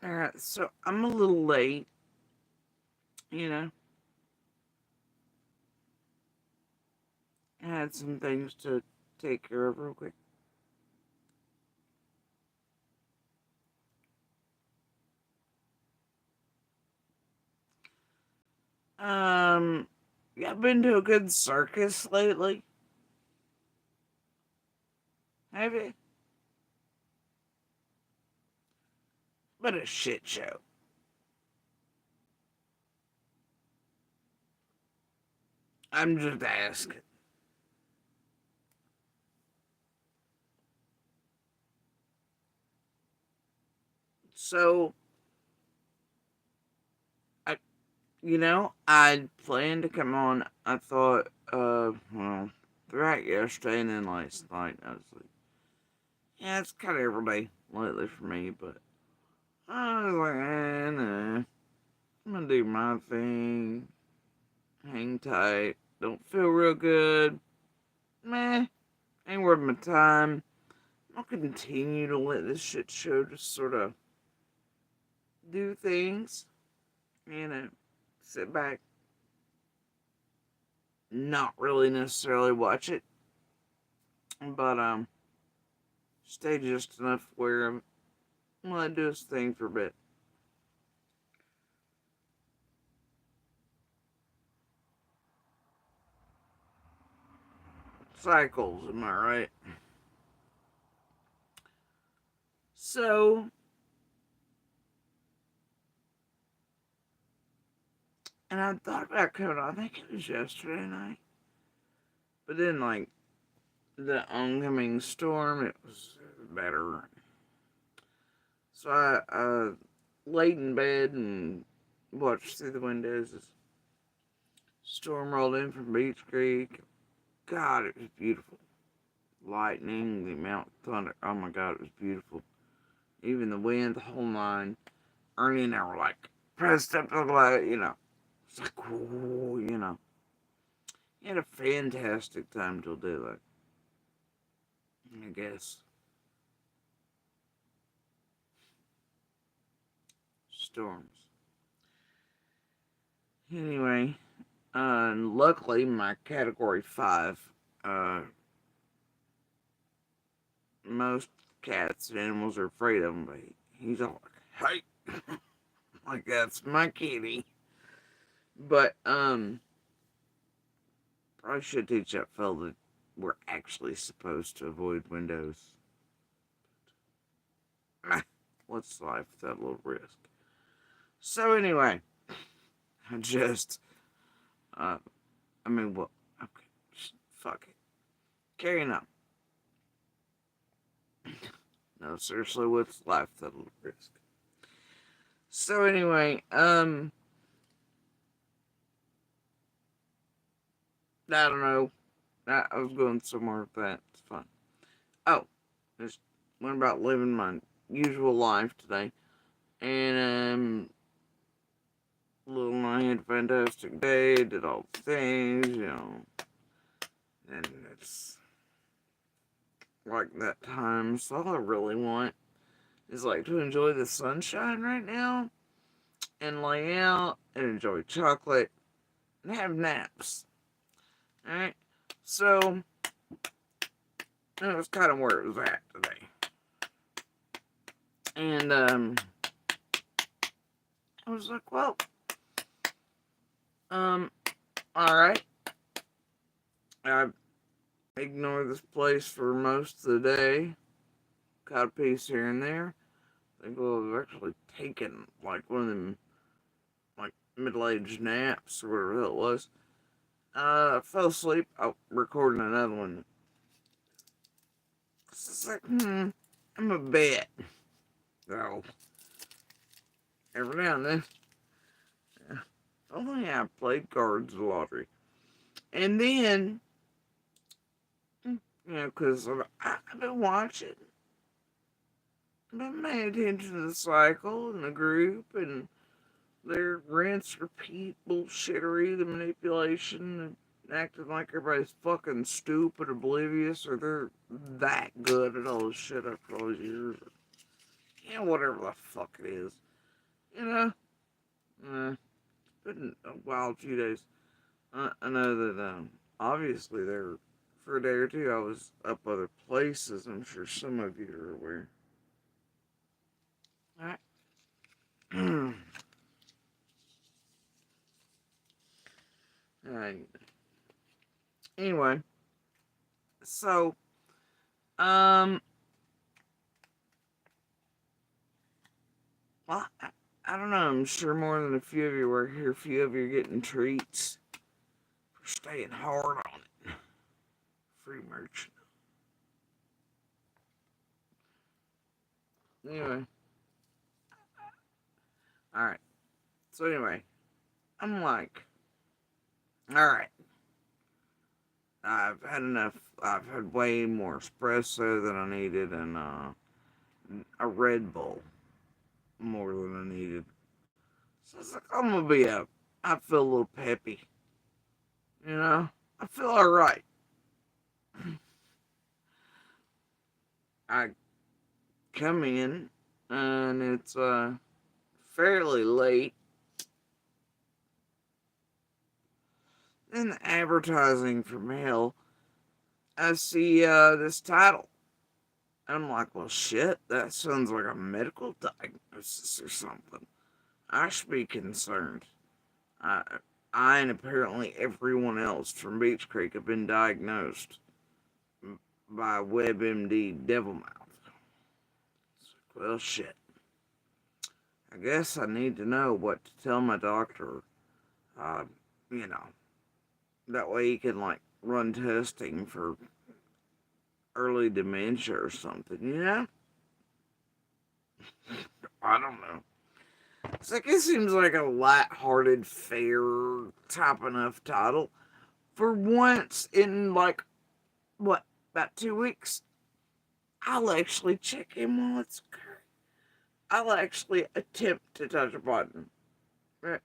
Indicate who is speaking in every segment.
Speaker 1: Alright, so I'm a little late, you know. I had some things to take care of real quick. Um, yeah, I've been to a good circus lately. Have you? But a shit show. I'm just asking. So, I, I planned to come on. I thought, well, throughout yesterday and then last night, I was like, yeah, it's kind of every day lately for me, but I was like, nah, I'm gonna do my thing, hang tight, don't feel real good, meh, ain't worth my time. I'll continue to let this shit show just sort of do things, sit back, not really necessarily watch it, but stay just enough where I'm gonna do this thing for a bit. Cycles, am I right? So, and I thought about coming on. I think it was yesterday night, but then like the oncoming storm, it was better. So I laid in bed and watched through the windows as storm rolled in from Beach Creek. God, it was beautiful. Lightning, the amount of thunder. Oh my God, it was beautiful. Even the wind, the whole nine. Ernie and I were like pressed up to the light. It's like, whoa. He had a fantastic time till daylight, I guess. Storms. Anyway, luckily my category 5, uh, most cats and animals are afraid of him, but he's all like, hey, like that's my kitty. But, probably should teach that fella that we're actually supposed to avoid windows. What's life without a little risk? So anyway, I just, uh, well, okay, fuck it. Carrying on. No, seriously, what's life without a little risk? So anyway, I don't know. I was going somewhere with that. It's fun. Oh, just went about living my usual life today, and little I had a fantastic day. Did all the things. And it's like that time. So all I really want is like to enjoy the sunshine right now, and lay out and enjoy chocolate and have naps. All right. So that was kind of where it was at today. And I was like, well, um, all right. I ignored this place for most of the day. Caught a piece here and there. I think I've actually taken like one of them like middle-aged naps or whatever that was. Fell asleep. Oh, recording another one. It's like, I'm a bet. Oh, every now and then. Yeah. Only I played cards lottery. And then, because I've been watching, I've been paying attention to the cycle and the group and their rinse, repeat bullshittery, the manipulation, and acting like everybody's fucking stupid, oblivious, or they're that good at all this shit after all these years. Whatever the fuck it is. You know, it's been a wild few days. I know that obviously there for a day or two I was up other places. I'm sure some of you are aware. All right. Anyway, so um, well, I don't know. I'm sure more than a few of you work here. A few of you are getting treats for staying hard on it. Free merch. Anyway, all right. So anyway, I'm like, all right. I've had enough. I've had way more espresso than I needed, and a Red Bull more than I needed. So it's like I'm gonna be up. I feel a little peppy. You know, I feel all right. I come in, and it's fairly late. In the advertising for mail, I see this title. I'm like, well, shit, that sounds like a medical diagnosis or something. I should be concerned. I, I and apparently everyone else from Beach Creek have been diagnosed by WebMD Devilmouth. Well, shit. I guess I need to know what to tell my doctor. Uh, you know, that way he can like run testing for early dementia or something. You know, I don't know. It's like it seems like a light-hearted, fair type enough title. For once in like what about 2 weeks, I'll actually check him while it's occurring. I'll actually attempt to touch a button, right?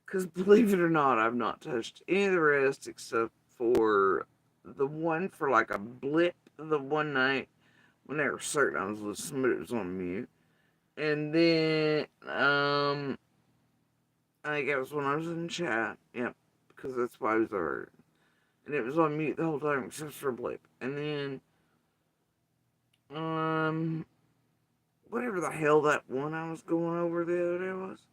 Speaker 1: Because believe it or not, I've not touched any of the rest except for the one for like a blip the one night when they were certain I was listening, but it was on mute. And then, I think it was when I was in chat. Yep, because that's why I was there. And it was on mute the whole time except for a blip. And then, um, whatever the hell that one I was going over the other day was,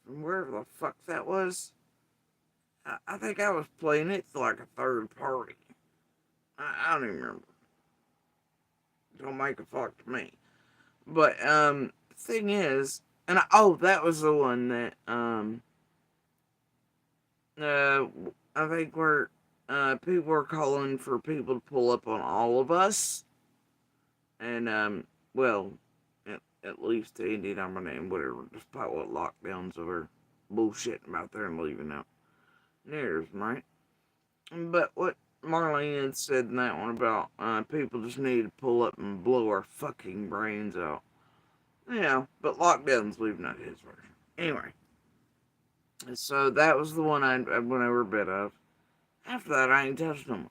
Speaker 1: from wherever the fuck that was, I think I was playing it to like a third party. I don't even remember. Don't make a fuck to me. But the thing is, oh, that was the one that uh, I think where people were calling for people to pull up on all of us, and well, at least the Indian number name, whatever, despite what lockdowns were bullshitting about there and leaving out theirs, right? But what Marlena had said in that one about people just need to pull up and blow our fucking brains out. Yeah, but lockdown's leaving out his version. Anyway, so that was the one I went over a bit of. After that, I ain't touched no more.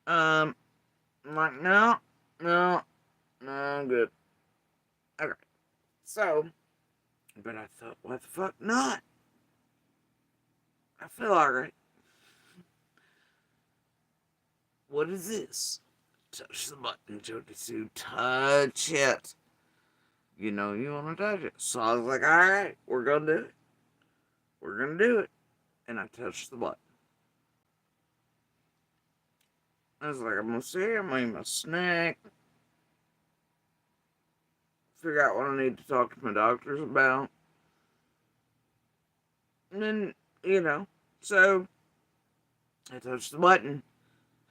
Speaker 1: I'm like, no, no, no, I'm good. Okay, so, but I thought, what the fuck not? I feel alright. What is this? Touch the button, Jody Sue. Touch it. You know you want to touch it. So I was like, alright, we're going to do it. We're going to do it. And I touched the button. I was like, I'm going to sit here, I'm going to eat my snack. Figure out what I need to talk to my doctors about. And then, so I touched the button.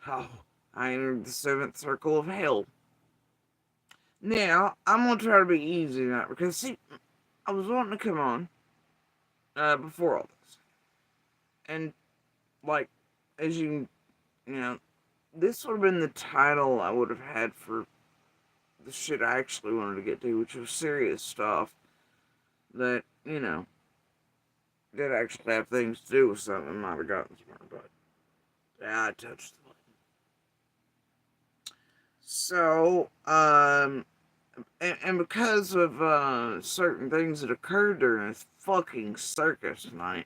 Speaker 1: Oh, I entered the seventh circle of hell. Now, I'm going to try to be easy on that because, see, I was wanting to come on before all this. And, like, as this would have been the title I would have had for the shit I actually wanted to get to, which was serious stuff that, did actually have things to do with something I might have gotten somewhere, but yeah, I touched the button. So, And because of certain things that occurred during this fucking circus tonight,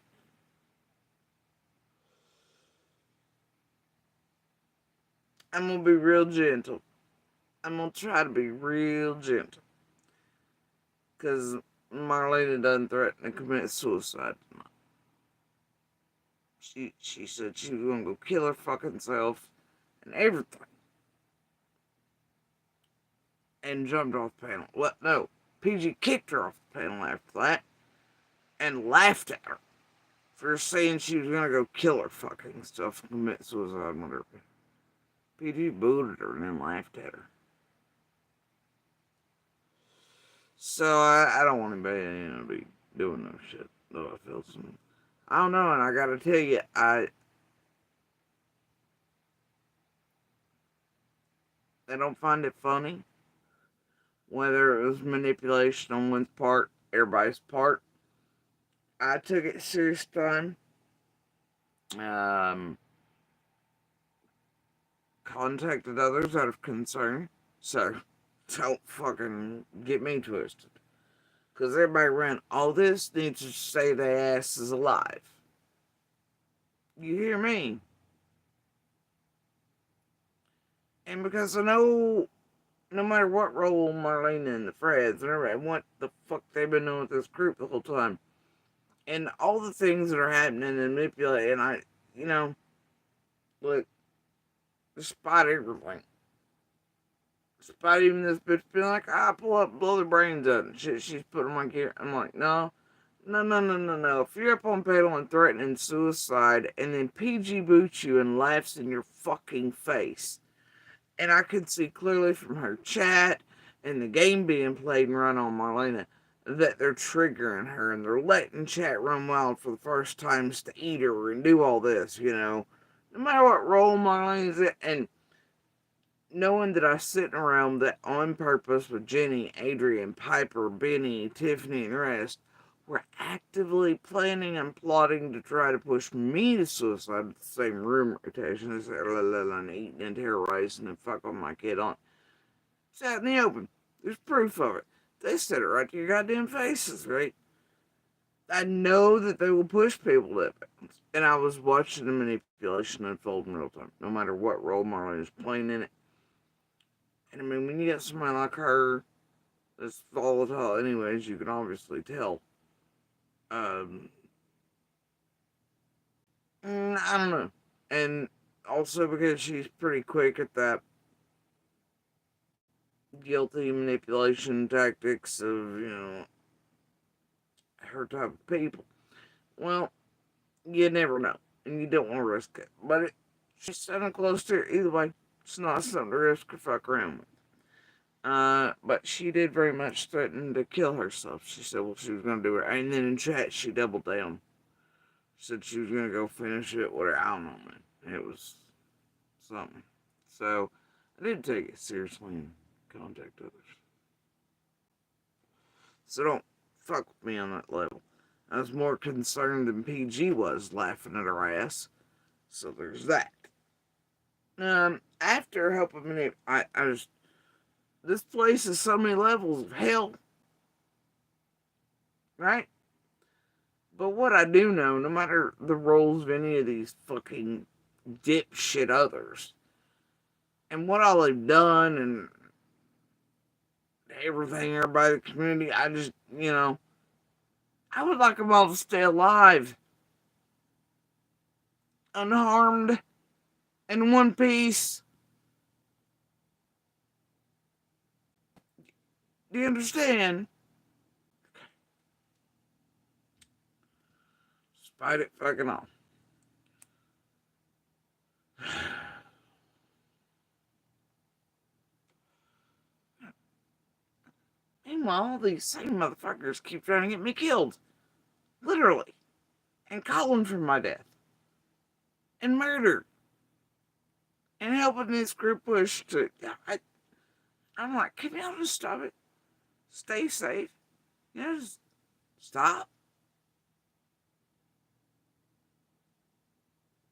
Speaker 1: I'm gonna be real gentle. I'm gonna try to be real gentle. Because Marlena done threatened to commit suicide tonight. She said she was gonna go kill her fucking self and everything. And jumped off the panel. What? No. PG kicked her off the panel after that and laughed at her for saying she was gonna go kill her fucking stuff and commit suicide, whatever. PG booted her and then laughed at her. So I don't want anybody to be doing no shit. Though I feel some. I don't know, and I gotta tell you, I don't find it funny. Whether it was manipulation on one's part, everybody's part. I took it serious time. Um, Contacted others out of concern. So, don't fucking get me twisted. Because everybody around all this needs to say their ass is alive. You hear me? And because I know no matter what role Marlena and the Freds and everybody, what the fuck they've been doing with this group the whole time. And all the things that are happening and manipulating, you know, look, despite everything, despite even this bitch being like, pull up, blow their brains out and shit, she's putting my gear. I'm like, no, no, no, no, no, no. If you're up on panel and threatening suicide and then PG boots you and laughs in your fucking face, and I could see clearly from her chat and the game being played and run on Marlena that they're triggering her and they're letting chat run wild for the first times to eat her and do all this, you know. No matter what role Marlena's in, and knowing that I was sitting around that on purpose with Jenny, Adrian, Piper, Benny, Tiffany, and the rest were actively planning and plotting to try to push me to suicide with the same room rotation as and eating and terrorizing and fuck on my kid on. It's out in the open. There's proof of it. They said it right to your goddamn faces, right? I know that they will push people to it. And I was watching the manipulation unfold in real time, no matter what role Marlene is playing in it. And I mean, when you get somebody like her that's volatile, anyways, you can obviously tell. Um, I don't know. And also because she's pretty quick at that guilty manipulation tactics of, her type of people. Well, you never know. And you don't want to risk it. But she's standing close to her. Either way, it's not something to risk or fuck around with. But she did very much threaten to kill herself. She said, well, she was going to do it. And then in chat, she doubled down. She said she was going to go finish it, whatever. I don't know, man. It was something. So, I did take it seriously and contact others. So don't fuck with me on that level. I was more concerned than PG was laughing at her ass. So there's that. After helping me, I just, this place is so many levels of hell. Right? But what I do know, no matter the roles of any of these fucking dipshit others, and what all they've done, and everything, everybody in the community, I just, I would like them all to stay alive, unharmed, in one piece. Do you understand? Despite it fucking all. Meanwhile, all these same motherfuckers keep trying to get me killed. Literally. And calling for my death. And murder. And helping this group push to... I'm like, can y'all just stop it? Stay safe. Just stop.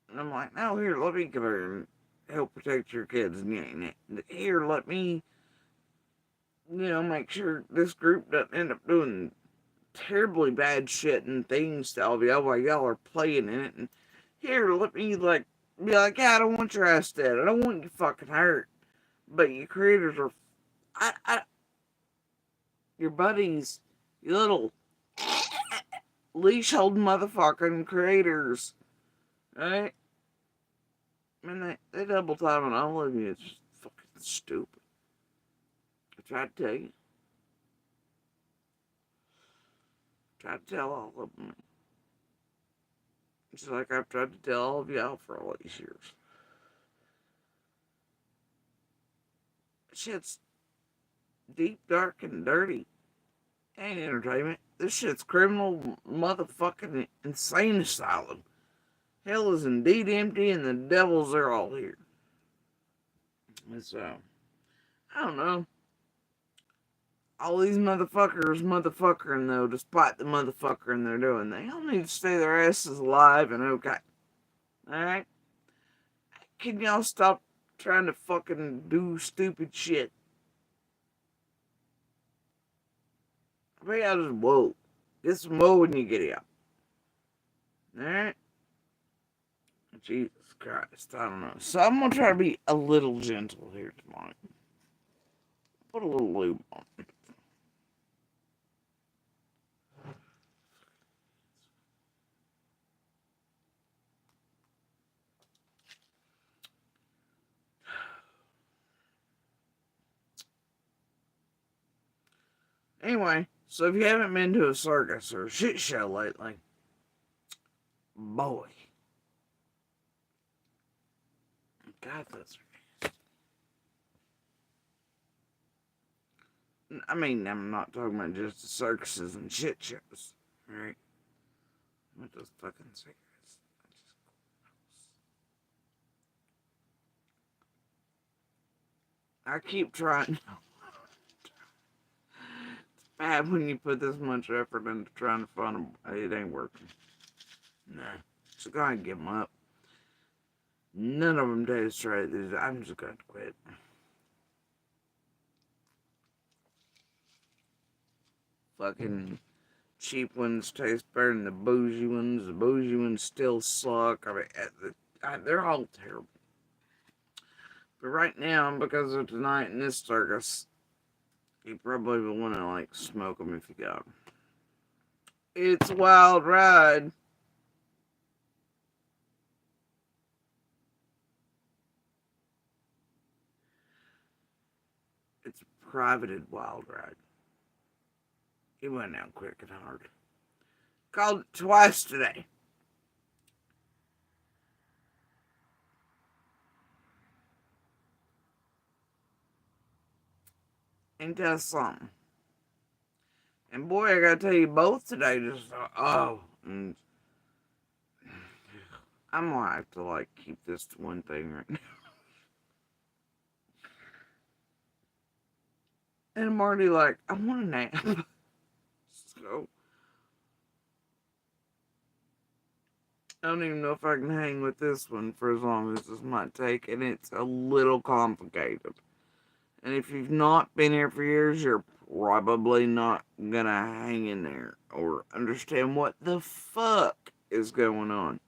Speaker 1: And I'm like, no, here, let me come here and help protect your kids. And here, let me make sure this group doesn't end up doing terribly bad shit and things to all of y'all while y'all are playing in it. And here, let me, be like, yeah, I don't want your ass dead. I don't want you fucking hurt. But your creators are, your buddies, you little leash holding motherfucking creators, right? I mean, they double time on all of you. It's just fucking stupid. I tried to tell you. Tried to tell all of them. Just like I've tried to tell all of y'all for all these years. Shit's deep, dark, and dirty. Ain't entertainment. This shit's criminal motherfucking insane asylum. Hell is indeed empty and the devils are all here. And so, I don't know. All these motherfuckering though, despite the motherfuckering they're doing. They all need to stay their asses alive and okay. Alright? Can y'all stop trying to fucking do stupid shit? I think y'all just whoa. Get some whoa when you get out. Alright? Jesus Christ, I don't know. So I'm gonna try to be a little gentle here tonight. Put a little lube on it. Anyway, so if you haven't been to a circus or a shit show lately, boy. God, that's I mean, I'm not talking about just the circuses and shit shows, right? What those fucking cigarettes? I keep trying. It's bad when you put this much effort into trying to find them. It ain't working. Nah. So go ahead and give them up. None of them taste straight. I'm just going to quit. Fucking cheap ones taste better than the bougie ones. The bougie ones still suck. I mean, they're all terrible. But right now, because of tonight in this circus, you probably will want to, smoke them if you got them. It's a wild ride. It's a privated wild ride. He went down quick and hard. Called it twice today. Ain't that something? And boy, I gotta tell you, both today just and I'm gonna have to keep this to one thing right now. And I'm already I want a nap. So I don't even know if I can hang with this one for as long as this might take, and it's a little complicated. And if you've not been here for years, you're probably not gonna hang in there or understand what the fuck is going on.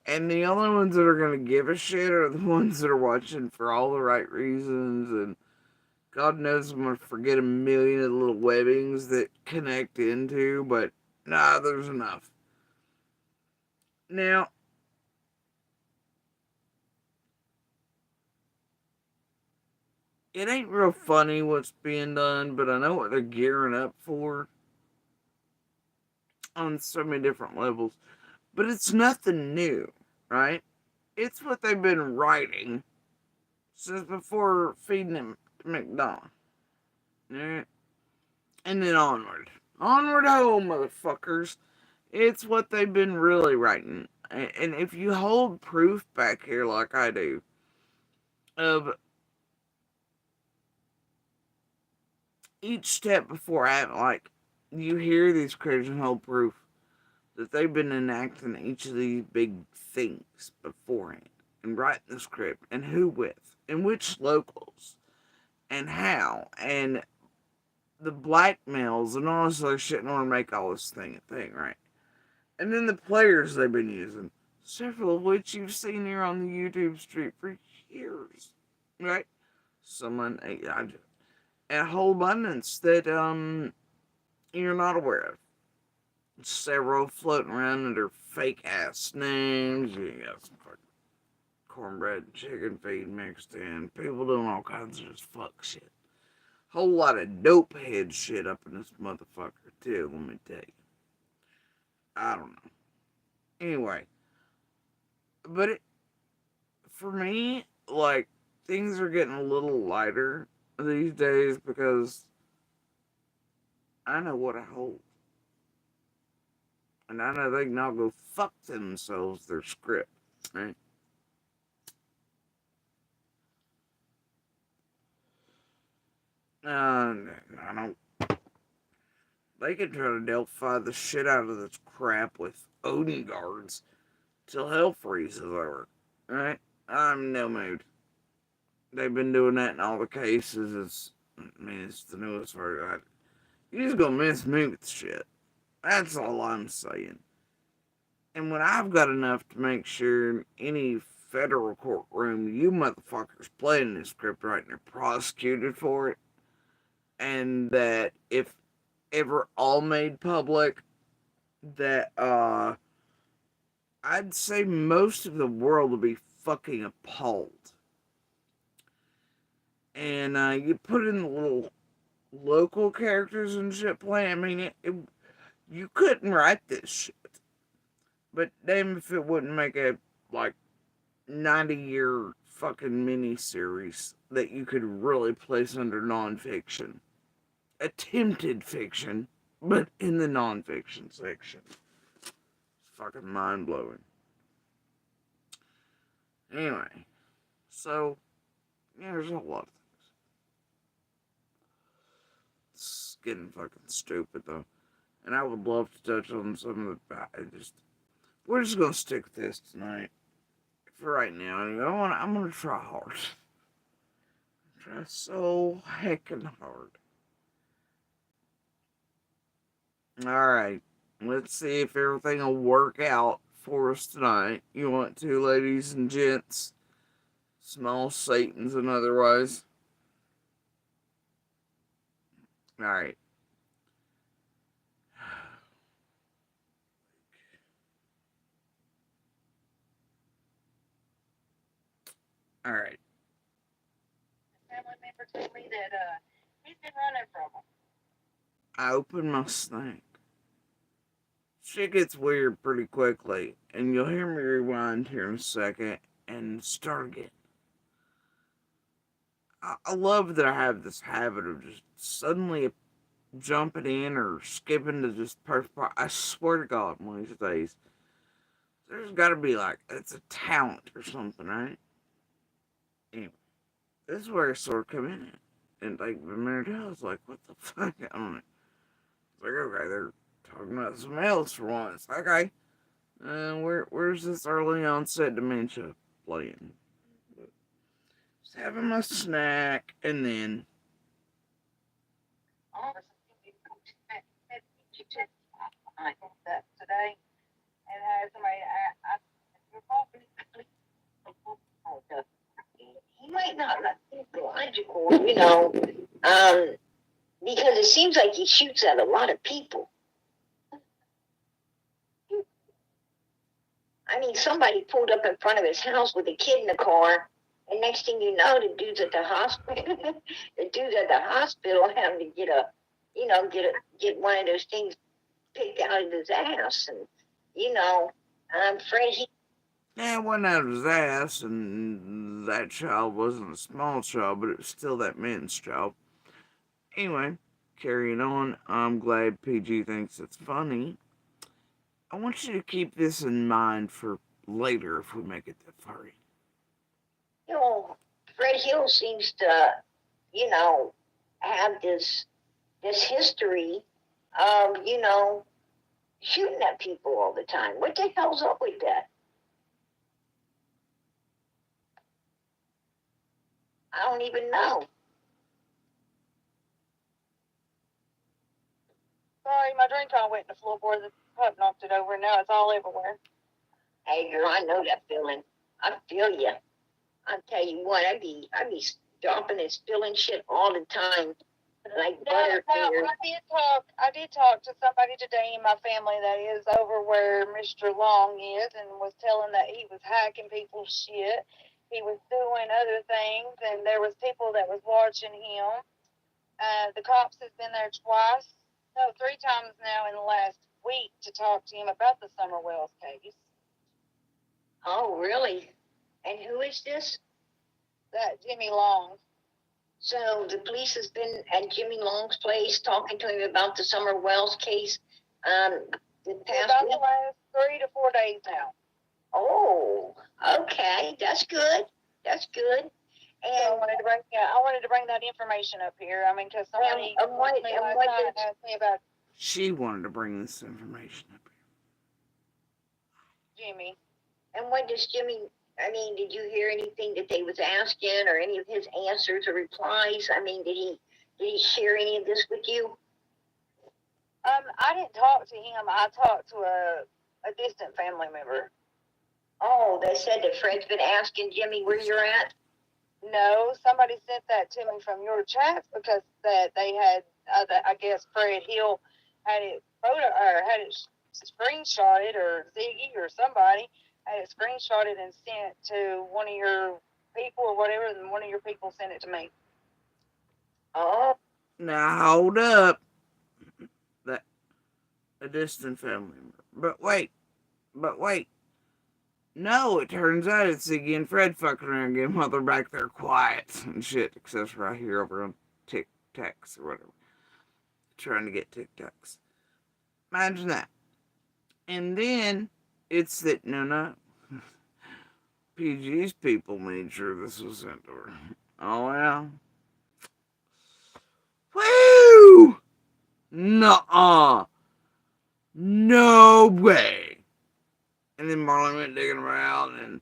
Speaker 1: And the only ones that are gonna give a shit are the ones that are watching for all the right reasons. And God knows I'm gonna forget a million of the little webbings that connect into, but nah, there's enough. Now, it ain't real funny what's being done, but I know what they're gearing up for on so many different levels. But it's nothing new, right? It's what they've been writing since before feeding him to McDonald's. Right? And then onward. Onward home, motherfuckers. It's what they've been really writing. And if you hold proof back here like I do, of each step before you hear these creators and hold proof that they've been enacting each of these big things beforehand and writing the script and who with and which locals and how and the blackmails and all this other shit in order to make all this thing a thing, right? And then the players they've been using, several of which you've seen here on the YouTube street for years, right? Someone, a whole abundance that you're not aware of. Several floating around under fake ass names. You got some fucking cornbread and chicken feed mixed in. People doing all kinds of just fuck shit. Whole lot of dope head shit up in this motherfucker too, let me tell you. I don't know. Anyway, but for me, like, things are getting a little lighter these days because I know what I hold. And I know they can all go fuck themselves, their script, right? I don't. They can try to delphi the shit out of this crap with Odin guards till hell freezes over, right? I'm in no mood. They've been doing that in all the cases. It's the newest version. You just gonna miss me with shit. That's all I'm saying. And when I've got enough to make sure any federal courtroom you motherfuckers playing this script right and are prosecuted for it, and that if ever all made public, that I'd say most of the world will be fucking appalled. And you put in the little local characters and shit playing. I mean, you couldn't write this shit. But damn if it wouldn't make a, like, 90-year fucking miniseries that you could really place under nonfiction. Attempted fiction, but in the nonfiction section. It's fucking mind blowing. Anyway, so, yeah, there's a lot of things. It's getting fucking stupid, though. And I would love to touch on some of the. We're just gonna stick with this tonight. For right now, anyway. I'm gonna try hard. Try so heckin' hard. Alright. Let's see if everything will work out for us tonight. You want to, ladies and gents? Small Satans and otherwise. Alright. Alright.
Speaker 2: Family member told me that he's been running from them.
Speaker 1: I open my snake. Shit gets weird pretty quickly, and you'll hear me rewind here in a second and start again. I love that I have this habit of just suddenly jumping in or skipping to just perfect part. I swear to God, one of these days, there's got to be like, it's a talent or something, right? Anyway, this is where I sort of come in. And like, the minute I was like, what the fuck? I don't know. It's like, okay, they're talking about something else for once. Okay. Where's this early onset dementia playing? Just having my snack, and then.
Speaker 2: That today and had somebody ask your coffee. He might not let me logical, because it seems like he shoots at a lot of people. I mean, somebody pulled up in front of his house with a kid in the car, and next thing you know, the dude's at the hospital. The dude's at the hospital having to get one of those things picked out of his ass, and I'm afraid he.
Speaker 1: Yeah, it wasn't out of his ass, and that child wasn't a small child, but it was still that man's child. Anyway, carrying on, I'm glad PG thinks it's funny. I want you to keep this in mind for later if we make it that far.
Speaker 2: Fred Hill seems to, have this history of, shooting at people all the time. What the hell's up with that? I don't even know.
Speaker 3: Sorry, my drink all went in the floorboard. The pup knocked it over, and now it's all everywhere.
Speaker 2: Hey, girl, I know that feeling. I feel you. I tell you what, I'd be stomping and spilling shit all the time, like
Speaker 3: Now, now
Speaker 2: butterfingers.
Speaker 3: I did talk to somebody today in my family that is over where Mr. Long is, and was telling that he was hacking people's shit. He was doing other things, and there was people that was watching him. The cops has been there twice, no, 3 times now in the last week to talk to him about the Summer Wells case.
Speaker 2: Oh, really? And who is this?
Speaker 3: That Jimmy Long.
Speaker 2: So the police has been at Jimmy Long's place talking to him about the Summer Wells case. The
Speaker 3: For
Speaker 2: past
Speaker 3: about
Speaker 2: week.
Speaker 3: the last 3 to 4 days now.
Speaker 2: Oh, okay, that's good. That's good.
Speaker 3: So
Speaker 2: And
Speaker 3: I wanted to bring that information up here. I mean, because somebody
Speaker 2: what,
Speaker 3: me
Speaker 2: and
Speaker 3: last
Speaker 2: what
Speaker 3: night
Speaker 2: does
Speaker 3: asked me about
Speaker 1: She wanted to bring this information up
Speaker 3: Jimmy.
Speaker 2: and what does Jimmy? I mean, did you hear anything that they was asking, or any of his answers or replies? I mean, did he share any of this with you?
Speaker 3: I didn't talk to him. I talked to a distant family member.
Speaker 2: Oh, they said that Fred's been asking Jimmy where you're at.
Speaker 3: No, somebody sent that to me from your chats because that they had, I guess Fred Hill had it had it screenshotted, or Ziggy or somebody had it screenshotted and sent to one of your people or whatever, and one of your people sent it to me.
Speaker 2: Oh,
Speaker 1: now. Hold up. That a distant family member. But wait. No, it turns out it's Ziggy and Fred fucking around again while they're back there quiet and shit, except for I hear over on Tic Tacs or whatever. Trying to get Tic Tacs. Imagine that. And then it's that no. PG's people made sure this was sent to her. Oh yeah. Woo! Nuh-uh. No way. And then Marlena went digging around, and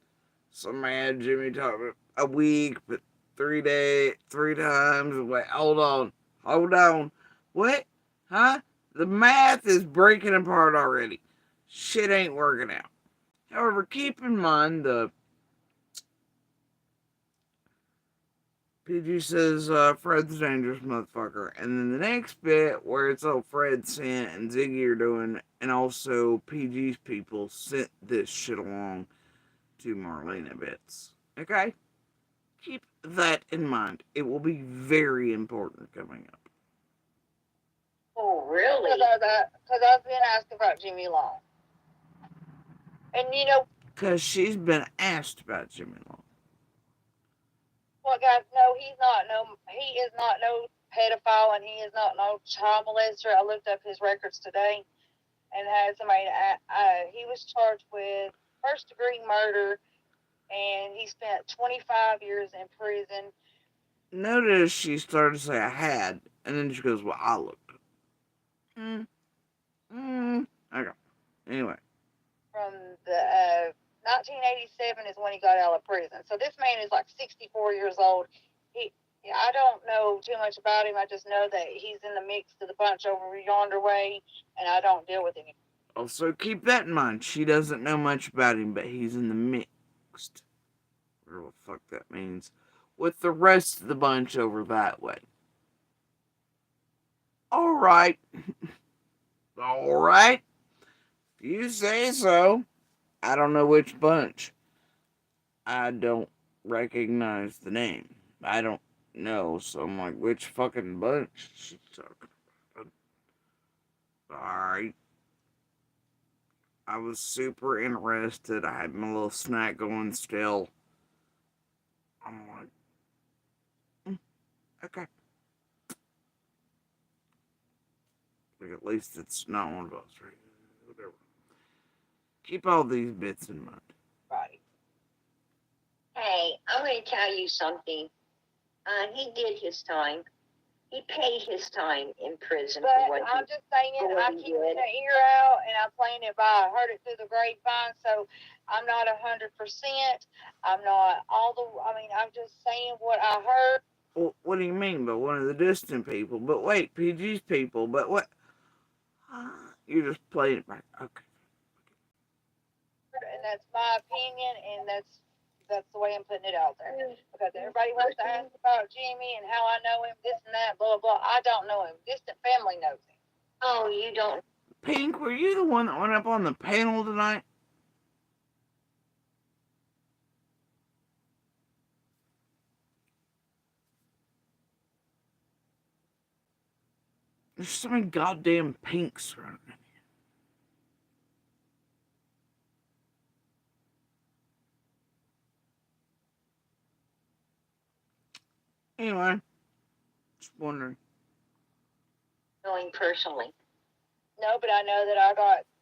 Speaker 1: somebody had Jimmy talk a week, but 3 days, 3 times. Wait, hold on. What? Huh? The math is breaking apart already. Shit ain't working out. However, keep in mind the PG says Fred's a dangerous motherfucker, and then the next bit where it's all Fred sent and Ziggy are doing, and also PG's people sent this shit along to Marlena bits. Okay? Keep that in mind. It will be very important coming up.
Speaker 2: oh, really?
Speaker 3: Because I've been asked about Jimmy Long, and you know
Speaker 1: Because she's been asked about Jimmy Long.
Speaker 3: what, guys? No, he's not. No, he is not no pedophile, and he is not no child molester. I looked up his records today and had somebody. He was charged with first-degree murder, and he spent 25 years in prison
Speaker 1: Notice she started to say I had, and then she goes, well, I looked. Mm, okay. Anyway.
Speaker 3: from the 1987 is when he got out of prison. So this man is like 64 years old. He, I don't know too much about him. I just know that he's in the mix of the bunch over yonder way, and I don't deal with him.
Speaker 1: Also, keep that in mind. She doesn't know much about him, but he's in the mixed. Whatever the fuck that means. With the rest of the bunch over that way. Alright. Alright. If you say so. I don't know which bunch. I don't recognize the name. I don't know, so I'm like, which fucking bunch she talking about? Alright. I was super interested. I had my little snack going still. I'm like, okay. Like, at least it's not one of us, right? Whatever. Keep all these bits in mind.
Speaker 3: Right.
Speaker 2: Hey, I'm going to tell you something. He did his time. He paid his time in prison
Speaker 3: But
Speaker 2: for what
Speaker 3: I'm just saying, I
Speaker 2: he
Speaker 3: keep
Speaker 2: did.
Speaker 3: the ear out, and I'm playing it by. I heard it through the grapevine, so I'm not 100%. I'm not all the. I mean, I'm just saying what I heard.
Speaker 1: Well, what do you mean by one of the distant people? But wait, PG's people. But what? You just played it back. Okay.
Speaker 3: And that's my opinion, and that's the way I'm putting it out there. Because everybody wants to ask about Jimmy and how I know him, this and that, blah blah blah. I don't know him. Distant family knows him.
Speaker 2: Oh, you don't.
Speaker 1: Pink, were you the one that went up on the panel tonight? There's so many goddamn pinks around me. Anyway, just wondering.
Speaker 2: Knowing personally.
Speaker 3: No, but I know that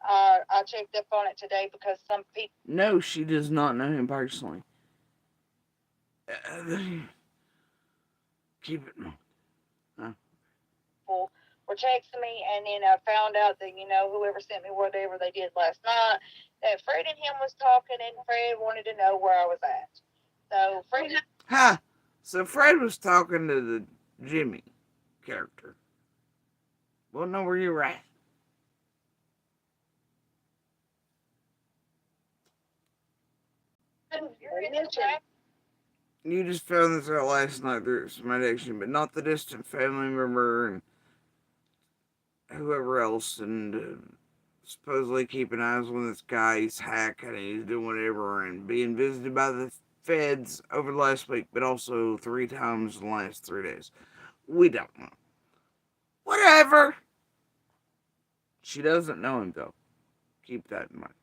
Speaker 3: I checked up on it today because some people.
Speaker 1: No, she does not know him personally. Keep it. Huh?
Speaker 3: Were texting me, and then I found out that whoever sent me whatever they did last night, that Fred and him was talking, and Fred wanted to know where I was at. So Fred.
Speaker 1: Ha! So Fred was talking to the Jimmy character. Well, know where you're at. You just found this out last night through some addiction, but not the distant family member and whoever else, and supposedly keeping eyes on this guy. He's hacking and he's doing whatever and being visited by the feds over the last week, but also 3 times in the last 3 days. We don't know. Whatever. She doesn't know him though. Keep that in mind.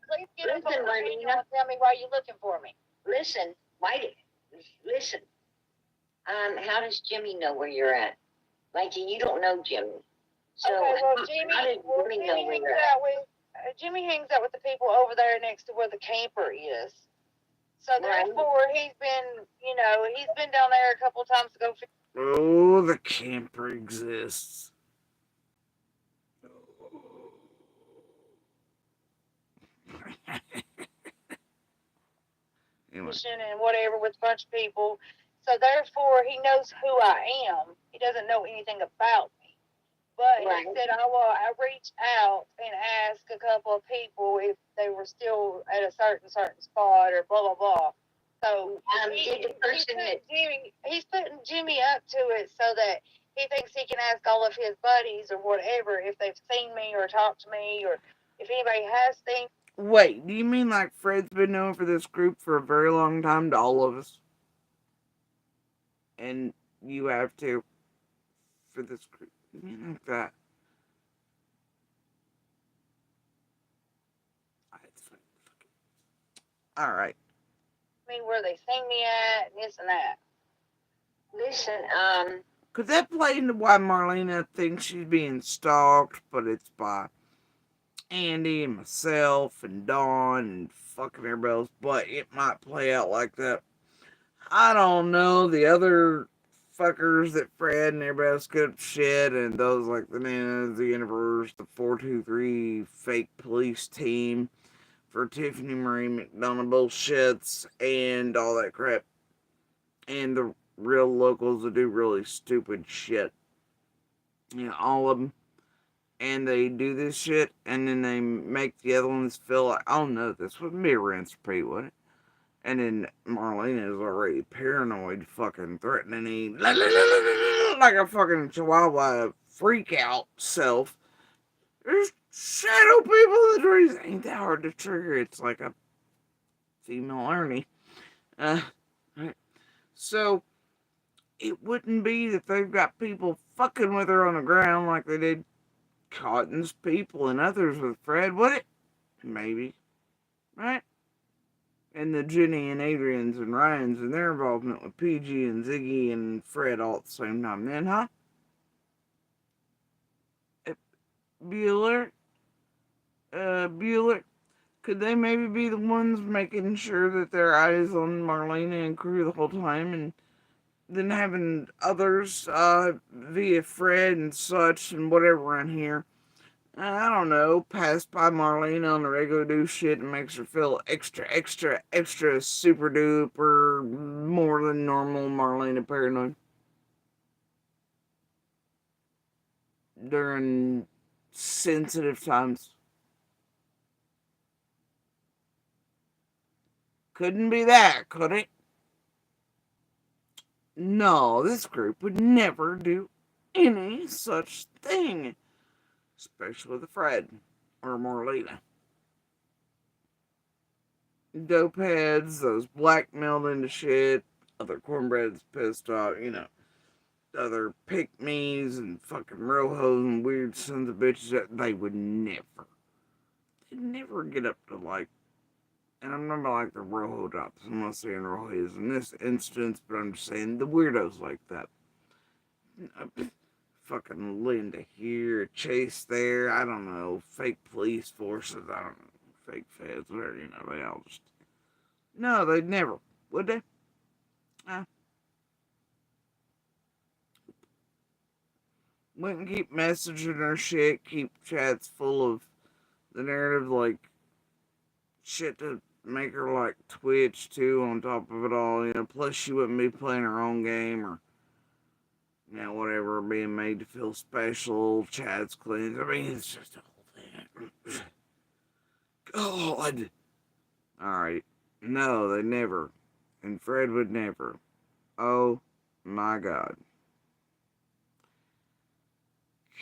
Speaker 3: Please get up on the radio and tell me why you're looking for me.
Speaker 2: Listen, listen. How does Jimmy know where you're at? Like, you don't know Jimmy. So
Speaker 3: okay, well,
Speaker 2: how did Jimmy know where you're at?
Speaker 3: Jimmy hangs out with the people over there next to where the camper is. So therefore, he's been down there a couple of times to go.
Speaker 1: Oh, the camper exists.
Speaker 3: Anyway. And whatever with a bunch of people. So therefore, he knows who I am. He doesn't know anything about me. But he said, I reached out and asked a couple of people if they were still at a certain spot or blah, blah, blah. So he's putting Jimmy up to it so that he thinks he can ask all of his buddies or whatever if they've seen me or talked to me or if anybody has things.
Speaker 1: Wait, do you mean like Fred's been known for this group for a very long time to all of us? And you have to for this group? You mean like that? Alright.
Speaker 3: I mean, where they seen me at, and this and that.
Speaker 2: Listen,
Speaker 1: could that play into why Marlena thinks she's being stalked, but it's by Andy and myself and Dawn and fucking everybody else, but it might play out like that. I don't know. The other fuckers that Fred and everybody else get up shit, and those like the Nanas, the Universe, the 423 fake police team for Tiffany Marie McDonough bullshits and all that crap. And the real locals that do really stupid shit. You know, all of them. And they do this shit, and then they make the other ones feel like, oh no, this wouldn't be a rinse repeat, would it? And then Marlena is already paranoid, fucking threatening, like a fucking chihuahua freak out self. There's shadow people in the trees. Ain't that hard to trigger? It's like a female Ernie. Right. So, it wouldn't be that they've got people fucking with her on the ground like they did Cotton's people and others with Fred, would it? Maybe. Right? And the Jenny and Adrian's and Ryan's and their involvement with PG and Ziggy and Fred all at the same time then, huh? Bueller? Bueller? Could they maybe be the ones making sure that their eyes on Marlena and crew the whole time and then having others via Fred and such and whatever around here? I don't know, pass by Marlena on the regular do shit and makes her feel extra super duper more than normal Marlena paranoid. During sensitive times. Couldn't be that, could it? No, this group would never do any such thing, especially with Fred or Marlena. Dope heads, those blackmailed into shit, other cornbreads pissed off, other pick me's and fucking rojos and weird sons of bitches that they would they'd never get up to like, and I'm not about like the rojo drops, I'm not saying rojos in this instance, but I'm just saying the weirdos like that. Fucking Linda here, Chase there, I don't know, fake police forces, I don't know, fake feds, whatever, they all just. No, they'd never, would they? Uh, wouldn't keep messaging her shit, keep chats full of the narrative, like, shit to make her like Twitch too on top of it all, plus she wouldn't be playing her own game or whatever, being made to feel special, chats cleansed. I mean, it's just a whole thing. God. Alright. No, they never. And Fred would never. Oh my God.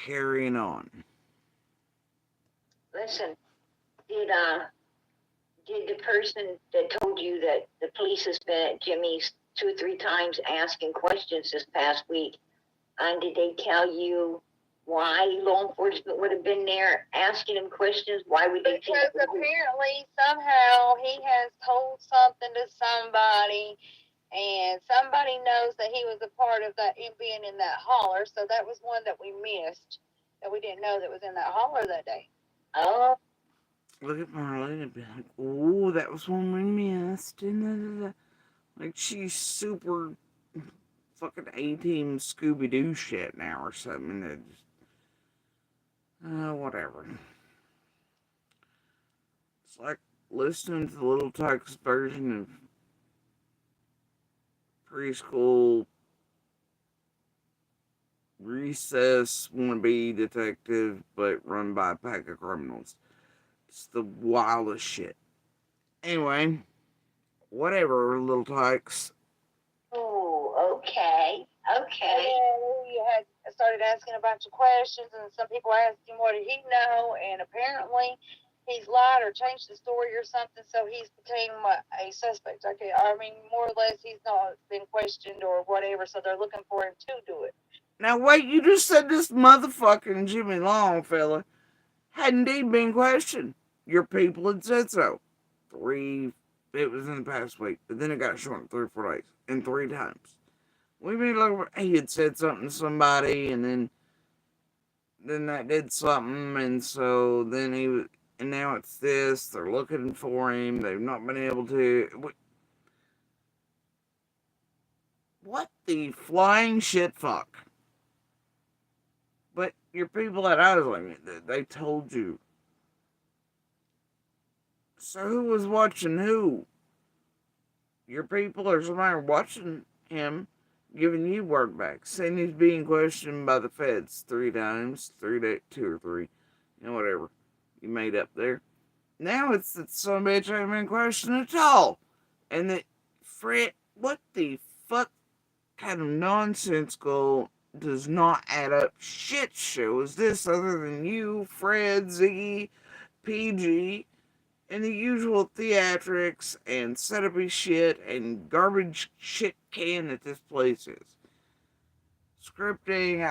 Speaker 1: Carrying on.
Speaker 2: Listen, did the person that told you that the police has been at Jimmy's 2 or 3 times asking questions this past week, and did they tell you why law enforcement would have been there asking him questions? Why would they?
Speaker 3: Because apparently somehow he has told something to somebody, and somebody knows that he was a part of that being in that holler. So that was one that we missed, that we didn't know that was in that holler that day.
Speaker 2: Oh.
Speaker 1: Look at Marlena and be like, oh, that was one we missed. Like she's super fucking A-Team Scooby-Doo shit now or something. That just, whatever. It's like listening to the Little Tykes version of preschool recess wannabe detective, but run by a pack of criminals. It's the wildest shit. Anyway, whatever, Little Tykes.
Speaker 2: Oh, okay. Okay.
Speaker 3: And he had started asking a bunch of questions, and some people asked him what did he know, and apparently he's lied or changed the story or something, so he's became a suspect. Okay, I mean, more or less, he's not been questioned or whatever, so they're looking for him to do it.
Speaker 1: Now wait, you just said this motherfucking Jimmy Long fella had indeed been questioned. Your people had said so. It was in the past week, but then it got shortened 3 or 4 days, and 3 times. We mean like he had said something to somebody, and then that did something, and so then he was, and now it's this. They're looking for him. They've not been able to. What the flying shit fuck? But your people that I was like, they told you. So who was watching who? Your people or somebody watching him, giving you word back, saying he's being questioned by the feds 3 times, 2 or 3, whatever you made up there. Now it's that some bitch ain't been questioned at all, and that Fred, what the fuck kind of nonsensical does not add up shit show is this other than you, Fred, Ziggy, PG, and the usual theatrics and setupy shit and garbage shit can that this place is. Scripting,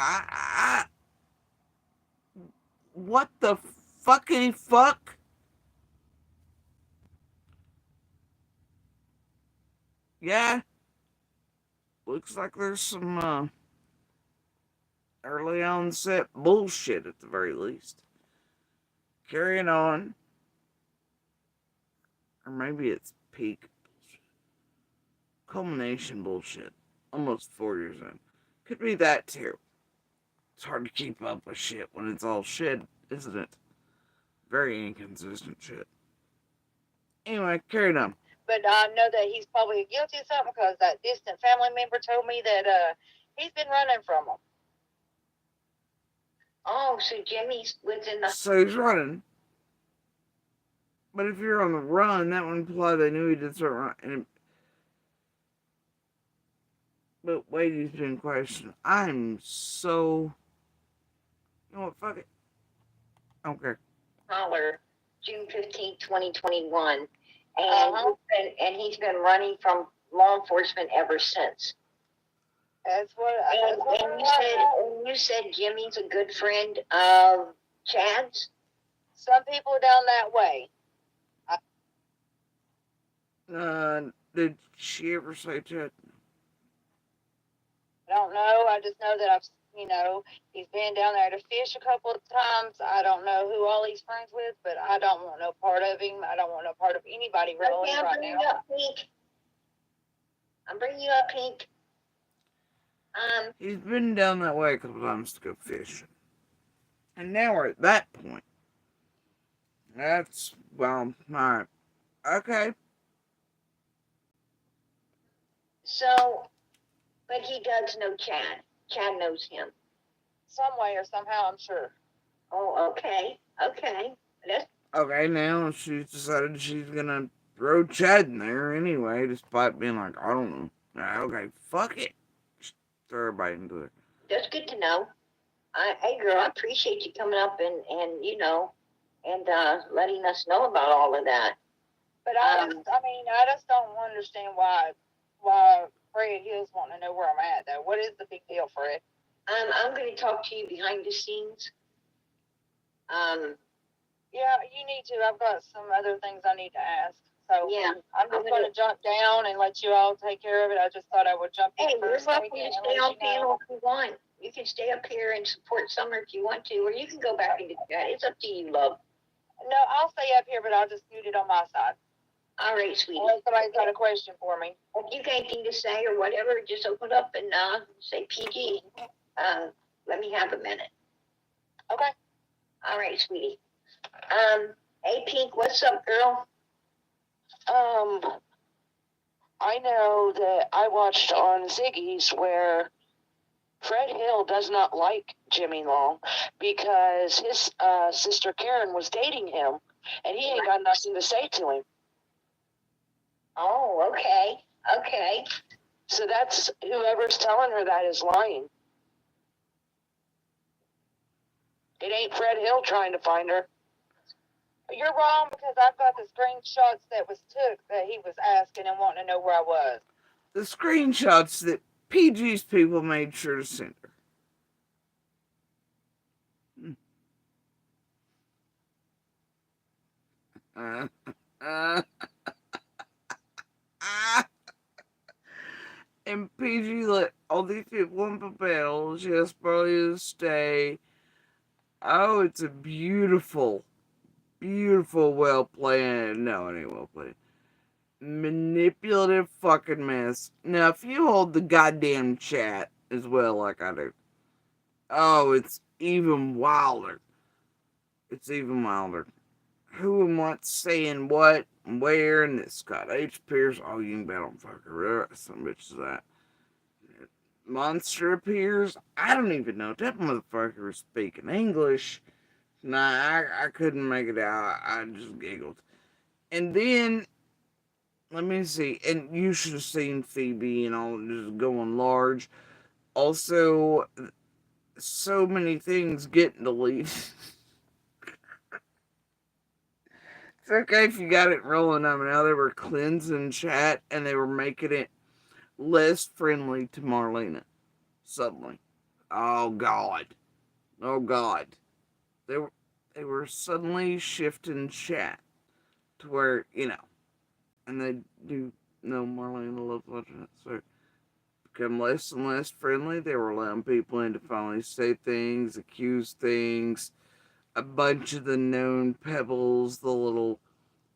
Speaker 1: what the fuckity fuck? Yeah, looks like there's some early onset bullshit at the very least. Carrying on. Or maybe it's peak bullshit. Culmination bullshit. Almost 4 years in. Could be that too. It's hard to keep up with shit when it's all shit, isn't it? Very inconsistent shit. Anyway, carrying on.
Speaker 3: But I know that he's probably guilty of something because that distant family member told me that he's been running from them.
Speaker 2: Oh, so Jimmy was in the.
Speaker 1: So he's running. But if you're on the run, that would imply they knew he did start running. But wait, he's been questioned. I'm so. You know what? Fuck it. I don't care.
Speaker 2: Holler, June 15th, 2021, and
Speaker 3: Uh-huh.
Speaker 2: he's been running from law enforcement ever since.
Speaker 3: That's what.
Speaker 2: And you said Jimmy's a good friend of Chad's.
Speaker 3: Some people down that way.
Speaker 1: Did she ever say to
Speaker 3: I don't know. I just know that he's been down there to fish a couple of times. I don't know who all he's friends with, but I don't want no part of him. I don't want no part of anybody really
Speaker 2: Okay,
Speaker 3: right now.
Speaker 2: I'm bringing you up, Pink.
Speaker 1: He's been down that way a couple times to go fishing. And now we're at that point. That's, well, alright. Okay.
Speaker 2: So, but he does know Chad. Chad knows him.
Speaker 3: Some way or somehow, I'm sure.
Speaker 2: Oh, okay.
Speaker 1: Okay, now she's decided she's gonna throw Chad in there anyway, despite being like, I don't know. Okay, fuck it. Just throw everybody into it.
Speaker 2: That's good to know. Hey, girl, I appreciate you coming up and letting us know about all of that.
Speaker 3: But I just don't understand why Fred Hill's wanting to know where I'm at though. What is the big deal, Fred?
Speaker 2: I'm going to talk to you behind the scenes.
Speaker 3: Yeah, you need to. I've got some other things I need to ask. So
Speaker 2: yeah,
Speaker 3: I'm just going to jump down and let you all take care of it. I just thought I would jump in first.
Speaker 2: You're welcome to stay on panel if you want. You can stay up here and support Summer if you want to, or you can go back into chat. It's up to you, love.
Speaker 3: No, I'll stay up here, but I'll just mute it on my side.
Speaker 2: All right, sweetie.
Speaker 3: Unless somebody's got a question for me.
Speaker 2: If you got anything to say or whatever, just open up and say PG. Let me have a minute.
Speaker 3: Okay.
Speaker 2: All right, sweetie. Hey, Pink, what's up, girl?
Speaker 4: I know that I watched on Ziggy's where Fred Hill does not like Jimmy Long because his sister Karen was dating him, and he ain't got nothing to say to him.
Speaker 2: Oh, okay.
Speaker 4: So that's whoever's telling her that is lying. It ain't Fred Hill trying to find her.
Speaker 3: You're wrong because I've got the screenshots that was took that he was asking and wanting to know where I was.
Speaker 1: The screenshots that PG's people made sure to send her. And PG let all these people in Papel just probably to stay. Oh, it's a beautiful, well planned. No, it ain't well planned. Manipulative fucking mess. Now, if you hold the goddamn chat as well, like I do, oh, it's even wilder. Who and what's saying what and where, and this Scott H. Pierce. Oh, you can bet on fucker. Some bitch is that. Monster appears. I don't even know. That motherfucker was speaking English. Nah, I couldn't make it out. I just giggled. And then, let me see. And you should have seen Phoebe, just going large. Also, so many things getting deleted. It's okay if you got it rolling. I mean, now they were cleansing chat and they were making it less friendly to Marlena. Suddenly. Oh, God. They were suddenly shifting chat to where, and they do know Marlena loves watching it, so become less and less friendly. They were allowing people in to finally say things, accuse things. A bunch of the known pebbles, the little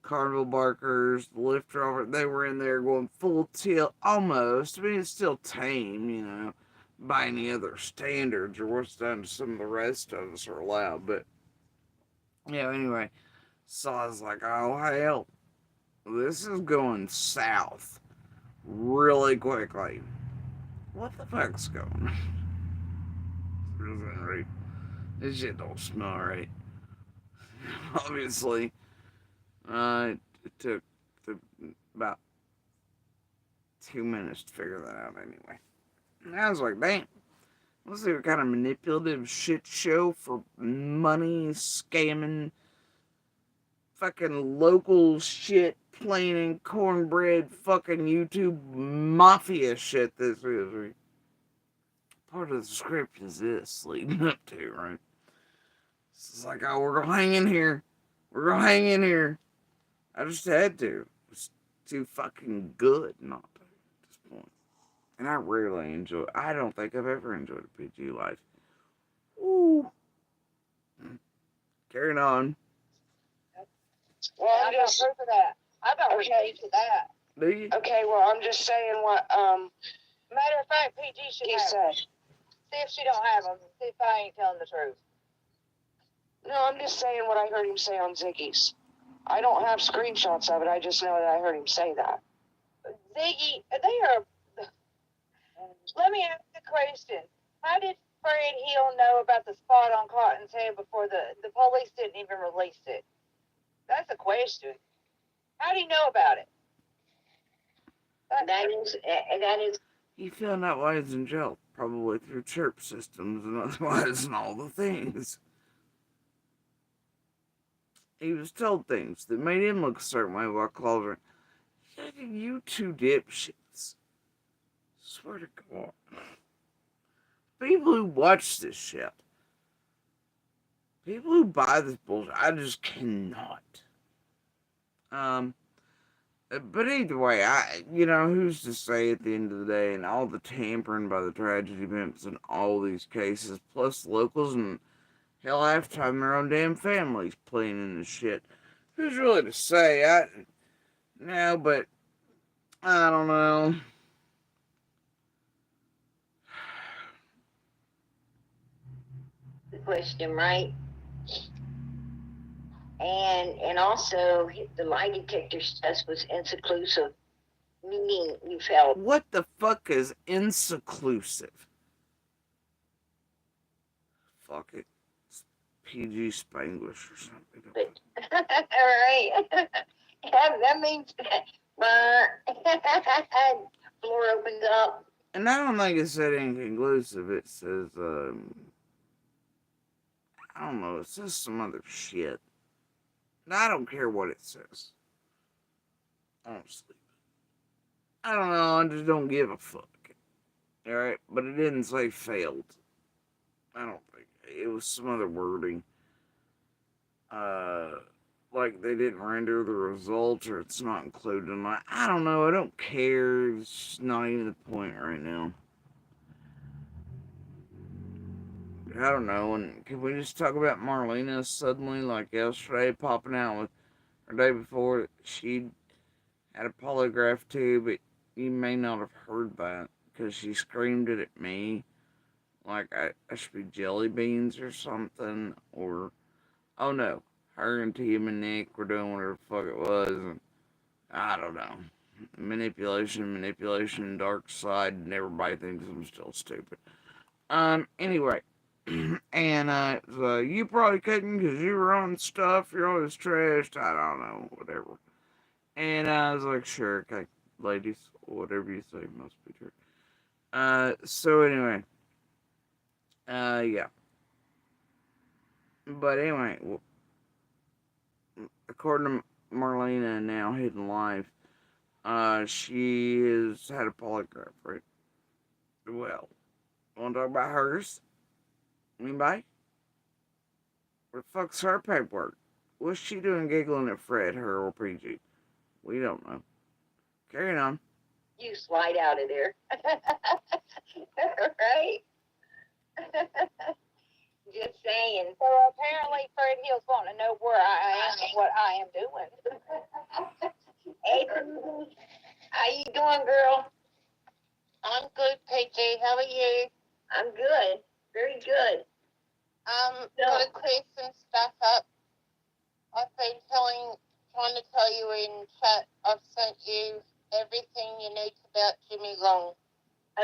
Speaker 1: carnival barkers, the lifter over, they were in there going full tilt almost. I mean, it's still tame, by any other standards or what's done to some of the rest of us are allowed. But, anyway, so I was like, oh, hell, this is going south really quickly. What the fuck's going on? This shit don't smell right. Obviously. It took about 2 minutes to figure that out anyway. And I was like, damn. What's this kind of manipulative shit show for money, scamming, fucking local shit, plain and cornbread, fucking YouTube mafia shit this is? Part of the script is this leading up to, right? It's like, oh, we're gonna hang in here. We're gonna hang in here. I just had to. It was too fucking good not to at this point. And I rarely enjoy. I don't think I've ever enjoyed a PG life. Ooh. Carrying on.
Speaker 4: Well,
Speaker 3: I got proof of that. I got receipts of that.
Speaker 1: Do you?
Speaker 4: Okay, well, I'm just saying what
Speaker 3: Matter of fact, PG should
Speaker 4: he
Speaker 3: have
Speaker 4: said.
Speaker 3: them. See if she don't have them. See if I ain't telling the truth.
Speaker 4: No, I'm just saying what I heard him say on Ziggy's. I don't have screenshots of it. I just know that I heard him say that.
Speaker 3: Ziggy, they are. Let me ask a question. How did Fred Hill know about the spot on Cotton's head before the police didn't even release it? That's a question. How do you know about it?
Speaker 2: That is.
Speaker 1: He found out why he's in jail. Probably through chirp systems and otherwise and all the things. He was told things that made him look a certain way while Calder. You two dipshits. Swear to God. People who watch this shit. People who buy this bullshit. I just cannot. But either way, who's to say at the end of the day, and all the tampering by the tragedy pimps in all these cases, plus locals and hell, half the time their own damn families playing in this shit. Who's really to say? No, but I don't know.
Speaker 2: The question, right? And also the lie detector test was inconclusive, meaning you felt.
Speaker 1: What the fuck is inconclusive? Fuck it. It's PG Spanglish or something.
Speaker 2: But, all right. That means floor opens up.
Speaker 1: And I don't think it said inconclusive. It says, I don't know. It says some other shit. And I don't care what it says. Honestly. I don't know. I just don't give a fuck. Alright? But it didn't say failed. I don't think. It was some other wording. Like they didn't render the result or it's not included in my. I don't know. I don't care. It's not even the point right now. I don't know. And can we just talk about Marlena suddenly, like yesterday, popping out with, or day before, she had a polygraph too, but you may not have heard that because she screamed it at me like I should be jelly beans or something, or oh no, her and Tim and Nick were doing whatever the fuck it was, and I don't know. Manipulation, dark side, and everybody thinks I'm still stupid. Anyway, and so you probably couldn't because you were on stuff, you're always trashed, I don't know, whatever. And I was like, sure, okay, ladies, whatever you say must be true. So anyway, yeah. But anyway, according to Marlena now Hidden Life, she has had a polygraph, right? Well, want to talk about hers? Anybody? Where the fuck's her paperwork? What's she doing giggling at Fred, her, or PG? We don't know. Carrying on.
Speaker 2: You slide out of there. Right? Just saying.
Speaker 3: So apparently Fred Hill's wanting to know where I am and what I am doing.
Speaker 2: Hey, how you doing, girl?
Speaker 3: I'm good, PG. How are you?
Speaker 2: I'm good. Very good.
Speaker 3: Gonna clear some stuff up. I've been trying to tell you in chat, I've sent you everything you need about Jimmy Long.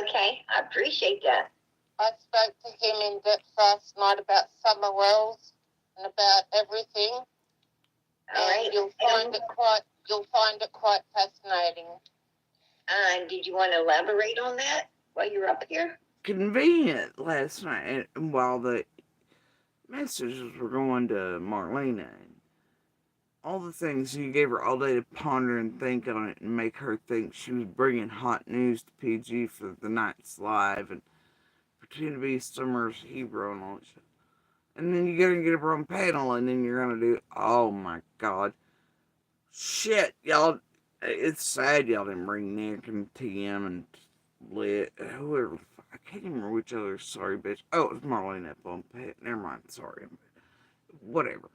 Speaker 2: Okay, I appreciate that.
Speaker 3: I spoke to him in depth last night about summer wells and about everything.
Speaker 2: All right.
Speaker 3: And you'll find it quite fascinating.
Speaker 2: Did you want to elaborate on that while you're up here?
Speaker 1: Convenient last night, and while the messages were going to Marlena, and all the things you gave her all day to ponder and think on it and make her think she was bringing hot news to PG for the night's live and pretend to be Summer's hero and all that shit. And then you're gonna get up on panel and then you're gonna do, oh my god. Shit, y'all. It's sad y'all didn't bring Nick and TM and Lit, whoever. I can't even remember which other sorry bitch. Oh, it was Marlena up on pet. Never mind, sorry. Whatever.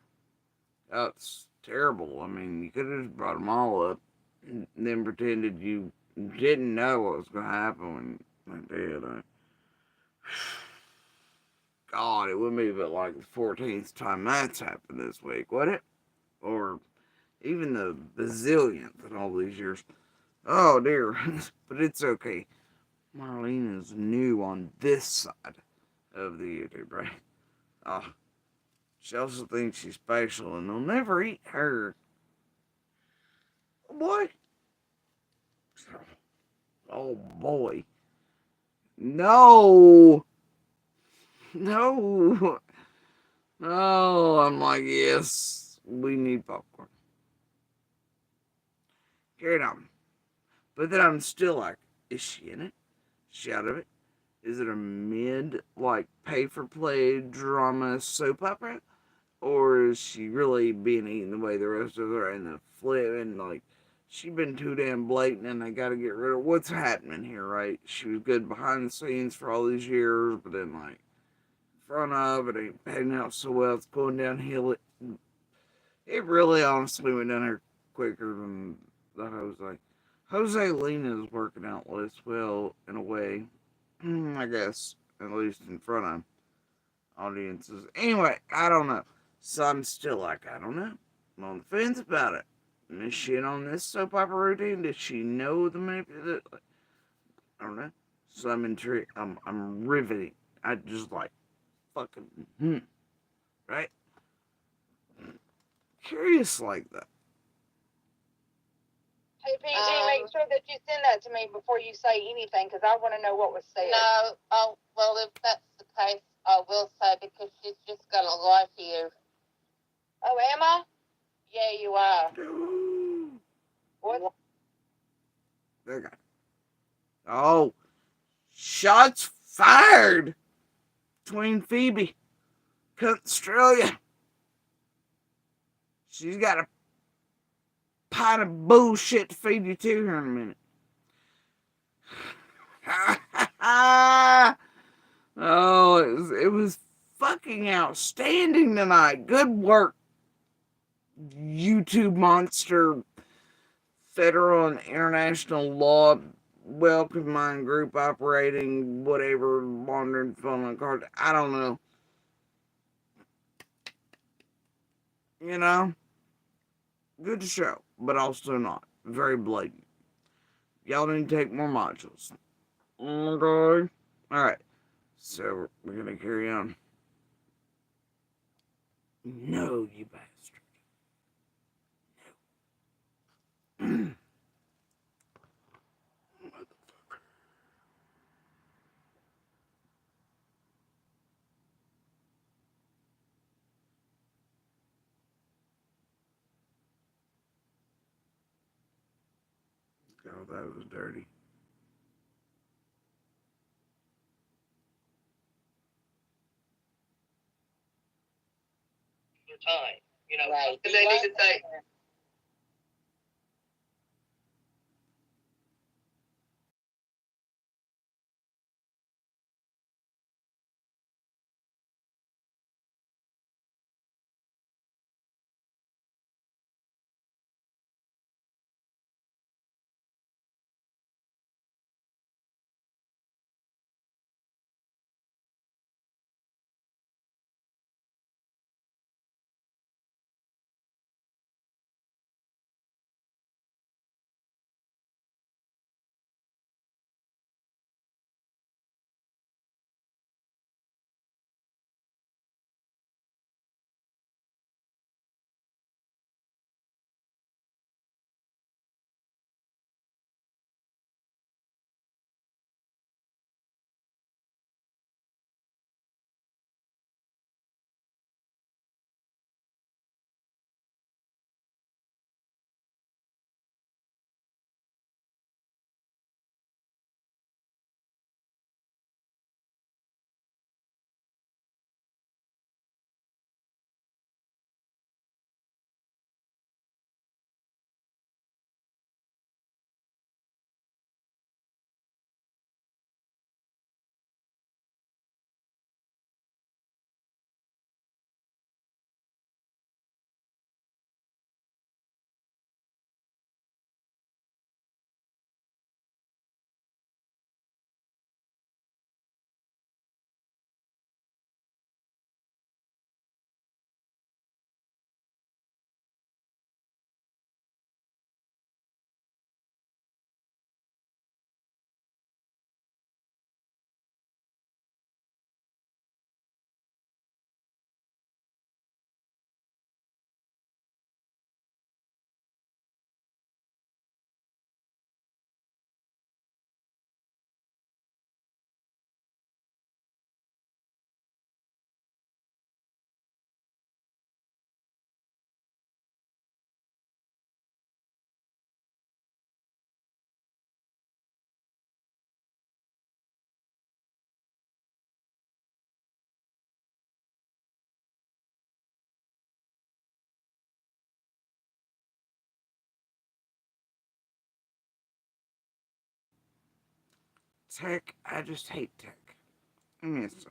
Speaker 1: That's terrible. I mean, you could have just brought them all up and then pretended you didn't know what was going to happen when they did. God, it wouldn't be but like the 14th time that's happened this week, would it? Or even the bazillionth in all these years. Oh dear. But it's okay. Marlene is new on this side of the YouTube, right? Oh, she also thinks she's special and they'll never eat her. Oh boy. Oh boy. No. No. No. I'm like, yes, we need popcorn. Carry it on. But then I'm still like, is she in it? Is she out of it? Is it a mid, like, pay for play drama soap opera? Or is she really being eaten the way the rest of her in the flip and like she been too damn blatant and I gotta get rid of what's happening here, right? She was good behind the scenes for all these years, but then like front of it ain't panning out so well, it's going downhill. It really honestly went down here quicker than the Jose. Jose Lena is working out less well in a way. I guess, at least in front of audiences. Anyway, I don't know. So I'm still like, I don't know. I'm on the fence about it. Is she in on this soap opera routine? Did she know the manipulation? I don't know. So I'm intrigued. I'm riveting. I just like fucking right. Curious like that.
Speaker 3: Hey, PG, make sure that you send that to me before you say anything, because I want to know what was said. No, oh, well, if that's the case, I will say, because she's just going to lie to you. Oh, am I? Yeah, you are. What?
Speaker 1: Okay. Oh, shots fired between Phoebe, Australia. She's got a pint of bullshit to feed you to here in a minute. Oh, it was fucking outstanding tonight. Good work, YouTube monster, federal and international law, welcome mind group operating, whatever, laundering phone card. I don't know. You know, good show, but also not. Very blatant. Y'all need to take more modules. Okay. Alright. So we're gonna carry on. No, you bastard. God, that was dirty.
Speaker 2: Time. You know, right. They need to say,
Speaker 1: tech. I just hate tech. I mean, it's,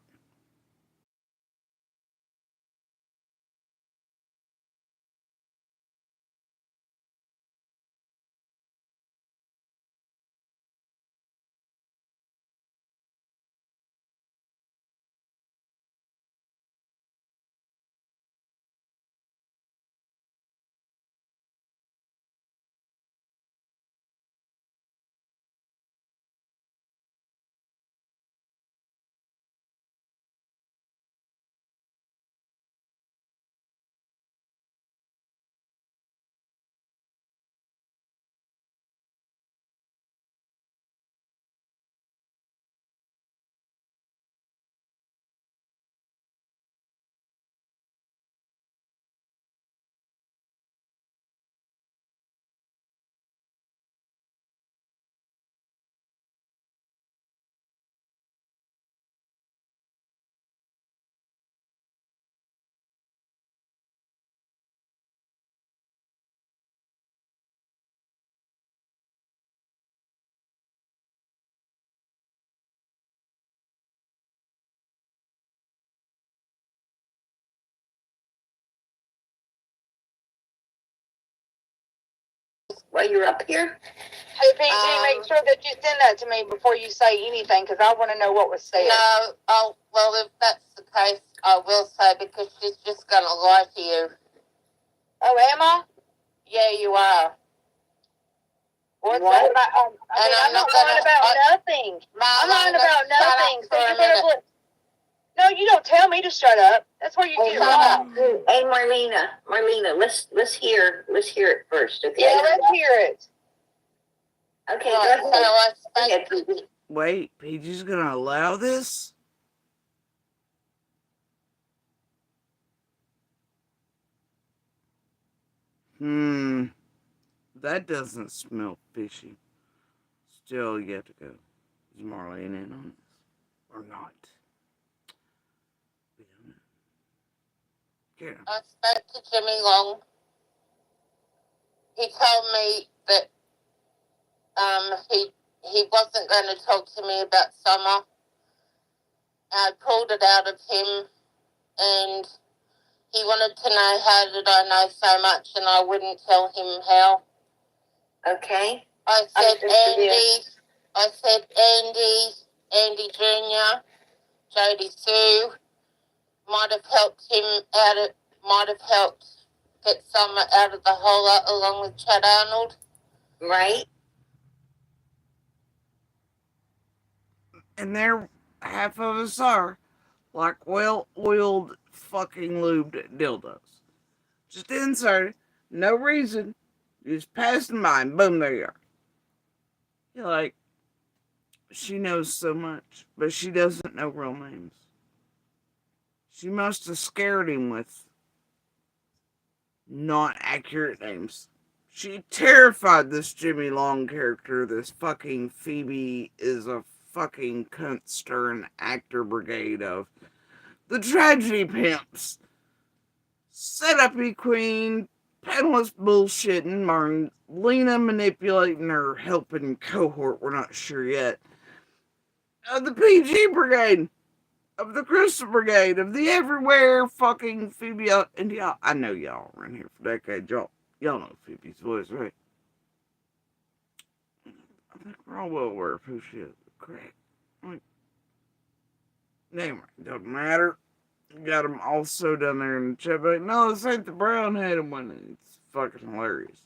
Speaker 2: While you're up here?
Speaker 3: Hey, PG, make sure that you send that to me before you say anything, because I want to know what was said.
Speaker 5: No, oh, well, if that's the case, I will say, because she's just going to lie to you.
Speaker 3: Oh, am I?
Speaker 5: Yeah, you are.
Speaker 3: What's
Speaker 2: What?
Speaker 3: that about? I'm not lying about nothing. I'm lying about nothing. So you better No, you don't tell me to shut up. That's where you get wrong.
Speaker 2: Hey, Marlena, let's hear it first, okay?
Speaker 3: Yeah, let's hear it.
Speaker 2: Okay,
Speaker 5: So
Speaker 2: go ahead.
Speaker 1: wait, PG's gonna allow this? That doesn't smell fishy. Still yet to go. Is Marlene in on this? Or not? We don't know. Okay.
Speaker 5: I spoke to Jimmy Long. He told me that he wasn't going to talk to me about Summer. I pulled it out of him, and he wanted to know how did I know so much, and I wouldn't tell him how.
Speaker 2: Okay.
Speaker 5: I said Andy Jr., Jody Sue might have helped get Summer out of the hole along with Chad Arnold.
Speaker 2: Right.
Speaker 1: And there, half of us are like well-oiled fucking lubed dildos. Just insert, no reason, just passing by, and boom, there you are. You're like, she knows so much, but she doesn't know real names. She must have scared him with not accurate names. She terrified this Jimmy Long character. This fucking Phoebe is a fucking cunt stirring actor brigade of the tragedy pimps. Set up queen, panelist bullshitting, Marlena manipulating her helping cohort, we're not sure yet. Of the PG brigade, of the Crystal brigade, of the everywhere fucking Phoebe. And y'all, I know y'all are in here for decades. Y'all know Phoebe's voice, right? I think we're all well aware of who she is. Correct. Like, anyway, doesn't matter. Got them also down there in the chat. But no, this ain't the brown headed one. It's fucking hilarious.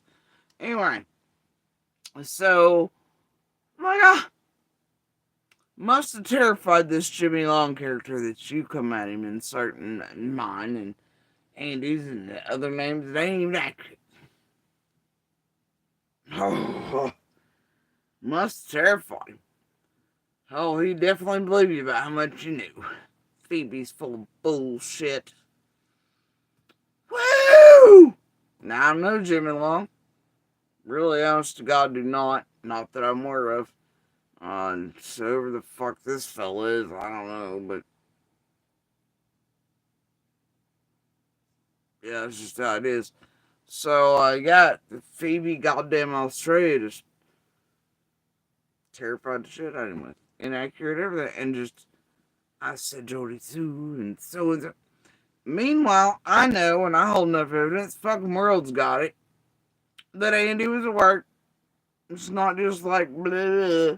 Speaker 1: Anyway, so, my God. Must have terrified this Jimmy Long character that you come at him inserting mine and Andy's and the other names that ain't even accurate. Oh, must have terrified him. Oh, he definitely believed you about how much you knew. Phoebe's full of bullshit. Woo! Now I know Jimmy Long. Really, honest to God, do not. Not that I'm aware of. So whoever the fuck this fella is, I don't know, but yeah, that's just how it is. So I got Phoebe goddamn Australia just terrified the shit out of him with. inaccurate, everything, and just I said Jody too, and so and so. Meanwhile, I know, and I hold enough evidence. Fucking world's got it that Andy was at work. It's not just like blah, blah.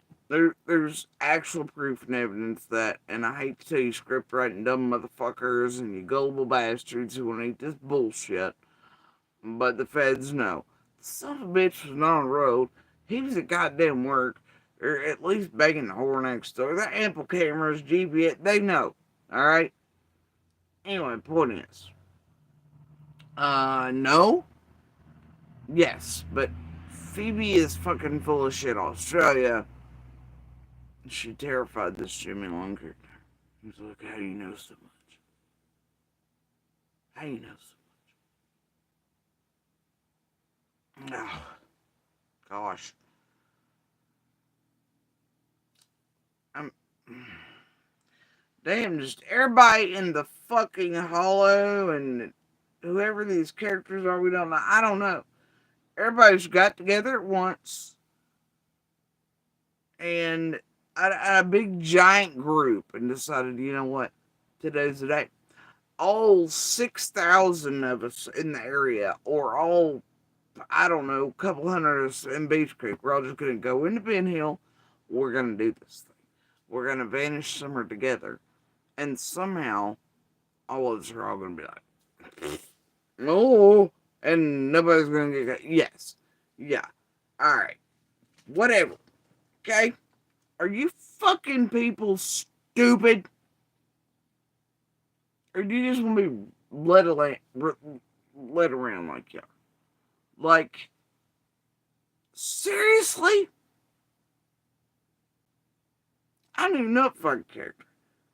Speaker 1: There's actual proof and evidence that, and I hate to tell you, script writing dumb motherfuckers and you gullible bastards who want to eat this bullshit, but the feds know. The son of a bitch was not on the road. He was at goddamn work, or at least banging the whore next door. They're ample cameras, GPS, they know. Alright? Anyway, point is, no? Yes, but Phoebe is fucking full of shit. Australia, she terrified this Jimmy Long character. He's like, how do you know so much? How do you know so much? Oh, gosh. I'm... Damn, just everybody in the fucking hollow and whoever these characters are, we don't know. I don't know. Everybody's got together at once and a big giant group and decided, you know what, today's the day. All 6,000 of us in the area, or all, I don't know, a couple hundred of us in Beach Creek, we're all just going to go into Ben Hill. We're going to do this thing. We're going to vanish somewhere together. And somehow, all of us are all going to be like, no, and nobody's going to get, yes, yeah, alright, whatever, okay? Are you fucking people stupid? Or do you just want to be led around like you? Like, seriously? I don't even know what fucking character.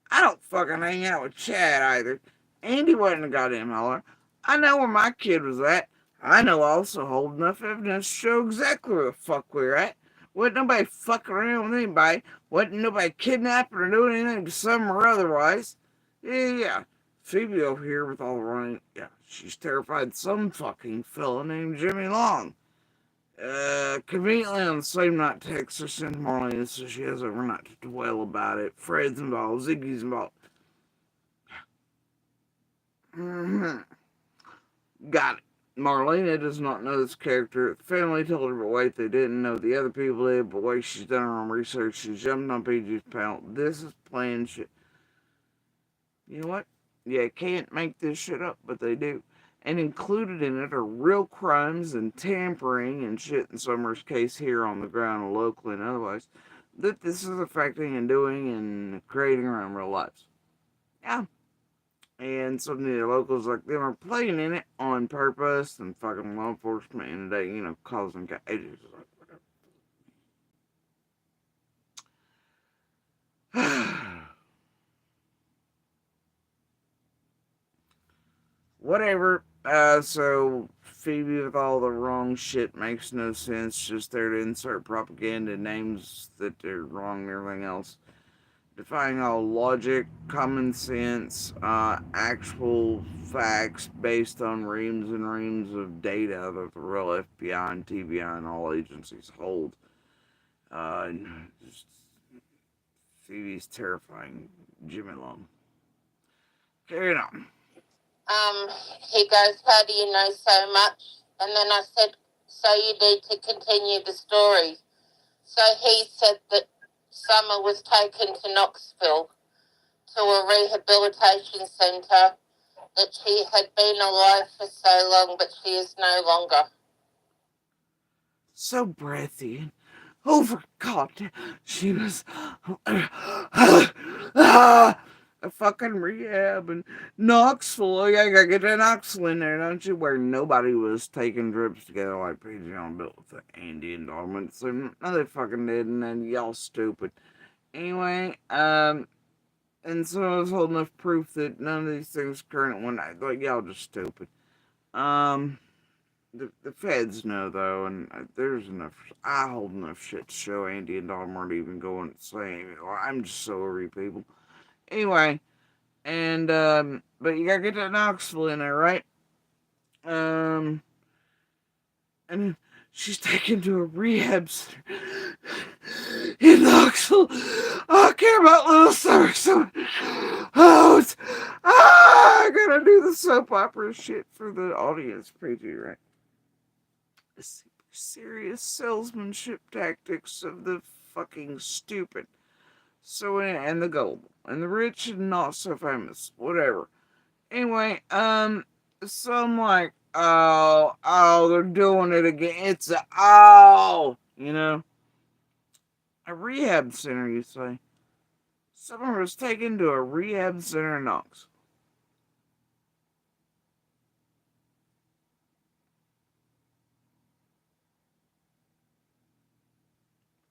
Speaker 1: I don't fucking hang out with Chad either. Andy wasn't a goddamn holler. I know where my kid was at. I know I also hold enough evidence to show exactly where the fuck we were at. Wasn't nobody fucking around with anybody. Wasn't nobody kidnapping or doing anything to some or otherwise. Yeah. Phoebe over here with all the running. Yeah, she's terrified of some fucking fella named Jimmy Long. Conveniently on the same night, Texas sent Marlena, so she has overnight to dwell about it. Fred's involved, Ziggy's involved. Mm-hmm. Got it. Marlena does not know this character. The family told her, but wait, they didn't know the other people did. But wait, she's done her own research. She's jumped on PG's panel. This is plain shit. You know what? Yeah, can't make this shit up, but they do. And included in it are real crimes and tampering and shit in Summer's case here on the ground locally and otherwise that this is affecting and doing and creating around real lives. Yeah. And some of the locals like them are playing in it on purpose and fucking law enforcement and they, causing cages. Whatever. So Phoebe with all the wrong shit makes no sense. Just there to insert propaganda names that are wrong and everything else. Defying all logic, common sense, actual facts based on reams and reams of data that the real FBI and TBI and all agencies hold. Just Phoebe's terrifying Jimmy Long. Carry on.
Speaker 5: He goes, how do you know so much? And then I said, so you need to continue the story. So he said that Summer was taken to Knoxville to a rehabilitation centre, that she had been alive for so long, but she is no longer.
Speaker 1: So breathy. Oh, for God, she was a fucking rehab in Knoxville. Yeah, you gotta get that Knoxville in there, don't you? Where nobody was taking trips together like PG on built with the Andy endowment. So no, they fucking didn't, and y'all stupid. Anyway, and so I was holding enough proof that none of these things current one like y'all just stupid. The feds know though, and there's enough. I hold enough shit to show Andy and Dom aren't even going to say. Well, I'm just so over you people. Anyway, and but you gotta get that Knoxville in there, right? And she's taken to a rehab center in Knoxville. I care about little Summer so much. Oh, I gotta do the soap opera shit for the audience preview, right? The super serious salesmanship tactics of the fucking stupid. So, and the gullible. And the rich and not so famous. Whatever. Anyway, so I'm like, they're doing it again. It's a rehab center, you say. Someone was taken to a rehab center in Knox.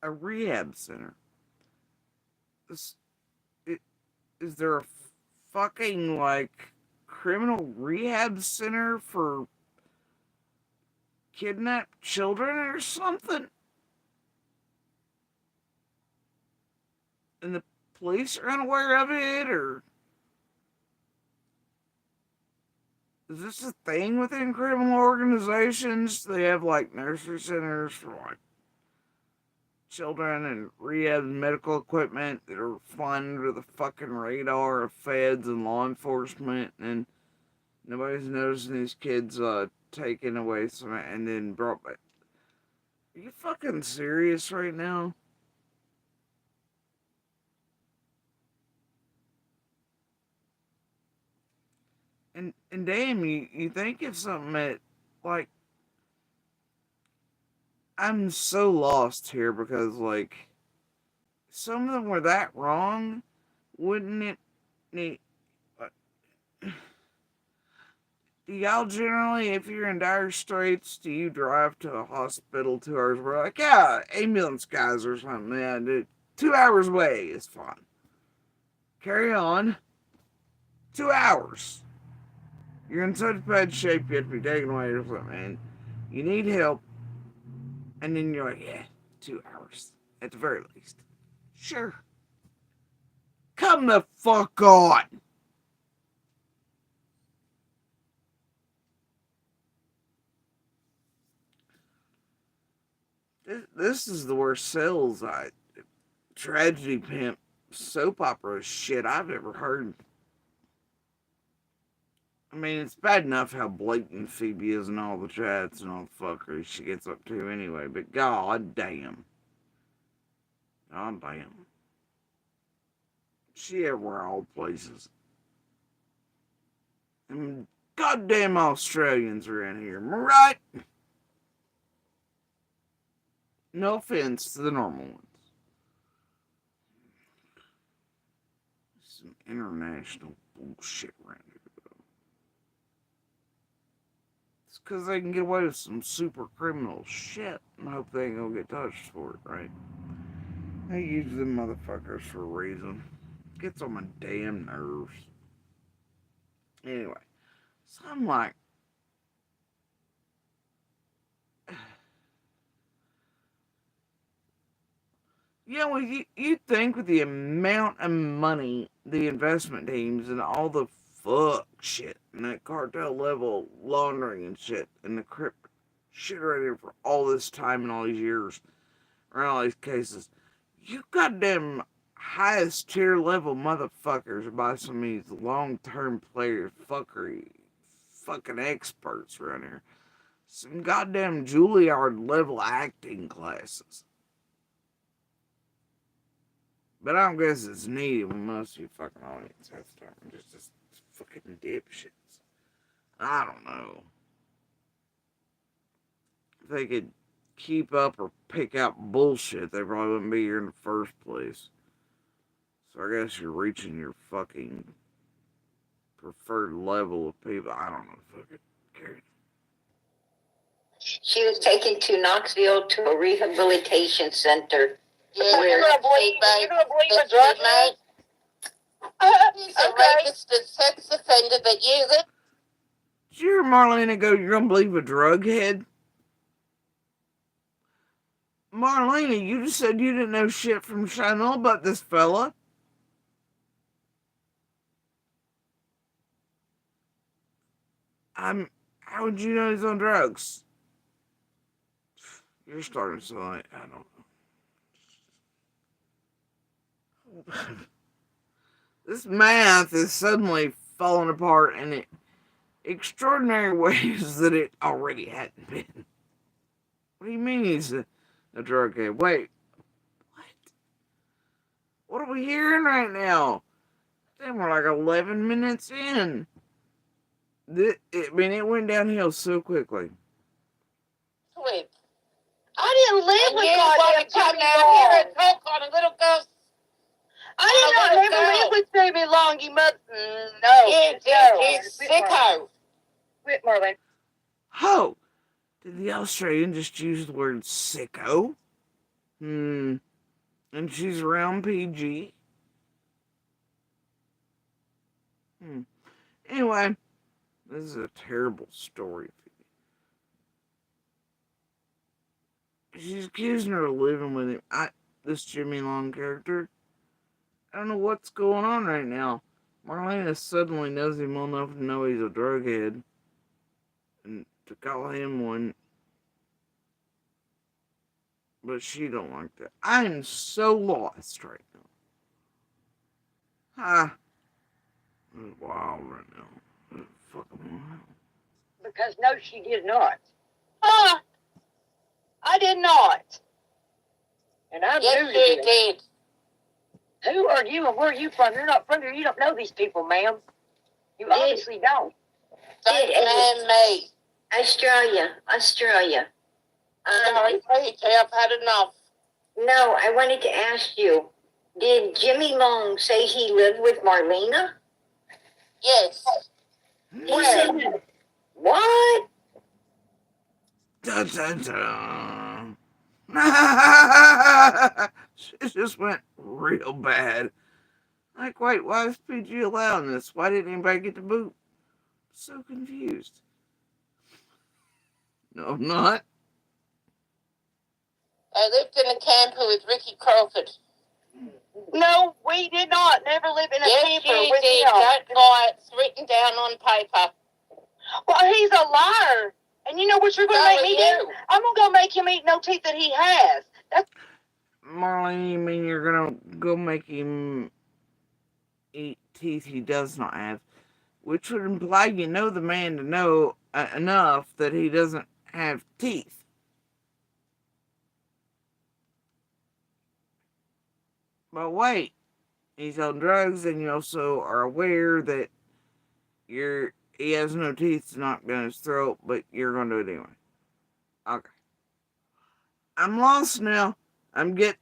Speaker 1: A rehab center. Is, is there a fucking, like, criminal rehab center for kidnapped children or something? And the police are unaware of it, or is this a thing within criminal organizations? They have like nursery centers for like children and rehab medical equipment that are flying under the fucking radar of feds and law enforcement, and nobody's noticing these kids taken away and then brought back. Are you fucking serious right now? And damn, you think of something that, like, I'm so lost here because, like, some of them were that wrong, wouldn't it need. Do y'all generally, if you're in dire straits, do you drive to a hospital 2 hours away? Like, yeah, ambulance guys or something. Yeah, 2 hours away is fine. Carry on. 2 hours. You're in such bad shape, you have to be taken away or something, and you need help. And then you're like, yeah, 2 hours. At the very least. Sure. Come the fuck on. This is the worst sales tragedy pimp soap opera shit I've ever heard. I mean, it's bad enough how blatant Phoebe is and all the chats and all the fuckery she gets up to anyway, but god damn. God damn. She everywhere, all places. And goddamn Australians are in here, am I right? No offense to the normal ones. Some international bullshit around here. It's because they can get away with some super criminal shit and hope they ain't gonna get touched for it, right? They use them motherfuckers for a reason. Gets on my damn nerves. Anyway, so I'm like, you think with the amount of money the investment teams and all the fuck shit and that cartel level laundering and shit and the crypt shit right here for all this time and all these years around all these cases, you goddamn highest tier level motherfuckers by some of these long term players, fucking experts around here. Some goddamn Juilliard level acting classes. But I don't guess it's needed when most of you fucking audience have started just fucking dipshits. I don't know. If they could keep up or pick out bullshit, they probably wouldn't be here in the first place. So I guess you're reaching your fucking preferred level of people. I don't know. Fucking care.
Speaker 2: She was taken to Knoxville to a rehabilitation center.
Speaker 5: Yeah,
Speaker 2: You're
Speaker 3: gonna believe a drug head?
Speaker 5: He's a registered sex offender that uses it.
Speaker 1: Did you hear Marlena go, you're gonna believe a drug head? Marlena, you just said you didn't know shit from Chanel about this fella. How would you know he's on drugs? You're starting to sound like, I don't know. This math is suddenly falling apart in extraordinary ways that it already hadn't been. What do you mean he's a drug head? Wait, what? What are we hearing right now? Damn, we're like 11 minutes in. It went downhill so quickly.
Speaker 5: Quick.
Speaker 3: I didn't live
Speaker 5: And
Speaker 3: with
Speaker 5: you want
Speaker 3: goddamn
Speaker 5: to come
Speaker 3: Jimmy
Speaker 5: down
Speaker 3: Long.
Speaker 5: here and talk on a little girl's.
Speaker 3: I did not
Speaker 5: little
Speaker 3: never
Speaker 5: girl.
Speaker 3: live with Jimmy Long, you mother. No.
Speaker 5: You did,
Speaker 3: no.
Speaker 5: you sicko.
Speaker 3: Quit, Marlena.
Speaker 1: Oh, did the Australian just use the word sicko? And she's around PG? Anyway, this is a terrible story. She's accusing her of living with him. This Jimmy Long character. I don't know what's going on right now. Marlena suddenly knows him well enough to know he's a drug head. And to call him one. But she don't like that. I am so lost right now. It's wild right now. It's fucking wild.
Speaker 2: Because no, she did not.
Speaker 3: Huh? I did not.
Speaker 2: And I'm
Speaker 5: Yes,
Speaker 2: new to
Speaker 5: you
Speaker 2: this.
Speaker 5: did.
Speaker 2: Who are you and where are you from? You're not from here. You don't know these people, ma'am. You obviously don't.
Speaker 5: Don't man me.
Speaker 2: Australia.
Speaker 5: Sorry, Peachy, I've had enough.
Speaker 2: No, I wanted to ask you, did Jimmy Long say he lived with Marlena?
Speaker 5: Yes.
Speaker 2: He said, what?
Speaker 1: Dun, dun, dun. It just went real bad. Like, wait, why is PG allowing this? Why didn't anybody get the boot? So confused. No, I'm not.
Speaker 5: I lived in a camper with Ricky Crawford.
Speaker 3: No, we did not. Never live in a
Speaker 5: Yes,
Speaker 3: camper
Speaker 5: you
Speaker 3: with
Speaker 5: did.
Speaker 3: him.
Speaker 5: Don't lie. It's written down on paper.
Speaker 3: Well, he's a liar. And you know what you're going to
Speaker 5: So
Speaker 3: make me
Speaker 5: are
Speaker 3: do?
Speaker 5: you.
Speaker 3: I'm going to go make him eat no teeth that he has. That's
Speaker 1: Marlene, you mean you're gonna go make him eat teeth he does not have? Which would imply you know the man to know enough that he doesn't have teeth. But wait, he's on drugs, and you also are aware that he has no teeth knocked down his throat, but you're gonna do it anyway. Okay. I'm lost now.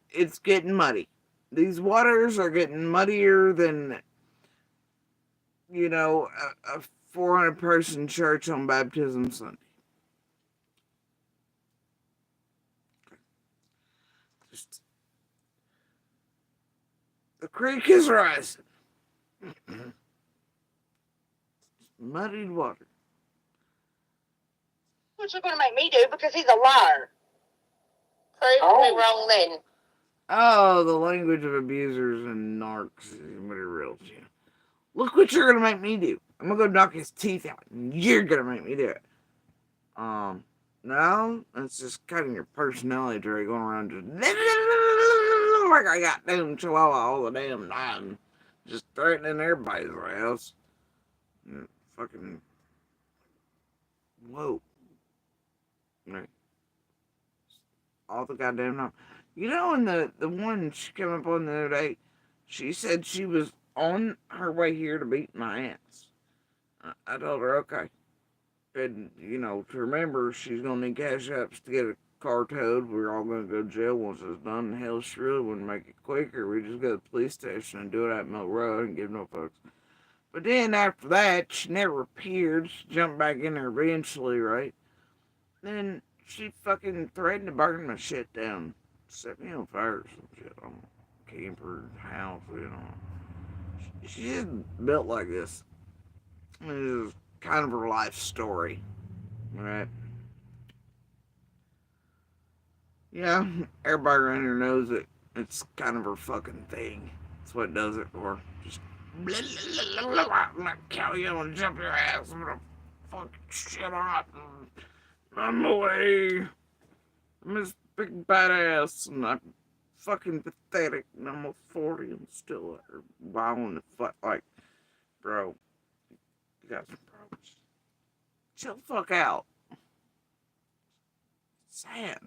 Speaker 1: It's getting muddy. These waters are getting muddier than, a 400 person church on baptism Sunday. Just, the creek is rising. Muddied water.
Speaker 3: what you're going to make me do because he's a liar.
Speaker 5: Prove me wrong then.
Speaker 1: Oh, the language of abusers and narcs is what it reels you. Look what you're gonna make me do. I'm gonna go knock his teeth out, and you're gonna make me do it. No, that's just cutting your personality trait going around just like I got damn chihuahua all the damn time, just threatening everybody's house. Fucking whoa, right. All the goddamn time. You know, in the one she came up on the other day, she said she was on her way here to beat my ass. I told her, okay. And, to remember, she's going to need cash apps to get a car towed. We're all going to go to jail once it's done. Hell, she really wouldn't make it quicker. We just go to the police station and do it at Mill Road and give no fucks. But then after that, she never appeared. She jumped back in there eventually, right? Then she fucking threatened to burn my shit down. Set me on fire or some shit. On camper house, She's just built like this. This is kind of her life story. Right? Yeah, everybody around here knows it. It's kind of her fucking thing. That's what it does it for. Just I'm gonna kill you and jump your ass. I'm gonna fuck shit up and run away. I'm this big badass and I fucking pathetic. And I'm a 40 and still wilding the fuck. Like, bro, you got some problems. Chill the fuck out. Sad.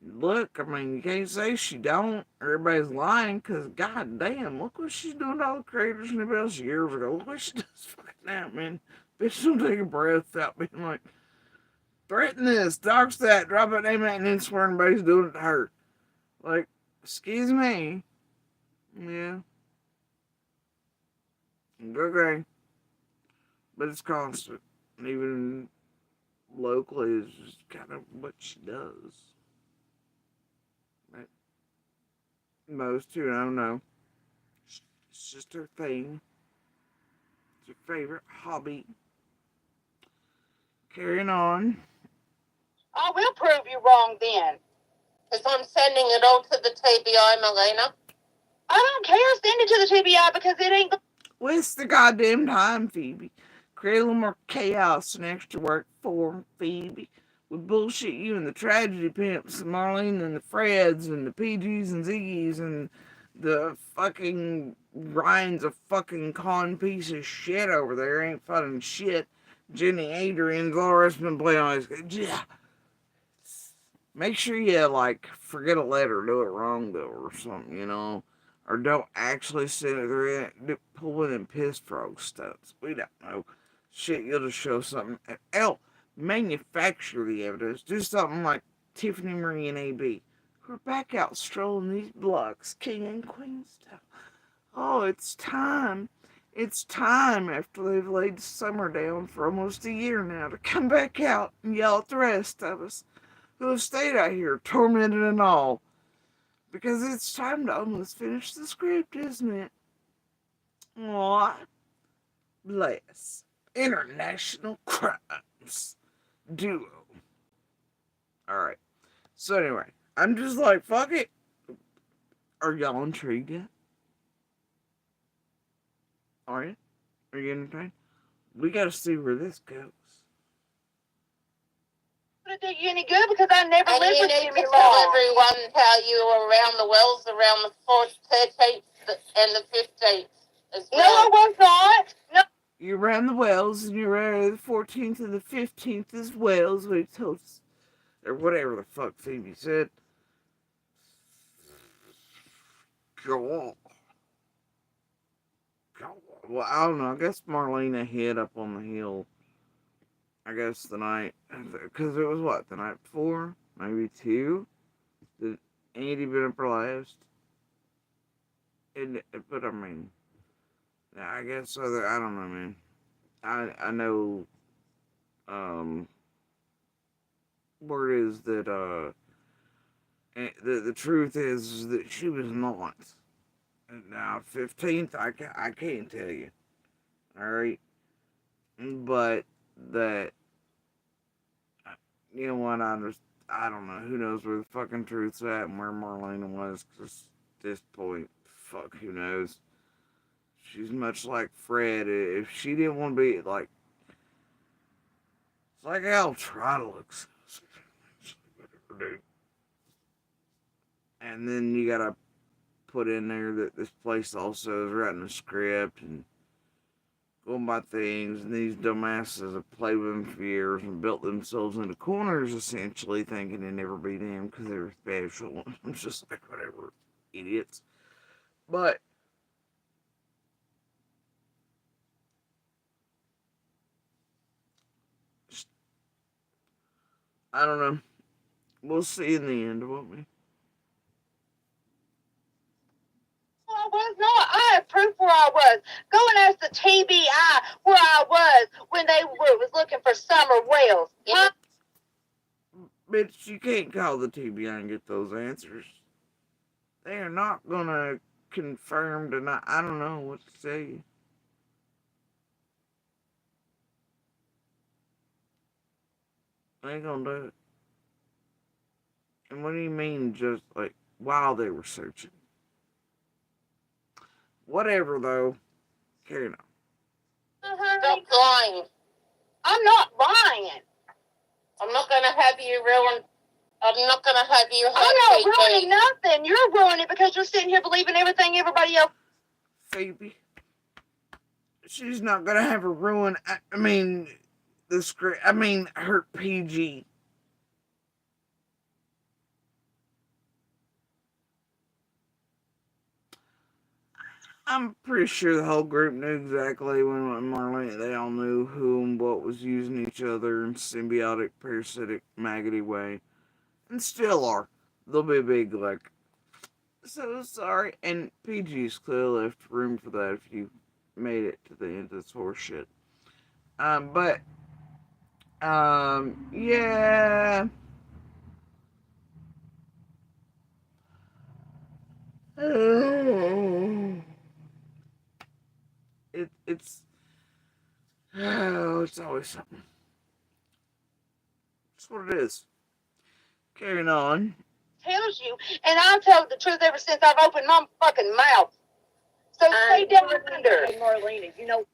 Speaker 1: Look, I mean, you can't say she don't. Everybody's lying because, goddamn, look what she's doing to all the creators and everybody else years ago. Look what she does fucking now, man. Bitch, don't take a breath without being like, threaten this, dox that, drop a name out, and then swear anybody's doing it to her. Like, excuse me. Yeah. Okay. But it's constant. Even locally is just kind of what she does. Right? Most who don't know. It's just her thing. It's her favorite hobby. Carrying on.
Speaker 3: I will prove you wrong then.
Speaker 5: Because I'm sending it all to the TBI, Marlena.
Speaker 3: I don't care. Send it to the TBI because it ain't.
Speaker 1: Waste the goddamn time, Phoebe. Create a little more chaos and extra work for Phoebe. We bullshit you and the tragedy pimps, Marlene and the Freds and the PGs and Ziggies and the fucking Ryan's a fucking con piece of shit over there. Ain't fucking shit. Jenny Adrian's all the rest of them playing all this. Yeah. Make sure you, like, forget a letter, do it wrong, though, or something, you know? Or don't actually send it through, pull in piss frog stunts. We don't know. Shit, you'll just show something. Hell, manufacture the evidence. Do something like Tiffany Marie and AB. We're back out strolling these blocks, king and queen style. Oh, it's time. It's time after they've laid summer down for almost a year now to come back out and yell at the rest of us who have stayed out here, tormented and all. Because it's time to almost finish the script, isn't it? Aw. Bless. International Crimes Duo. Alright. So anyway, I'm just like, fuck it. Are y'all intrigued yet? Are you? Are you entertained? We gotta see where this goes.
Speaker 3: Would it do you any good because I never
Speaker 5: And
Speaker 3: lived
Speaker 5: you
Speaker 3: with
Speaker 5: need
Speaker 3: Jimmy
Speaker 5: to tell
Speaker 3: Long.
Speaker 5: everyone how you were around the wells around the 4th, 13th, and the 15th as
Speaker 3: No, I
Speaker 5: well.
Speaker 3: was not. No.
Speaker 1: You ran the wells, and you ran the 14th and the 15th as well, as we told us. Or whatever the fuck Phoebe said. Go on. Go on. Well, I don't know. I guess Marlena hid up on the hill. I guess the night. Because it was what? The night before? Maybe 2? Did Andy been up her last? But I mean. I guess so. I don't know, man. I know. Word is that the truth is that she was not. And now 15th, I can't tell you. All right, but that you know what I don't know. Who knows where the fucking truth's at and where Marlena was? Cause at this point, fuck, who knows? She's much like Fred. If she didn't want to be like, it's like I'll try to look. Whatever, dude. And then you gotta put in there that this place also is writing a script and going by things, and these dumbasses have played with them for years and built themselves into corners, essentially, thinking they'd never be them because they were special. I'm just like, whatever, idiots. But I don't know. We'll see in the end, won't we?
Speaker 3: I was not. I have proof where I was. Go and ask the TBI where I was when they was looking for Summer Wells. Huh?
Speaker 1: Bitch, you can't call the TBI and get those answers. They are not gonna confirm, deny. I don't know what to say. They ain't gonna do it. And what do you mean, just like while they were searching? Whatever, though. Carry on.
Speaker 5: Stop lying.
Speaker 3: I'm not lying.
Speaker 5: I'm not going to have you ruin I'm not going to have you hurt
Speaker 3: I'm not
Speaker 5: PG.
Speaker 3: ruining nothing. You're ruining it because you're sitting here believing everything everybody else.
Speaker 1: Phoebe, she's not gonna have her ruin. I mean, the script. I mean, hurt PG. I'm pretty sure the whole group knew exactly when Marlena. They all knew who and what was using each other in symbiotic, parasitic, maggoty way, and still are. They'll be big like. So sorry, and PG's clearly left room for that if you made it to the end of this horse shit. But yeah. It's oh, it's always something. That's what it is. Carrying on.
Speaker 3: Tells you, and I've told the truth ever since I've opened my fucking mouth. So stay down under. Marlena, you know.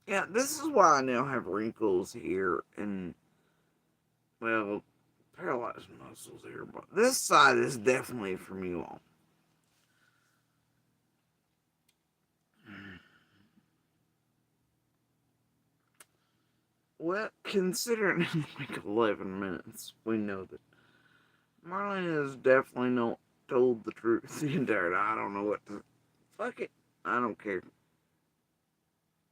Speaker 1: Yeah, this is why I now have wrinkles here and well, paralyzed muscles here, but this side is definitely from you all. Well, considering in like 11 minutes, we know that Marlene has definitely not told the truth the entire time. I don't know what to. Fuck it. I don't care.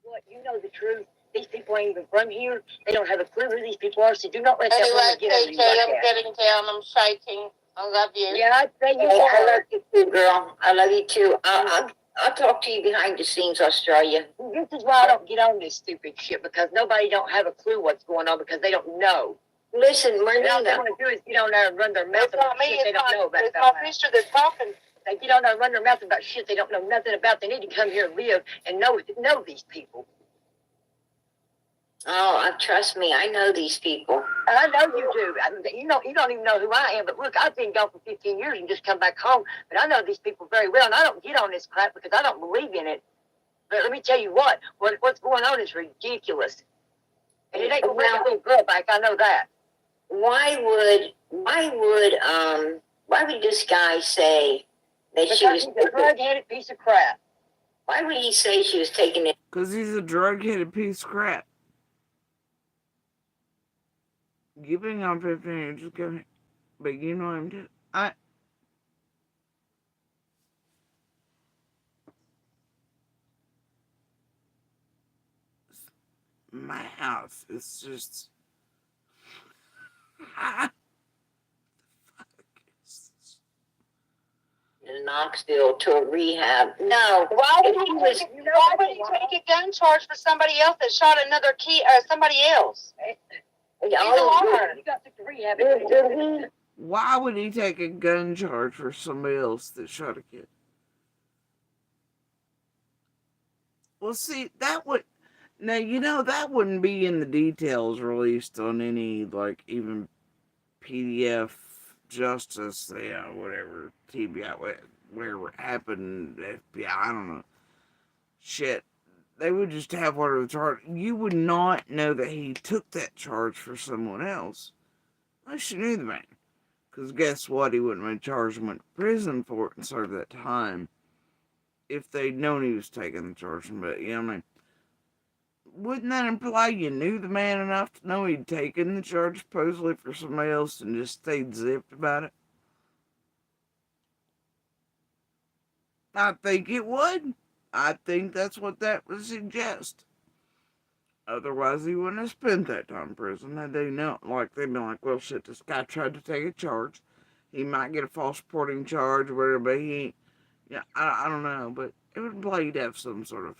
Speaker 3: What, you know the truth. These people ain't even from here. They don't have a clue who these people are, so do not let that
Speaker 5: Anyway,
Speaker 3: woman get over
Speaker 5: PG,
Speaker 3: you like
Speaker 5: I'm
Speaker 3: that.
Speaker 5: getting down. I'm shaking. I love you.
Speaker 3: Yeah, I say you
Speaker 2: Hey, I
Speaker 3: are.
Speaker 2: love you too, girl. I love you too. I'll talk to you behind the scenes, Australia.
Speaker 3: This is why I don't get on this stupid shit, because nobody don't have a clue what's going on because they don't know.
Speaker 2: Listen,
Speaker 3: And all they
Speaker 2: Marlena.
Speaker 3: want to do is get on there and run their mouth
Speaker 5: It's not
Speaker 3: about
Speaker 5: me.
Speaker 3: shit they don't know about.
Speaker 5: It's my sister that's talking.
Speaker 3: They get on there and run their mouth about shit they don't know nothing about. They need to come here and live and know these people.
Speaker 2: Oh, trust me, I know these people.
Speaker 3: And I know you do. You don't even know who I am. But look, I've been gone for 15 years and just come back home. But I know these people very well, and I don't get on this crap because I don't believe in it. But let me tell you what's going on is ridiculous. And it ain't gonna bring a little girl back. I know that.
Speaker 2: Why would this guy say that
Speaker 3: Because
Speaker 2: she was?
Speaker 3: he's a drug-headed piece of crap.
Speaker 2: Why would he say she was taking it?
Speaker 1: Because he's a drug-headed piece of crap. Giving on 15 years, just go ahead. But you know him too. My house is just.
Speaker 2: In Knoxville to a rehab. No,
Speaker 3: Why would he take a gun charge for somebody else that shot another somebody else? You got to rehab.
Speaker 1: Why would he take a gun charge for somebody else that shot a kid? Well, see, that would. Now, you know, that wouldn't be in the details released on any, like, even PDF justice, yeah, whatever, TBI, whatever happened, FBI, I don't know. Shit. They would just have whatever the charge. You would not know that he took that charge for someone else unless you knew the man. Because guess what? He wouldn't have been charged and went to prison for it and served that time if they'd known he was taking the charge. But, you know what I mean? Wouldn't that imply you knew the man enough to know he'd taken the charge supposedly for somebody else and just stayed zipped about it? I think it would. I think that's what that would suggest. Otherwise, he wouldn't have spent that time in prison. Had they known, like, they'd been like, well, shit, this guy tried to take a charge. He might get a false reporting charge or whatever, but he ain't. Yeah, I don't know, but it would imply he'd have some sort of.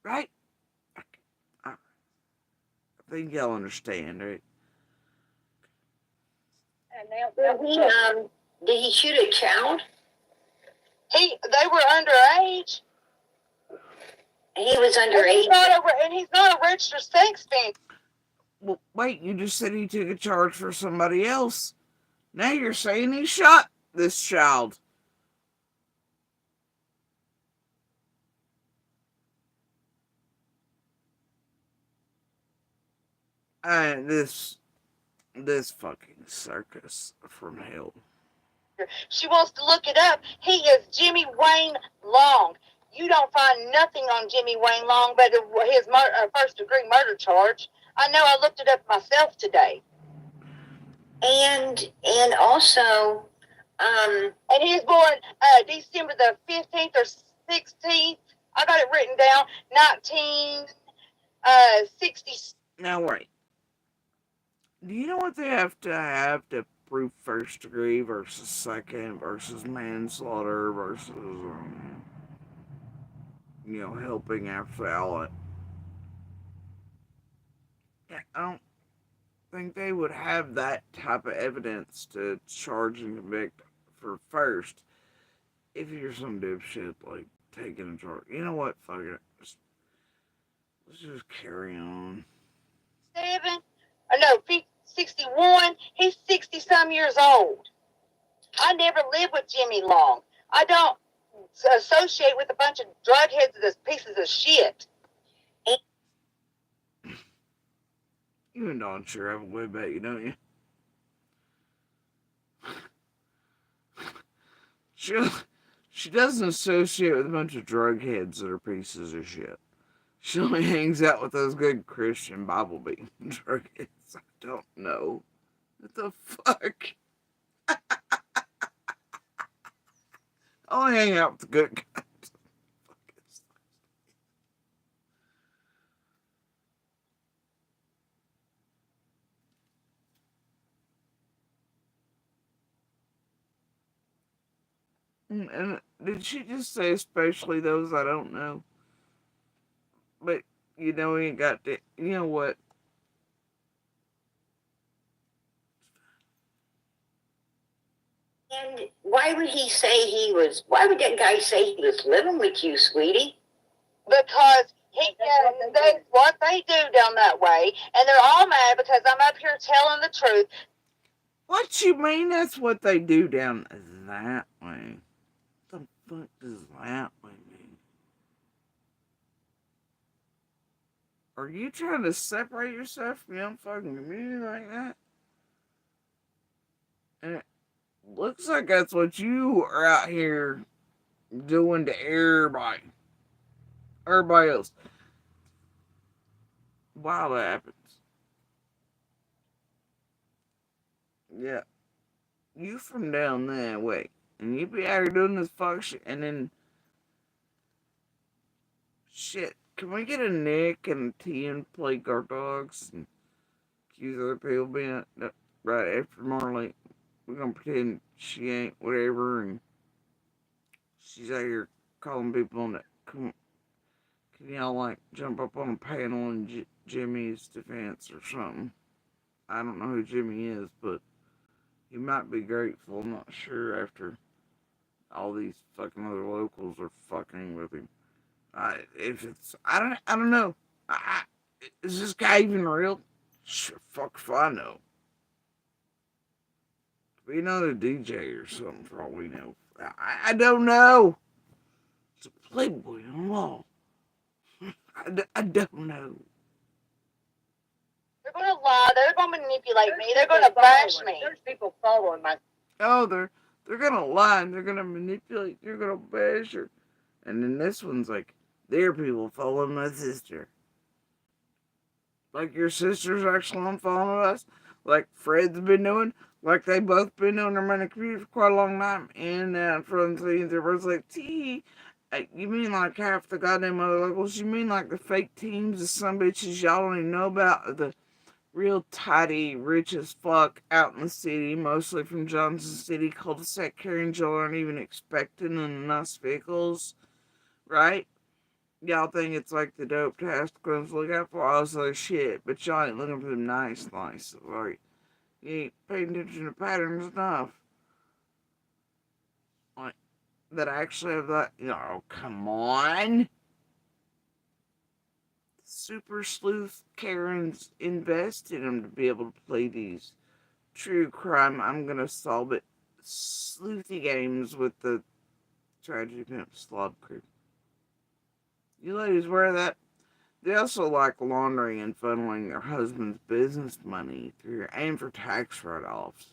Speaker 1: Right? I think y'all understand, right?
Speaker 2: Did he shoot a child?
Speaker 3: They were underage.
Speaker 2: He was underage.
Speaker 3: And he's not a registered sex offender.
Speaker 1: Well, wait, you just said he took a charge for somebody else. Now you're saying he shot this child. This fucking circus from hell.
Speaker 3: She wants to look it up. He is Jimmy Wayne Long. You don't find nothing on Jimmy Wayne Long but his first degree murder charge. I know. I looked it up myself today.
Speaker 2: And also,
Speaker 3: and he was born December the 15th or 16th. I got it written down. 1960.
Speaker 1: Now wait. Do you know what they have to prove first degree versus second versus manslaughter versus helping after felon? Yeah, I don't think they would have that type of evidence to charge and convict for first if you're some dipshit like taking a charge. You know what? Fuck it. Let's just carry on.
Speaker 3: 61. He's 60 some years old. I never lived with Jimmy Long. I don't associate with a bunch of drug heads as pieces of shit.
Speaker 1: You and Dawn sure have a way about you, don't you? She doesn't associate with a bunch of drug heads that are pieces of shit. She only hangs out with those good Christian Bible beating drug heads. I don't know. What the fuck? I only hang out with the good guys. And did she just say especially those I don't know? But we ain't got to. You know what?
Speaker 2: and why would he say he was? Why would that guy say he was living with you, sweetie?
Speaker 3: Because that's what they do down that way, and they're all mad because I'm up here telling the truth.
Speaker 1: What you mean? That's what they do down that way? What the fuck does that way mean? Are you trying to separate yourself from your own fucking community like that? And it looks like that's what you are out here doing to everybody. Everybody else. Wow, that happens. Yeah. You from down that way. And you be out here doing this fuck shit. And then. Shit. Can we get a Nick and a T and play guard dogs? And accuse other people being right after Marley? We're gonna pretend she ain't whatever. And she's out here calling people on that. Can y'all like jump up on a panel in Jimmy's defense or something? I don't know who Jimmy is, but he might be grateful. I'm not sure after all these fucking other locals are fucking with him. If it's, I don't know. Is this guy even real? Sure, fuck if I know. Be another DJ or something for all we know. I don't know. It's a playboy on law. I don't know.
Speaker 3: They're going to lie. They're going to manipulate me. They're going to bash me.
Speaker 2: There's people following my.
Speaker 1: Oh, they're gonna lie and they're gonna manipulate. They're gonna bash her. And then this one's like, there are people following my sister. Like your sister's actually on following us. Like Fred's been doing. Like they both been doing their money computer for quite a long time. And from the scenes, everybody's like, tee. You mean like half the goddamn other locals? You mean like the fake teams of some bitches y'all don't even know about? The real tidy, rich as fuck out in the city, mostly from Johnson City, cul-de-sac carrying y'all aren't even expecting in nice vehicles, right? Y'all think it's like the dope task to look out for all this other shit, but y'all ain't looking for them nice. Like, you ain't paying attention to patterns enough. Like, that actually have that, come on. Super sleuth Karens invest in them to be able to play these true crime, I'm gonna solve it sleuthy games with the tragedy pimp slob crew. You ladies wear that They also like laundering and funneling their husband's business money through and for tax write-offs.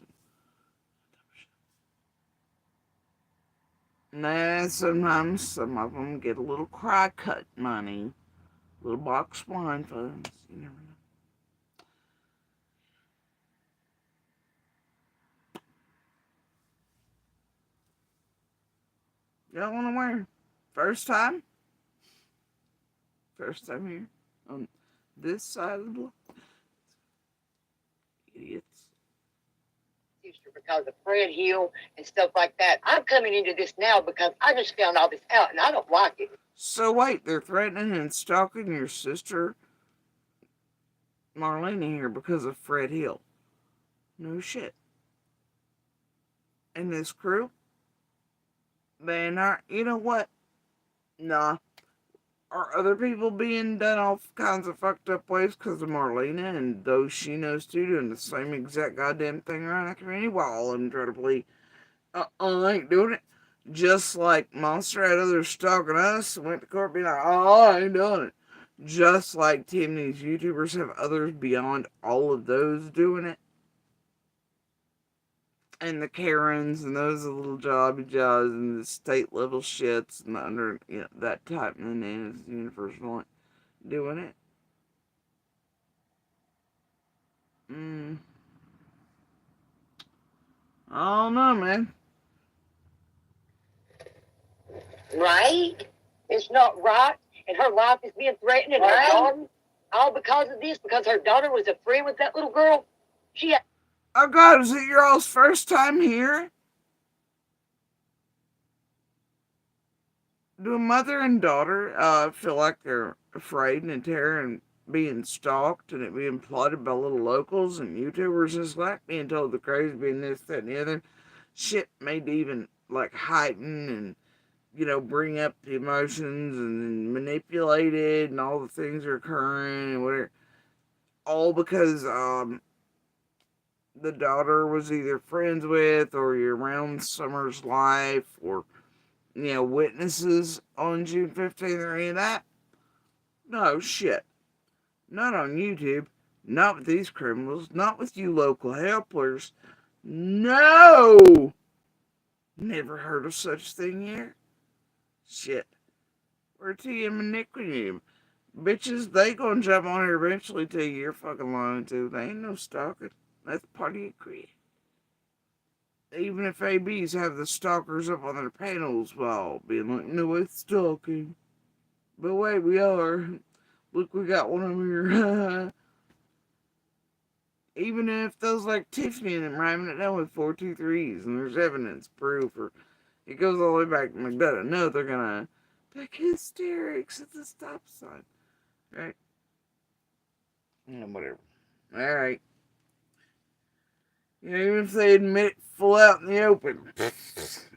Speaker 1: Nah, sometimes some of them get a little cry cut money, little box wine funds. You never know. Y'all want to wear? First time? First time here on this side of the block. Idiots.
Speaker 2: Because of Fred Hill and stuff like that. I'm coming into this now because I just found all this out and I don't like it.
Speaker 1: So wait, they're threatening and stalking your sister Marlena here because of Fred Hill. No shit. And this crew, they not. You know what? Nah. Are other people being done all kinds of fucked up ways because of Marlena and those she knows too doing the same exact goddamn thing around the community while all of them try to play, I ain't doing it. Just like Monster had others stalking us and went to court being like, oh, I ain't doing it. Just like Tiffany's YouTubers have others beyond all of those doing it. And the Karens and those little jobby jobs and the state level shits and the under, that type of bananas universal doing it. I don't know, man.
Speaker 2: Right? It's not right. And her life is being threatened and her daughter. All because of this, because her daughter was a friend with that little girl. She had.
Speaker 1: Oh God, is it your all's first time here? Do a mother and daughter feel like they're afraid and in terror and being stalked and it being plotted by little locals and YouTubers just like being told the crazy being this, that, and the other? Shit made to even like heighten and bring up the emotions and manipulate it and all the things are occurring and whatever. All because the daughter was either friends with or you're around Summer's life or witnesses on June 15th or any of that. No shit. Not on YouTube. Not with these criminals. Not with you local helpers. No! Never heard of such thing here. Shit. We're TM iniquity. Bitches, they gonna jump on her eventually tell you you're fucking lying too. They ain't no stalking. That's part of your creed. Even if ABs have the stalkers up on their panels while being like, no, it's stalking. But wait, we are. Look, we got one over here. Even if those like Tiffany and them rhyming it down with 423s and there's evidence, proof, or it goes all the way back to McDonough. No, they're gonna like hysterics at the stop sign. Right? Whatever. Alright. Even if they admit it full out in the open.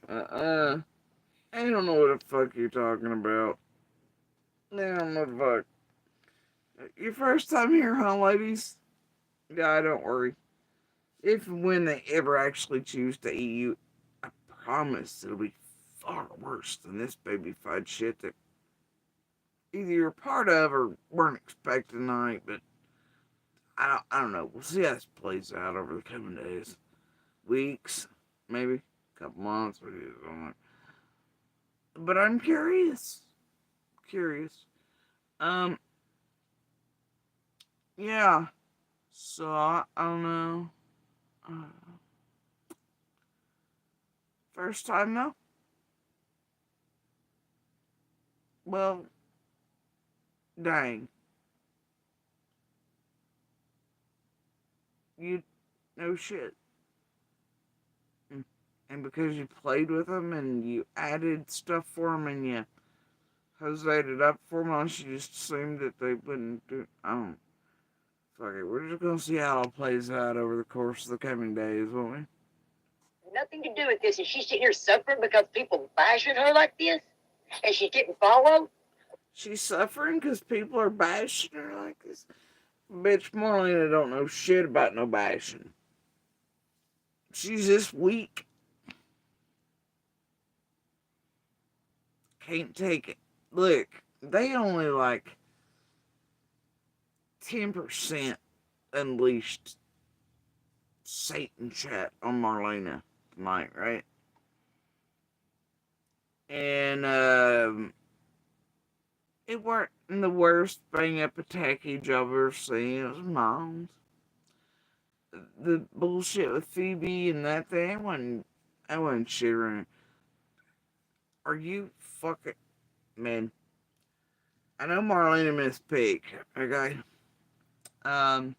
Speaker 1: I don't know what the fuck you're talking about. I don't know the fuck. Your first time here, huh, ladies? Yeah, don't worry. If and when they ever actually choose to eat you, I promise it'll be far worse than this baby fudge shit that either you're part of or weren't expecting tonight, but I don't know. We'll see how this plays out over the coming days. Weeks, maybe a couple months, what is it? But I'm curious. Yeah. So I don't know. First time though. Well, dang. You no shit. And because you played with them and you added stuff for them and you Jose'd it up for them, you just assumed that they wouldn't do. I don't. Fuck it. We're just gonna see how it all plays out over the course of the coming days, won't we?
Speaker 2: Nothing to do with this. And she's sitting here suffering because people bashing her like this, and she's getting followed.
Speaker 1: She's suffering because people are bashing her like this. Bitch, Marlena don't know shit about no bashing. She's just weak. Can't take it. Look, they only like 10% unleashed Satan chat on Marlena tonight, right? And it weren't the worst bang up package I've ever seen. It was Mom's. The bullshit with Phoebe and that thing, I wasn't shivering. Are you fucking man? I know Marlena missed peak, okay? Um,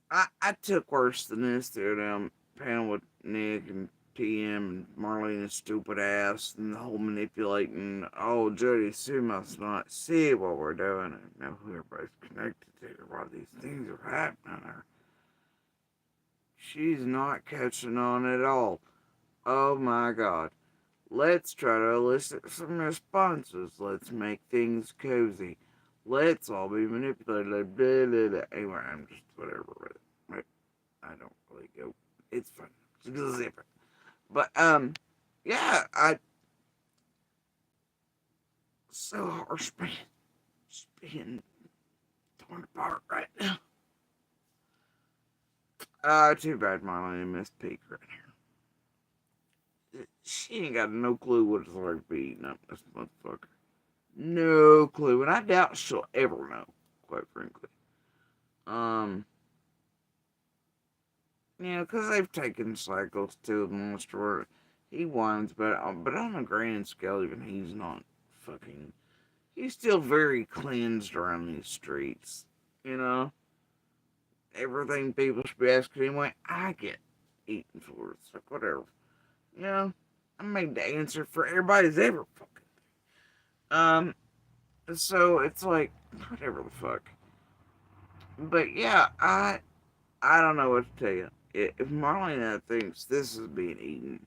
Speaker 1: I took worse than this there down panel with Nick and TM and Marlena's stupid ass and the whole manipulating. Oh, Jody Sue must not see what we're doing and know who everybody's connected to or why these things are happening. Or she's not catching on at all. Oh my god. Let's try to elicit some responses. Let's make things cozy. Let's all be manipulated. Blah, blah, blah. Anyway, I'm just whatever with it. Right? I don't really go. It's fun. Just zip it. But yeah, I so harsh being torn apart right now. Too bad Marlene missed Peak right here. She ain't got no clue what it's like to be eating up this motherfucker. No clue, and I doubt she'll ever know, quite frankly. Because they've taken cycles to the monster. He whines, but on a grand scale, even he's not fucking. He's still very cleansed around these streets. You know, everything people should be asking anyway, I get eaten for. It's like whatever. You know, I made the answer for everybody's ever fucking. Um, so it's like whatever the fuck. But yeah, I don't know what to tell you. If Marlena thinks this is being eaten,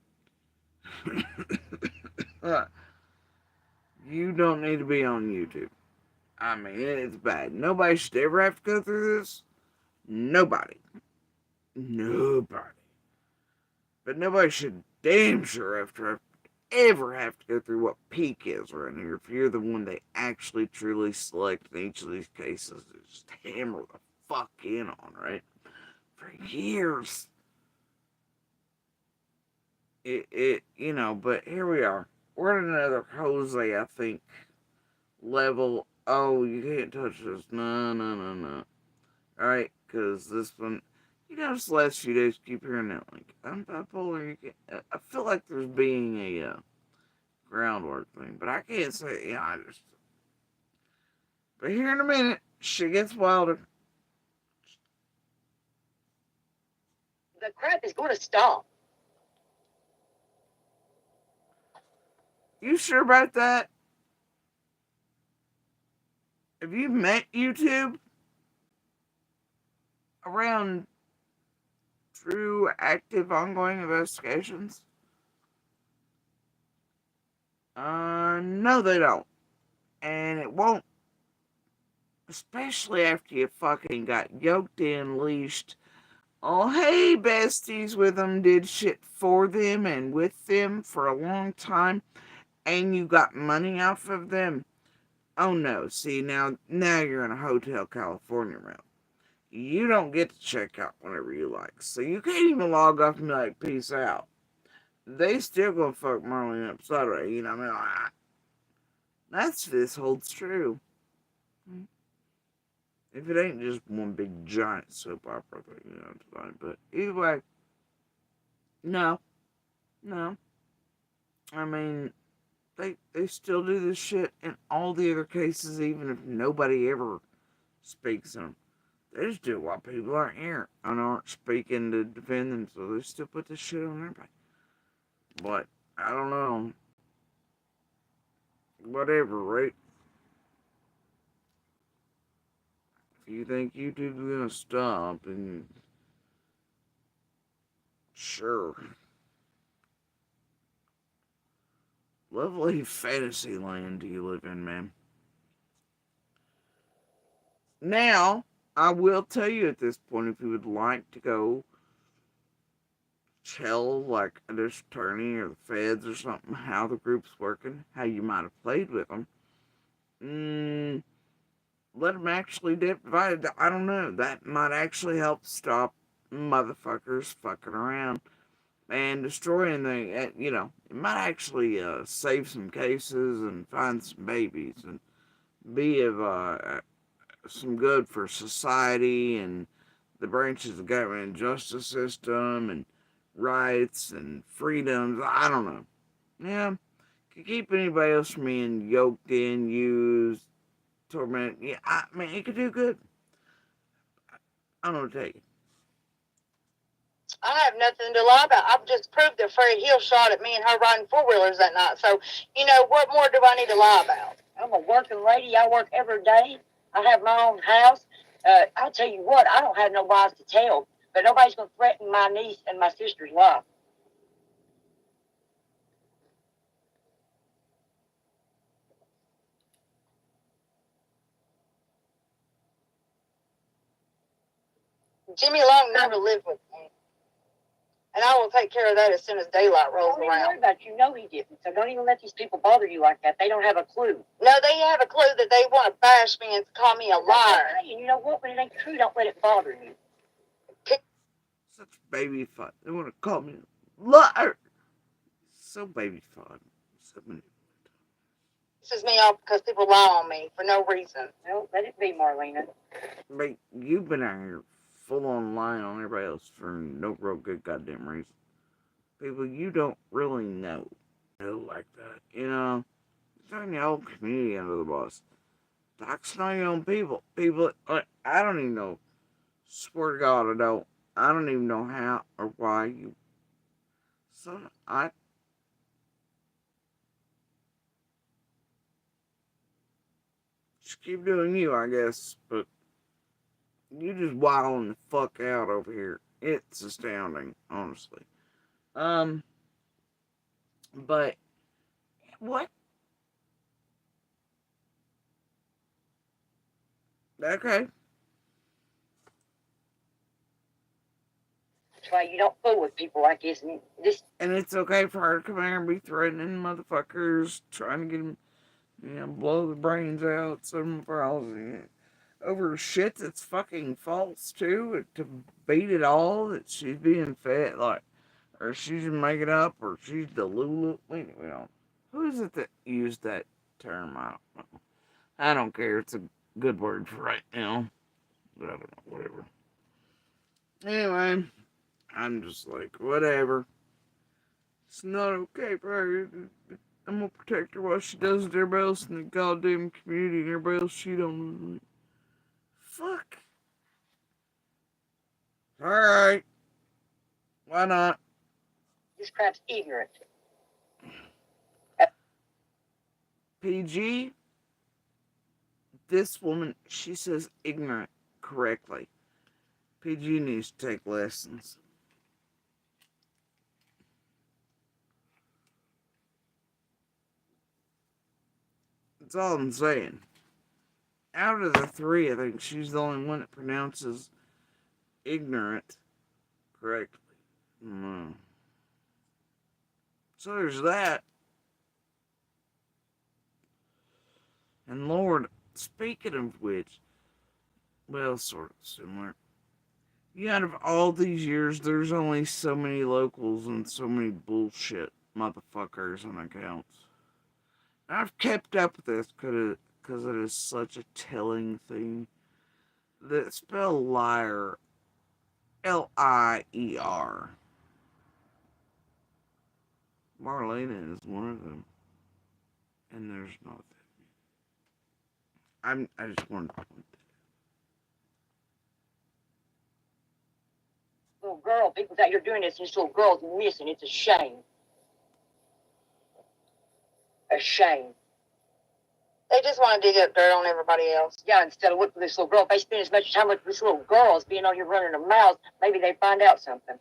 Speaker 1: you don't need to be on YouTube. I mean, it's bad. Nobody should ever have to go through this. Nobody. Nobody. But nobody should damn sure ever have to go through what peak is around here. If you're the one they actually truly select in each of these cases, just hammer the fuck in on, right? For years. But here we are. We're at another Jose, I think, level. Oh, you can't touch this. No, no, no, no. Alright, because this one, this last few days keep hearing that, like, I'm bipolar. I feel like there's being a groundwork thing, but I can't say, But here in a minute, shit gets wilder.
Speaker 2: The crap is going to stop.
Speaker 1: You sure about that? Have you met YouTube around true, active, ongoing investigations? No, they don't. And it won't. Especially after you fucking got yoked in, leashed. Oh, hey, besties with them, did shit for them and with them for a long time, and you got money off of them. Oh no, see, now you're in a Hotel California realm. You don't get to check out whenever you like. So you can't even log off and be like, peace out. They still gonna fuck Marlene upside right, I mean, that's this holds true. If it ain't just one big giant soap opera thing, tonight. But either way, no. I mean, they still do this shit in all the other cases, even if nobody ever speaks on them. They just do it while people aren't here and aren't speaking to defend them, so they still put this shit on everybody. But, I don't know. Whatever, right? If you think YouTube's gonna stop, and sure. Lovely fantasy land do you live in, man? Now, I will tell you at this point, if you would like to go tell, like, a district attorney or the feds or something, how the group's working, how you might have played with them, Mm, let them actually dip divided. I don't know. That might actually help stop motherfuckers fucking around and destroying the. It might actually save some cases and find some babies and be of some good for society and the branches of government and justice system and rights and freedoms. I don't know. Yeah, could keep anybody else from being yoked in, used, tormented. Yeah, I mean, it could do good. I don't know what to tell you.
Speaker 3: I have nothing to lie about. I've just proved that Fred Hill shot at me and her riding four wheelers that night. So, what more do I need to lie about? I'm a working lady. I work every day. I have my own house. I'll tell you what, I don't have no lies to tell, but nobody's going to threaten my niece and my sister's life. Jimmy Long never lived with me. And I will take care of that as soon as daylight rolls around. Don't even worry about it. You know he didn't. So don't even let these people bother you like that. They don't have a clue. No, they have a clue that they want to bash me and call me a liar. And you know what? When it ain't true, don't let it bother you.
Speaker 1: Such baby fun. They want to call me a liar. So baby fun. So many.
Speaker 3: Pisses me off because people lie on me for no reason. No, let it be, Marlena.
Speaker 1: Mate, you've been out here full on lying on everybody else for no real good goddamn reason. People you don't really know like that. Throwing your whole community under the bus. Doxing on your own people. People, like, I don't even know. Swear to God, I don't. I don't even know how or why you. So, I. Just keep doing you, I guess. But you just wilding the fuck out over here. It's astounding, honestly. Um, but what? Okay.
Speaker 2: That's why you don't fool with people like this.
Speaker 1: And it's okay for her to come here and be threatening motherfuckers, trying to get them, blow the brains out, some for over shit that's fucking false too. To beat it all, that she's being fed, like, or she's making up, or she's delulu. Wait, who is it that used that term? I don't know. I don't care. It's a good word for right now. But I don't know. Whatever. Anyway, I'm just like, whatever. It's not okay for her. I'm gonna protect her while she does it to everybody else in the goddamn community and everybody else she don't. Fuck. Alright. Why not?
Speaker 2: This crap's ignorant.
Speaker 1: PG, this woman, she says ignorant correctly. PG needs to take lessons. That's all I'm saying. Out of the three, I think she's the only one that pronounces ignorant correctly. Mm. So there's that. And Lord, speaking of which, well, sort of similar. Yeah, out of all these years, there's only so many locals and so many bullshit motherfuckers on accounts. I've kept up with this because it is such a telling thing. That spell liar, Lier. Marlena is one of them, and there's not that. I just wanted to point
Speaker 2: Little girl, people out here doing this, and this little girl's missing. It's a shame. A shame.
Speaker 3: They just want to dig up dirt on everybody else.
Speaker 2: Yeah, instead of looking for this little girl, if they spend as much time with this little girl as being on here running their mouths, maybe they find out something.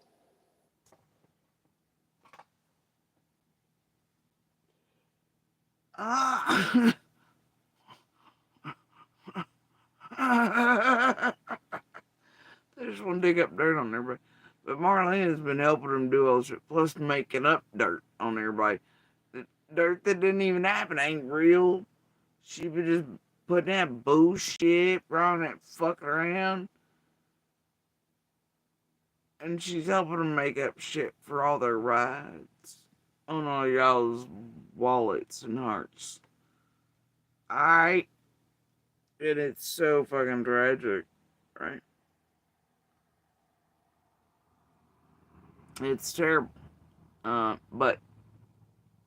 Speaker 1: that. They just want to dig up dirt on everybody. But Marlena's been helping them do all shit, plus making up dirt on everybody. The dirt that didn't even happen ain't real. She be just putting that bullshit, wrong that fucking around. And she's helping them make up shit for all their rides on all y'all's wallets and hearts. Alright? And it's so fucking tragic, right? It's terrible. But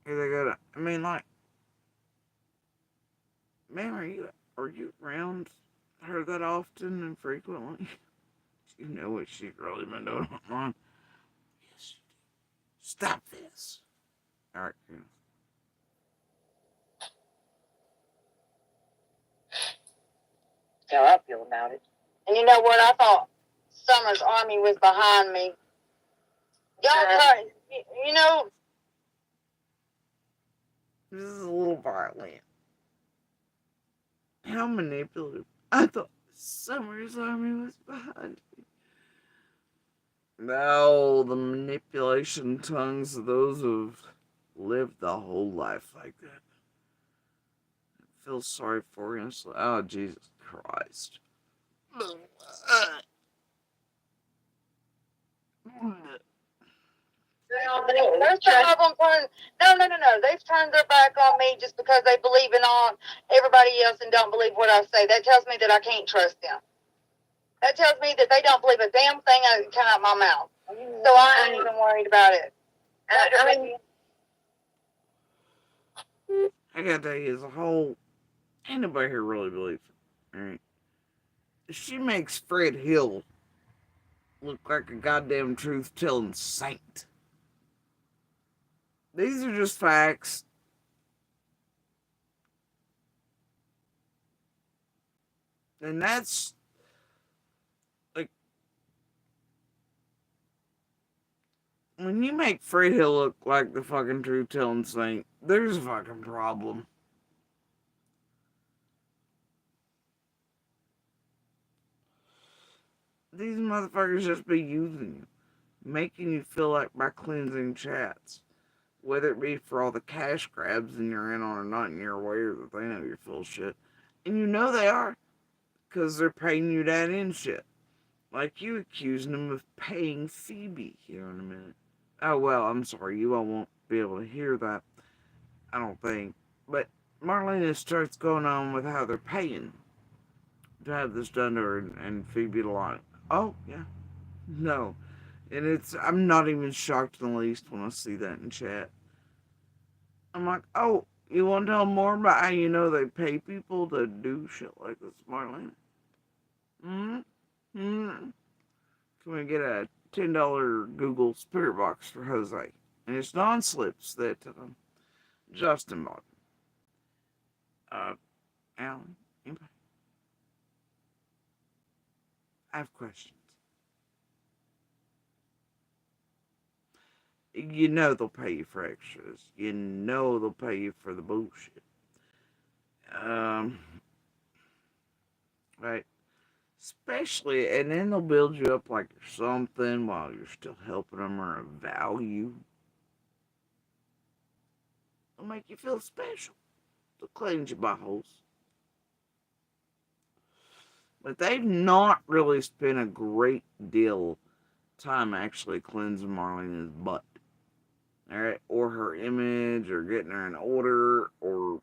Speaker 1: here they go. I mean, like, man, are you around her that often and frequently? You know what she's really been doing online. Yes, stop this. All right, yeah.
Speaker 2: How I feel about it.
Speaker 3: And you know what? I thought Summer's army was behind me. Y'all, you know,
Speaker 1: This is a little violent. How manipulative. I thought Summer's army was behind me. No, the manipulation tongues of those who've lived the whole life like that. I feel sorry for you. Oh, Jesus Christ.
Speaker 3: there's some of them turn. No. They've turned their back on me just because they believe in on everybody else and don't believe what I say. That tells me that I can't trust them. That tells me that they don't believe a damn thing I come out my mouth. So I ain't even worried about it.
Speaker 1: I gotta tell you, as a whole, ain't nobody here really believes it. Alright? She makes Fred Hill look like a goddamn truth telling saint. These are just facts. And that's like when you make Fred Hill look like the fucking truth telling saint, there's a fucking problem. These motherfuckers just be using you, making you feel like by cleansing chats. Whether it be for all the cash grabs and you're in on or not, and you're aware that they know you're full of shit. And you know they are, because they're paying you that in shit. Like you accusing them of paying Phoebe here in a minute. Oh, well, I'm sorry, you all won't be able to hear that, I don't think. But Marlena starts going on with how they're paying to have this done to her and Phoebe a lot. Oh, yeah. No. And I'm not even shocked in the least when I see that in chat. I'm like, oh, you want to tell more about how you know they pay people to do shit like this, Marlena? Hmm? Hmm? Can we get a $10 Google Spirit Box for Jose? And it's non-slips that Justin bought. Alan, anybody? I have questions. You know they'll pay you for extras. You know they'll pay you for the bullshit. Right? Especially, and then they'll build you up like you're something while you're still helping them or a value. They'll make you feel special. They'll cleanse your buttholes. But they've not really spent a great deal of time actually cleansing Marlena's butt. Alright? Or her image, or getting her an order, or,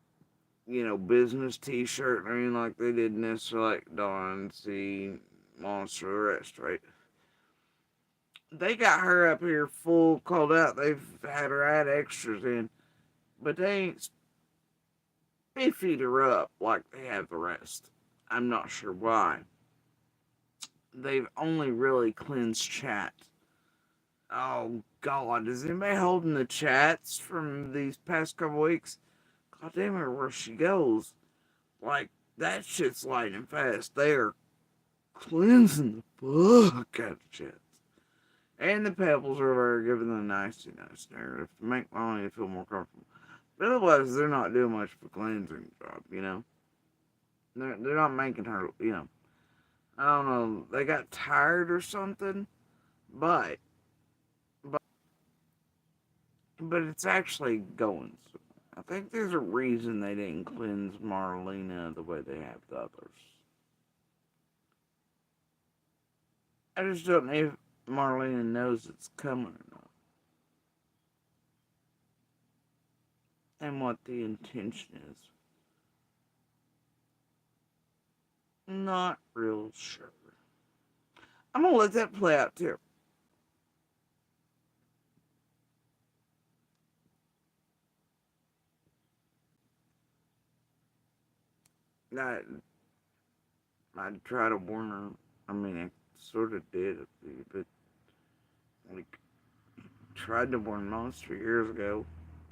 Speaker 1: business t-shirt, or anything like they did necessarily like Dawn, C, Monster, the rest, right? They got her up here full called out. They've had her add extras in, but they ain't biffied her up like they have the rest. I'm not sure why. They've only really cleansed chat. Oh God, is anybody holding the chats from these past couple weeks? God damn it, where she goes. Like, that shit's lightning fast. They are cleansing the fuck out of chats. And the pebbles are there giving the nice narrative to make Molly feel more comfortable. But otherwise, they're not doing much of a cleansing job. They're not making her. I don't know, they got tired or something, but it's actually going. I think there's a reason they didn't cleanse Marlena the way they have the others. I just don't know if Marlena knows it's coming or not. And what the intention is. Not real sure. I'm gonna let that play out too. I, I'd try to warn her. I mean, I sort of did, but like, tried to warn Monster years ago.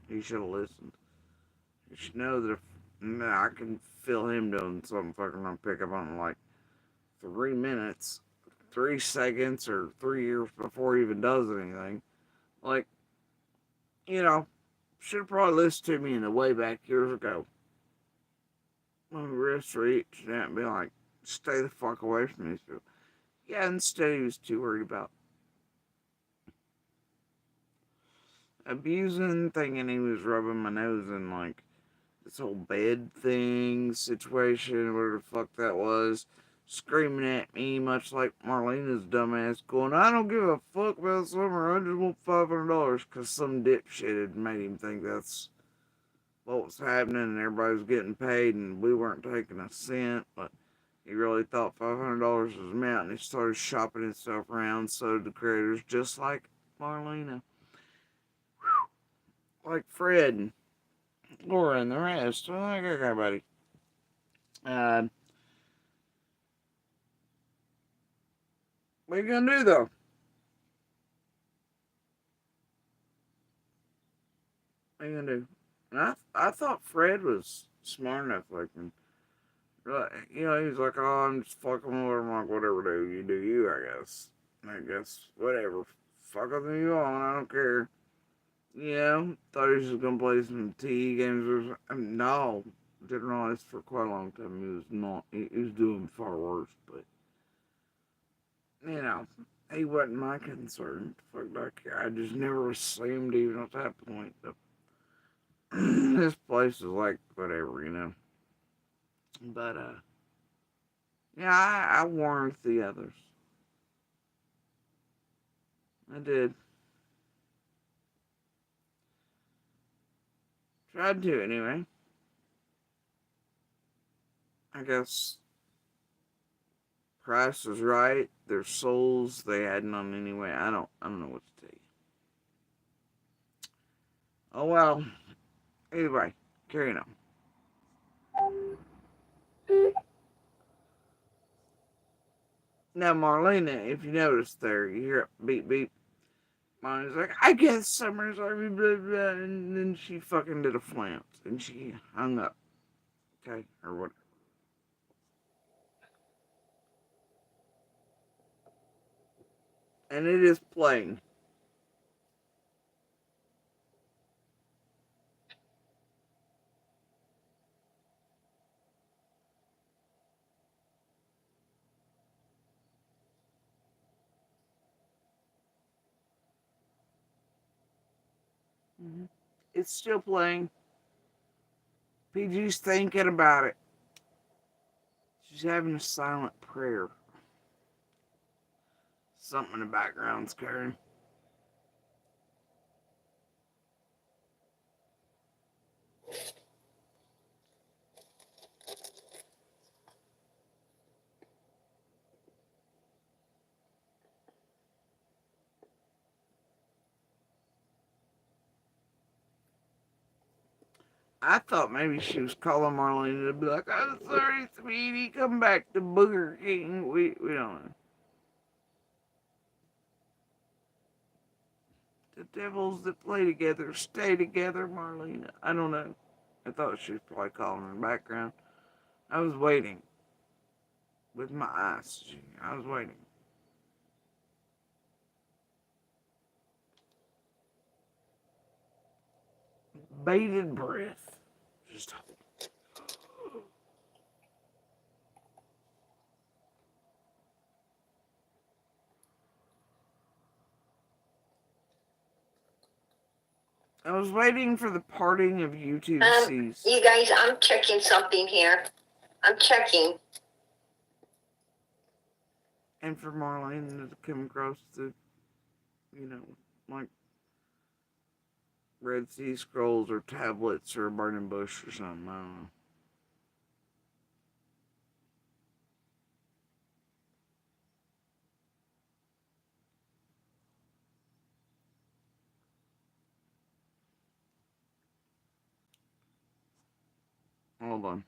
Speaker 1: He should have listened. You should know that if I can feel him doing something fucking on pickup on like 3 minutes, 3 seconds, or 3 years before he even does anything. Like, you know, should have probably listened to me in the way back years ago. When we were reached and be like, stay the fuck away from these people. Yeah, instead he was too worried about abusing, thinking he was rubbing my nose in like this whole bed thing situation, whatever the fuck that was, screaming at me, much like Marlena's dumbass, going, I don't give a fuck about summer, I just want $500, because some dipshit had made him think that's what was happening, and everybody was getting paid, and we weren't taking a cent, but he really thought $500 was amount, and he started shopping himself around, so did the creators, just like Marlena. Like Fred and Laura and the rest. Well, like everybody. Uh, what are you gonna do though? What are you gonna do? And I thought Fred was smart enough, like, you know, he was like, oh, I'm just fucking with him, like, whatever, do you, I guess. I guess, whatever. Fuck with me on, I don't care. You know, thought he was just gonna play some TE games or something. I mean, no, didn't realize for quite a long time he was not. He was doing far worse, but you know, he wasn't my concern. Fuck like I just never assumed even at that point. But this place is like whatever, you know. But yeah, I warned the others. I did. Tried to anyway. I guess Price was right. Their souls they had none anyway. I don't know what to tell you. Oh well. Anyway, carrying on. Now Marlena, if you notice there, you hear it beep beep. Molly's like, I guess Summer's like blah blah, and then she fucking did a flounce and she hung up. Okay, or what? And it is playing. Mm-hmm. It's still playing. PG's thinking about it. She's having a silent prayer. Something in the background's carrying. I thought maybe she was calling Marlene to be like, I'm sorry, sweetie, come back to Booger King. We don't know. The devils that play together stay together, Marlena. I don't know. I thought she was probably calling in the background. I was waiting with my eyes. I was waiting. Bated breath. Just I was waiting for the parting of YouTube seas.
Speaker 2: You guys, I'm checking something here. I'm checking.
Speaker 1: And for Marlena to come across the, like Red Sea Scrolls or tablets or a burning bush or something. I don't know. Hold on.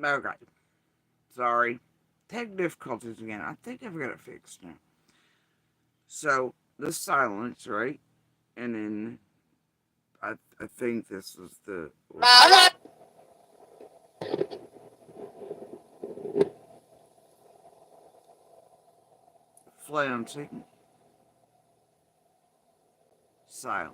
Speaker 1: Okay. Sorry. Tech difficulties again. I think I've got it fixed now. So, the silence, right? And then I think this is the
Speaker 5: Mama.
Speaker 1: flancing silence.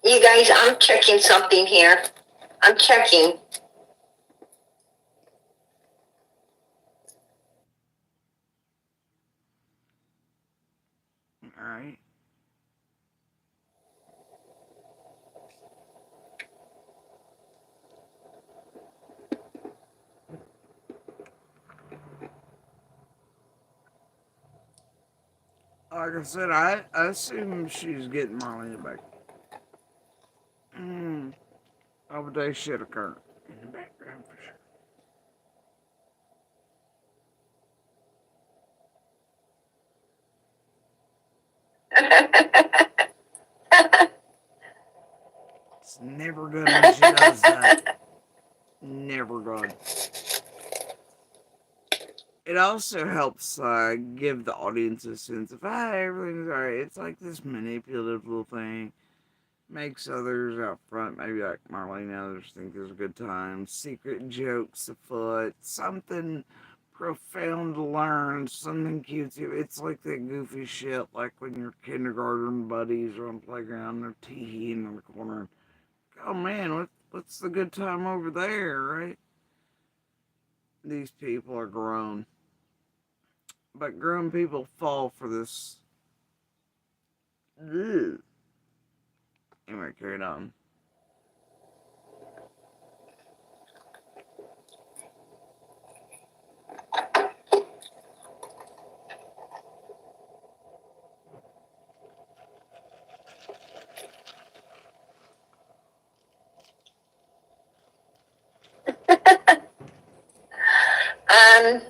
Speaker 2: You guys, I'm checking something here. I'm checking.
Speaker 1: All right. Like I said, I assume she's getting Marlena back. Oh, they should occur in the background for sure. It's never good when she does that. Never good. It also helps give the audience a sense of, everything's alright. It's like this manipulative little thing. Makes others out front, maybe like Marlena, others think there's a good time. Secret jokes afoot. Something profound to learn. Something cutesy. It's like that goofy shit, like when your kindergarten buddies are on the playground, they're teeing in the corner. Oh man, what's the good time over there, right? These people are grown. But grown people fall for this. Ugh. Anyway, carry on.
Speaker 2: Um,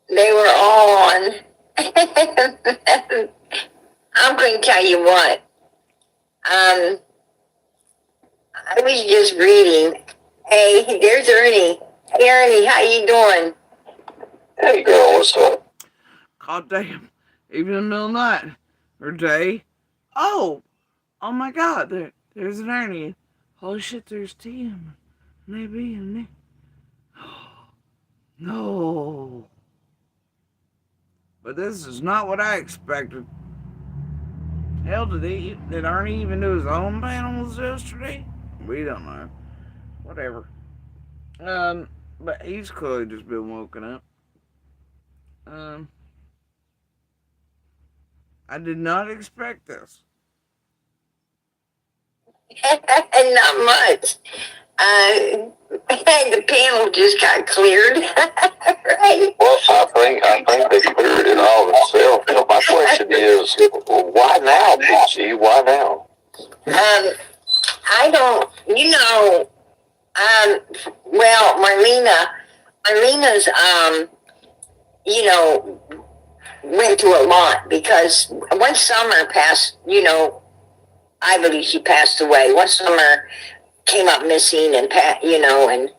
Speaker 2: they were all on. I'm going to tell you what. I was just reading. Hey, there's Ernie. Hey, Ernie, how you doing? Hey, girl, what's up?
Speaker 1: God damn. Even in the middle of the night. Or day. Oh my god, there's an Ernie. Holy shit, there's Tim. Maybe and me. No. But this is not what I expected. Hell, did Ernie even do his own panels yesterday? We don't know. Whatever. But he's clearly just been woken up. Um, I did not expect this.
Speaker 2: Not much. The panel just got cleared. Right?
Speaker 6: Well, I think they cleared it all themselves. You know, my question is, why now, Big G? Why now?
Speaker 2: I don't, well, Marlena's, went through a lot because one summer passed, I believe she passed away. One summer came up missing and, and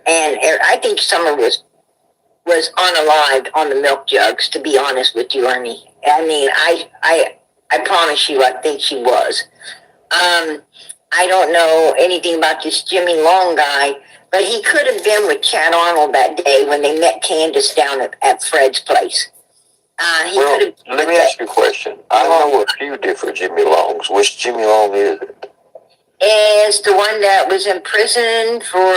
Speaker 2: I think Summer was unalived on the milk jugs, to be honest with you, Ernie. I mean, I promise you, I think she was. I don't know anything about this Jimmy Long guy, but he could have been with Chad Arnold that day when they met Candace down at Fred's place.
Speaker 6: Well, let me ask you a question. I know a few different Jimmy Longs. Which Jimmy Long is it?
Speaker 2: Is the one that was in prison for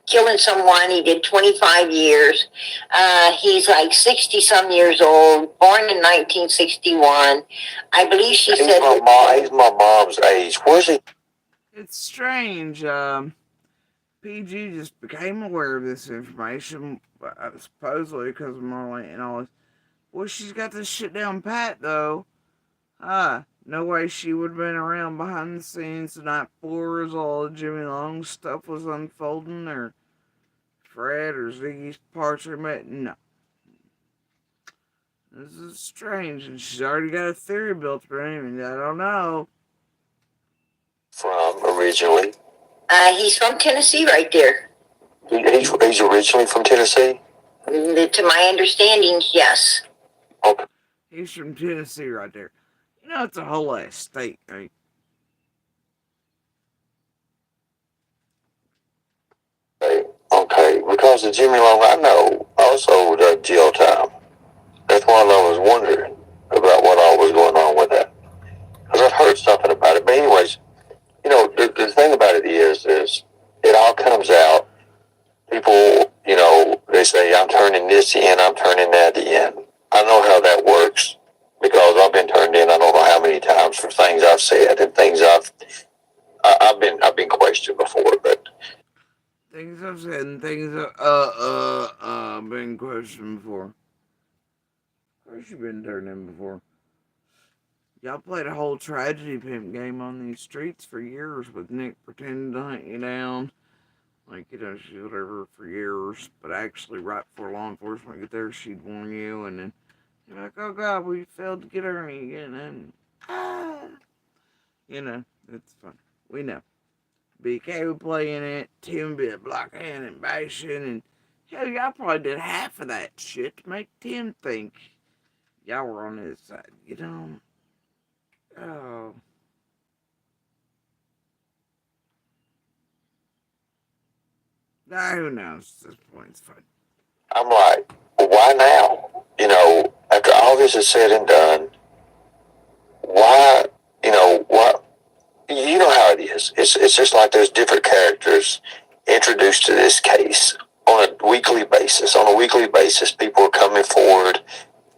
Speaker 2: killing someone. He did 25 years. He's like 60 some years old, born in 1961. I believe she
Speaker 6: he's
Speaker 2: said.
Speaker 6: He's my mom's age. Where's he?
Speaker 1: It's strange. PG just became aware of this information, supposedly because of Marlena and all this. Well, she's got this shit down pat, though. No way she would have been around behind the scenes the night before as all the Jimmy Long stuff was unfolding, or Fred or Ziggy's parts were met. No. This is strange, and she's already got a theory built for him, and I don't know.
Speaker 6: From originally?
Speaker 2: He's from Tennessee right there.
Speaker 6: He's originally from Tennessee?
Speaker 2: To my understanding, yes.
Speaker 6: Okay.
Speaker 1: He's from Tennessee right there. You know, it's a whole ass state, right?
Speaker 6: Okay, because the Jimmy Long I know also did jail time. That's why I was wondering about what all was going on with that. Because I've heard something about it. But anyways, the thing about it is it all comes out. People, they say, I'm turning this in, I'm turning that in. I know how that works because I've been turned in I don't know how many times for things I've said and things I've been questioned before, but
Speaker 1: Things I've said and things I've been questioned before. Of course you've been turned in before. Y'all played a whole tragedy pimp game on these streets for years with Nick pretending to hunt you down. Like, she's whatever for years. But actually, right before law enforcement get there, she'd warn you. And then you're like, oh God, we failed to get Ernie again. And, it's fun. We know. BK would play in it. Tim would be a blockhand and bashing. And hell, y'all probably did half of that shit to make Tim think y'all were on his side. Oh. Who knows? At this point, it's fine.
Speaker 6: I'm like, why now? After all this is said and done, why, what? You know how it is. It's just like there's different characters introduced to this case on a weekly basis. On a weekly basis, people are coming forward.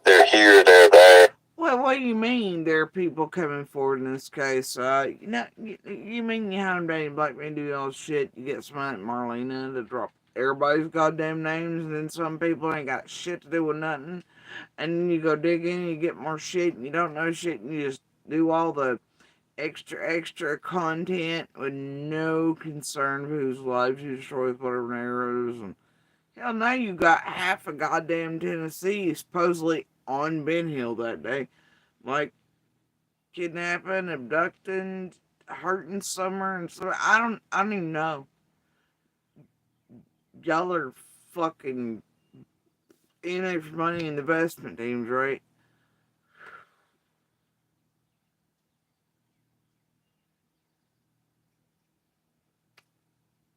Speaker 6: They're here, they're there.
Speaker 1: Well, what do you mean there are people coming forward in this case? You mean you have Danny Black man do all this shit, you get somebody like Marlena to drop everybody's goddamn names, and then some people ain't got shit to do with nothing, and then you go dig in and you get more shit, and you don't know shit, and you just do all the extra content with no concern of whose lives you destroy with whatever arrows, and hell, now you got half of goddamn Tennessee supposedly on Ben Hill that day. Like, kidnapping, abducting, hurting Summer, and so I don't even know. Y'all are fucking in it for money and investment teams, right?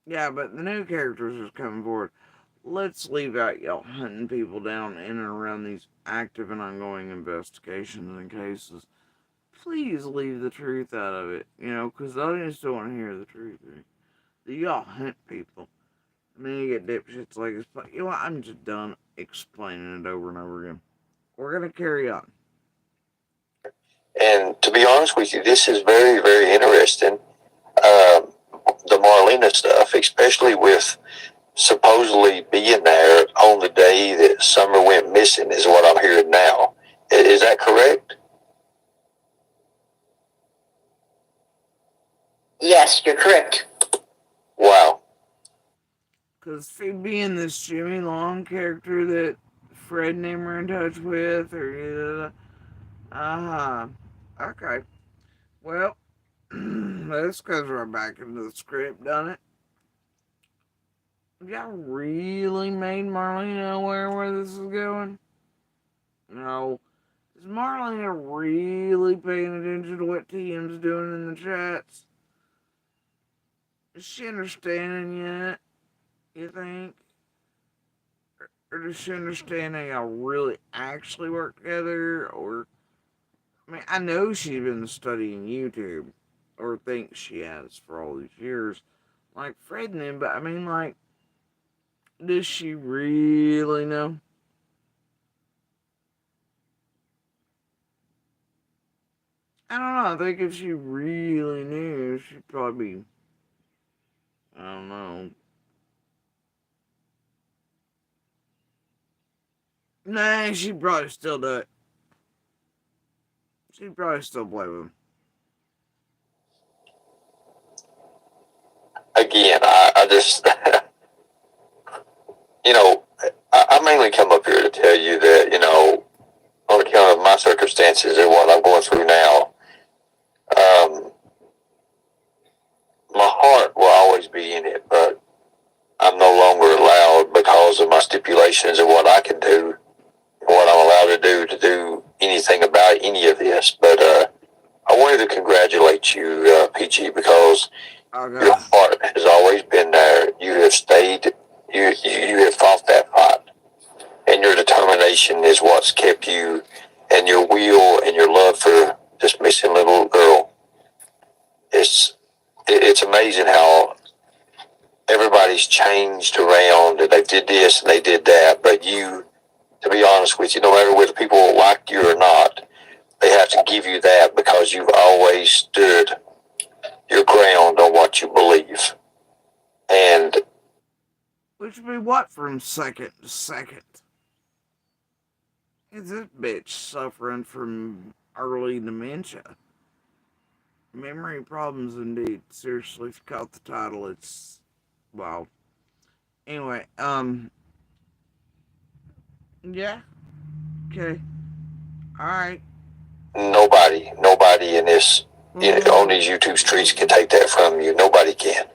Speaker 1: Yeah, but the new characters is coming forward. Let's leave out y'all hunting people down in and around these active and ongoing investigations and cases. Please leave the truth out of it, because the audience don't want to hear the truth. Right? Y'all hunt people. And then you get dipshits like this. But I'm just done explaining it over and over again. We're going to carry on.
Speaker 6: And to be honest with you, this is very, very interesting. The Marlena stuff, especially with supposedly being there on the day that Summer went missing, is what I'm hearing now. Is that correct?
Speaker 2: Yes, you're correct.
Speaker 6: Wow.
Speaker 1: Because being this Jimmy Long character that Fred and him were in touch with, or okay. Well, this goes right back into the script, done it? Y'all really made Marlena aware where this is going? No. Is Marlena really paying attention to what TM's doing in the chats? Is she understanding yet, you think? Or does she understand how y'all really actually work together? Or, I know she's been studying YouTube, or thinks she has for all these years, like Fred and them, but Does she really know? I don't know. I think if she really knew, she'd probably be, I don't know. Nah, she'd probably still do it. She'd probably still play with him.
Speaker 6: Again, I just, I mainly come up here to tell you that, on account of my circumstances and what I'm going through now, um, my heart will always be in it, but I'm no longer allowed because of my stipulations and what I can do, what I'm allowed to do anything about any of this. But I wanted to congratulate you, PG, because your
Speaker 1: Okay.
Speaker 6: heart has always been there. You have stayed. You have fought that fight, and your determination is what's kept you, and your will and your love for this missing little girl. It's amazing how everybody's changed around, and they did this and they did that. But you, to be honest with you, no matter whether people like you or not, they have to give you that because you've always stood your ground on what you believe. And
Speaker 1: Which would be what from second to second? Is this bitch suffering from early dementia? Memory problems indeed. Seriously, if you caught the title, it's wow. Anyway, yeah, okay, all right.
Speaker 6: nobody in this, on these YouTube streets can take that from you. Nobody can.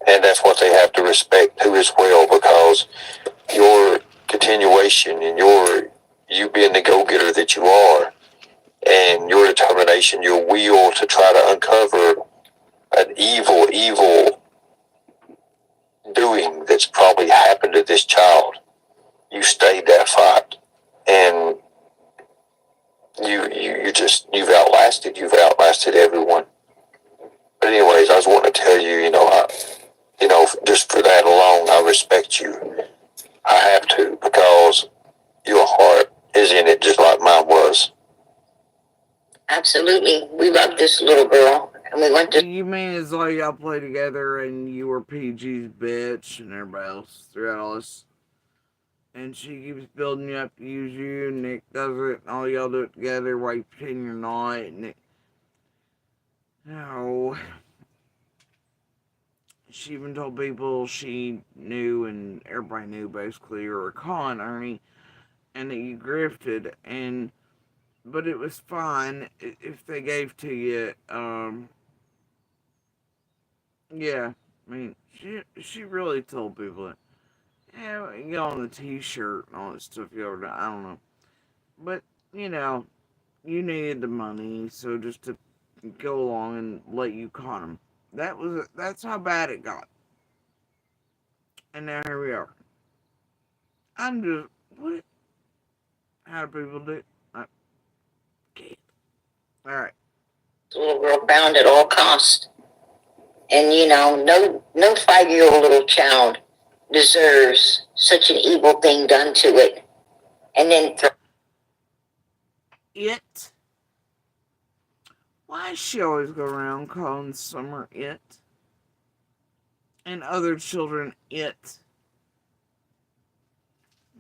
Speaker 6: And that's what they have to respect too as well, because your continuation and you being the go-getter that you are, and your determination, your will to try to uncover an evil doing that's probably happened to this child. You stayed that fight, and you've outlasted everyone. But anyways, I was wanting to tell you, just for that alone, I respect you. I have to, because your heart is in it just like mine was.
Speaker 2: Absolutely. We love this little girl, and we want to.
Speaker 1: You mean it's like y'all play together and you were PG's bitch and everybody else throughout all this, and she keeps building you up to use you, and Nick does it, and all y'all do it together while you pretend you're not, and Nick. No. She even told people she knew, and everybody knew basically, you were a con, Ernie, and that you grifted, and but it was fine if they gave to you. Yeah, I mean, she really told people that. Yeah, you get on the T-shirt and all that stuff. You ever done? I don't know, but you know, you needed the money, so just to go along and let you con them. That's how bad it got, and now here we are. I'm just what? How do people do? I can't. All right.
Speaker 2: Little girl bound at all costs. And no 5-year-old little child deserves such an evil thing done to it. And then
Speaker 1: It. Why does she always go around calling Summer it? And other children it?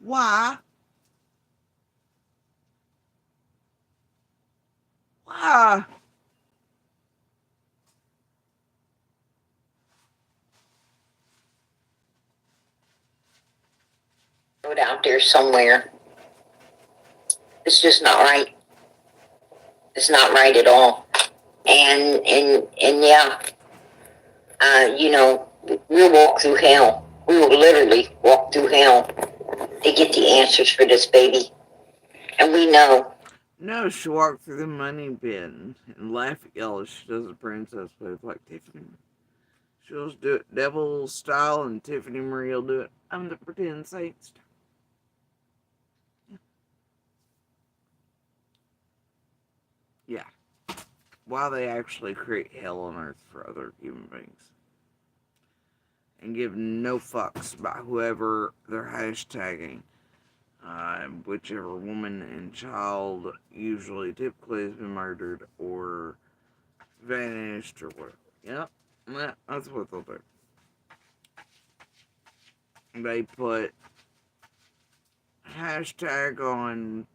Speaker 1: Why? Why?
Speaker 2: throw it out there somewhere. It's just not right. It's not right at all. And yeah, we'll walk through hell. We will literally walk through hell to get the answers for this baby. And we know.
Speaker 1: No, she walked through the money bin and laugh at y'all as she does a princess with like Tiffany. She'll just do it devil style, and Tiffany Marie will do it. I'm the pretend saint style. Yeah. While they actually create hell on earth for other human beings. and give no fucks about whoever they're hashtagging. Whichever woman and child usually typically has been murdered or vanished or whatever. Yep, that's what they'll do. They put hashtag on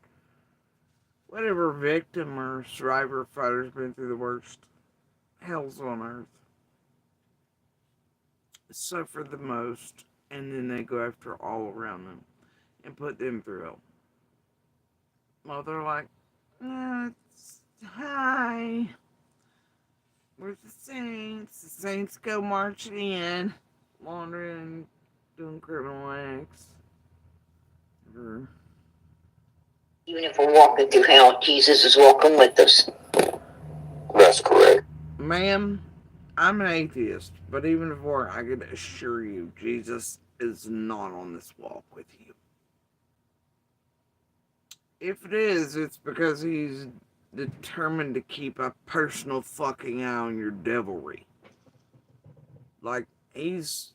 Speaker 1: whatever victim or survivor fighter's been through the worst hells on earth, suffered the most, and then they go after all around them and put them through hell. Well, they're like, hi, where's the Saints? The Saints go marching in, laundering, doing criminal acts. Or,
Speaker 2: Even if we're walking through hell, Jesus is walking with us.
Speaker 6: That's correct.
Speaker 1: ma'am, I'm an atheist, but even before I could assure you, Jesus is not on this walk with you. If it is, it's because he's determined to keep a personal fucking eye on your devilry. Like, he's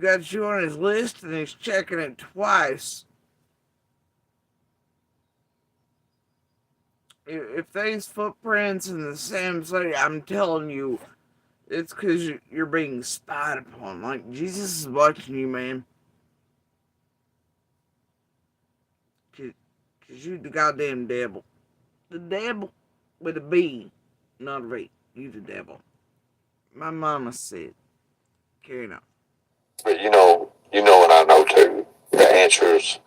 Speaker 1: got you on his list and he's checking it twice. If there's footprints in the same city, I'm telling you, it's because you're being spied upon. Like, Jesus is watching you, man. Because you the goddamn devil. The devil with a B, not a V. You the devil. My mama said. Carry on.
Speaker 6: But you know what I know too. The answers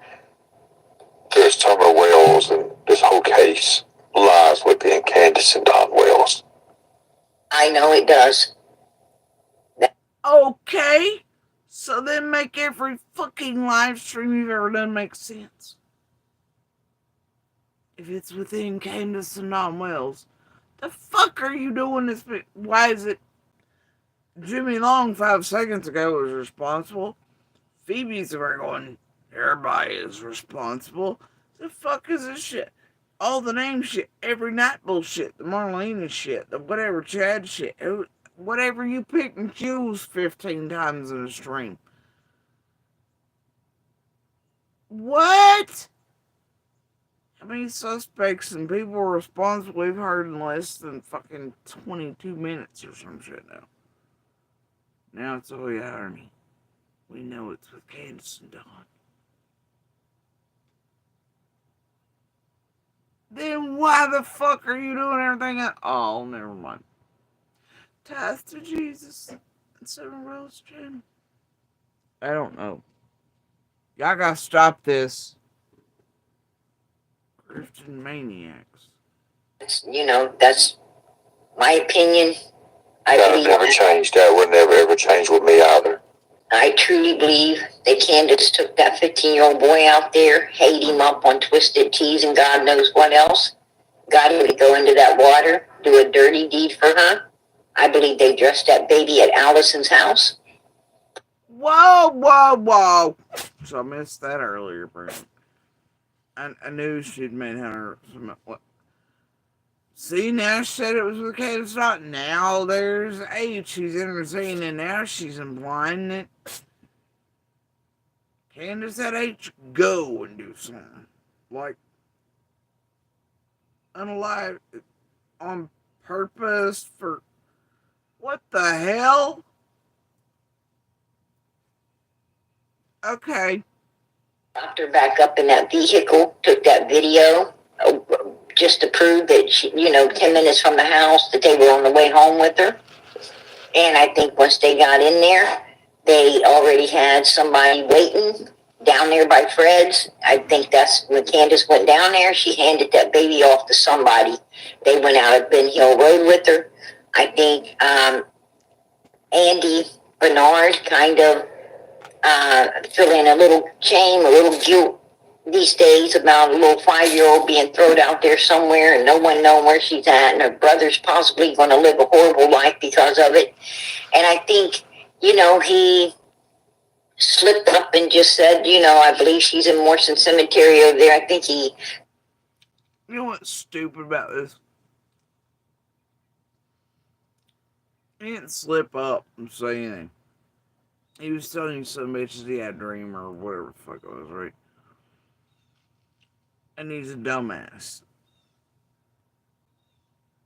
Speaker 6: to Summer Wells and this whole case lies within Candace and Don Wells.
Speaker 2: I know it does.
Speaker 1: Okay. So then make every fucking live stream you've ever done make sense. If it's within Candace and Don Wells, the fuck are you doing this? Why is it Jimmy Long 5 seconds ago was responsible? Phoebe's over going, everybody is responsible. The fuck is this shit? All the name shit, every night bullshit, the Marlena shit, the whatever Chad shit, whatever you pick and choose 15 times in a stream. What? How many suspects and people responsible we've heard in less than fucking 22 minutes or some shit now? Now it's all the irony. We know it's with Candace and Don. Then why the fuck are you doing everything else? Oh, never mind. Ties to Jesus and Seven Rose Channel. I don't know. Y'all gotta stop this. Christian maniacs.
Speaker 2: That's my opinion.
Speaker 6: That'll never change. That would never ever change with me either.
Speaker 2: I truly believe that Candace took that 15-year-old boy out there, ate him up on twisted teas and God knows what else, got him to go into that water, do a dirty deed for her. I believe they dressed that baby at Allison's house.
Speaker 1: Whoa. So I missed that earlier, bro. I knew she'd made her some. What? See, now she said it was with Candace. Not now. There's H. She's interceding, and now she's implying that Candace had H go and do something like unalive on purpose for what the hell? Okay.
Speaker 2: Dropped her back up in that vehicle, took that video just to prove that 10 minutes from the house that they were on the way home with her. And I think once they got in there, they already had somebody waiting down there by Fred's. I think that's when Candace went down there. She handed that baby off to somebody. They went out of Ben Hill Road with her. I think Andy Bernard kind of feeling a little shame, a little guilt these days about a little 5-year-old being thrown out there somewhere and no one knowing where she's at, and her brother's possibly going to live a horrible life because of it. And I think, he slipped up and just said, I believe she's in Morrison Cemetery over there. I think he...
Speaker 1: You know what's stupid about this? He didn't slip up and say anything. He was telling some bitches he had a dream or whatever the fuck it was, right? And he's a dumbass.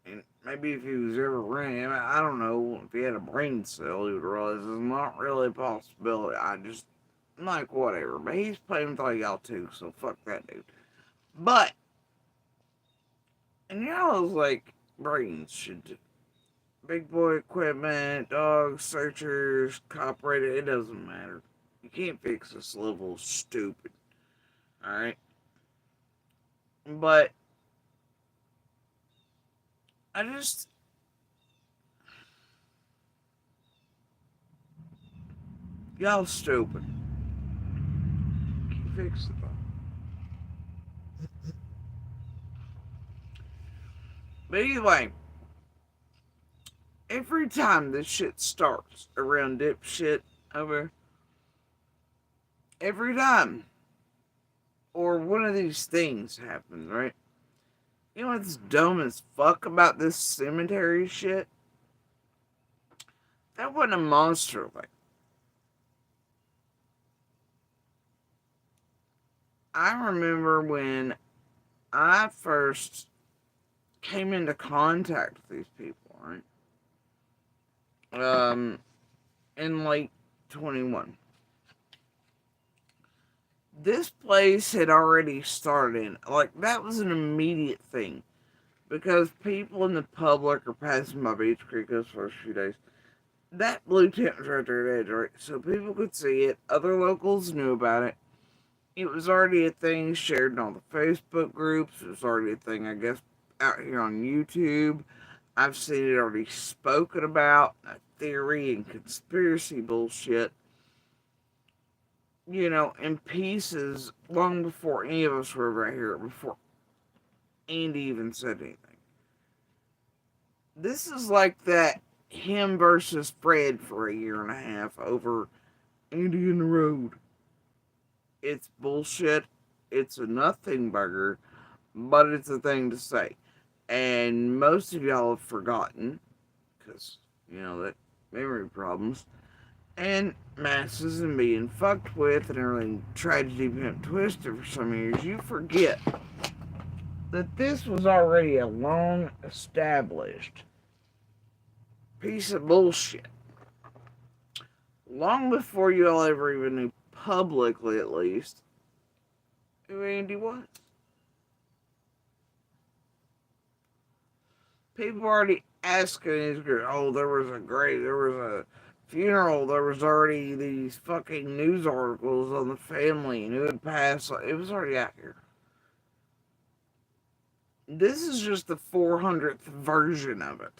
Speaker 1: And maybe if he was ever running, I don't know, if he had a brain cell, he would realize it's not really a possibility. I'm like, whatever. But he's playing with all y'all too, so fuck that dude. But, and y'all like brains should do. Big boy equipment, dogs, searchers, cop rated, it doesn't matter. You can't fix this level of stupid. Alright? But, I just. Y'all stupid. Can't fix it though. But anyway, every time this shit starts around dipshit over, every time, or one of these things happens, right? You know what's dumb as fuck about this cemetery shit? That wasn't a monster thing. I remember when I first came into contact with these people, right? In late 21. This place had already started. Like, that was an immediate thing. Because people in the public are passing by Beach Creek those first few days. That blue tent was right there at the edge, right? So people could see it. Other locals knew about it. It was already a thing shared in all the Facebook groups. It was already a thing, I guess, out here on YouTube. I've seen it already spoken about. Theory and conspiracy bullshit. You know, in pieces long before any of us were right here, before Andy even said anything. This is like that him versus Fred for a year and a half over Andy in the Road. It's bullshit. It's a nothing burger, but it's a thing to say. And most of y'all have forgotten, because, you know, that memory problems, and masses and being fucked with and everything tragedy pimp twisted for some years, you forget that this was already a long established piece of bullshit. Long before you all ever even knew, publicly at least, who Andy was. People were already asking these girls, oh, there was a funeral, there was already these fucking news articles on the family and who had passed. It was already out here. This is just the 400th version of it.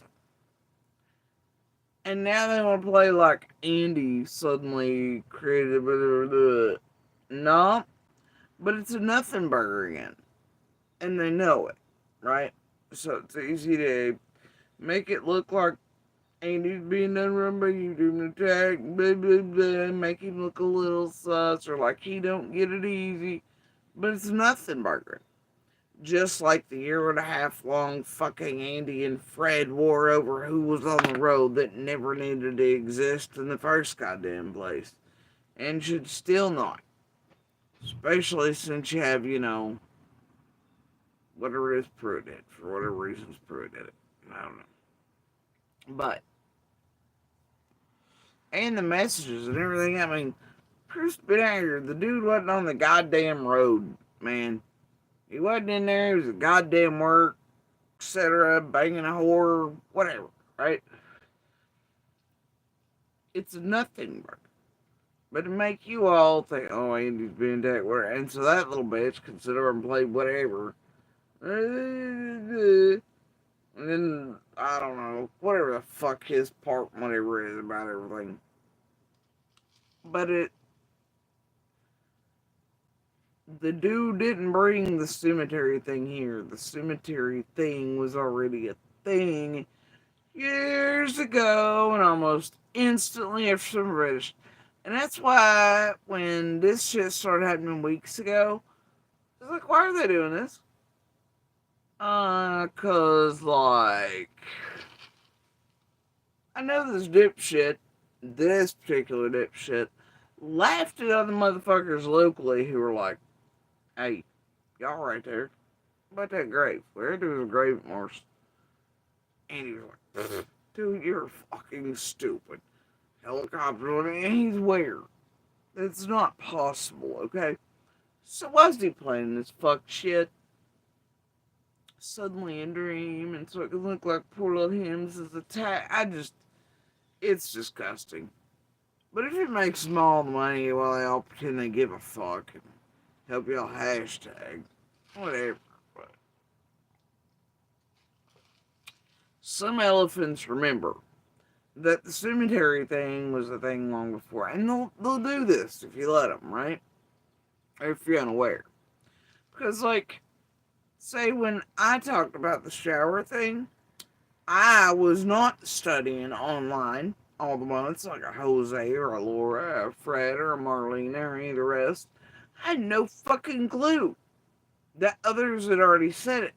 Speaker 1: And now they want to play like Andy suddenly created the no, but it's a nothing burger again. And they know it, right? So it's easy to make it look like Andy's being done wrong by you doing an attack, blah blah blah, make him look a little sus or like he don't get it easy. But it's nothing burger. Just like the year and a half long fucking Andy and Fred war over who was on the road that never needed to exist in the first goddamn place. And should still not. Especially since you have, you know, whatever it is Pruitt did. For whatever reasons Pruitt did it. I don't know. But, and the messages and everything, I mean, Pruitt's been out here. The dude wasn't on the goddamn road, man. He wasn't in there. He was at goddamn work, etc., banging a whore, whatever, right? It's nothing, but to make you all think, oh, Andy's been that where, and so that little bitch can sit over and play whatever. And then, I don't know, whatever the fuck his part, whatever it is about everything. But the dude didn't bring the cemetery thing here. The cemetery thing was already a thing years ago and almost instantly after some British. And that's why when this shit started happening weeks ago, I was like, why are they doing this? Cause like, I know this dipshit this particular dipshit laughed at other motherfuckers locally who were like, hey, y'all right there. What about that grave? Where there's a grave marsh? And he was like, dude, you're fucking stupid. Helicopter, and he's where? It's not possible, okay? So why is he playing this fuck shit? Suddenly a dream, and so it can look like poor little hymns is attack. It's disgusting. But if it makes them all the money while they all pretend they give a fuck and help y'all hashtag, whatever. But some elephants remember that the cemetery thing was a thing long before, and they'll do this if you let them, right? Or if you're unaware, because like, say when I talked about the shower thing, I was not studying online all the months like a Jose or a Laura, a Fred or a Marlena or any of the rest. I had no fucking clue that others had already said it.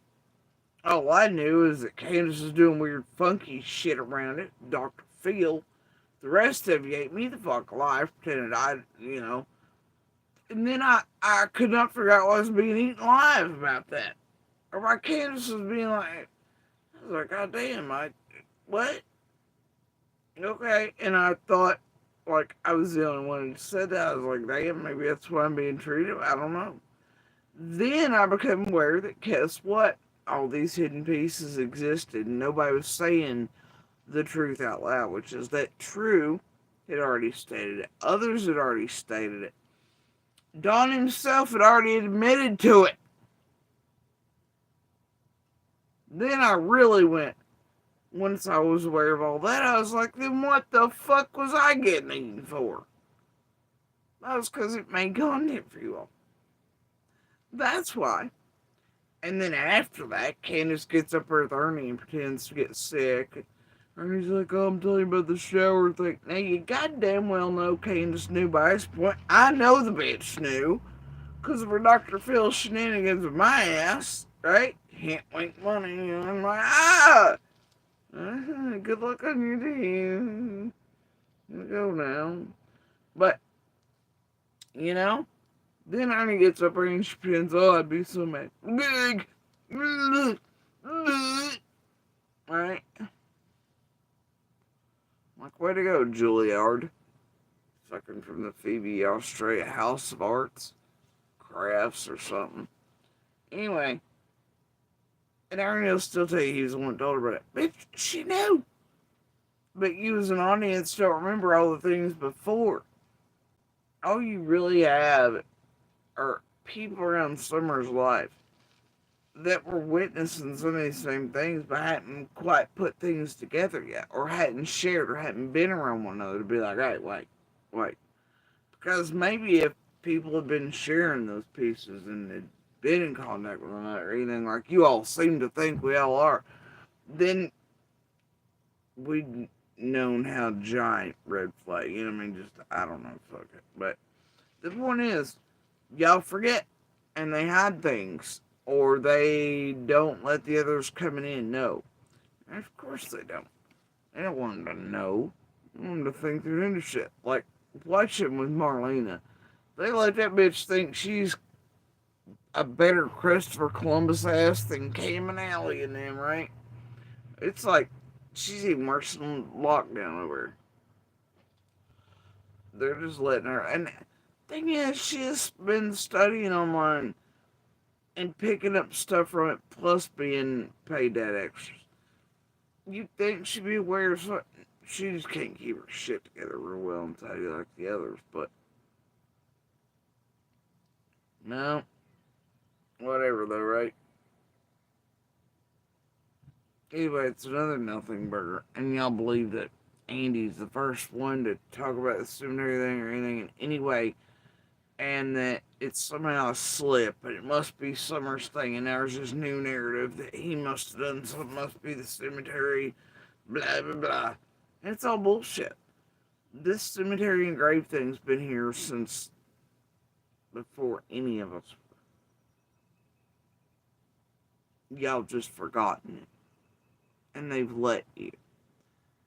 Speaker 1: All I knew is that Candace was doing weird funky shit around it, Dr. Phil. The rest of you ate me the fuck alive, pretended I. And then I could not figure out what was being eaten alive about that. Or why Candace was being like, I was like, God damn, what? Okay. And I thought, like, I was the only one who said that. I was like, damn, maybe that's why I'm being treated. I don't know. Then I became aware that, guess what? All these hidden pieces existed, and nobody was saying the truth out loud, which is that True had already stated it. Others had already stated it. Don himself had already admitted to it. Then I really went, once I was aware of all that, I was like, then what the fuck was I getting eaten for? That was because it made content for you all. That's why. And then after that, Candace gets up there with Ernie and pretends to get sick. Ernie's like, oh, I'm telling you about the shower thing. Now, you goddamn well know Candace knew by this point. I know the bitch knew. Because of her Dr. Phil shenanigans with my ass. Right? Can't wink money. And I'm like, good luck on your day. Go now. But, then Ernie gets up there and she pretends, oh, I'd be so mad. Big. Right? Like, way to go, Juilliard. Fucking from the Phoebe Australia House of Arts. Crafts or something. Anyway. And Ernie will still tell you he was the one that told her about it. Bitch, she knew. But you as an audience don't remember all the things before. All you really have are people around Summer's life that were witnessing some of these same things but hadn't quite put things together yet, or hadn't shared, or hadn't been around one another to be like, hey, wait. Because maybe if people had been sharing those pieces and had been in contact with one another or anything like you all seem to think we all are, then we'd known how giant red flag, just, I don't know, fuck it. But the point is, y'all forget, and they hide things, or they don't let the others coming in know. And of course they don't. They don't want them to know. They want them to think they're into shit. Like, watching with Marlena. They let that bitch think she's a better Christopher Columbus ass than Cayman Alley and them, right? It's like, she's even worse than lockdown over here. They're just letting her. And the thing is, she's been studying online and picking up stuff from it, plus being paid that extra. You'd think she'd be aware of something. She just can't keep her shit together real well and tidy like the others, but no. Whatever though, right? Anyway, it's another nothing burger. And y'all believe that Andy's the first one to talk about the cemetery thing or anything in any way, and that it's somehow a slip, and it must be Summer's thing, and there's this new narrative that he must have done something, must be the cemetery, blah, blah, blah. And it's all bullshit. This cemetery and grave thing's been here since before any of us. Y'all just forgotten it. And they've let you.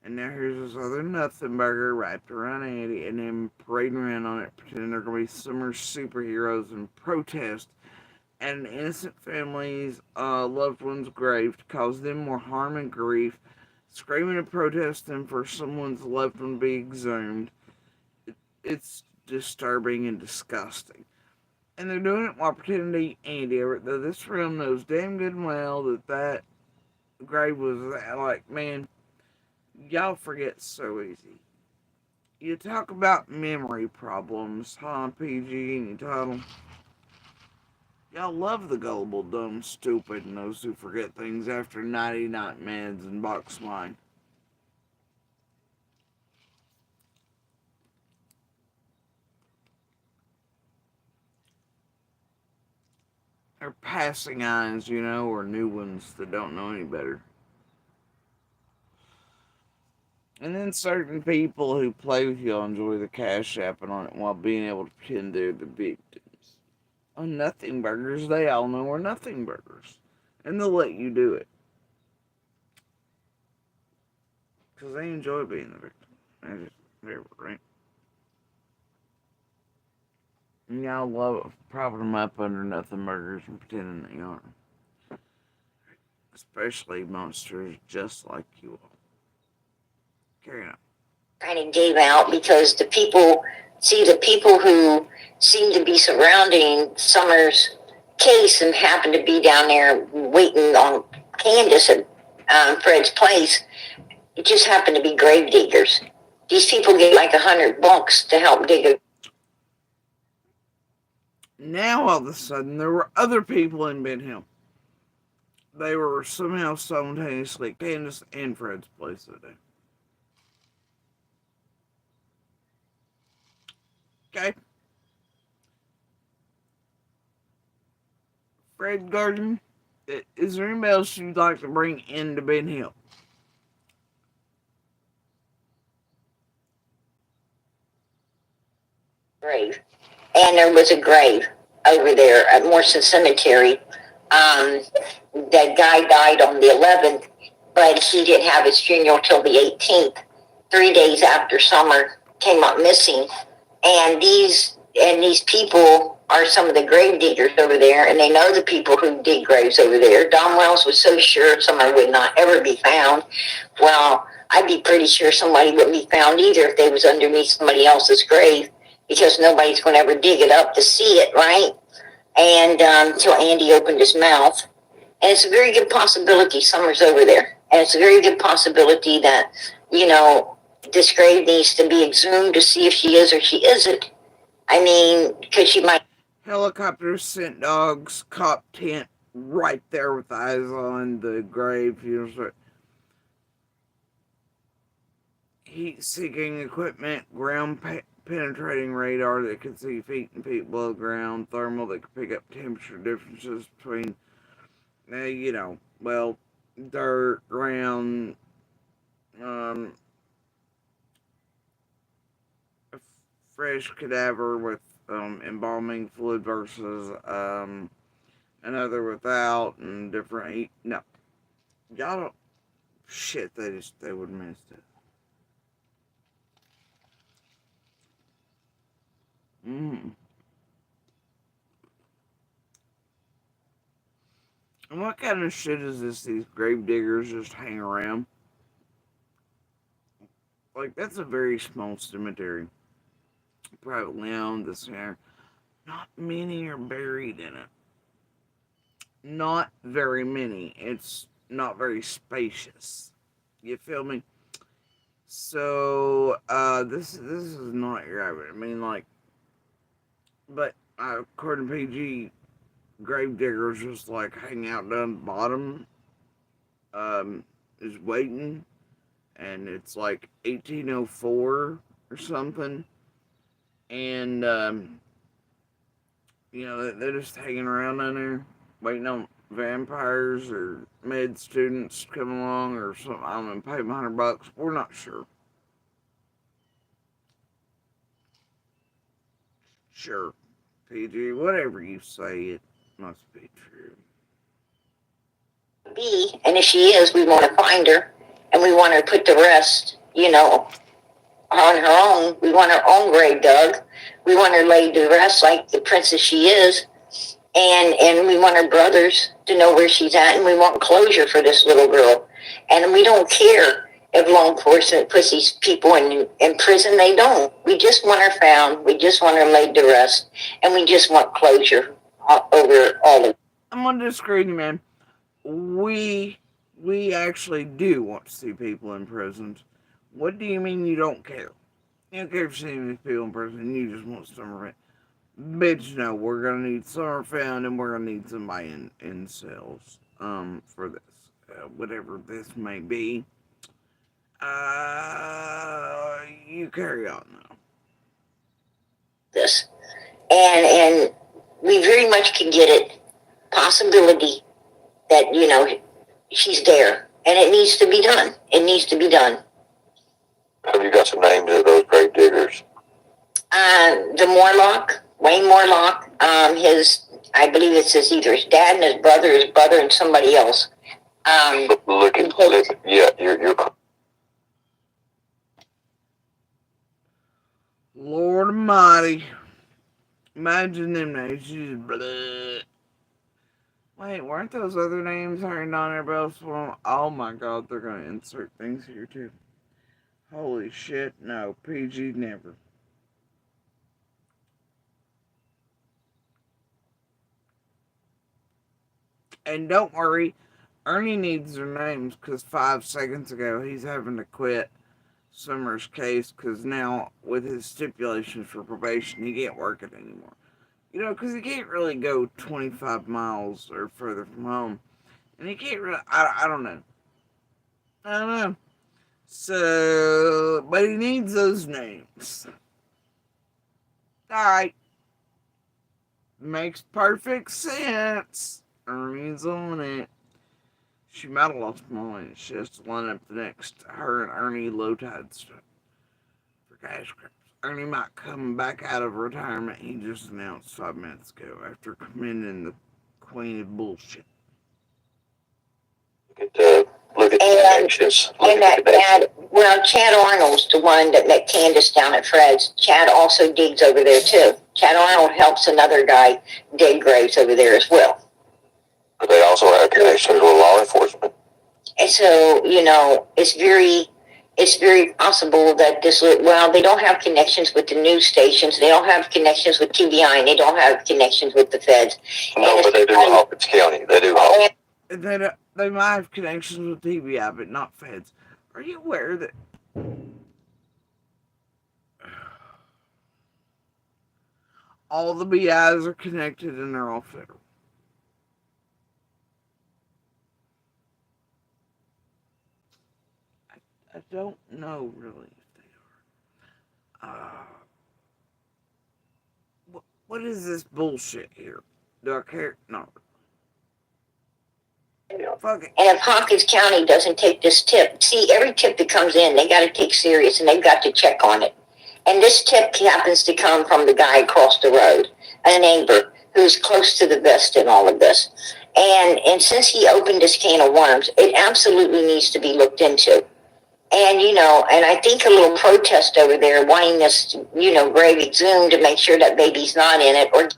Speaker 1: And now here's this other nothing burger wrapped around Andy and then parading around on it, pretending they're going to be summer superheroes and protest at an innocent family's loved one's grave to cause them more harm and grief, screaming and protesting for someone's loved one to be exhumed. It's disturbing and disgusting. And they're doing it while pretending to eat Andy, though this realm knows damn good and well that grave was like, man, y'all forget so easy. You talk about memory problems, huh, PG, and you title. Y'all love the gullible, dumb, stupid, and those who forget things after 99 meds and box wine. Or passing eyes, or new ones that don't know any better. And then certain people who play with you enjoy the cash apping on it while being able to pretend they're the victims. On nothing burgers, they all know are nothing burgers. And they'll let you do it. Because they enjoy being the victim. They're right. And y'all love propping them up under nothing burgers and pretending they are. Especially monsters just like you all. Carry on.
Speaker 2: Kind of gave out because the people who seem to be surrounding Summer's case and happen to be down there waiting on Candace at Fred's place, it just happened to be grave diggers. These people get like $100 to help dig a.
Speaker 1: Now all of a sudden there were other people in Ben Hill. They were somehow simultaneously at Candace and Fred's place that day. Okay. Fred Garden, is there anybody else you'd like to bring into Ben Hill?
Speaker 2: Grave. And there was a grave over there at Morrison Cemetery. That guy died on the 11th, but he didn't have his funeral till the 18th, 3 days after Summer came up missing. And these people are some of the grave diggers over there, and they know the people who dig graves over there. Don Wells was so sure Summer would not ever be found. Well, I'd be pretty sure somebody wouldn't be found either if they was underneath somebody else's grave, because nobody's going to ever dig it up to see it, right? And until Andy opened his mouth. And it's a very good possibility Summer's over there. And it's a very good possibility that, this grave needs to be exhumed to see if she is or she isn't. I mean, because she might.
Speaker 1: Helicopters sent dogs, cop tent right there with eyes on the grave. Heat-seeking equipment, ground penetrating radar that could see feet and feet below ground, thermal that could pick up temperature differences between, dirt, ground, a fresh cadaver with embalming fluid versus another without, and different heat. No, y'all don't. Shit, they would have missed it. And what kind of shit is this? These grave diggers just hang around? Like, that's a very small cemetery. Privately owned, this here. Not many are buried in it. Not very many. It's not very spacious. You feel me? So, this is not your. I mean, like, but according to PG, grave diggers just like hang out down the bottom, is waiting, and it's like 1804 or something, and they're just hanging around in there, waiting on vampires or med students to come along or something. I don't know, pay them $100. We're not sure. Sure, PG, whatever you say, it must be true.
Speaker 2: Be, and if she is, we want to find her, and we want her to put the rest, on her own. We want her own grave dug. We want her laid to rest like the princess she is, and we want her brothers to know where she's at, and we want closure for this little girl. And we don't care if law enforcement puts these people in prison. They don't. We just want her found. We just want her laid to rest, and we just want closure over all of it.
Speaker 1: I'm gonna disagree with you, man. We actually do want to see people in prisons. What do you mean you don't care? You don't care if seeing these people in prison. You just want some revenge. Bitch, no, we're gonna need summer found, and we're gonna need somebody in cells. For this, whatever this may be. You carry on now.
Speaker 2: This, and we very much can get it. Possibility that she's there, and it needs to be done. It needs to be done.
Speaker 6: Have you got some names of those grave diggers?
Speaker 2: The Morlock, Wayne Morlock, I believe it's either his dad and his brother and somebody else.
Speaker 6: Yeah, you're.
Speaker 1: Lord Almighty, imagine them names. Just blah. Wait, weren't those other names hanging on everybody else? Oh my God, they're gonna insert things here too. Holy shit, no, PG never. And don't worry, Ernie needs their names because 5 seconds ago he's having to quit Summer's case because now, with his stipulations for probation, he can't work it anymore. Because he can't really go 25 miles or further from home. And he can't really, I don't know. I don't know. So, but he needs those names. Alright. Makes perfect sense. Ernie's on it. She might have lost money. She has to line up the next her and Ernie low tide stuff for cash grabs. Ernie might come back out of retirement. He just announced 5 minutes ago after commending the queen of bullshit.
Speaker 6: Look at the connections.
Speaker 2: Chad Arnold's the one that met Candace down at Fred's. Chad also digs over there too. Chad Arnold helps another guy dig graves over there as well.
Speaker 6: But they also have connections with law enforcement.
Speaker 2: And so, it's very possible that they don't have connections with the news stations. They don't have connections with TBI, and they don't have connections with the feds.
Speaker 6: No, but they do Hawkins County. They do Hawkins.
Speaker 1: They might have connections with TBI, but not feds. Are you aware that all the BIs are connected and they're all federal? I don't know really if they are. What is this bullshit here? Do I care? No. Fuck it.
Speaker 2: And if Hawkins County doesn't take this tip, see, every tip that comes in, they got to take serious and they've got to check on it. And this tip happens to come from the guy across the road, a neighbor who's close to the vest in all of this. And since he opened this can of worms, it absolutely needs to be looked into. And, and I think a little protest over there wanting this, grave exhumed to make sure that baby's not in it. Or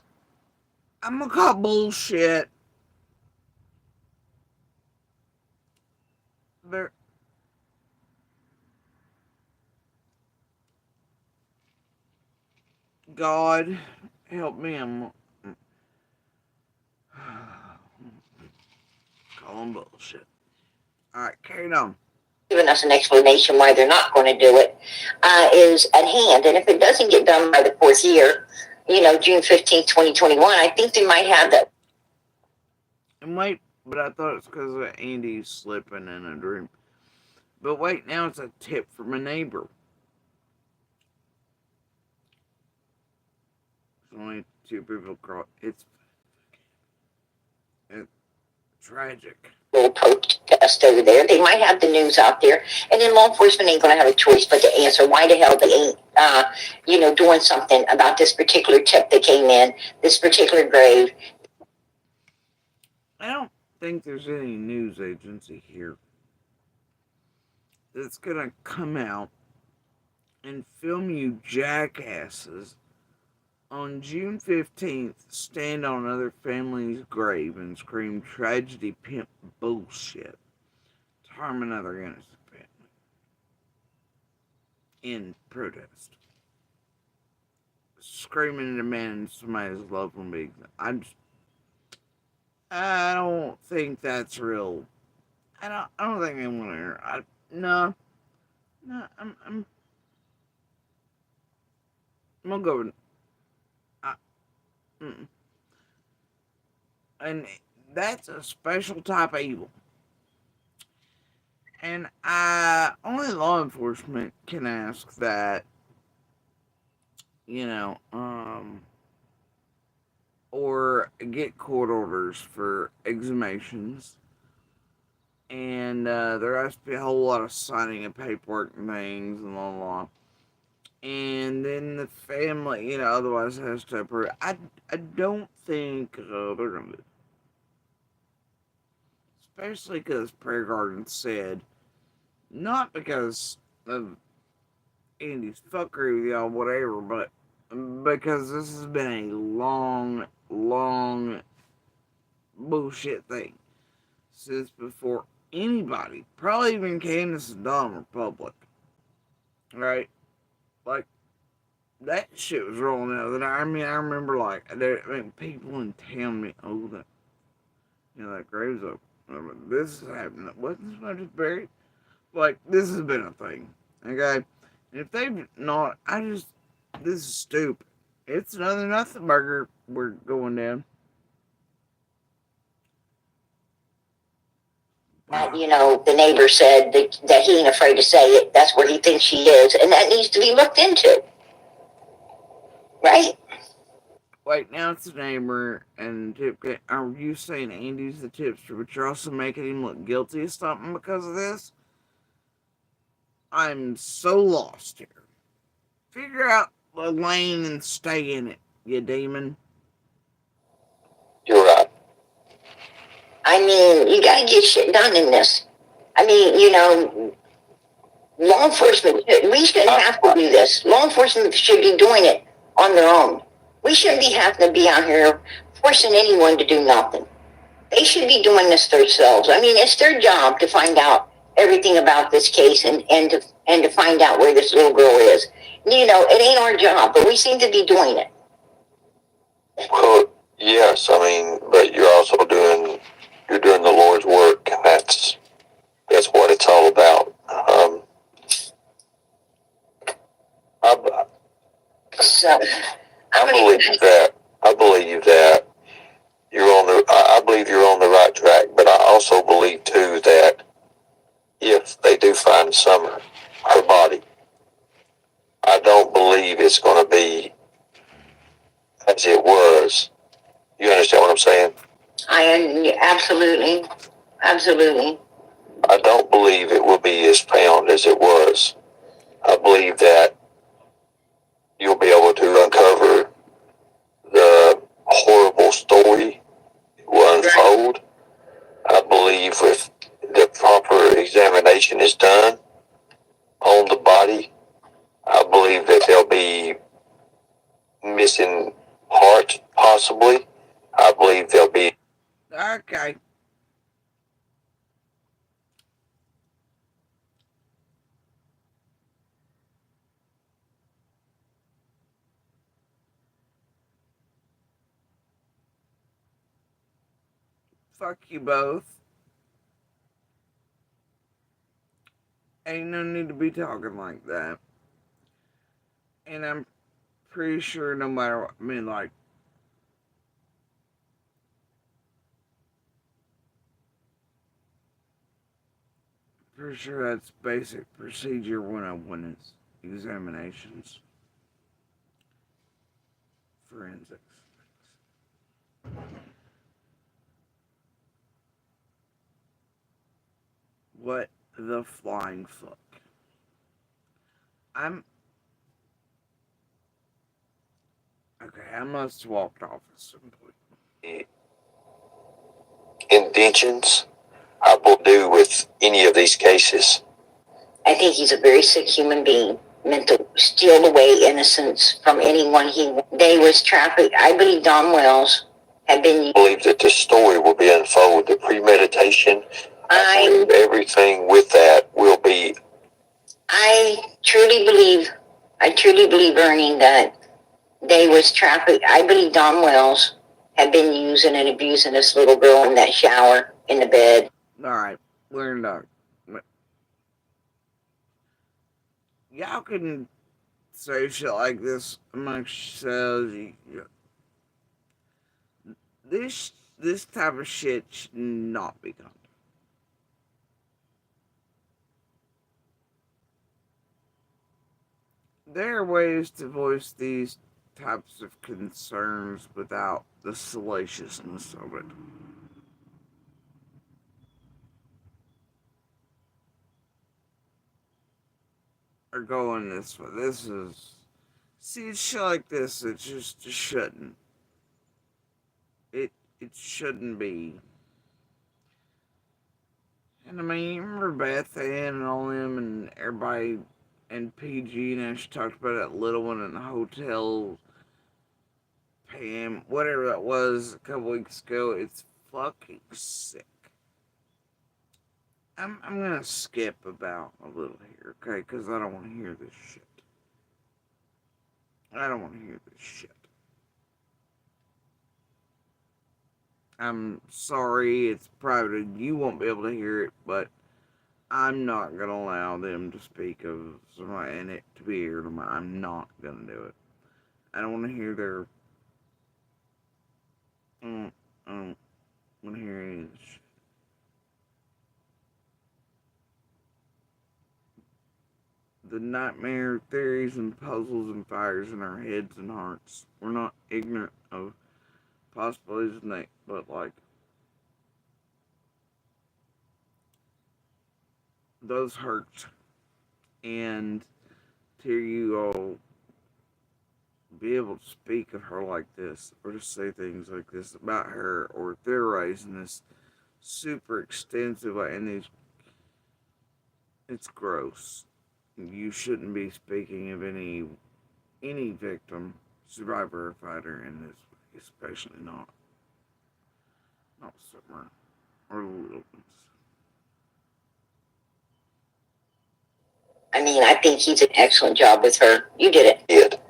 Speaker 1: I'm gonna call bullshit. There. God help me. I'm calling bullshit. Alright, carry on.
Speaker 2: Giving us an explanation why they're not going to do it, is at hand. And if it doesn't get done by the 4th year, June 15th, 2021, I think they might have that.
Speaker 1: And wait, but I thought it's because of Andy slipping in a dream. But wait, now it's a tip from a neighbor. There's only 2 people across. It's tragic.
Speaker 2: Little protest over there. They might have the news out there, and then law enforcement ain't going to have a choice but to answer why the hell they ain't, doing something about this particular tip that came in, this particular grave.
Speaker 1: I don't think there's any news agency here. that's gonna come out and film you jackasses on June 15th stand on another family's grave and scream tragedy pimp bullshit to harm another innocent family in protest. Screaming and demanding somebody's loved one be. I don't think that's real. I don't think anyone here. No, no. I'm gonna go with. I, mm. And that's a special type of evil. And only law enforcement can ask that, you know, or get court orders for exhumations. And there has to be a whole lot of signing of paperwork and things and blah, blah. And then the family, otherwise has to approve. I don't think they're going to. Especially because Prayer Garden said, not because of Andy's fuckery with y'all, whatever, but because this has been a long, long bullshit thing since before anybody, probably even Candace and Don, were public. Right? Like, that shit was rolling out. I remember, people in town me, oh, that grave's up. This is happening. Wasn't this one just buried? Like, this has been a thing. Okay? And if they've not, this is stupid. It's another nothing burger we're going down.
Speaker 2: The neighbor said that he ain't afraid to say it. That's where he thinks she is, and that needs to be looked into. Right?
Speaker 1: Wait, now it's the neighbor and tip. Are you saying Andy's the tipster, but you're also making him look guilty of something because of this? I'm so lost here. Figure out the lane and stay in it, you demon.
Speaker 6: You're right.
Speaker 2: I mean, you gotta get shit done in this. I mean, law enforcement, we shouldn't have to do this. Law enforcement should be doing it on their own. We shouldn't be having to be out here forcing anyone to do nothing. They should be doing this themselves. I mean, it's their job to find out everything about this case and to find out where this little girl is. It ain't our job, but we seem to be doing it.
Speaker 6: Well, yes, but you're doing the Lord's work, and that's what it's all about.
Speaker 2: So,
Speaker 6: I believe that I believe you're on the right track, but I also believe too that if they do find her body, I don't believe it's going to be as it was. You understand what I'm saying?
Speaker 2: Absolutely.
Speaker 6: I don't believe it will be as found as it was. I believe that you'll be able to uncover the horrible story will unfold. I believe if the proper examination is done on the body, I believe that there'll be missing parts, possibly. I believe there'll be.
Speaker 1: Okay. Fuck you both. Ain't no need to be talking like that. And I'm pretty sure no matter what, pretty sure that's basic procedure 101 is examinations. Forensics. What the flying fuck? I'm okay. I must have walked off at some point.
Speaker 6: Inventions I will do with any of these cases.
Speaker 2: I think he's a very sick human being, mental, steal away innocence from anyone they was trafficked. I believe Don Wells had been.
Speaker 6: I believe that the story will be unfolded, the premeditation. I believe everything with that will be.
Speaker 2: I truly believe, Ernie, that they was trafficked. I believe Don Wells had been using and abusing this little girl in that shower in the bed.
Speaker 1: All right, we're done. Y'all can say shit like this amongst yourselves. This type of shit should not be done. There are ways to voice these types of concerns without the salaciousness of it. Or going this way. This is. See, shit like this, it just shouldn't. It shouldn't be. And I mean, you remember Beth Ann and all them and everybody and PG and Ash talked about that little one in the hotel, Pam, whatever that was a couple weeks ago. It's fucking sick. I'm gonna skip about a little here, okay? Because I don't want to hear this shit. I don't want to hear this shit. I'm sorry, it's private. You won't be able to hear it, but I'm not going to allow them to speak of somebody and it to be aired on my. I'm not going to do it. I don't want to hear their. I don't want to hear any of this shit. The nightmare theories and puzzles and fires in our heads and hearts. We're not ignorant of possibilities, but like those hurt. And to you all be able to speak of her like this, or to say things like this about her, or theorizing this super extensive and it's gross. You shouldn't be speaking of any victim, survivor, or fighter in this way, especially not Summer or little ones.
Speaker 2: I mean, I think he's an excellent job with her. You did it.
Speaker 6: Did.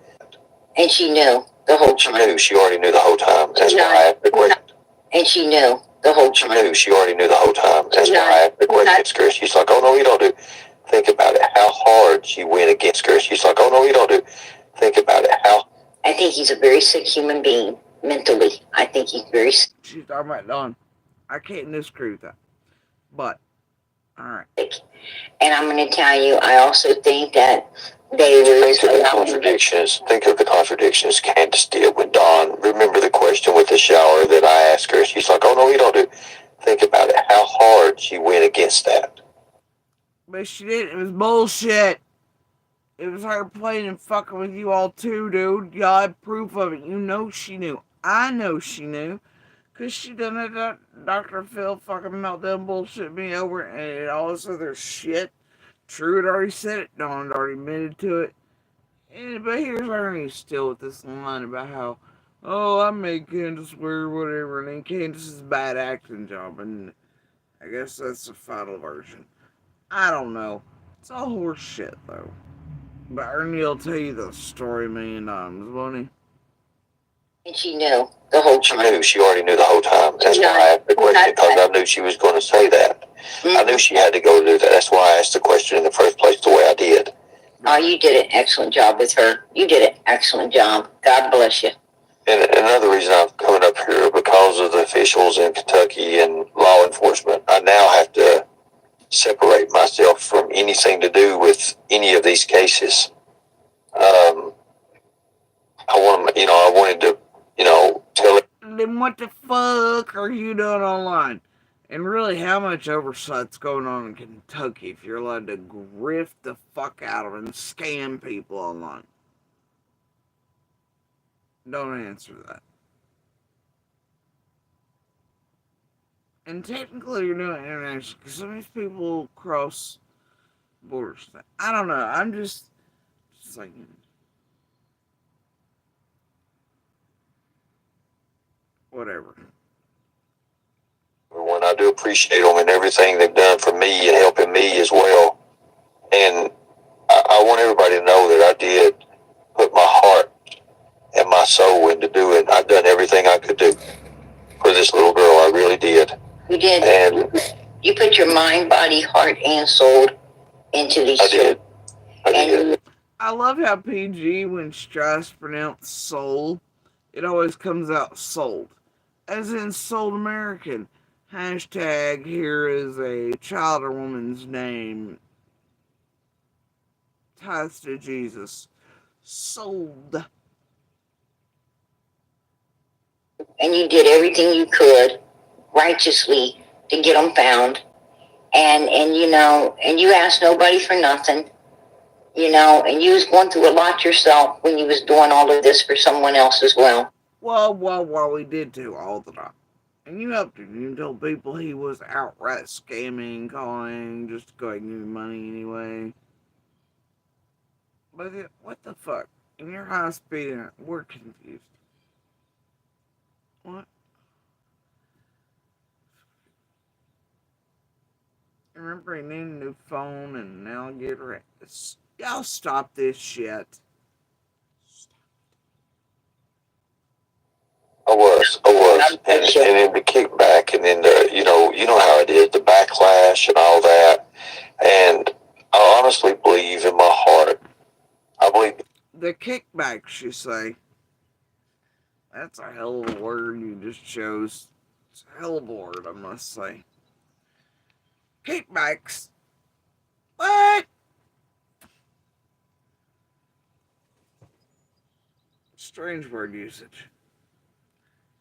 Speaker 2: And she knew the whole time.
Speaker 6: She knew. She already knew the whole time. That's why I asked the question.
Speaker 2: And she knew the whole time.
Speaker 6: She knew. She already knew the whole time. That's why I asked the question. Chris, she's like, oh no, you don't do. Think about it. How hard she went against Chris. She's like, oh no, you don't do. Think about it. How.
Speaker 2: I think he's a very sick human being mentally. I think he's very.
Speaker 1: She's talking about Dawn. I can't disagree with that. But alright.
Speaker 2: And I'm going to tell you, I also think that they were.
Speaker 6: Think of the contradictions. Think of the contradictions Candace did with Dawn. Remember the question with the shower that I asked her? She's like, oh no, you don't do. Think about it. How hard she went against that.
Speaker 1: But she didn't. It was bullshit. It was her playing and fucking with you all too, dude. Y'all had proof of it. You know she knew. I know she knew. Because she done that Dr. Phil fucking meltdown bullshit me over and all this other shit. True had already said it. Dawn had already admitted to it. But here's Ernie still with this line about how, oh, I made Candace wear whatever. And then Candace's bad acting job. And I guess that's the final version. I don't know. It's all horse shit, though. But Ernie will tell you the story a million times, won't he?
Speaker 2: And she knew the whole time.
Speaker 6: She knew. She already knew the whole time. That's why I asked the question, because I knew she was going to say that. Mm-hmm. I knew she had to go do that. That's why I asked the question in the first place the way I did.
Speaker 2: Oh, you did an excellent job with her. You did an excellent job. God bless you.
Speaker 6: And another reason I'm coming up here, because of the officials in Kentucky and law enforcement, I now have to separate myself from anything to do with any of these cases. I wanted to, tell it.
Speaker 1: Then what the fuck are you doing online? And really, how much oversight's going on in Kentucky if you're allowed to grift the fuck out of and scam people online? Don't answer that. And technically, you're doing international because some of these people cross borders thing. I don't know. I'm just like, whatever.
Speaker 6: When I do appreciate them and everything they've done for me and helping me as well. And I want everybody to know that I did put my heart and my soul into doing. I've done everything I could do for this little girl. I really did.
Speaker 2: You did.
Speaker 6: And
Speaker 2: you put your mind, body, heart, and soul into these.
Speaker 6: I did. I did.
Speaker 1: I love how PG, when Strauss pronounced soul, it always comes out sold. As in sold American. Hashtag here is a child or woman's name. Ties to Jesus. Sold.
Speaker 2: And you did everything you could righteously to get them found. And you know, and you asked nobody for nothing, you know, and you was going through a lot yourself when you was doing all of this for someone else as well.
Speaker 1: Well, we did too, all the time. And you helped him. You told people he was outright scamming, calling, just to go and give you money anyway. But what the fuck? And you're high speed and we're confused. What? Remember he needed a new phone and an alligator. Y'all stop this shit.
Speaker 6: I was, and then the kickback, and then you know how it is, the backlash and all that. And I honestly believe in my heart, I believe.
Speaker 1: The kickbacks, you say. That's a hell of a word you just chose. It's a hell of a word, I must say. Kickbacks. What? Strange word usage.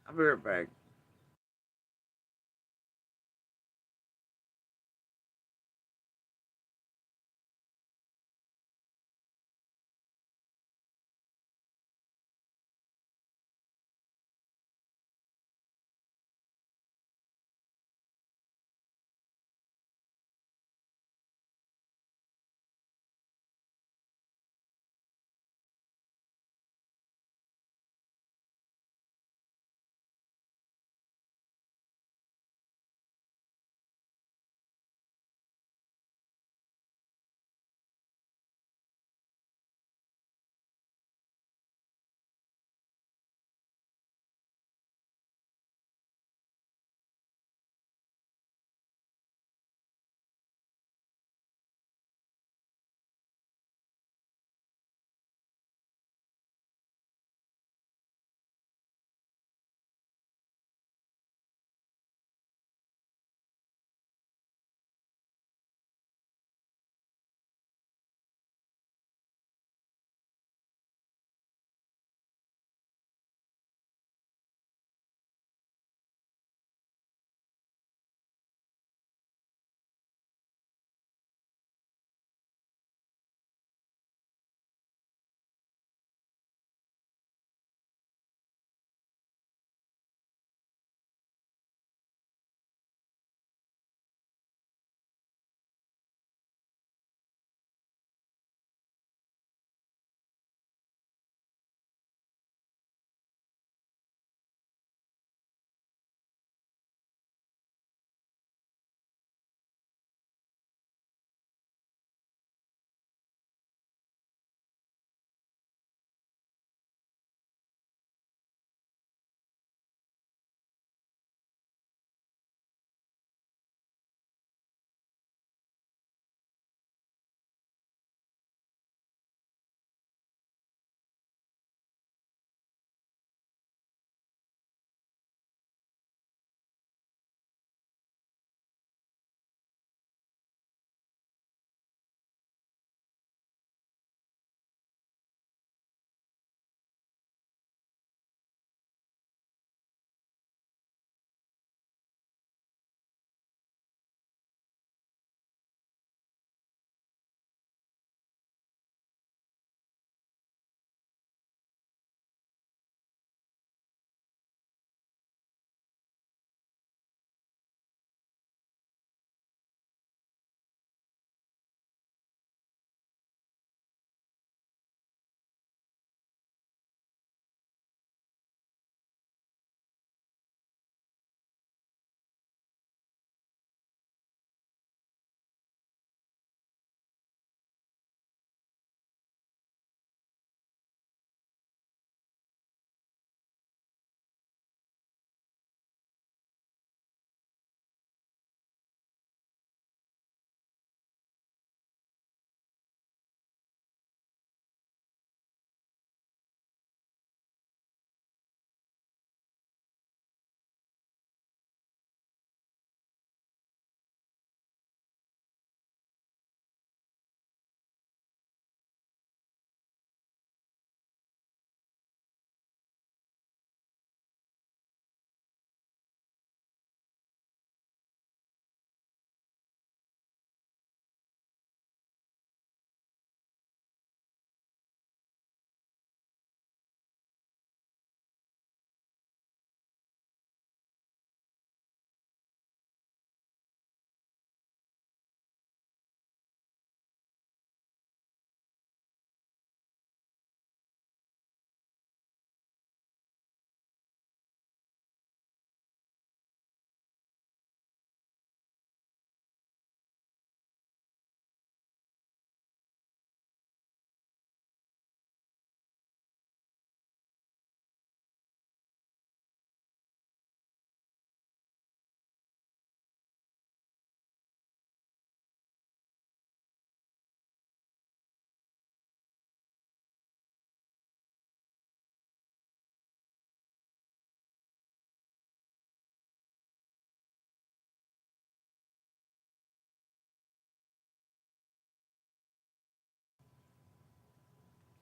Speaker 1: I'll be right back.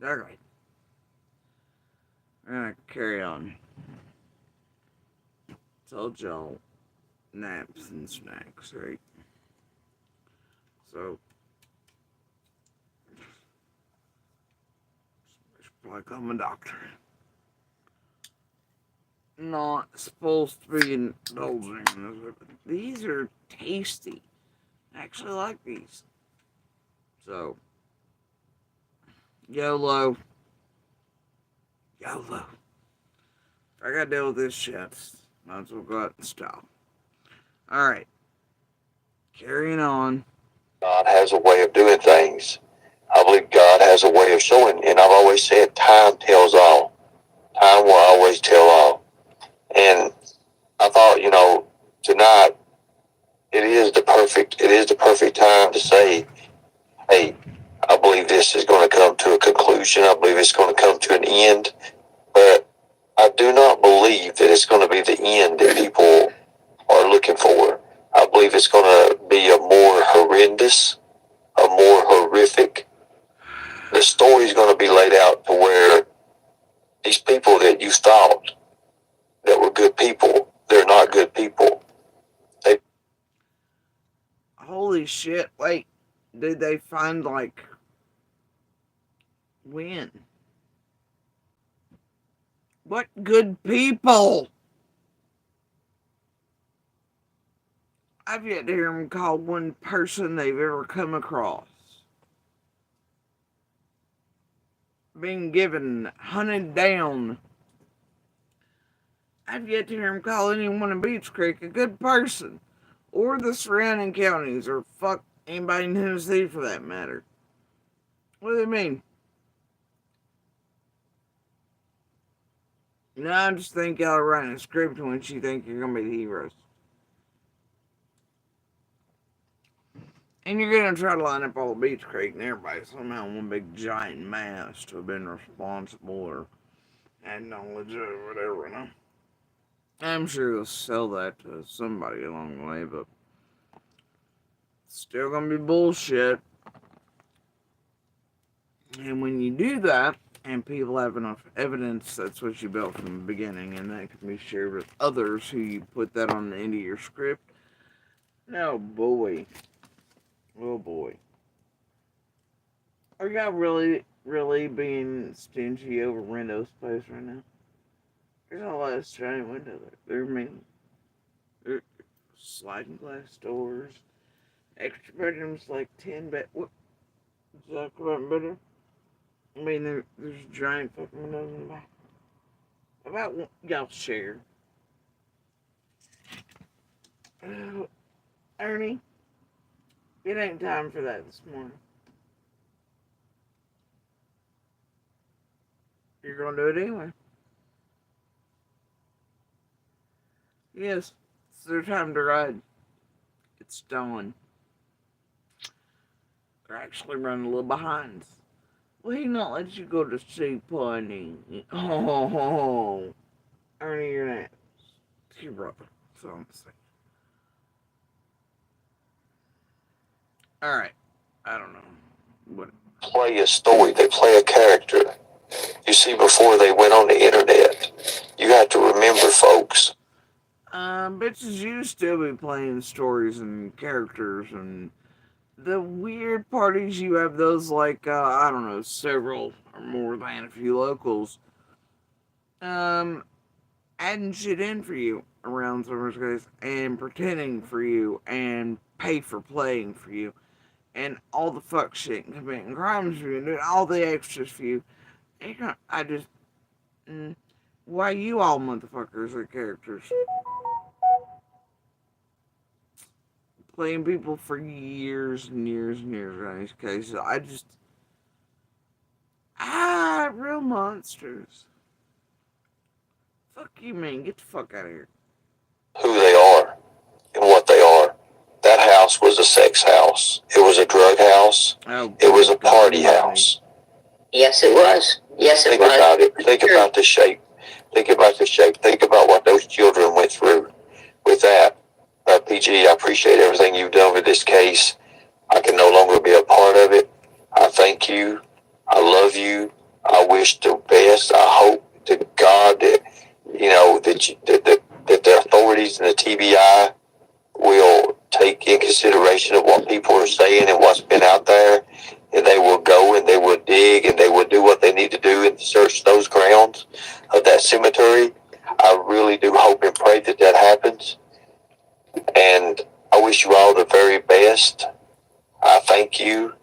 Speaker 1: Okay. We're gonna carry on. Told y'all naps and snacks, right? So, I should probably call my doctor. Not supposed to be indulging in this, but these are tasty. I actually like these. So, YOLO. YOLO. I gotta deal with this shit. Might as well go out and stop. Alright. Carrying on.
Speaker 6: God has a way of doing things. I believe God has a way of showing, and I've always said time tells all. Time will always tell all. And I thought, tonight it is the perfect time to say, hey, I believe this is going to come to a conclusion. I believe it's going to come to an end. But I do not believe that it's going to be the end that people are looking for. I believe it's going to be a more horrendous, a more horrific. The story is going to be laid out to where these people that you thought that were good people, they're not good people.
Speaker 1: Holy shit. Wait. Did they find, like, when? What good people? I've yet to hear them call one person they've ever come across being given, hunted down. I've yet to hear them call anyone in Beach Creek a good person, or the surrounding counties, or fuck anybody in Tennessee for that matter. What do they mean? No, I just think y'all are writing a script when you think you're gonna be the heroes. And you're gonna try to line up all the Beach Creek and everybody somehow one big giant mass to have been responsible or had knowledge of whatever, you know? I'm sure they'll sell that to somebody along the way, but it's still gonna be bullshit. And when you do that, and people have enough evidence, that's what you built from the beginning, and that can be shared with others who you put that on the end of your script. Oh boy. Oh boy. Are y'all really being stingy over window space right now? There's a lot of giant windows. There are sliding glass doors. Extra bedrooms like 10 bed. What? Is that about better? I mean, there's giant fucking windows in the back. How about y'all share? Ernie, it ain't time for that this morning. You're gonna do it anyway. Yes, it's their time to ride. It's dawn. They're actually running a little behind. Will he not let you go to sleep, honey? Oh, Ernie, you're not. It's your brother. So I'm saying. Alright. I don't know. What?
Speaker 6: Play a story, they play a character. You see, before they went on the internet, you have to remember, folks.
Speaker 1: Bitches used to be playing stories and characters, and the weird parties you have those like, I don't know, several or more than a few locals, adding shit in for you around summer's guys and pretending for you and pay for playing for you and all the fuck shit and committing crimes for you and doing all the extras for you. I just, why you all motherfuckers are characters? Playing people for years and years and years on these cases. Real monsters. Fuck you, man. Get the fuck out of here.
Speaker 6: Who they are and what they are. That house was a sex house. It was a drug house.
Speaker 1: Oh,
Speaker 6: it was a party house.
Speaker 2: Yes, it was. Yes, it
Speaker 6: Think
Speaker 2: was.
Speaker 6: about it. Think about the shape. Think about the shape. Think about what those children went through with that. PG, I appreciate everything you've done with this case. I can no longer be a part of it. I thank you. I love you. I wish the best. I hope to God that, that the authorities and the TBI will take in consideration of what people are saying and what's been out there, and they will go and they will dig and they will do what they need to do and search those grounds of that cemetery. I really do hope and pray that that happens, and I wish you all the very best. I thank you,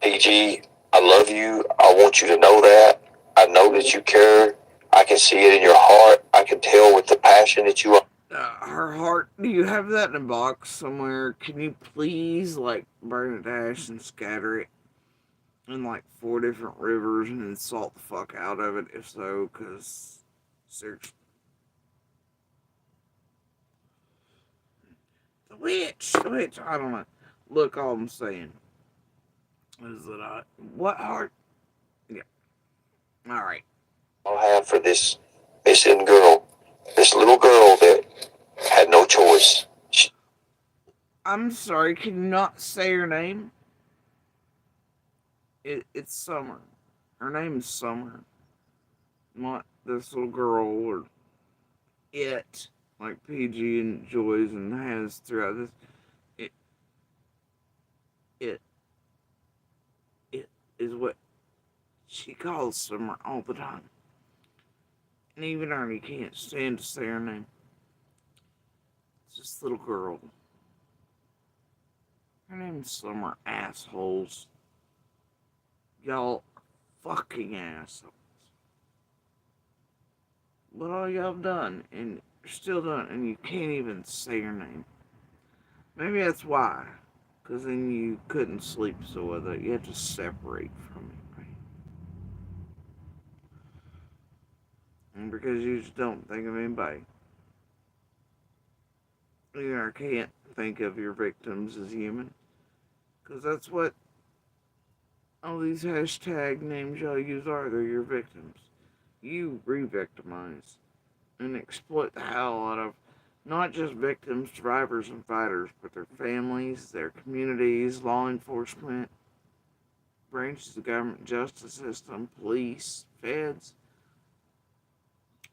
Speaker 6: PG. I love you. I want you to know that. I know that you care. I can see it in your heart. I can tell with the passion that you are.
Speaker 1: Her heart, do you have that in a box somewhere? Can you please, like, burn it to ash and scatter it in, like, 4 different rivers and then salt the fuck out of it, if so, because, seriously. The witch, I don't know. Look, all I'm saying is that what heart? Yeah, alright.
Speaker 6: I'll have for this missing girl, this little girl that had no choice.
Speaker 1: I'm sorry, can you not say her name? It's Summer. Her name is Summer. Not this little girl or it, like PG enjoys and has throughout this. It, it, it is what she calls Summer all the time. And even Ernie can't stand to say her name. It's this little girl. Her name's Summer, assholes. Y'all fucking assholes. What all y'all done, and you're still done, and you can't even say her name. Maybe that's why. Because then you couldn't sleep so well. You had to separate from it, right? And because you just don't think of anybody. I can't think of your victims as human. Because that's what all these hashtag names y'all use are. They're your victims. You re-victimize and exploit the hell out of not just victims, survivors, and fighters, but their families, their communities, law enforcement, branches of the government, justice system, police, feds,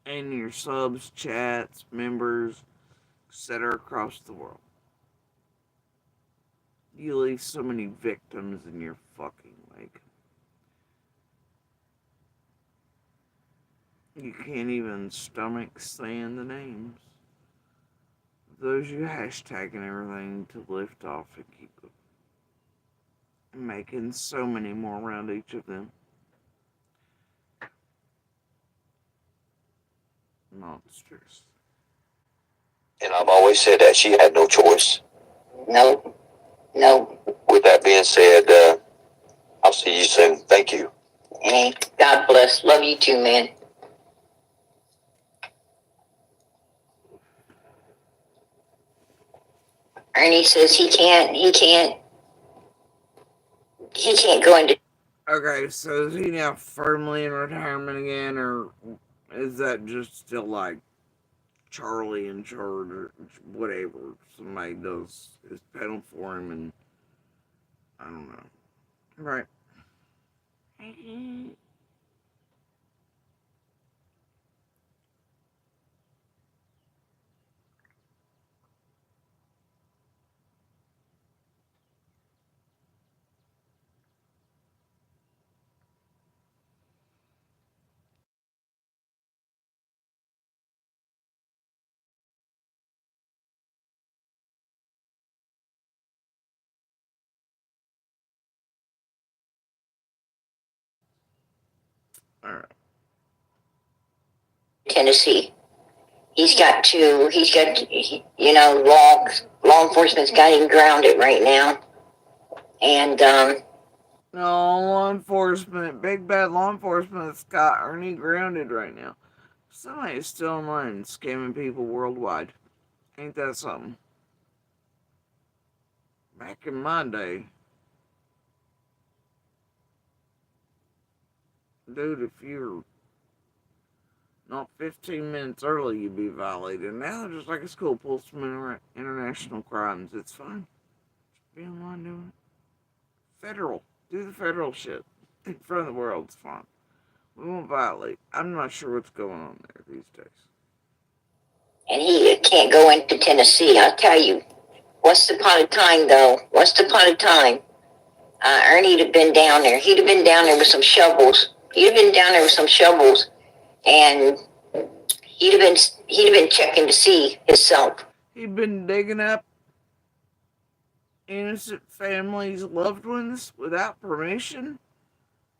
Speaker 1: and your subs, chats, members, etc. across the world. You leave so many victims in your fucking wake. You can't even stomach saying the names. Those you hashtag and everything to lift off and keep making so many more around each of them. Monsters.
Speaker 6: And I've always said that she had no choice.
Speaker 2: No, no.
Speaker 6: With that being said, I'll see you soon. Thank you.
Speaker 2: Hey, God bless. Love you too, man. Ernie says he can't go into.
Speaker 1: Okay, so is he now firmly in retirement again, or is that just still like Charlie in charge or whatever? Somebody does his pedal for him, and I don't know. Right. All right.
Speaker 2: Tennessee. Law enforcement's got him grounded right now. And,
Speaker 1: No, law enforcement, big bad law enforcement's got Ernie grounded right now. Somebody's still online scamming people worldwide. Ain't that something? Back in my day, dude, if you're not 15 minutes early, you'd be violated. Now they're just like, it's cool, pull some international crimes. It's fine. Just be online doing it. Federal. Do the federal shit in front of the world. It's fine. We won't violate. I'm not sure what's going on there these days.
Speaker 2: And he can't go into Tennessee. I'll tell you. Once upon a time, though, once upon a time, Ernie'd have been down there. He'd have been down there with some shovels. He'd have been down there with some shovels, and he'd have been checking to see himself.
Speaker 1: He'd been digging up innocent families' loved ones without permission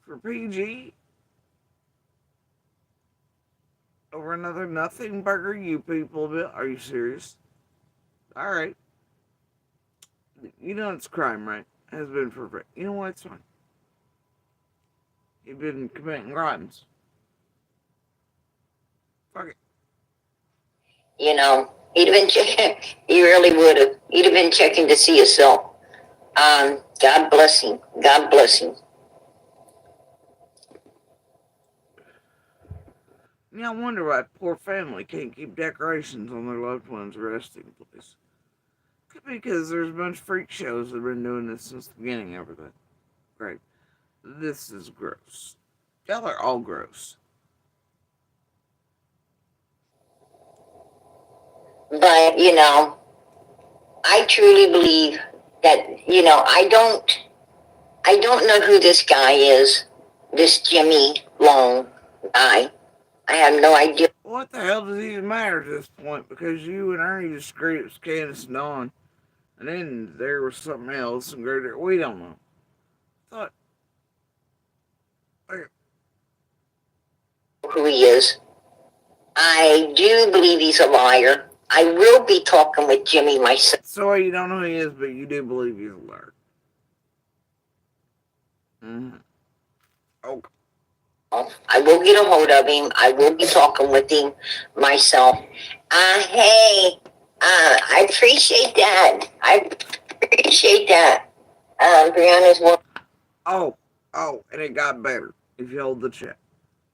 Speaker 1: for PG over another nothing burger. You people, are you serious? All right, you know it's crime, right? Has been for you know what? It's fine. He'd been committing crimes. Fuck it.
Speaker 2: You know, he'd have been checking. He really would have. He'd have been checking to see himself. God bless him. God bless him.
Speaker 1: Yeah, I wonder why poor family can't keep decorations on their loved one's resting place. Could be because there's a bunch of freak shows that have been doing this since the beginning of everything. Great. This is gross. Y'all are all gross.
Speaker 2: But, I truly believe that, I don't know who this guy is, this Jimmy Long guy. I have no idea.
Speaker 1: What the hell does it even matter at this point? Because you and Ernie just agreed it was Candace and Dawn. And then there was something else and greater. We don't know. Thought. Okay.
Speaker 2: Who he is. I do believe he's a liar. I will be talking with Jimmy myself.
Speaker 1: So you don't know who he is, but you do believe he's a liar. Mm-hmm. Okay.
Speaker 2: I will get a hold of him. I will be talking with him myself. Hey, I appreciate that. I appreciate that. Brianna's one.
Speaker 1: Oh, and it got better if you hold the chat.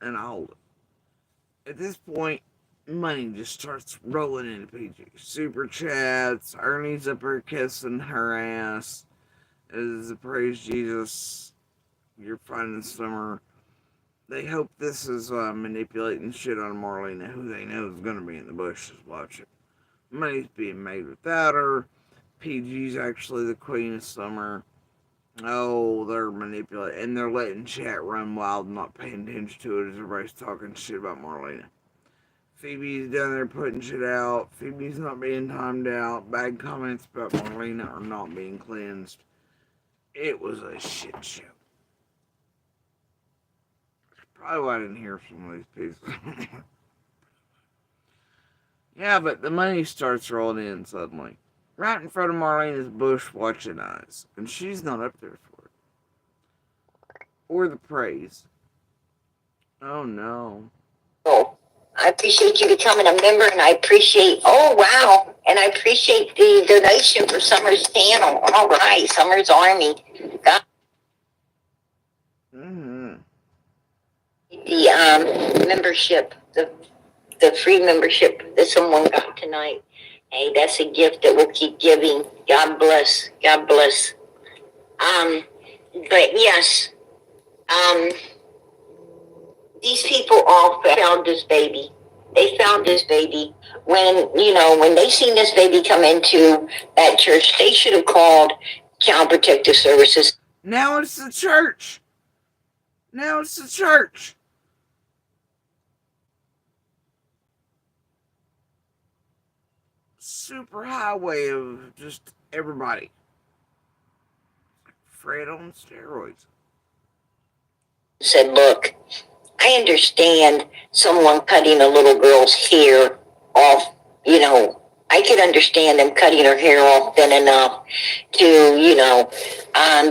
Speaker 1: And I hold it. At this point, money just starts rolling into PG. Super chats, Ernie's up here kissing her ass. As praise Jesus, you're finding summer. They hope this is manipulating shit on Marlena, who they know is going to be in the bushes watching. Money's being made without her. PG's actually the queen of summer. Oh, they're manipulating, and they're letting chat run wild and not paying attention to it as everybody's talking shit about Marlena. Phoebe's down there putting shit out. Phoebe's not being timed out. Bad comments about Marlena are not being cleansed. It was a shit show. Probably why I didn't hear from these people. Yeah, but the money starts rolling in suddenly. Right in front of Marlena's bush watching eyes. And she's not up there for it. Or the praise. Oh no.
Speaker 2: Oh, I appreciate you becoming a member, and I appreciate, oh wow, and I appreciate the donation for Summer's channel. All right, Summer's Army. God.
Speaker 1: Mm-hmm.
Speaker 2: The membership, the free membership that someone got tonight. Hey, that's a gift that we'll keep giving. God bless. God bless. But yes, these people all found this baby. They found this baby when they seen this baby come into that church. They should have called Child Protective Services.
Speaker 1: Now it's the church. Now it's the church. Super highway of just everybody. Fred on steroids.
Speaker 2: Said, look, I understand someone cutting a little girl's hair off, I could understand them cutting her hair off thin enough to,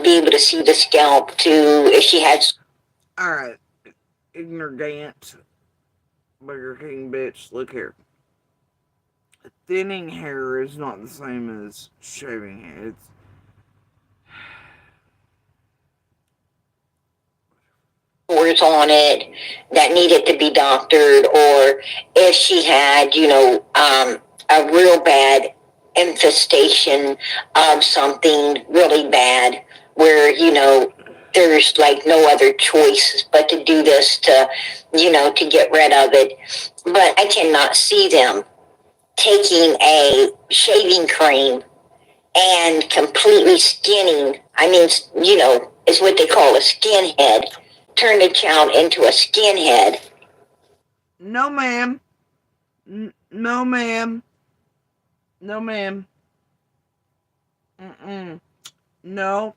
Speaker 2: be able to see the scalp to, if she had.
Speaker 1: Alright, ignorant Burger King bitch, look here. Thinning hair is not the same as shaving hair. It's
Speaker 2: Words on it that needed to be doctored, or if she had, a real bad infestation of something really bad where, there's like no other choice but to do this to, to get rid of it. But I cannot see them taking a shaving cream and completely skinning. I mean, is what they call a skinhead. Turn the child into a skinhead.
Speaker 1: No, ma'am. No, ma'am. No, ma'am. Mm-mm. No.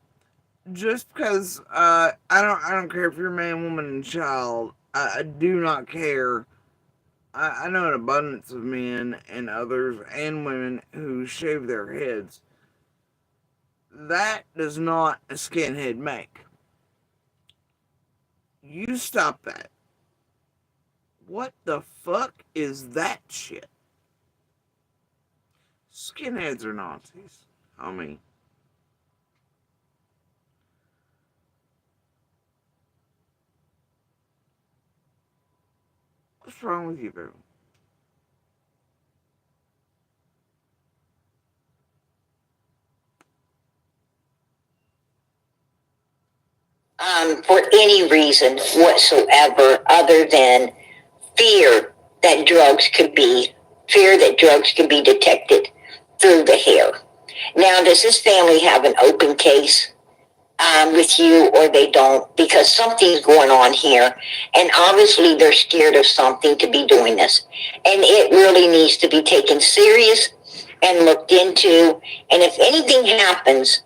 Speaker 1: Just because I don't care if you're man, woman, and child. I do not care. I know an abundance of men and others and women who shave their heads. That does not a skinhead make. You stop that. What the fuck is that shit? Skinheads are Nazis, homie. What's wrong with you, boo?
Speaker 2: For any reason whatsoever other than fear that drugs could be, fear that drugs could be detected through the hair. Now, does this family have an open case with you, or they don't? Because something's going on here, and obviously they're scared of something to be doing this, and it really needs to be taken serious and looked into. And if anything happens,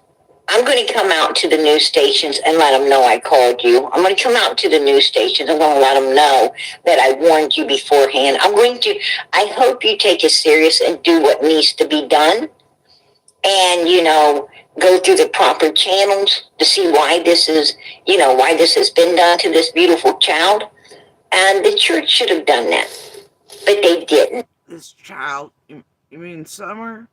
Speaker 2: I'm going to come out to the news stations and let them know I called you. I'm going to come out to the news stations. I'm going to let them know that I warned you beforehand. I hope you take it serious and do what needs to be done. And, go through the proper channels to see why this is, why this has been done to this beautiful child. And the church should have done that, but they didn't.
Speaker 1: This child, you mean Summer?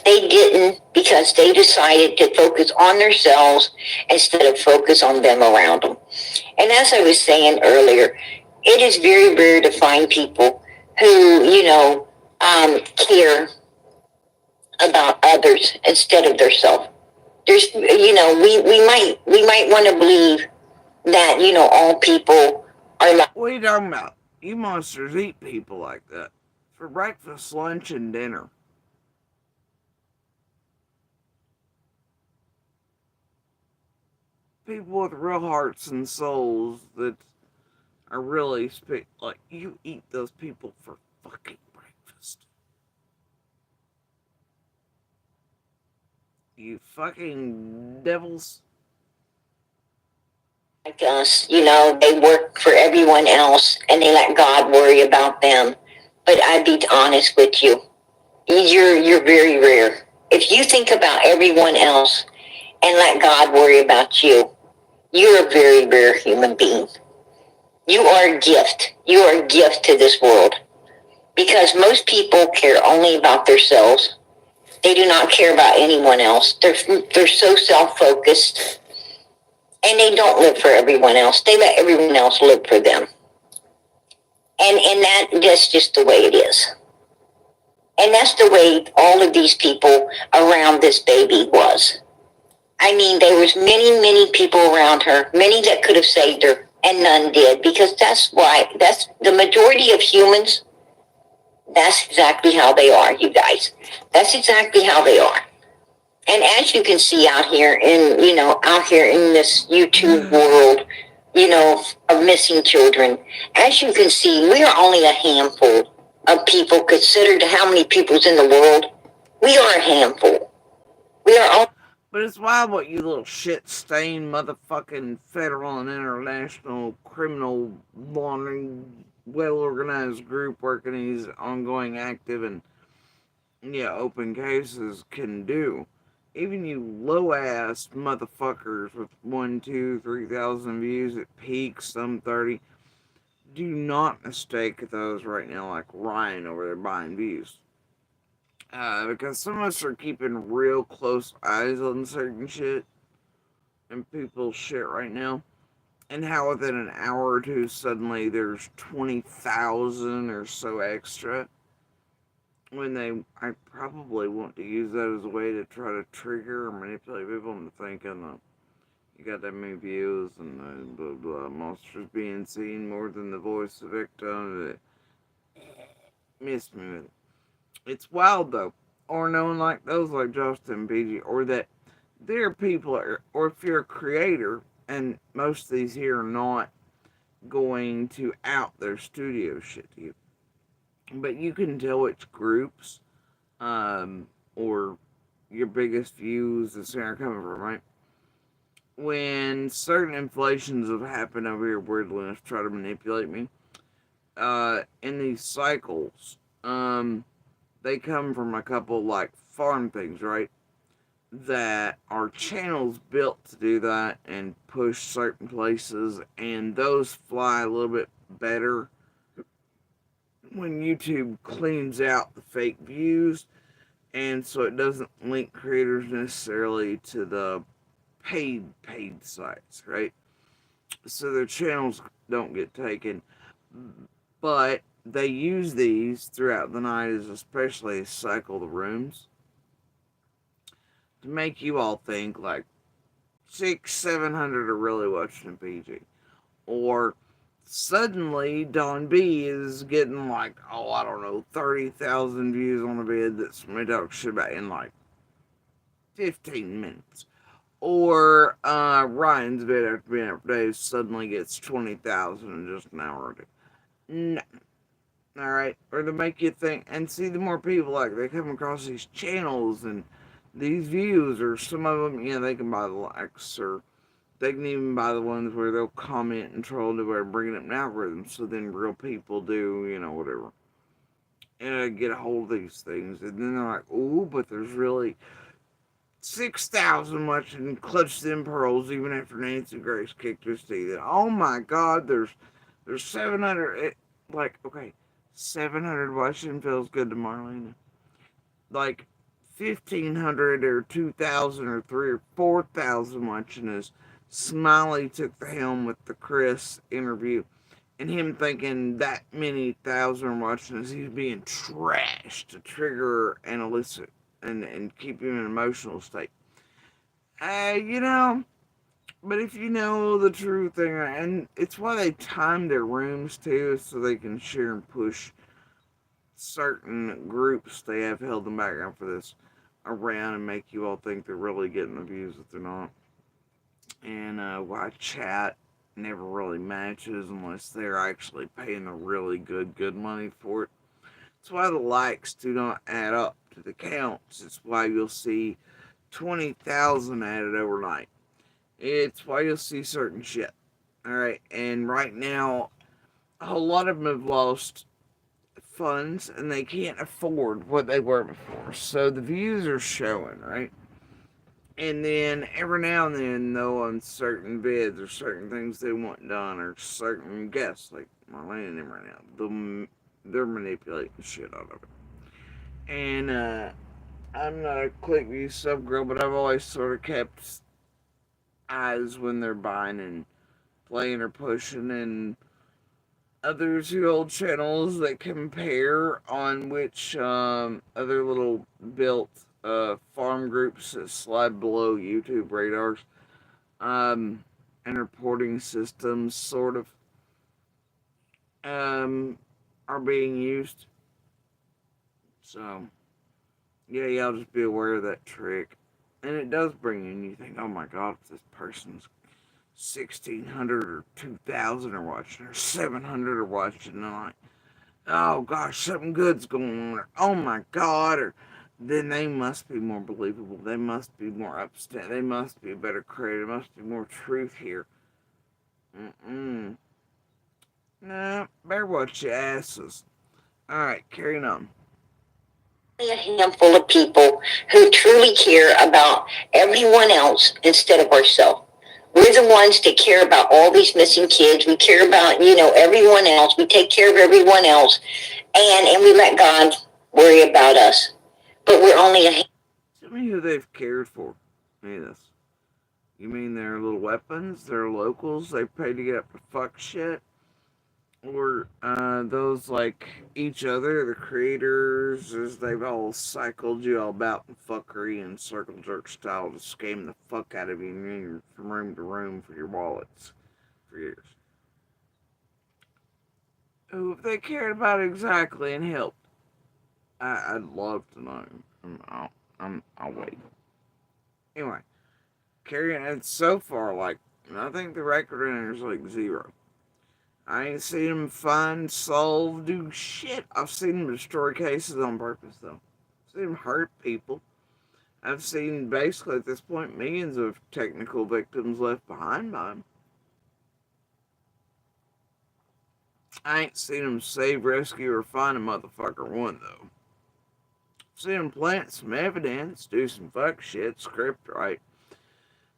Speaker 2: They didn't because they decided to focus on themselves instead of focus on them around them. And as I was saying earlier, it is very rare to find people who, care about others instead of themselves. There's, we might want to believe that, all people are like.
Speaker 1: What are you talking about? You monsters eat people like that. For breakfast, lunch, and dinner. People with real hearts and souls that are really like you eat those people for fucking breakfast. You fucking devils.
Speaker 2: Like us, they work for everyone else and they let God worry about them. But I'd be honest with you, you're very rare. If you think about everyone else and let God worry about you, you're a very rare human being. You are a gift. You are a gift to this world. Because most people care only about themselves. They do not care about anyone else. They're so self-focused. And they don't live for everyone else. They let everyone else live for them. That's just the way it is. And that's the way all of these people around this baby was. I mean, there was many people around her, many that could have saved her, and none did, because that's the majority of humans. That's exactly how they are, you guys. That's exactly how they are. And as you can see out here in this YouTube world, of missing children, as you can see, we are only a handful of people considered how many people's in the world. We are a handful. We are all.
Speaker 1: But it's wild what you little shit stained motherfucking federal and international criminal laundering, well organized group working these ongoing active and open cases can do. Even you low ass motherfuckers with 1, 2, 3,000 views at peak, some 30, do not mistake those right now like Ryan over there buying views. Because some of us are keeping real close eyes on certain shit and people's shit right now. And how within an hour or two, suddenly there's 20,000 or so extra. when I probably want to use that as a way to try to trigger or manipulate people into thinking that you got that many views and blah blah monsters being seen more than the voice of victim. It missed me with it. It's wild though, or knowing like those like Justin PG, or that there are people, or if you're a creator, and most of these here are not going to out their studio shit to you, but you can tell which groups, or your biggest views is are coming from, right? When certain inflations have happened over here weirdly enough to try to manipulate me, in these cycles, they come from a couple like farm things, right? That are channels built to do that and push certain places, and those fly a little bit better when YouTube cleans out the fake views, and so it doesn't link creators necessarily to the paid sites, right? So their channels don't get taken, but they use these throughout the night as especially a cycle the rooms to make you all think like 700 are really watching a PG, or suddenly Don B is getting like, oh, I don't know, 30,000 views on a vid that somebody talks shit about in like 15 minutes. Or Ryan's vid after being out for days suddenly gets 20,000 in just an hour or two. No. Alright? Or to make you think, and see, the more people like they come across these channels and these views, or some of them, you know, they can buy the likes, or they can even buy the ones where they'll comment and troll to where bringing up an algorithm, so then real people do, you know, whatever. And get a hold of these things. And then they're like, ooh, but there's really 6,000 watching Clutch Them Pearls even after Nancy Grace kicked his teeth. And oh my god, there's 700. Like, okay, 700 watching feels good to Marlena. Like, 1,500 or 2,000 or 3 or 4,000 watching us. Smiley took the helm with the Chris interview, and him thinking that many thousand watching us, he's being trashed to trigger and elicit and keep him in an emotional state. You know, but if you know the true thing, and it's why they time their rooms too, so they can share and push certain groups they have held in the background for this around and make you all think they're really getting the views that they're not. And why chat never really matches unless they're actually paying the really good money for it. It's why the likes do not add up to the counts. It's why you'll see 20,000 added overnight. It's why you'll see certain shit. Alright, and right now, a whole lot of them have lost funds and they can't afford what they were before. So the views are showing, right? And then every now and then, though, on certain bids or certain things they want done or certain guests, like Marlena and them right now, they're manipulating the shit out of it. And I'm not a quick view sub girl, but I've always sort of kept eyes when they're buying and playing or pushing, and others who hold channels that compare on which other little built farm groups that slide below YouTube radars, and reporting systems sort of are being used. So yeah, y'all just be aware of that trick. And it does bring you, and you think, oh my god, if this person's 1,600 or 2,000 are watching, or 700 are watching, and I'm like, oh gosh, something good's going on, or oh my god, or then they must be more believable. They must be more upstanding. They must be a better creator. There must be more truth here. Mm-mm. Nah, better watch your asses. Alright, carrying on.
Speaker 2: A handful of people who truly care about everyone else instead of ourselves. We're the ones that care about all these missing kids. We care about, everyone else. We take care of everyone else. And we let God worry about us. But we're only a.
Speaker 1: Tell me who they've cared for. Hey, this. You mean their little weapons? Their locals they pay to get up to fuck shit? or those like each other, the creators, as they've all cycled you all about in fuckery and circle jerk style to scam the fuck out of you from room to room for your wallets for years. Who, if they cared about exactly and helped, I'd love to know. I'll wait. Anyway, carrying it so far, like, I think the record in is like zero. I ain't seen him find, solve, do shit. I've seen him destroy cases on purpose, though. I've seen him hurt people. I've seen, basically, at this point, millions of technical victims left behind by him. I ain't seen him save, rescue, or find a motherfucker one, though. I've seen him plant some evidence, do some fuck shit, script right,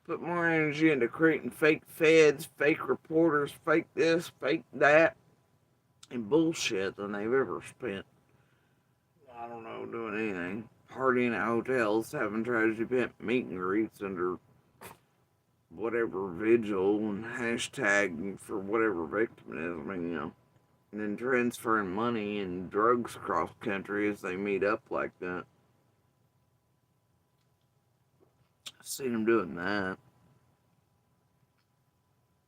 Speaker 1: put more energy into creating fake feds, fake reporters, fake this, fake that, and bullshit than they've ever spent, I don't know, doing anything. Partying at hotels, having tragedy pit meet and greets under whatever vigil and hashtag for whatever victim it is. I mean, and then transferring money and drugs across country as they meet up like that. I've seen them doing that.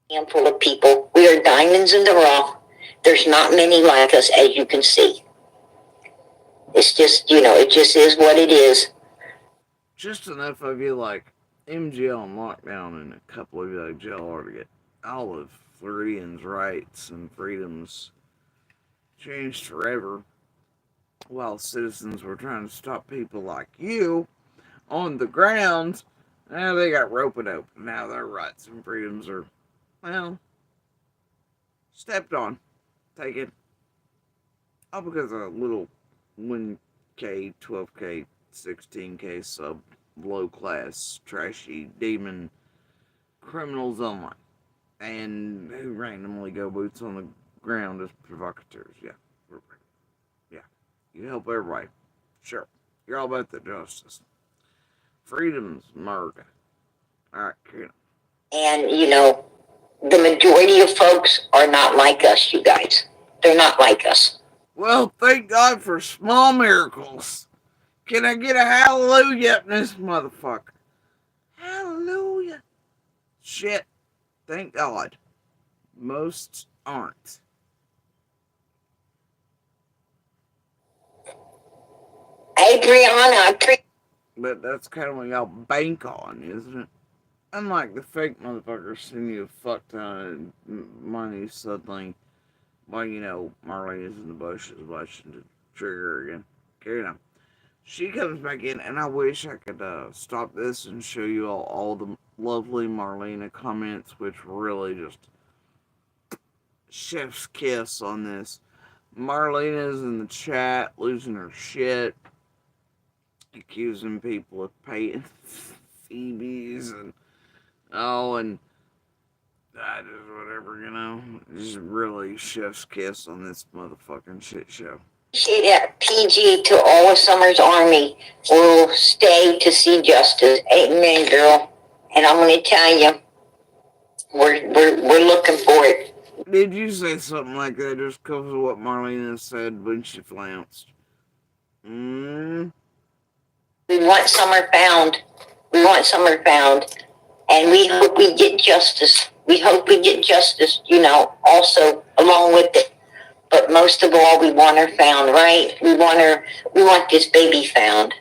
Speaker 2: Handful of people. We are diamonds in the rough. There's not many like us, as you can see. It's just, it just is what it is.
Speaker 1: Just enough of you like MGL and lockdown and a couple of you like JLR to get all of Floridians' rights and freedoms changed forever while citizens were trying to stop people like you on the ground. Now they got roped open. Now their rights and freedoms are, well, stepped on. Taken. All because of a little 1K, 12K, 16K sub low class, trashy demon criminals online. And who randomly go boots on the ground as provocateurs. Yeah. Yeah. You help everybody. Sure. You're all about the justice. Freedom's America. Alright, cool.
Speaker 2: And, the majority of folks are not like us, you guys. They're not like us.
Speaker 1: Well, thank God for small miracles. Can I get a hallelujah in this motherfucker? Hallelujah. Shit. Thank God. Most aren't.
Speaker 2: Hey, Brianna,
Speaker 1: But that's kind of what y'all bank on, isn't it? Unlike the fake motherfuckers sending you a fuck ton of money suddenly, well, Marlena's in the bushes watching the trigger again. Carry on. She comes back in, and I wish I could stop this and show you all the lovely Marlena comments, which really just chef's kiss on this. Marlena's in the chat losing her shit, accusing people of paying Phoebe's and and just whatever. Just really chef's kiss on this motherfucking shit show.
Speaker 2: PG to all of Summer's army will stay to see justice. Amen, girl. And I'm going to tell you, we're looking for it.
Speaker 1: Did you say something like that just because of what Marlena said when she flounced?
Speaker 2: We want Summer found. We want Summer found. And we hope we get justice. We hope we get justice, also along with it. But most of all, we want her found, right? We want this baby found.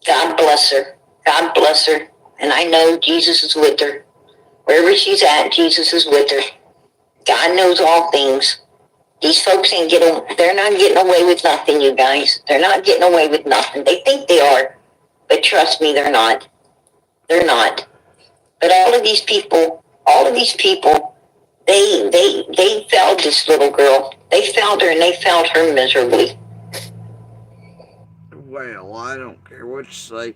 Speaker 2: God bless her. God bless her. And I know Jesus is with her. Wherever she's at, Jesus is with her. God knows all things. These folks they're not getting away with nothing, you guys. They're not getting away with nothing. They think they are, but trust me, they're not. They're not. But all of these people, they failed this little girl. They failed her, and they failed her miserably.
Speaker 1: Well, I don't care what you say.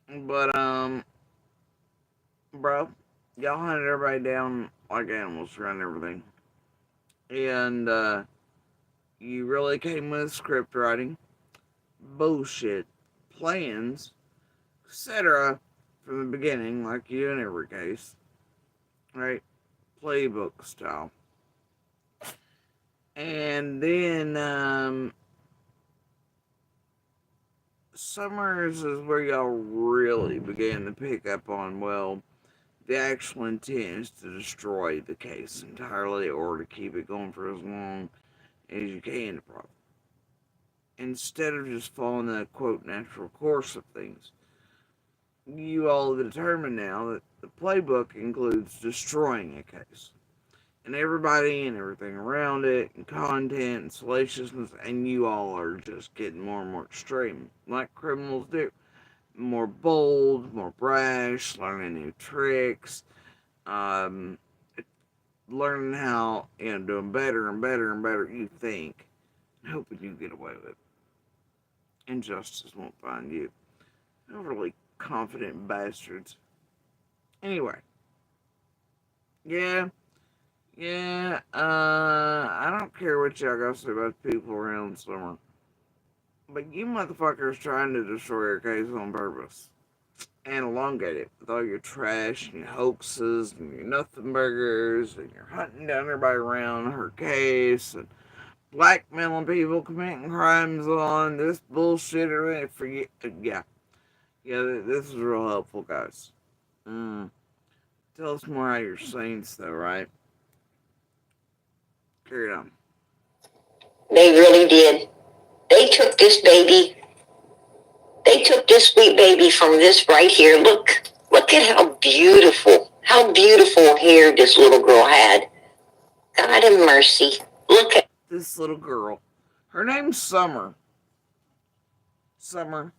Speaker 1: But, bro, y'all hunted everybody down like animals around everything. And, you really came with script writing, bullshit, plans, etc. from the beginning, like you in every case. Right? Playbook style. And then Summers is where y'all really began to pick up on, well, the actual intent is to destroy the case entirely or to keep it going for as long as you can to profit. Instead of just following the quote natural course of things, you all determine now that the playbook includes destroying a case. And everybody and everything around it, and content and salaciousness, and you all are just getting more and more extreme, like criminals do. More bold, more brash, learning new tricks, um, learning how, doing better and better and better, you think, hoping you get away with it. Injustice won't find you. Overly confident bastards. Anyway, yeah, I don't care what y'all got to say about people around Summer. But you motherfuckers trying to destroy your case on purpose. And elongate it with all your trash and your hoaxes and your nothing burgers and your hunting down everybody around her case and blackmailing people committing crimes on this bullshit or for you. Yeah, this is real helpful, guys. Mm. Tell us more about your saints, though, right? Carry on.
Speaker 2: They really did. They took this baby. They took this sweet baby from this right here. Look at how beautiful hair this little girl had. God have mercy. Look at
Speaker 1: This little girl. Her name's Summer. Summer.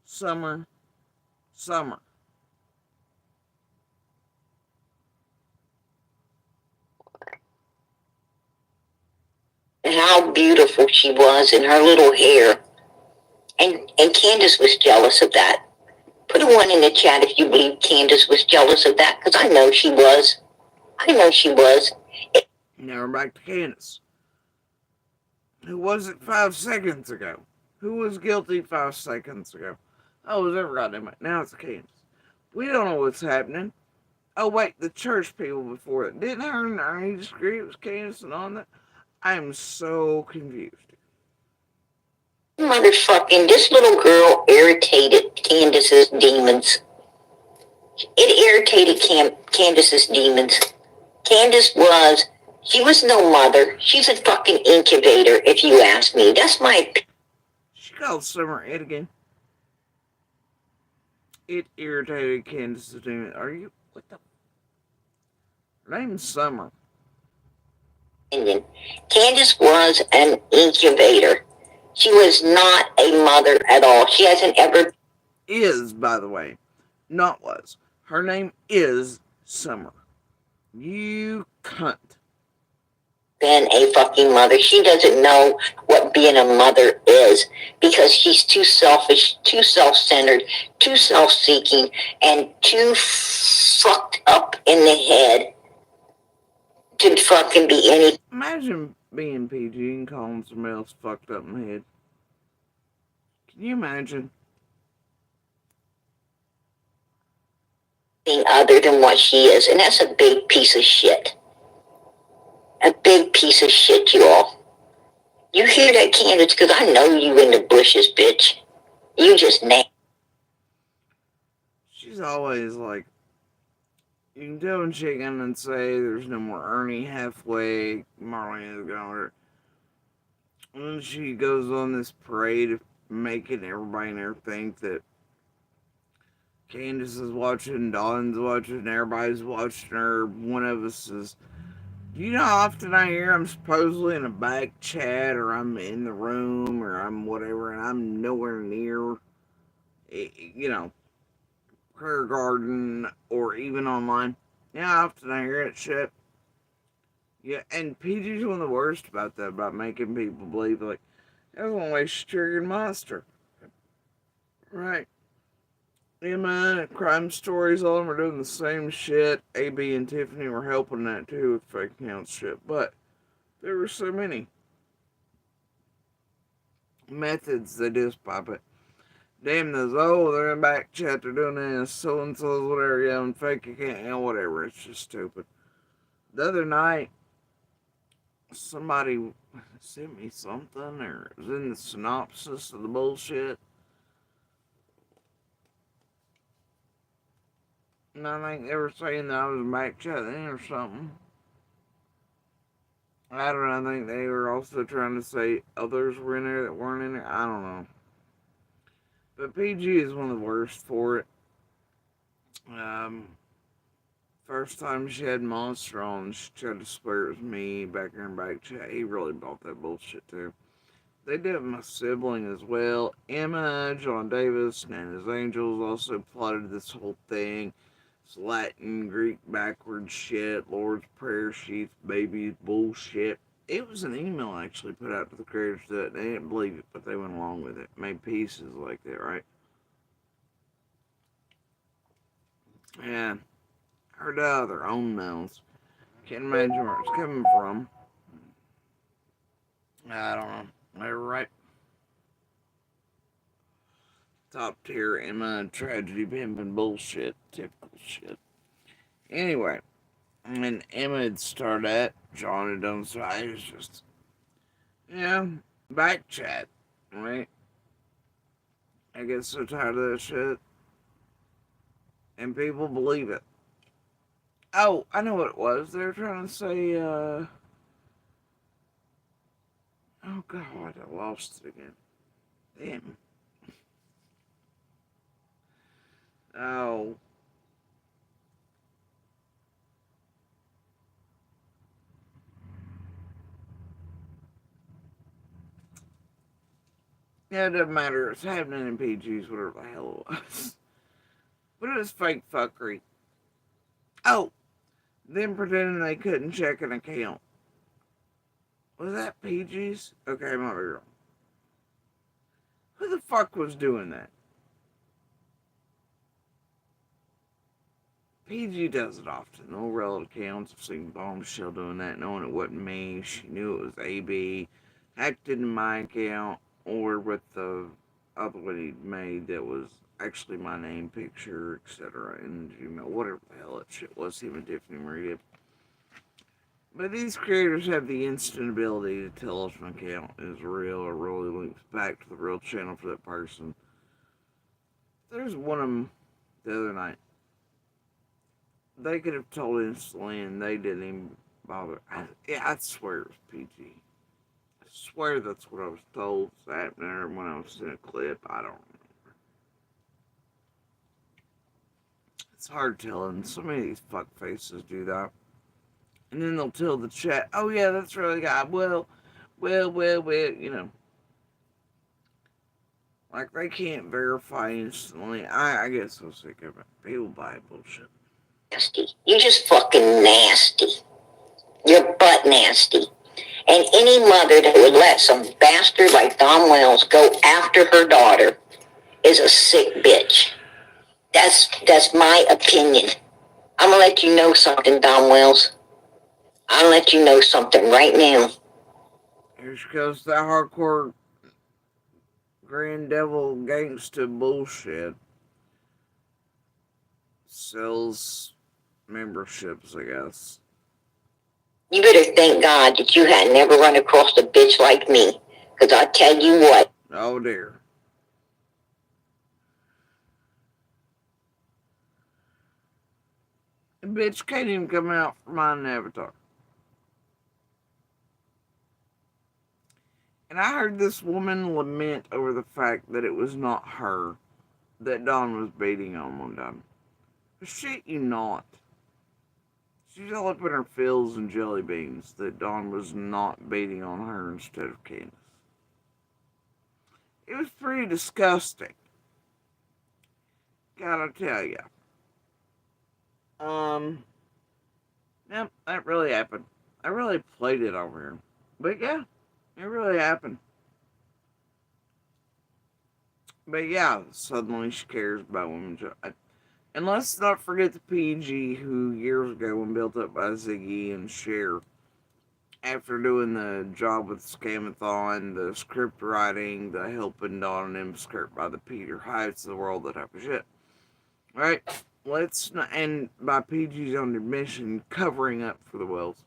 Speaker 1: Summer. Summer.
Speaker 2: how beautiful she was in her little hair. And Candace was jealous of that. Put a one in the chat if you believe Candace was jealous of that, because I know she was. I know she was.
Speaker 1: Now we're back to Candace. Who was it 5 seconds ago? Who was guilty 5 seconds ago? Oh, it was ever goddamn it. Now it's Candace. We don't know what's happening. Oh wait, the church people before it. Didn't her and Ernie disagree it was Candace and on that? I am so confused.
Speaker 2: Motherfucking, this little girl irritated Candace's demons. It irritated Candace's demons. She was no mother. She's a fucking incubator, if you ask me. That's my.
Speaker 1: She called Summer it again. It irritated Candace's demon. Are you what the? Her name's Summer.
Speaker 2: Opinion. Candace was an incubator. She was not a mother at all. She hasn't ever.
Speaker 1: Is, by the way, not was. Her name is Summer. You cunt.
Speaker 2: Been a fucking mother. She doesn't know what being a mother is because she's too selfish, too self-centered, too self-seeking, and too fucked up in the head to fucking be anything
Speaker 1: Imagine being PG and calling somebody else fucked up in the head. Can you imagine?
Speaker 2: other than what she is, and that's a big piece of shit. A big piece of shit, you all. You hear that, Candace? Because I know you in the bushes, bitch. You just name.
Speaker 1: She's always like, you can tell when she gonna say there's no more Ernie halfway. Marlena's gone. And then she goes on this parade of making everybody in there think that Candace is watching, Dawn's watching, everybody's watching her. One of us is. Do you know how often I hear I'm supposedly in a back chat or I'm in the room or I'm whatever and I'm nowhere near, prayer garden or even online? You know how often I hear that shit? Yeah, and PG's one of the worst about that, about making people believe, like, that's one way she's triggering monster. Right. Emma, crime stories, all of them are doing the same shit. AB and Tiffany were helping that too with fake account shit. But there were so many methods they just pop it. Damn those, oh, they're in back chat, they're doing this, so and so's whatever, yeah, and fake account, whatever. It's just stupid. The other night, somebody sent me something, or it was in the synopsis of the bullshit. And I think they were saying that I was back chatting or something. I don't know. I think they were also trying to say others were in there that weren't in there. I don't know. But PG is one of the worst for it. Um, First time she had Monster on, she tried to swear it was me back in her back chat. He really bought that bullshit too. They did it with my sibling as well. Emma, John Davis, and his angels also plotted this whole thing. It's Latin, Greek, backwards shit, Lord's Prayer sheets, babies, bullshit. It was an email actually put out to the creators that they didn't believe it, but they went along with it. Made pieces like that, right? Yeah, heard out of their own mouths. Can't imagine where it's coming from. I don't know. They're right. Top tier Emma tragedy pimping bullshit. Typical shit. Anyway, and Emma had started at, John had done so. I was just, yeah, back chat, right? I get so tired of that shit, and people believe it. Oh, I know what it was. They were trying to say, oh god, I lost it again. Damn. Oh. Yeah, it doesn't matter. It's happening in PGs, whatever the hell it was. But it was fake fuckery. Oh, them pretending they couldn't check an account. Was that PG's? Okay, I might be wrong. Who the fuck was doing that? PG does it often. No real accounts. I've seen Bombshell doing that, knowing it wasn't me. She knew it was AB. Hacked into my account, or with the other one he'd made that was actually my name, picture, etc. And Gmail, whatever the hell that shit was, him and Tiffany Maria. But these creators have the instant ability to tell if an account is real or really links back to the real channel for that person. There's one of them the other night. They could have told instantly and they didn't even bother. I swear it was PG. I swear that's what I was told was happening when I was in a clip. I don't know. It's hard telling. So many of these fuck faces do that. And then they'll tell the chat, oh yeah, that's really God. Well, you know. Like, they can't verify instantly. I guess I'm sick of it. People buy bullshit.
Speaker 2: Nasty. You're just fucking nasty. You're butt nasty. And any mother that would let some bastard like Don Wells go after her daughter is a sick bitch. That's my opinion. I'm gonna let you know something, Don Wells. I'll let you know something right now.
Speaker 1: Here she goes, that hardcore Grand Devil gangsta bullshit. Sells memberships, I guess.
Speaker 2: You better thank God that you had never run across a bitch like me. Because I tell you what.
Speaker 1: Oh dear. The bitch can't even come out for my avatar. And I heard this woman lament over the fact that it was not her that Don was beating on one time. But shit you not. She's all up in her fills and jelly beans that Don was not beating on her instead of Candace. It was pretty disgusting. Gotta tell ya. Yep, that really happened. I really played it over here. But yeah, it really happened. But yeah, suddenly she cares about women's. And let's not forget the PG who years ago, when built up by Ziggy and Cher, after doing the job with Scamathon, the script writing, the helping Dawn and him script by the Peter Heights of the world, that type of shit. Right? Let's not, and by PG's own admission, covering up for the Wells.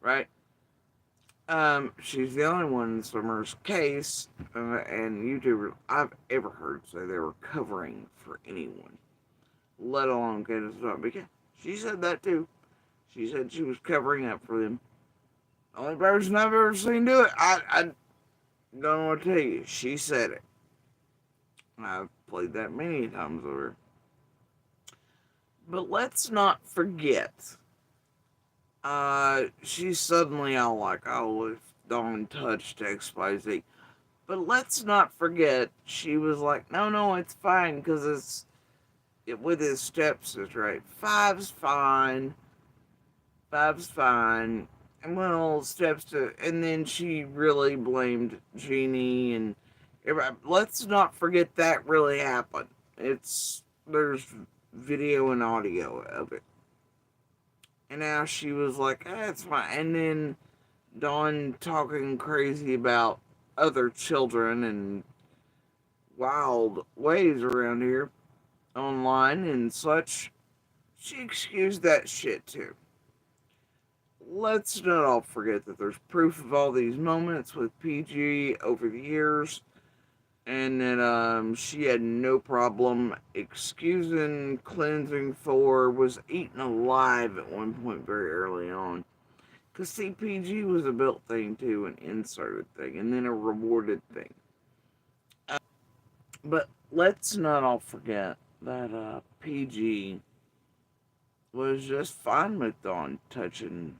Speaker 1: Right? She's the only one in Summer's case and YouTuber I've ever heard say they were covering for anyone, let alone Candace because she said that too. She said she was covering up for them. Only person I've ever seen do it. I don't know what to tell you. She said it. I've played that many times over. But let's not forget. She's suddenly all like, oh, if Dawn touched XYZ. But let's not forget, she was like, no, no, it's fine, because with his stepsister, right? Five's fine. Five's fine. And well, steps to, and then she really blamed Jeannie and everybody. Let's not forget that really happened. There's video and audio of it. And now she was like, it's fine. And then Dawn talking crazy about other children and wild ways around here online and such. She excused that shit too. Let's not all forget that there's proof of all these moments with PG over the years, and that she had no problem excusing, cleansing for, was eaten alive at one point very early on. Because see, PG was a built thing too, an inserted thing, and then a rewarded thing. But let's not all forget that PG was just fine with Dawn touching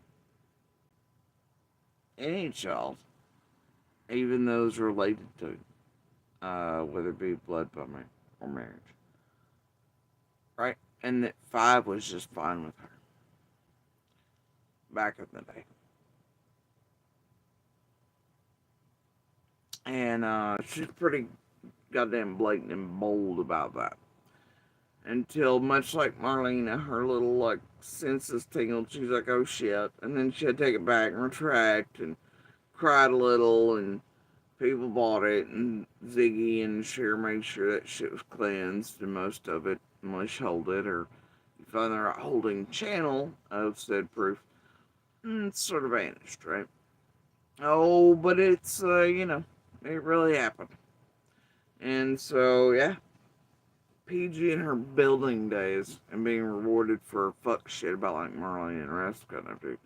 Speaker 1: any child, even those related to, whether it be blood or marriage, right? And that Five was just fine with her back in the day, and she's pretty goddamn blatant and bold about that. Until, much like Marlena, her little like senses tingled. She's like, "Oh shit!" And then she had to take it back and retract, and cried a little, and people bought it, and Ziggy and Cher made sure that shit was cleansed, and most of it, unless you hold it, or you find the right holding channel of said proof, it's sort of vanished, right? Oh, but it's, it really happened. And so, yeah, PG in her building days and being rewarded for fuck shit about like Marley and the rest kind of dude.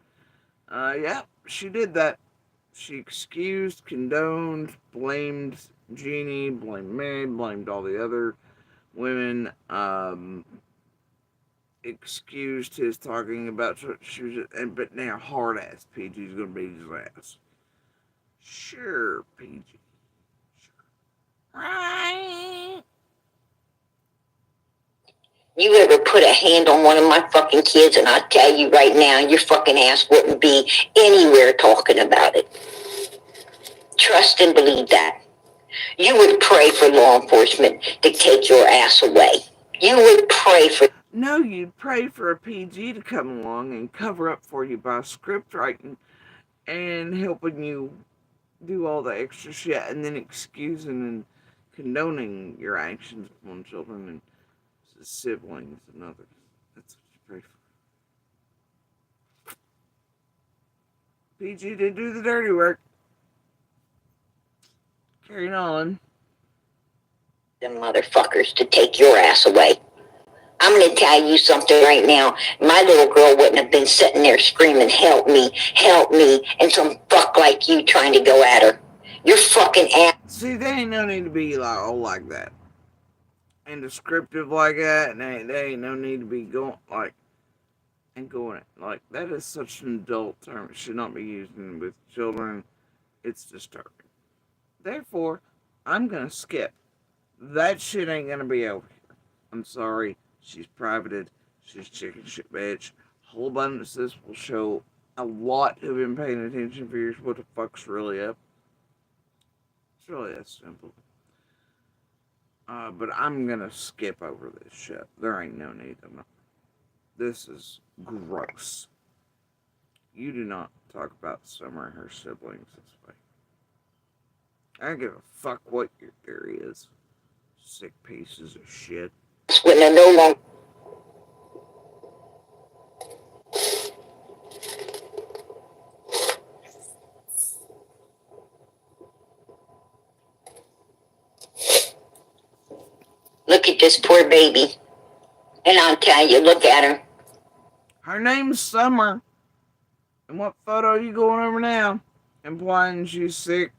Speaker 1: Yeah, she did that. She excused, condoned, blamed Jeannie, blamed May, blamed all the other women. Excused his talking about she was, but now hard ass PG's gonna beat his ass. Sure, PG. Sure. Right.
Speaker 2: You ever put a hand on one of my fucking kids, and I tell you right now, your fucking ass wouldn't be anywhere talking about it. Trust and believe that. You would pray for law enforcement to take your ass away. You would pray for.
Speaker 1: No, you'd pray for a PG to come along and cover up for you by script writing and helping you do all the extra shit and then excusing and condoning your actions upon children and siblings and others. That's what you pray for. PG did do the dirty work. Carrying on.
Speaker 2: Them motherfuckers to take your ass away. I'm going to tell you something right now. My little girl wouldn't have been sitting there screaming, help me, and some fuck like you trying to go at her. You're fucking ass.
Speaker 1: See, they ain't no need to be like that. And descriptive like that, and they ain't no need to be going like that is such an adult term. It should not be used with children. It's disturbing. Therefore, I'm gonna skip. That shit ain't gonna be over here. I'm sorry. She's privated. She's chicken shit bitch. Whole abundance of this will show a lot who've been paying attention for years what the fuck's really up. It's really that simple. But I'm gonna skip over this shit. There ain't no need to know. This is gross. You do not talk about Summer and her siblings this way. I don't give a fuck what your theory is. Sick pieces of shit.
Speaker 2: When they're no longer. this poor baby. And I'll tell you, look at her.
Speaker 1: Her name's Summer. And what photo are you going over now? Implying she's sick.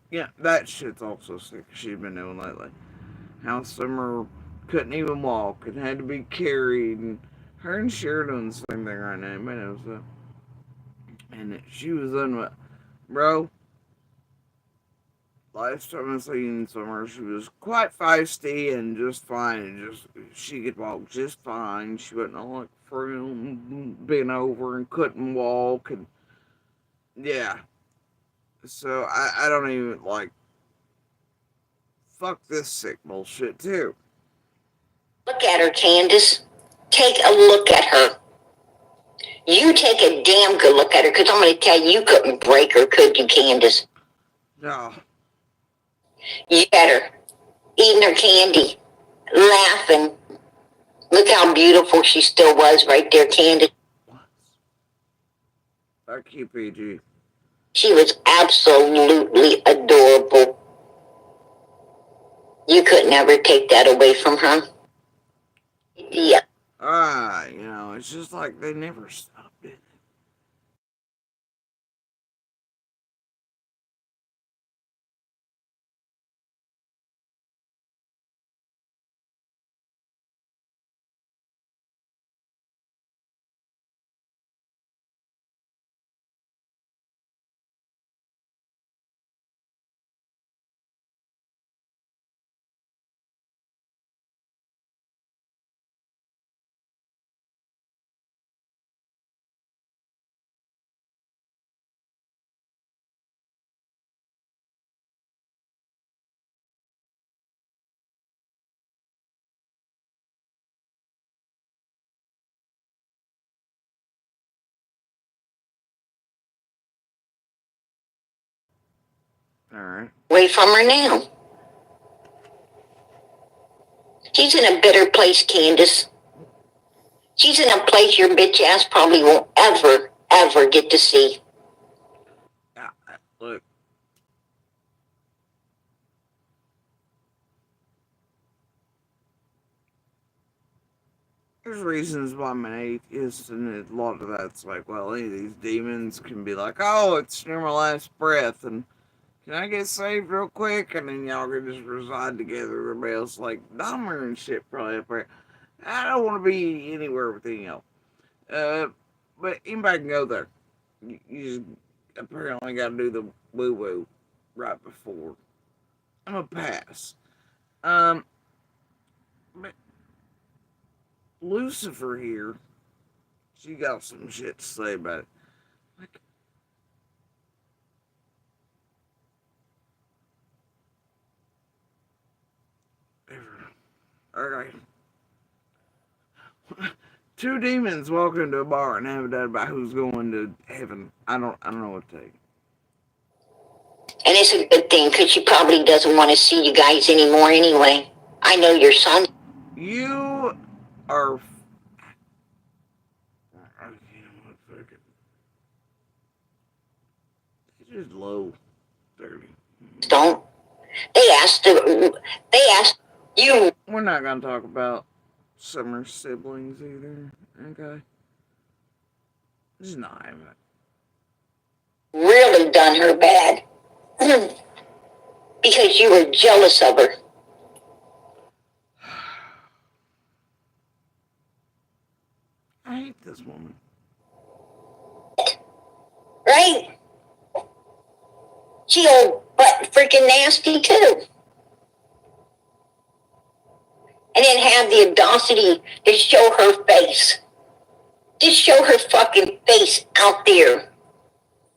Speaker 1: Yeah, that shit's also sick. She's been doing lately. How Summer couldn't even walk and had to be carried. And her and Sheridan the same thing right now. Anybody knows that? And she was on, bro. Last time I seen Summer, she was quite feisty and just fine. And just she could walk just fine. She wasn't all like frail, bent over and couldn't walk. And yeah, so I don't even like fuck this sick bullshit too.
Speaker 2: Look at her, Candace. Take a look at her. You take a damn good look at her, because I'm going to tell you, you couldn't break her, could you, Candace?
Speaker 1: No,
Speaker 2: You had her eating her candy, laughing. Look how beautiful she still was right there, Candace.
Speaker 1: fuck you, PG.
Speaker 2: She was absolutely adorable. You could never take that away from her. Yeah.
Speaker 1: It's just like they never stopped it. All right.
Speaker 2: Away from her now. She's in a better place, Candace. She's in a place your bitch ass probably won't ever get to see.
Speaker 1: Look. There's reasons why I'm an atheist, and a lot of that's like, well, any of these demons can be like, oh, it's near my last breath, and can I get saved real quick? And then y'all can just reside together. Everybody else like Dahmer and shit probably up there. I don't want to be anywhere with any of them. But anybody can go there. You just apparently got to do the woo woo right before. I'm a pass. But Lucifer here, she got some shit to say about it. Like, okay. Two demons walk into a bar and have a debate about who's going to heaven. I don't know what to take.
Speaker 2: And it's a good thing, because she probably doesn't want to see you guys anymore anyway. I know your son.
Speaker 1: You are. It's just low. 30.
Speaker 2: Don't. They asked you.
Speaker 1: We're not going to talk about Summer's siblings either. Okay? Just not having it.
Speaker 2: Really done her bad. Because you were jealous of her.
Speaker 1: I hate this woman.
Speaker 2: Right? She old butt freaking nasty too. And then have the audacity to show her face. Just show her fucking face out there.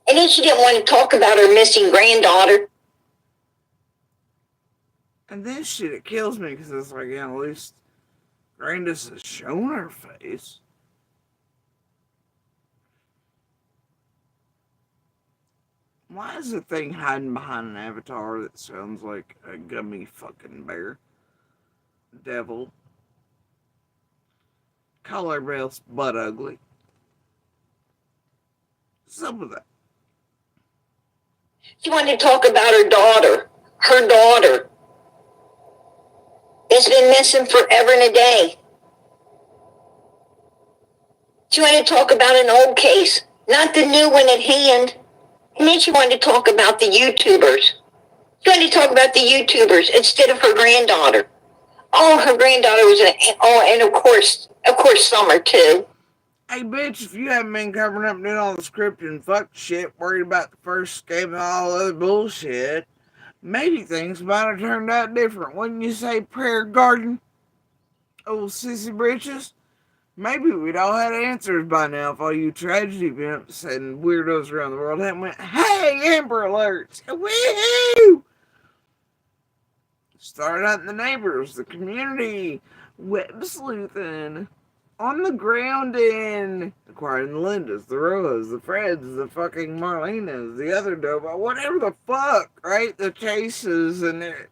Speaker 2: And then she didn't want to talk about her missing granddaughter.
Speaker 1: And this shit, it kills me because it's like, yeah, at least Grandis has shown her face. Why is the thing hiding behind an avatar that sounds like a gummy fucking bear? Devil. Call everybody else butt ugly. Some of that.
Speaker 2: She wanted to talk about her daughter. Her daughter. It's been missing forever and a day. She wanted to talk about an old case, not the new one at hand. And then she wanted to talk about the YouTubers. She wanted to talk about the YouTubers instead of her granddaughter. Oh, her granddaughter was and of course, Summer too.
Speaker 1: Hey, bitch, if you haven't been covering up doing all the script and fuck shit, worried about the first game and all other bullshit, maybe things might have turned out different. Wouldn't you say, Prayer Garden? Oh, sissy britches? Maybe we'd all had answers by now if all you tragedy pimps and weirdos around the world hadn't went, hey, Amber Alerts! Woohoo! Started out in the neighbors, the community, web sleuthing, on the ground in acquiring the Lindas, the Rojas, the Freds, the fucking Marlenas, the other dope, whatever the fuck, right? The chases, and it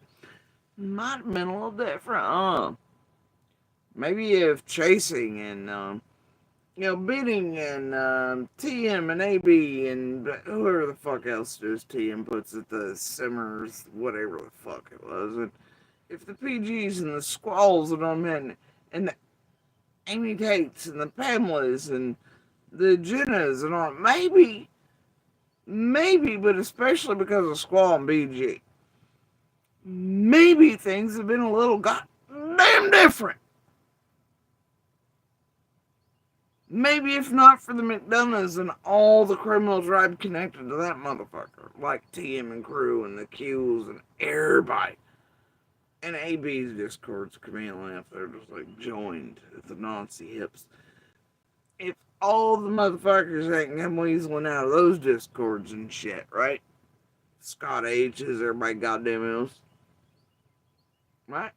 Speaker 1: might have been a little different, maybe if chasing and bidding and TM and AB and whoever the fuck else does TM puts it, the Simmers, whatever the fuck it was, and if the PGs and the Squalls and them and the Amy Tates and the Pamelas and the Jennas and all, maybe, but especially because of Squall and BG, maybe things have been a little goddamn different. Maybe if not for the McDonoughs and all the criminals tribe connected to that motherfucker, like TM and crew and the Qs and everybody. And AB's Discord's conveniently up there just like joined at the Nazi hips. If all the motherfuckers that can come weaseling out of those Discords and shit, right? Scott H's, everybody goddamn else. Right?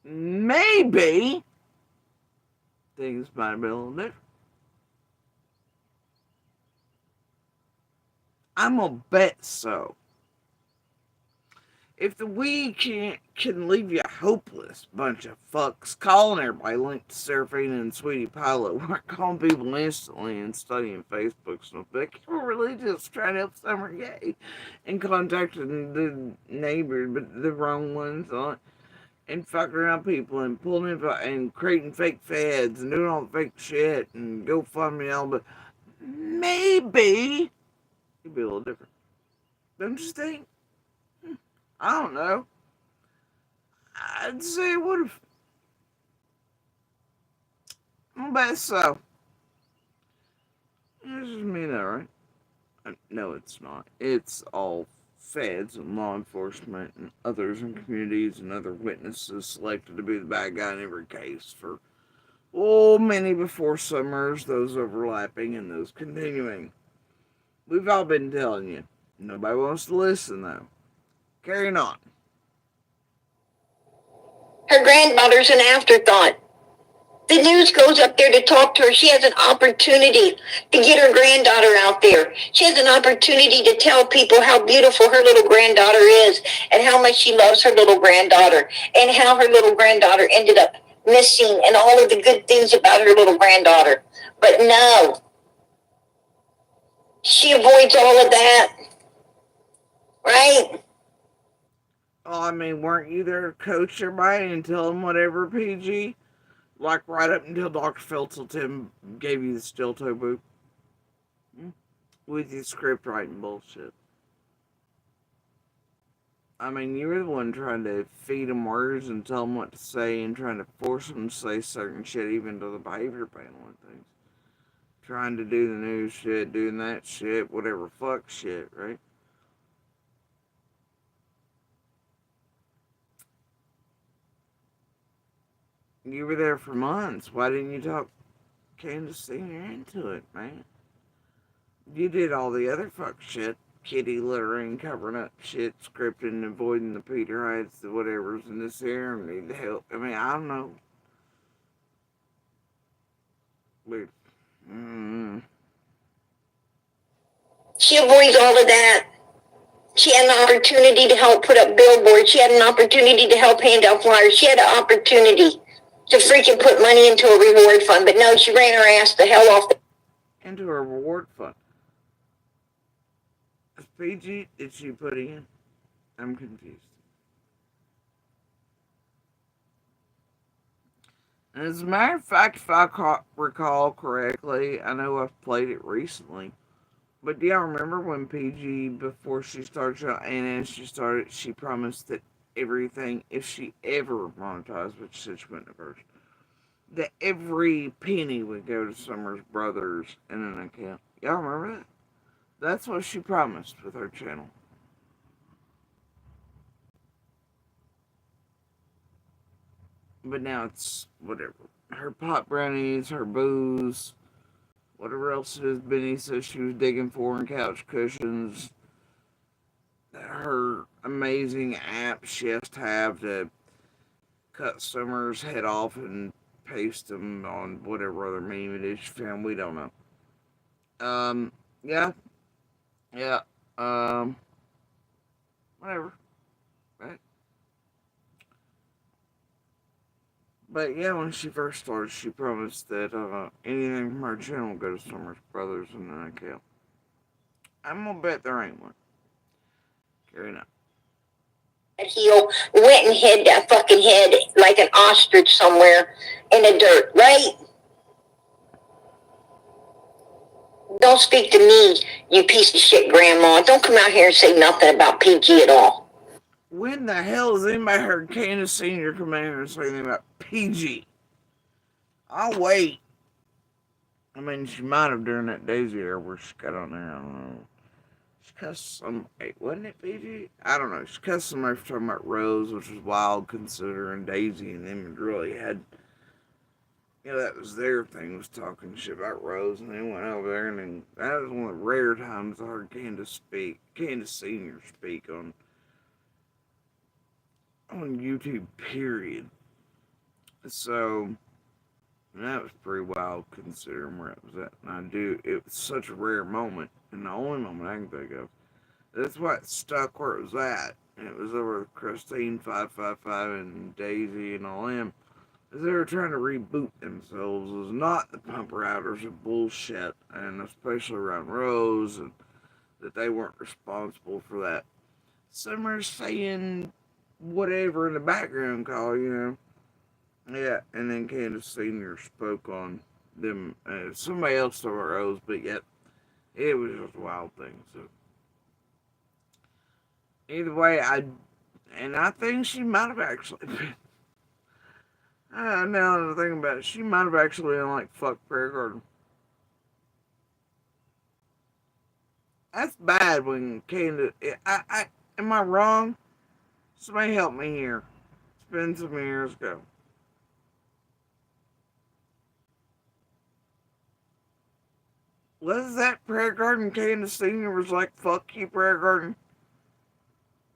Speaker 1: Maybe things might have been a little different. I'm gonna bet so. If the weed can leave you hopeless, bunch of fucks, calling everybody linked to Seraphina and Sweetie Pilot, we're calling people instantly and studying Facebook stuff. But we're really just trying to help Summer gay and contacting the neighbors, but the wrong ones on, and fucking around people and pulling info and creating fake feds and doing all the fake shit and GoFundMe and all. But maybe it'd be a little different. Don't you think? I don't know. I'd say it would have. I bet so. It's just me though, right? No, it's not. It's all feds and law enforcement and others in communities and other witnesses selected to be the bad guy in every case for, many before Summers, those overlapping and those continuing. We've all been telling you. Nobody wants to listen though. Carrying on.
Speaker 2: Her granddaughter's an afterthought. The news goes up there to talk to her. She has an opportunity to get her granddaughter out there. She has an opportunity to tell people how beautiful her little granddaughter is and how much she loves her little granddaughter and how her little granddaughter ended up missing and all of the good things about her little granddaughter. But no, she avoids all of that, right?
Speaker 1: Oh, I mean, weren't you there to coach everybody and tell them whatever, PG? Like right up until Dr. Felselton gave you the steel toe boot. With your script writing bullshit. I mean, you were the one trying to feed them words and tell them what to say and trying to force them to say certain shit, even to the behavior panel and things. Trying to do the new shit, doing that shit, whatever fuck shit, right? You were there for months. Why didn't you talk Candace Senior into it, man? You did all the other fuck shit. Kitty littering, covering up shit, scripting, avoiding the Peter Heights, the whatever's in this here, and need help. I mean, I don't know. But,
Speaker 2: She avoids all of that. She had an opportunity to help put up billboards. She had an opportunity to help hand out flyers. She had an opportunity to freaking put money into a reward fund. But no, she ran her ass the hell off.
Speaker 1: into a reward fund. PG, did she put in? I'm confused. And as a matter of fact, if I recall correctly, I know I've played it recently. But do y'all remember when PG, before she started, and as she started, she promised that everything, if she ever monetized, which she wouldn't have first, that every penny would go to Summer's brothers in an account. Y'all remember that? That's what she promised with her channel. But now it's whatever. Her pot brownies, her booze, whatever else it is Benny says she was digging for in couch cushions, her amazing app she has to have to cut Summer's head off and paste them on whatever other meme it is she found. We don't know. Um, yeah, yeah, um, whatever. Right? But yeah, when she first started, she promised that anything from her channel would go to Summer's Brothers in an account. I'm gonna bet there ain't one. Carry on.
Speaker 2: Heel went and hid that fucking head like an ostrich somewhere in the dirt, right? Don't speak to me, you piece of shit grandma. Don't come out here and say nothing about PG at all.
Speaker 1: When the hell has anybody heard Candace Senior come in here and say anything about PG? I'll wait. I mean, she might have during that Daisy era where she got on there. I don't know. She cussed some. Hey, wasn't it PG? I don't know. She cussed somebody for talking about Rose, which was wild considering Daisy and them really had. You know, that was their thing, was talking shit about Rose, and they went over there, and then that was one of the rare times I heard Candace Senior speak on YouTube. Period. So that was pretty wild considering where it was at. And it was such a rare moment, and the only moment I can think of. That's why it stuck where it was at. And it was over with Christine 555 and Daisy and all them. As they were trying to reboot themselves. It was not the pumper outers of bullshit, and especially around Rose, and that they weren't responsible for that. Summer saying whatever in the background call, you know. Yeah, and then Candace Senior spoke on them. Somebody else talked about Rose, but yet it was just a wild thing. So either way, I think she might have actually been. Now that I think about it, she might have actually been like fuck Prayer Garden. That's bad when Candace. Am I wrong? Somebody help me here. It's been some years ago. Was that Prayer Garden Candace Senior was like, fuck you, Prayer Garden,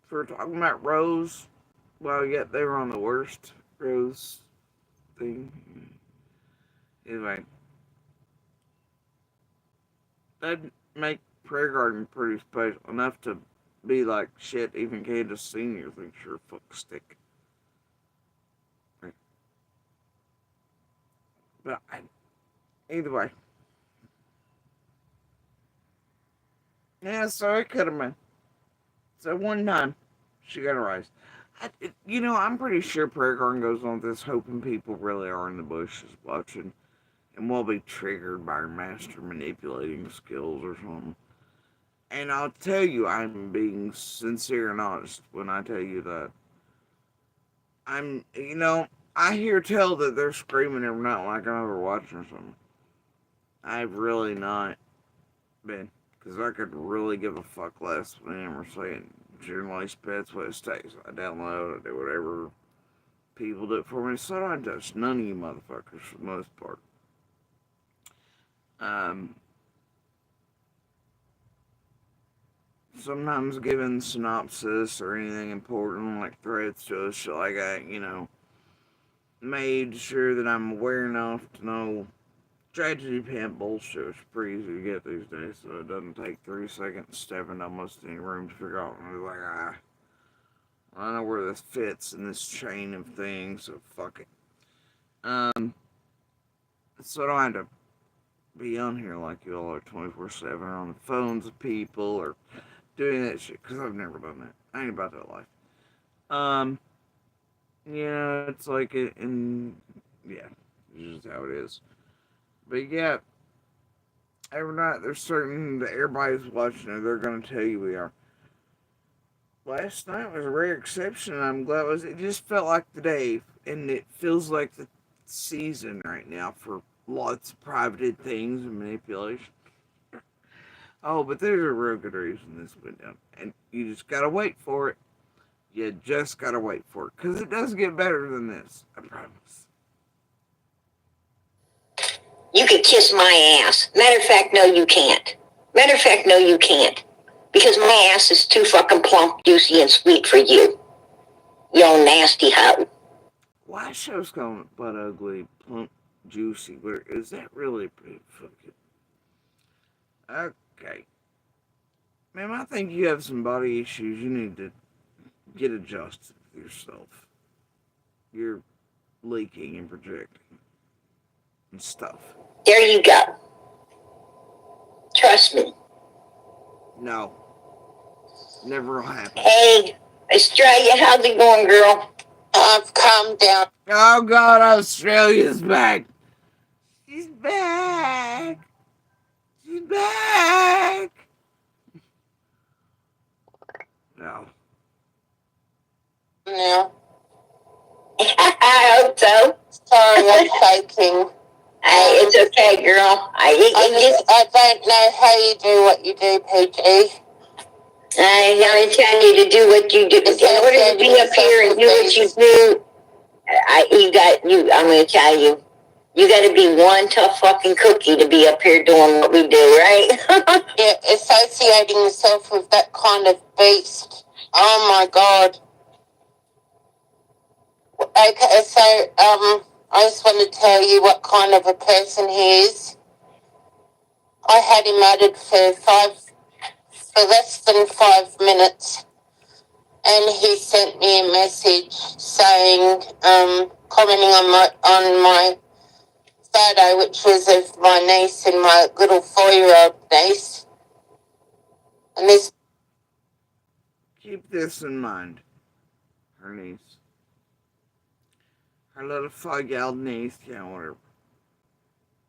Speaker 1: for talking about Rose? Well, yet they were on the worst Rose thing. Anyway, that'd make Prayer Garden pretty special enough to be like, shit, even Candace Senior thinks you're a fuck stick. But either way. Yeah, so it could have been. So one time, she got a rise. I'm pretty sure Prayer Garden goes on this hoping people really are in the bushes watching and will be triggered by her master manipulating skills or something. And I'll tell you, I'm being sincere and honest when I tell you that. I hear tell that they're screaming every night like I'm over watching or something. I've really not been. Because I could really give a fuck less when they were saying, journalist pets, what it stays. I download, I do whatever people do it for me. So I don't touch none of you motherfuckers for the most part. Um, Sometimes giving synopsis or anything important like threats to us, shit like that, made sure that I'm aware enough to know tragedy pimp bullshit is pretty easy to get these days, so it doesn't take 3 seconds stepping almost any room to figure out. And like, I know where this fits in this chain of things, so fuck it. So I don't have to be on here like you all are 24/7 or on the phones of people or doing that shit, because I've never done that. I ain't about that life. It's like, yeah. It's just how it is. But yeah, every night there's certain that everybody's watching it. They're gonna tell you we are. Last night was a rare exception. And I'm glad it was. It just felt like the day, and it feels like the season right now for lots of privated things and manipulation. Oh, but there's a real good reason this went down, and you just gotta wait for it. You just gotta wait for it, cause it does get better than this. I promise.
Speaker 2: You could kiss my ass. Matter of fact, no, you can't. Matter of fact, no, you can't. Because my ass is too fucking plump, juicy, and sweet for you. You old nasty hoe.
Speaker 1: Why show's called butt ugly, plump, juicy? Where is that really pretty fucking? Okay, ma'am, I think you have some body issues. You need to get adjusted yourself. You're leaking and projecting and stuff.
Speaker 2: There you go. Trust me.
Speaker 1: No, never will happen.
Speaker 2: Hey, Australia, how's it going, girl?
Speaker 5: I've calmed down.
Speaker 1: Oh God, Australia's back. She's back. She's back. No.
Speaker 5: Now,
Speaker 2: I hope so.
Speaker 5: sorry, I'm shaking.
Speaker 2: It's okay, girl.
Speaker 5: I don't know how you do what you do, PG.
Speaker 2: I'm telling you to do what you do. In order to be up here and do what you do, I'm going to tell you, you got to be one tough fucking cookie to be up here doing what we do, right?
Speaker 5: Yeah, associating yourself with that kind of beast. Oh my God. Okay, so I just want to tell you what kind of a person he is. I had him added for less than 5 minutes, and he sent me a message saying, commenting on my photo, which was of my niece and my little 4-year-old niece. And this.
Speaker 1: Keep this in mind. Her niece. Her little 5-year-old niece. Yeah, whatever.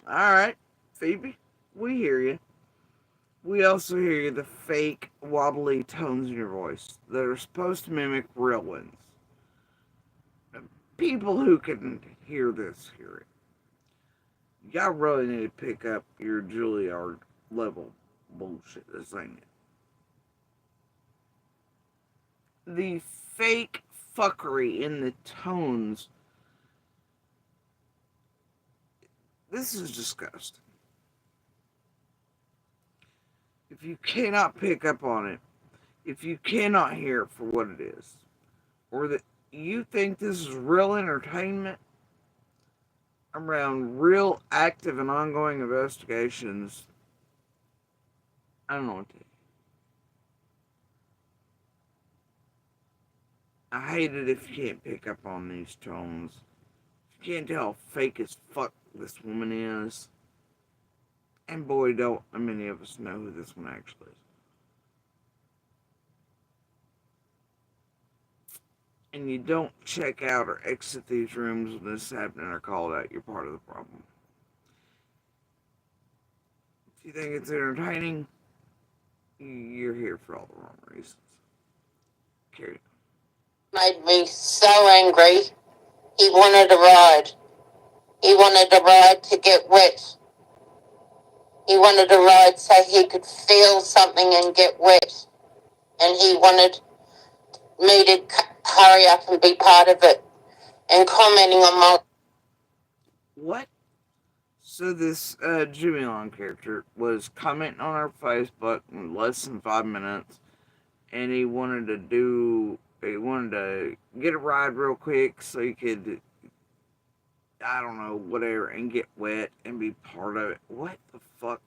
Speaker 1: Alright, Phoebe. We hear you. We also hear the fake, wobbly tones in your voice that are supposed to mimic real ones. People who can hear this hear it. Y'all really need to pick up your Juilliard level bullshit. This ain't it. The fake fuckery in the tones. This is disgusting. If you cannot pick up on it, if you cannot hear it for what it is, or that you think this is real entertainment around real active and ongoing investigations, I don't know what to tell you. I hate it if you can't pick up on these tones. If you can't tell how fake as fuck this woman is. And boy, don't many of us know who this one actually is. And you don't check out or exit these rooms when this is happening or call it out, you're part of the problem. If you think it's entertaining, you're here for all the wrong reasons. Carry on.
Speaker 5: Made me so angry. He wanted a ride. He wanted a ride to get wet. He wanted a ride so he could feel something and get wet. And he wanted me to hurry up and be part of it. And commenting on my.
Speaker 1: What? So this Jimmy Long character was commenting on our Facebook in less than 5 minutes, and he wanted to get a ride real quick so he could, I don't know, whatever, and get wet and be part of it. What the fuck?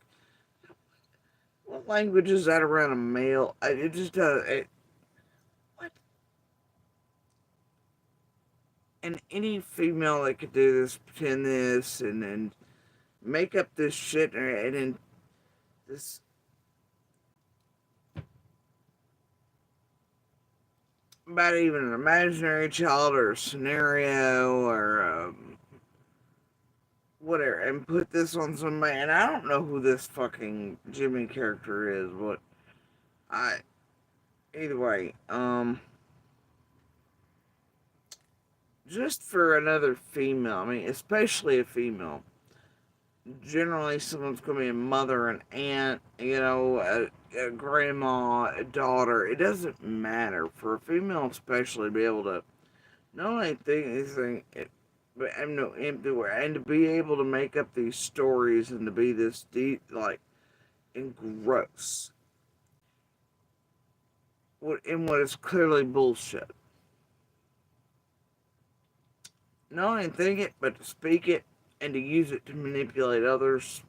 Speaker 1: What language is that around a male? It just does. What? And any female that could do this, pretend this, and then make up this shit, and then this. About even an imaginary child or a scenario or and put this on somebody, and I don't know who this fucking Jimmy character is, but I either way, just for another female, I mean, especially a female. Generally, someone's going to be a mother, an aunt, a grandma, a daughter. It doesn't matter. For a female, especially, to be able to not only think anything, but and to be able to make up these stories and to be this deep, like, and gross. What is clearly bullshit. Not only think it, but to speak it and to use it to manipulate others,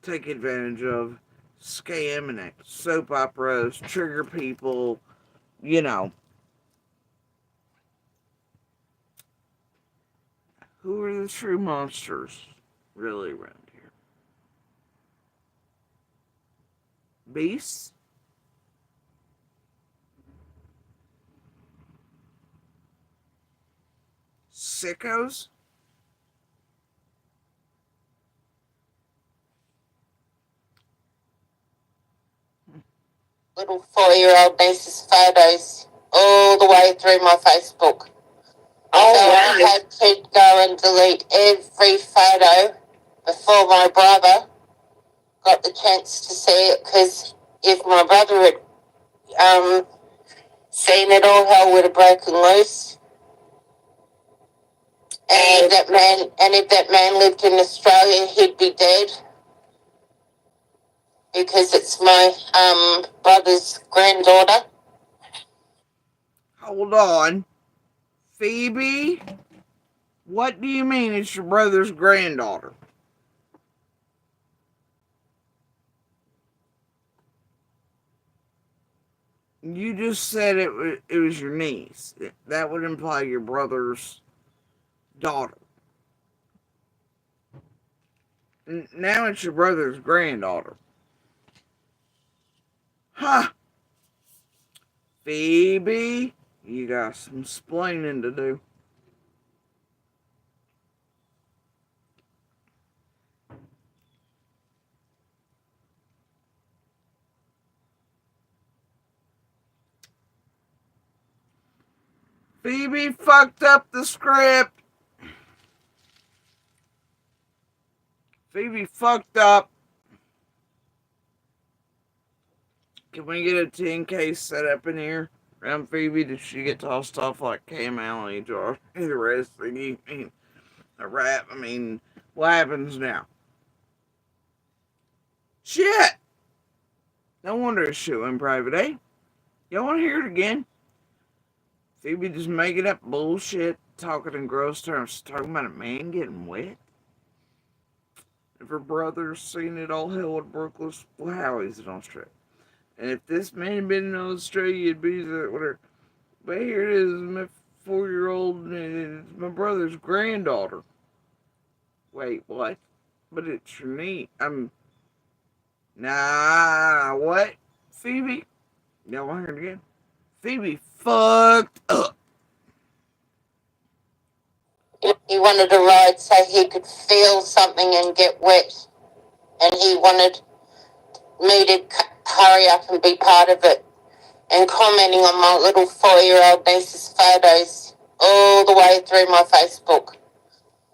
Speaker 1: take advantage of, scam and act soap operas, trigger people, you know. Who are the true monsters really around here? Beasts? Sickos?
Speaker 5: Little 4-year-old niece's photos all the way through my Facebook.
Speaker 2: Oh,
Speaker 5: So
Speaker 2: wow.
Speaker 5: I had to go and delete every photo before my brother got the chance to see it, because if my brother had seen it, all hell would have broken loose. And if that man lived in Australia, he'd be dead, because it's my brother's granddaughter.
Speaker 1: Hold on. Phoebe? What do you mean it's your brother's granddaughter? You just said it was your niece. That would imply your brother's daughter. Now it's your brother's granddaughter. Huh. Phoebe, you got some splaining to do. Phoebe fucked up the script. Phoebe fucked up. Can we get a 10K set up in here around Phoebe? Did she get tossed off like Cam Allen or the rest of you? I mean, a rap. I mean, what happens now? Shit! No wonder it's shit went private, eh? Y'all want to hear it again? Phoebe just making up bullshit, talking in gross terms, talking about a man getting wet. If her brother's seen it, all hell would broke loose. Well, how is it on straight? And if this man had been in Australia, it'd be the whatever. But here it is, my 4-year-old, and it's my brother's granddaughter. Wait, what? But it's your niece. Nah, what? Phoebe? Y'all want to hear it again? Phoebe fucked up.
Speaker 5: He wanted to ride so he could feel something and get wet. And he wanted me to hurry up and be part of it. And commenting on my little 4-year-old niece's photos all the way through my Facebook.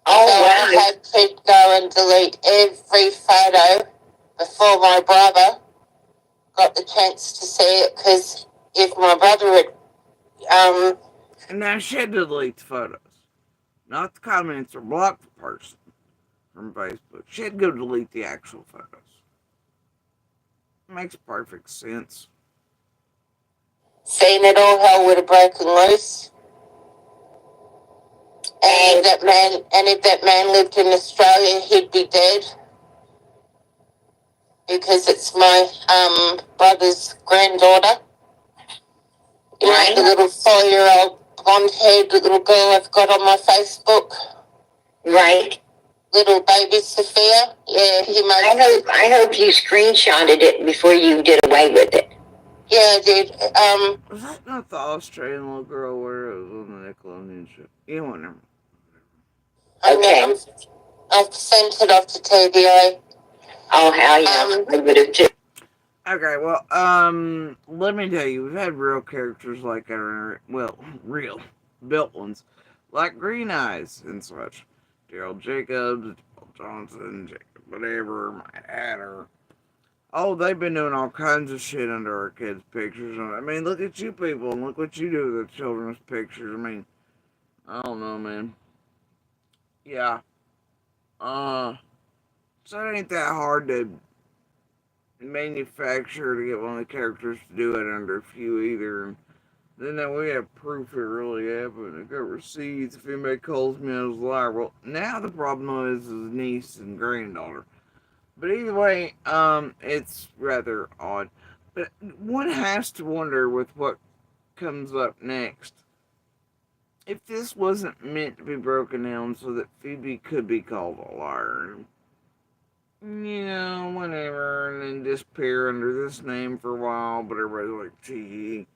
Speaker 2: Oh,
Speaker 5: So
Speaker 2: wow.
Speaker 5: I had to go and delete every photo before my brother got the chance to see it, because if my brother had
Speaker 1: And now she had to delete the photos. Not the comments or block the person from Facebook. She had to go delete the actual photos. Makes perfect sense.
Speaker 5: seen it, all hell would have broken loose. And if that man lived in Australia, he'd be dead, because it's my brother's granddaughter. You know, the little 4-year-old blonde-haired little girl I've got on my Facebook.
Speaker 2: Right.
Speaker 5: Little baby Sophia. Yeah, he made.
Speaker 2: I hope you screenshotted it before you did away with it.
Speaker 5: Yeah, I did.
Speaker 1: Was that not the Australian little girl where it was on the Nickelodeon show? You won't remember.
Speaker 2: Okay.
Speaker 5: I've sent it off to TBA.
Speaker 2: Oh, hell yeah. I would have too.
Speaker 1: Okay, well, let me tell you, we've had real characters like that, well, real, built ones, like Green Eyes and such. Gerald Jacobs, Joel Johnson, Jacob whatever, Matt Hatter. Oh, they've been doing all kinds of shit under our kids' pictures. I mean, look at you people, and look what you do with the children's pictures. I mean, I don't know, man. Yeah, so it ain't that hard to manufacture to get one of the characters to do it under a few either. Then that we have proof it really happened. I got receipts. If anybody calls me I was a liar. Well, now the problem is his niece and granddaughter. But either way, it's rather odd. But one has to wonder with what comes up next. If this wasn't meant to be broken down so that Phoebe could be called a liar, whatever, and then disappear under this name for a while, but everybody's like, gee,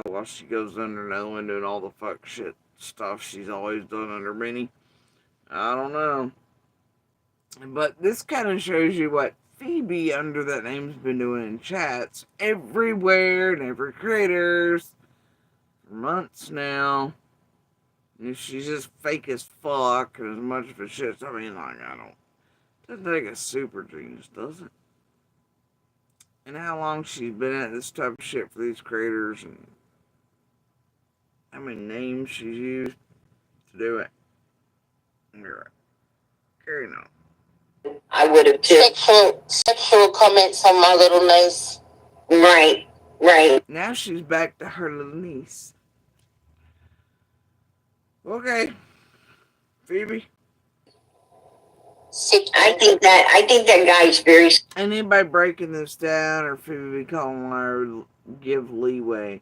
Speaker 1: while she goes under no one doing all the fuck shit stuff she's always done under Minnie. I don't know. But this kind of shows you what Phoebe under that name's been doing in chats everywhere and every creators for months now. And she's just fake as fuck and as much of a shit. I mean, like, I don't. Doesn't take a super genius, does it? And how long she's been at this type of shit for these creators and how many names she's used to do it. You're right. Carrying on.
Speaker 2: I would have too.
Speaker 5: Sexual comments on my little niece.
Speaker 2: Right, right.
Speaker 1: Now she's back to her little niece. Okay, Phoebe.
Speaker 2: I think that guy's very.
Speaker 1: Anybody breaking this down or Phoebe calling her give leeway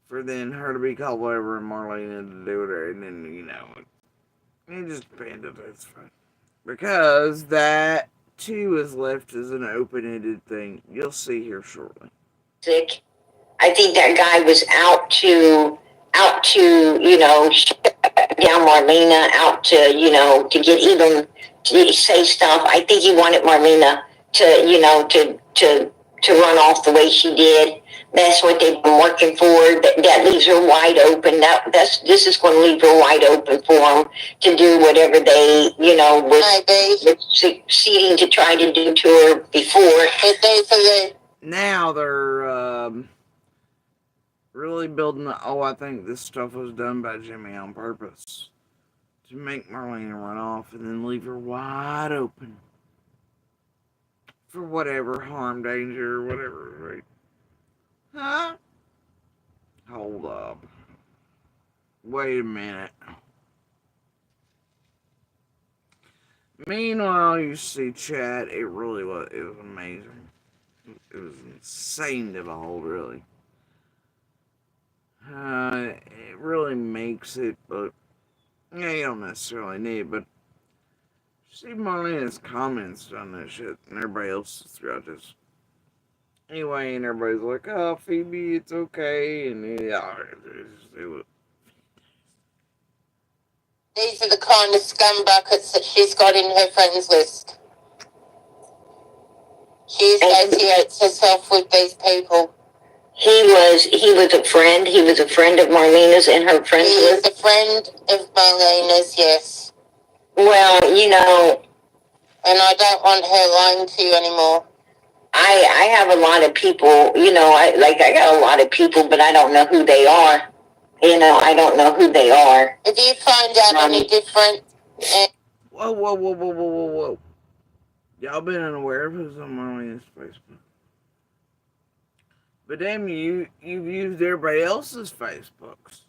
Speaker 1: for then her to be called whatever and Marlena to do it, and then it just depends. It's fine because that too is left as an open-ended thing. You'll see here shortly.
Speaker 2: Sick. I think that guy was out to shut down Marlena, out to get even to say stuff. I think he wanted Marlena to run off the way she did. That's what they've been working for. That leaves her wide open. This is going to leave her wide open for them to do whatever they was succeeding to try to do to her before.
Speaker 1: Now they're really building the. Oh, I think this stuff was done by Jimmy on purpose to make Marlena run off and then leave her wide open for whatever harm, danger, whatever, right? Huh? Hold up. Wait a minute. Meanwhile, you see Chad. It really was. It was amazing. It was insane to behold, really. It really makes it, but yeah, you don't necessarily need it, but see Marlena's comments on this shit and everybody else throughout this. Anyway, and everybody's like, oh, Phoebe, it's okay, and yeah, it was.
Speaker 5: These are the kind of scum buckets that she's got in her friends list. She associates herself with these people.
Speaker 2: He was a friend. He was a friend of Marlena's in her friends list.
Speaker 5: He is a friend of Marlena's, yes.
Speaker 2: Well,
Speaker 5: and I don't want her lying to you anymore.
Speaker 2: I have a lot of people, I got a lot of people, but I don't know who they are. I don't know who they are.
Speaker 5: If you find out any different...
Speaker 1: Whoa. Y'all been unaware of who's on Marlena's Facebook. But damn, you've used everybody else's Facebooks.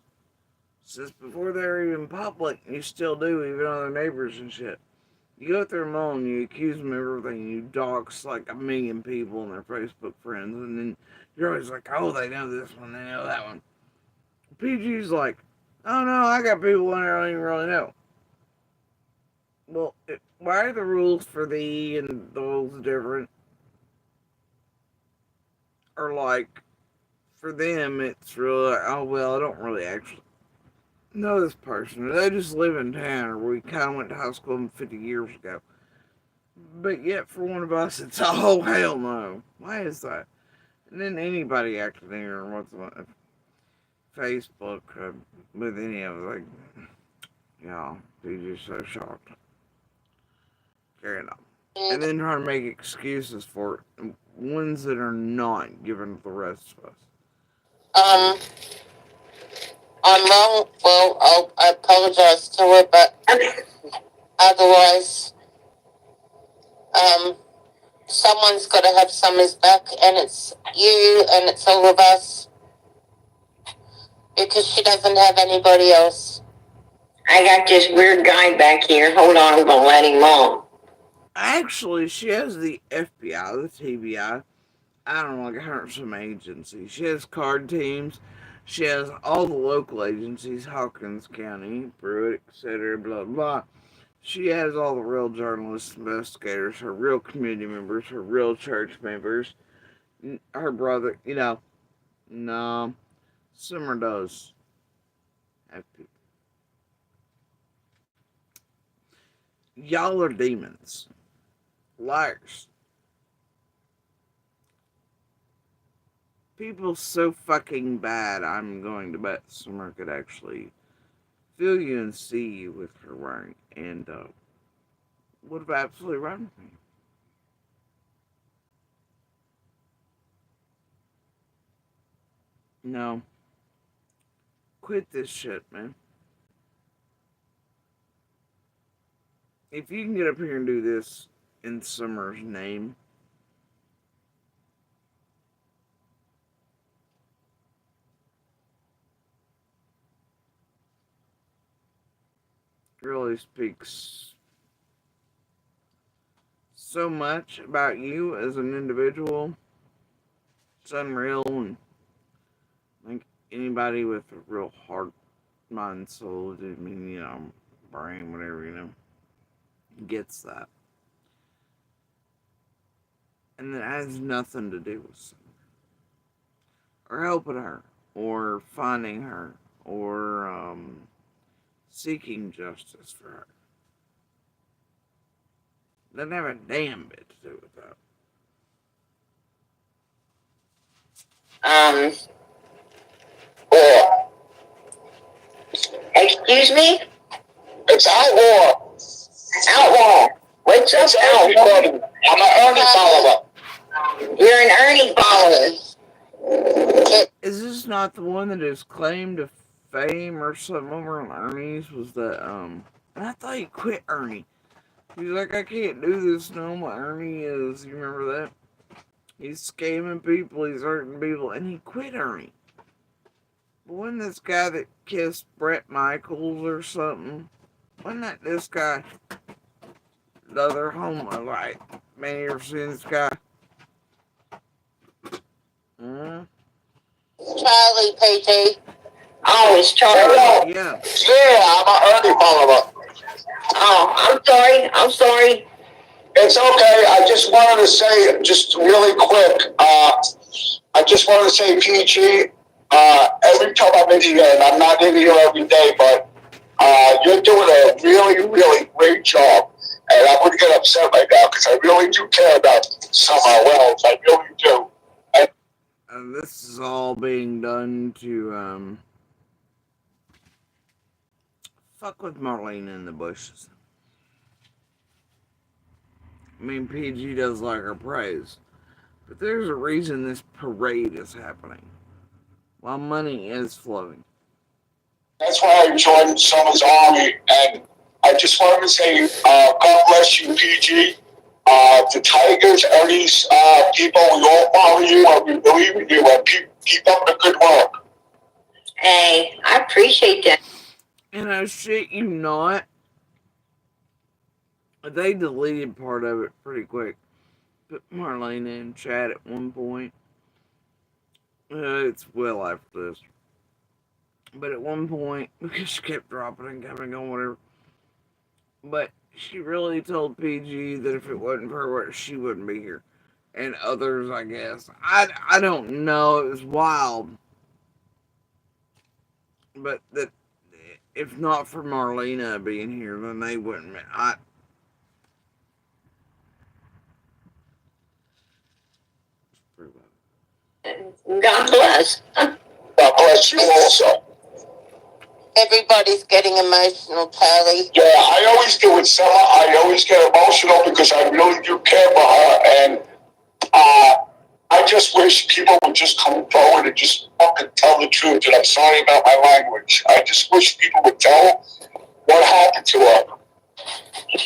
Speaker 1: Since before they're even public, you still do, even other neighbors and shit. You go through them all and you accuse them of everything. You dox like 1 million people and their Facebook friends. And then you're always like, oh, they know this one, they know that one. PG's like, oh no, I got people in there I don't even really know. Well, why are the rules for thee and those different? Or like, for them, it's really like, oh well, I don't really actually know this person, or they just live in town, or we kind of went to high school 50 years ago. But yet, for one of us, it's oh hell no. Why is that? And then anybody acting here on what's on Facebook with any of it, like, yeah, dude, you're so shocked. Carrying on. And then trying to make excuses for it, ones that are not given to the rest of us.
Speaker 5: Um, I'm wrong. Well, I apologize to her, but otherwise, um, someone's got to have Summer's back, and it's you, and it's all of us, because she doesn't have anybody else.
Speaker 2: I got this weird guy back here. Hold on, I'm gonna let him on.
Speaker 1: Actually, she has the FBI, the TBI. I don't know, like some agencies. She has card teams. She has all the local agencies, Hawkins County, Pruitt, etc., blah, blah. She has all the real journalists, investigators, her real community members, her real church members, her brother, no, Summer does have people. Y'all are demons. Liars. People so fucking bad, I'm going to bet Summer could actually feel you and see you with her wearing, and would have absolutely run with me. No, quit this shit, man. If you can get up here and do this in Summer's name, it really speaks so much about you as an individual. It's unreal, and like anybody with a real heart, mind, soul, I mean, brain, whatever, gets that. And it has nothing to do with or helping her, or finding her, or seeking justice for her. Doesn't have a damn bit to do with that.
Speaker 2: Um, or, excuse me? It's Outlaw. Outlaw. What's up, Outlaw? I'm an Ernie follower. You're an Ernie follower.
Speaker 1: Is this not the one that his claim to fame or something over on Ernie's was that and I thought he quit Ernie. He's like, I can't do this no more. Ernie is, you remember that? He's scamming people, he's hurting people, and he quit Ernie. But wasn't this guy that kissed Brett Michaels or something? Wasn't that this guy? The other homo, like, man, you ever seen this guy? Hmm?
Speaker 5: Charlie, PG.
Speaker 2: Oh, it's Charlie.
Speaker 1: Yeah.
Speaker 2: Yeah, I'm an Ernie follower. Oh, I'm sorry. I'm sorry. It's okay. I just wanted to say, just really quick, I just wanted to say, PG, every time I'm in here, and I'm not in here every day, but you're doing a really, really great job. And I wouldn't get upset right now because I really do care about someone else. I really do.
Speaker 1: And this is all being done to fuck with Marlena in the bushes. I mean, PG does like her praise, but there's a reason this parade is happening while money is flowing.
Speaker 2: That's why I joined Summer's Army, and I just wanted to say, God bless you, PG. The Tigers, Ernie's people, we all follow you, and we believe in you, and keep up the good work. Hey, I appreciate that.
Speaker 1: And I shit you not, they deleted part of it pretty quick. Put Marlena in chat at one point. It's well after this. But at one point, because she kept dropping and coming on, whatever. But she really told PG that if it wasn't for her, she wouldn't be here. And others, I guess. I don't know. It was wild. But that if not for Marlena being here, then they wouldn't.
Speaker 2: God bless.
Speaker 6: God bless you also.
Speaker 5: Everybody's getting emotional, Charlie.
Speaker 6: Yeah, I always do with Summer. I always get emotional because I really do care for her, and I just wish people would just come forward and just fucking tell the truth. And I'm sorry about my language. I just wish people would tell what happened to her.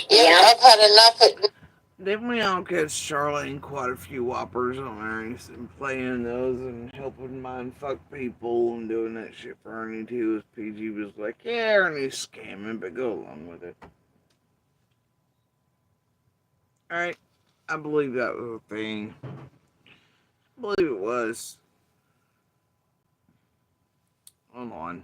Speaker 5: Yeah, I've had enough of.
Speaker 1: Didn't we all catch Charlene quite a few whoppers on Ernie's and playing those and helping mind fuck people and doing that shit for Ernie too? As PG was like, yeah, Ernie's scamming, but go along with it. Alright, I believe that was a thing. I believe it was. Hold on.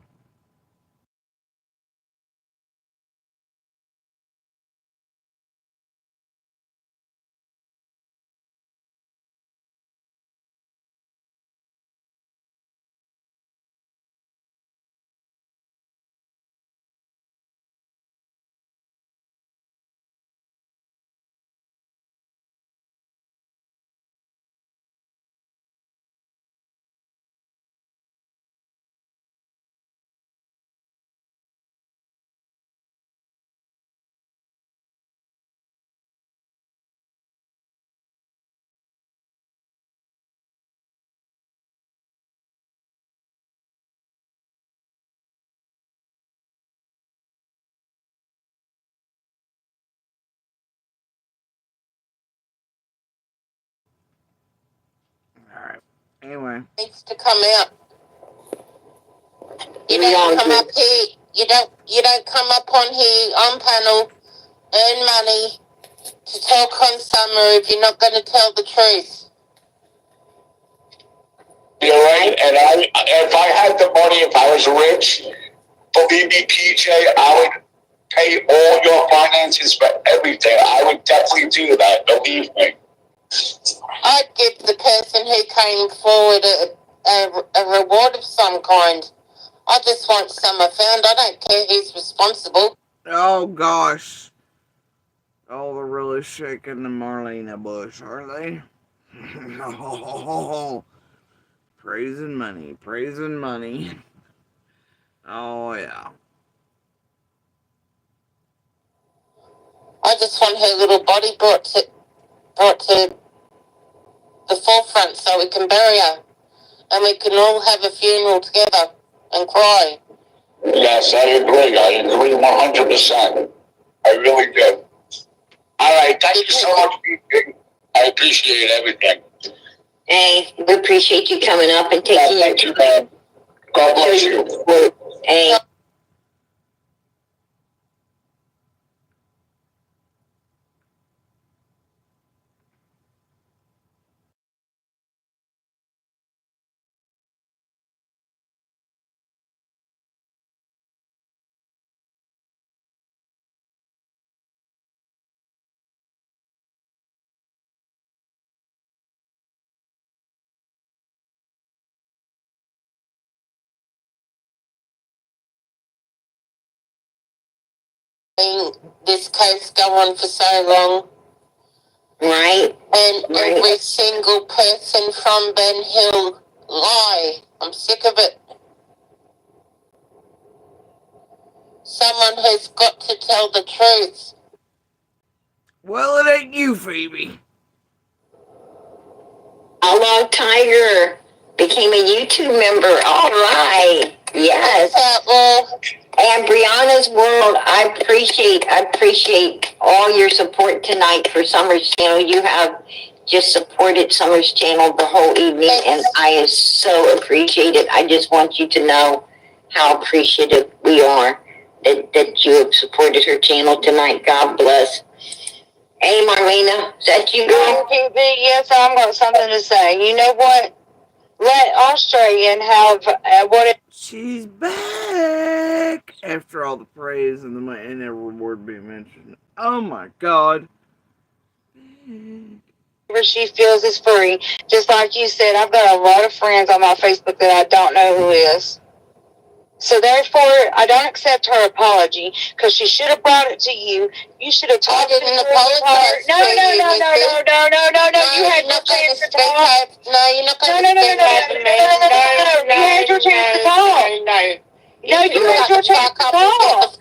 Speaker 1: Alright. Anyway.
Speaker 5: Needs to come out. You don't come up here. You don't come up on here on panel, earn money to talk on Summer if you're not going to tell the truth.
Speaker 6: You're right, and if I had the money, if I was rich, believe me, PJ, I would pay all your finances for everything. I would definitely do that, believe me.
Speaker 5: I'd give the person who came forward a reward of some kind. I just want Summer found. I don't care who's responsible.
Speaker 1: Oh gosh. Oh, they're really shaking the Marlena bush, are they? Oh, praising money, praising money. Oh yeah.
Speaker 5: I just want her little body brought to the forefront so we can bury her. And we can all have a funeral together and cry.
Speaker 6: Yes, I agree 100%. I really do. All right, thank you so much, PJ. I appreciate everything.
Speaker 2: Hey, we appreciate you coming up and taking
Speaker 6: Thank you, man. God bless you.
Speaker 2: Hey.
Speaker 5: This case go on for so long.
Speaker 2: Right.
Speaker 5: And every single person from Ben Hill lie. I'm sick of it. Someone has got to tell the truth.
Speaker 1: Well, it ain't you, Phoebe.
Speaker 2: Outlaw Tiger became a YouTube member. All right. Yes. And Brianna's World, I appreciate all your support tonight for Summer's channel. You have just supported Summer's channel the whole evening, and I so appreciate it. I just want you to know how appreciative we are that you have supported her channel tonight. God bless. Hey, Marlena, is that you, girl?
Speaker 3: Yes, I've got something to say. You know what? Let Australian have what?
Speaker 1: She's back after all the praise and the reward being mentioned. Oh my God.
Speaker 3: Whatever she feels is free. Just like you said, I've got a lot of friends on my Facebook that I don't know who is. So therefore, I don't accept her apology because she should have brought it to you. You should have talked to her. No, no, no, no, no, no, no, no, no, no. You had your chance to talk.
Speaker 5: No, you're not
Speaker 3: No,
Speaker 5: going
Speaker 3: no,
Speaker 5: to
Speaker 3: no, no,
Speaker 5: speak
Speaker 3: no,
Speaker 5: up
Speaker 3: no,
Speaker 5: to
Speaker 3: no,
Speaker 5: me.
Speaker 3: no, no, no, no. You had your chance to talk. No, you had your chance to talk.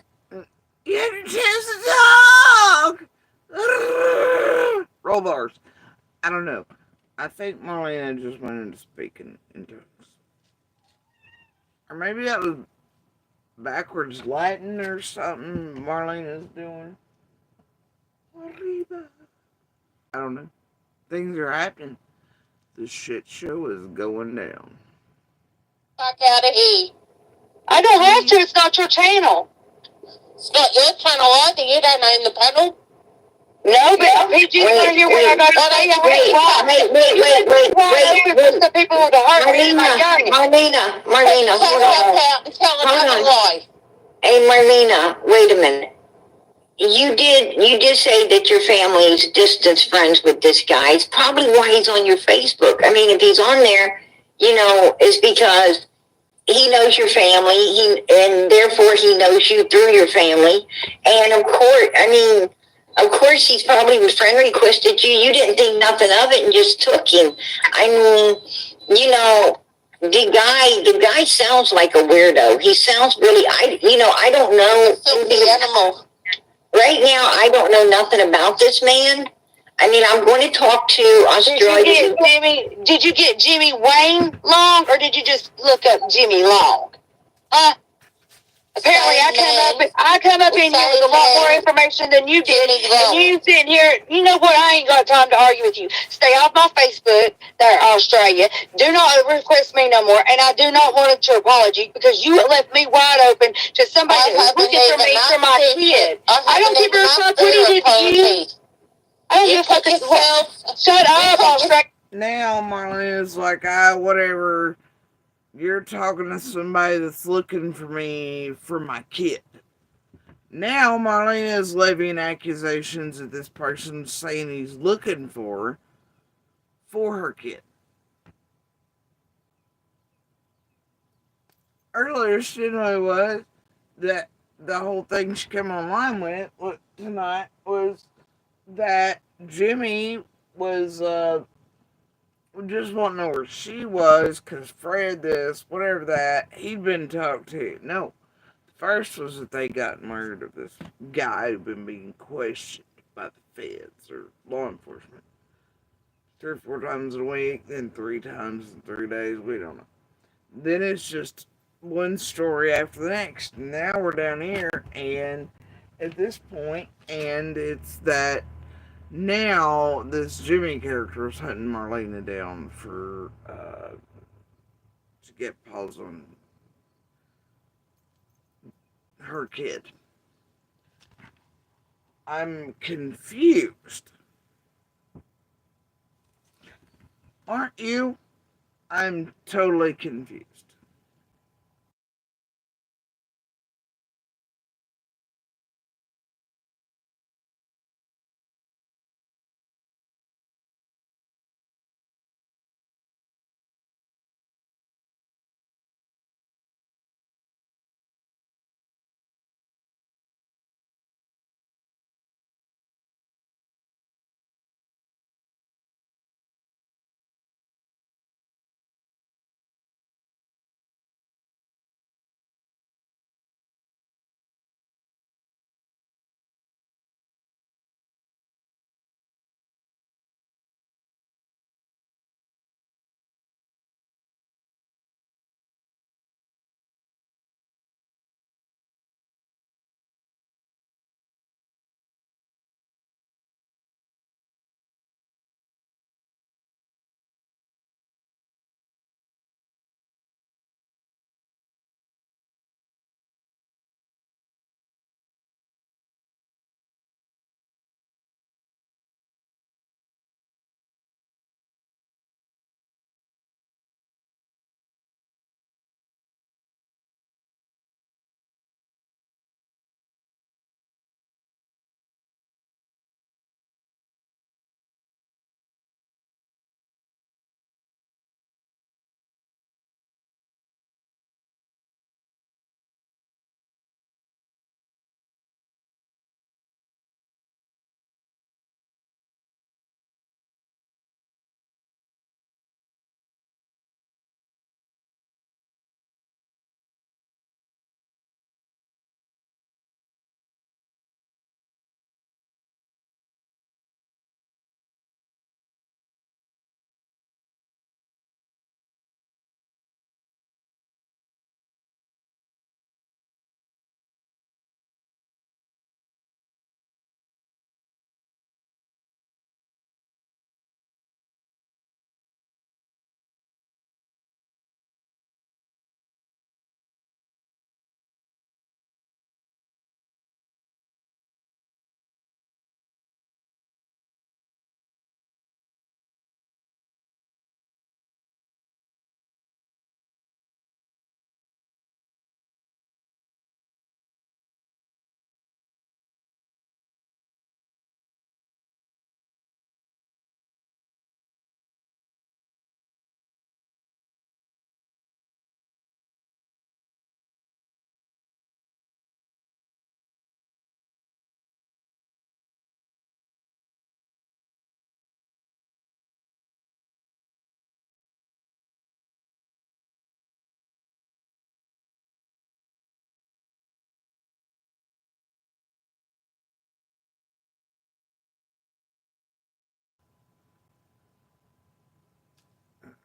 Speaker 1: You had your chance to talk! Roll bars. I don't know. I think Marlena just went into speaking in tongues. Or maybe that was backwards Latin or something Marlena's doing. Arriba. I don't know. Things are happening. The shit show is going down.
Speaker 5: Fuck out of here.
Speaker 3: I don't have to. It's not your channel.
Speaker 5: It's not your channel either. You don't own the panel.
Speaker 3: No, but PG's not here when I got to say it. Wait. The people with the heart.
Speaker 2: Marlena, hold on.
Speaker 5: Out and tell another lie.
Speaker 2: Hey, Marlena, wait a minute. You did say that your family's distance friends with this guy. It's probably why he's on your Facebook. I mean, if he's on there, it's because he knows your family, and therefore he knows you through your family. And of course, he's probably friend requested you. You didn't think nothing of it and just took him. I mean, the guy sounds like a weirdo. He sounds really, I don't know.
Speaker 5: Filthy animal.
Speaker 2: Right now, I don't know nothing about this man. I mean, I'm going to talk to Australia.
Speaker 3: Did you get Jimmy Wayne Long, or did you just look up Jimmy Long? Huh? Apparently, I come up in here with a lot more information than you did, and you sitting here. You know what? I ain't got time to argue with you. Stay off my Facebook, there, Australia. Do not request me no more, and I do not want to apology because you left me wide open to somebody that was looking for me for my kid. I don't give a fuck what he did to you. I don't give a fuck yourself. Shut up, Australia.
Speaker 1: Now Marlena's like, whatever. You're talking to somebody that's looking for me for my kid. Now Marlena is levying accusations at this person saying he's looking for her kid. Earlier, she didn't know what that the whole thing she came online with tonight was that Jimmy was just wanting to know where she was because Fred this, whatever that, he'd been talked to. No. First was that they got word of this guy who'd been being questioned by the feds or law enforcement 3 or 4 times a week, then 3 times in 3 days. We don't know. Then it's just one story after the next. Now we're down here, and at this point, and it's that now this Jimmy character is hunting Marlena down for to get paws on her kid. I'm confused. Aren't you? I'm totally confused.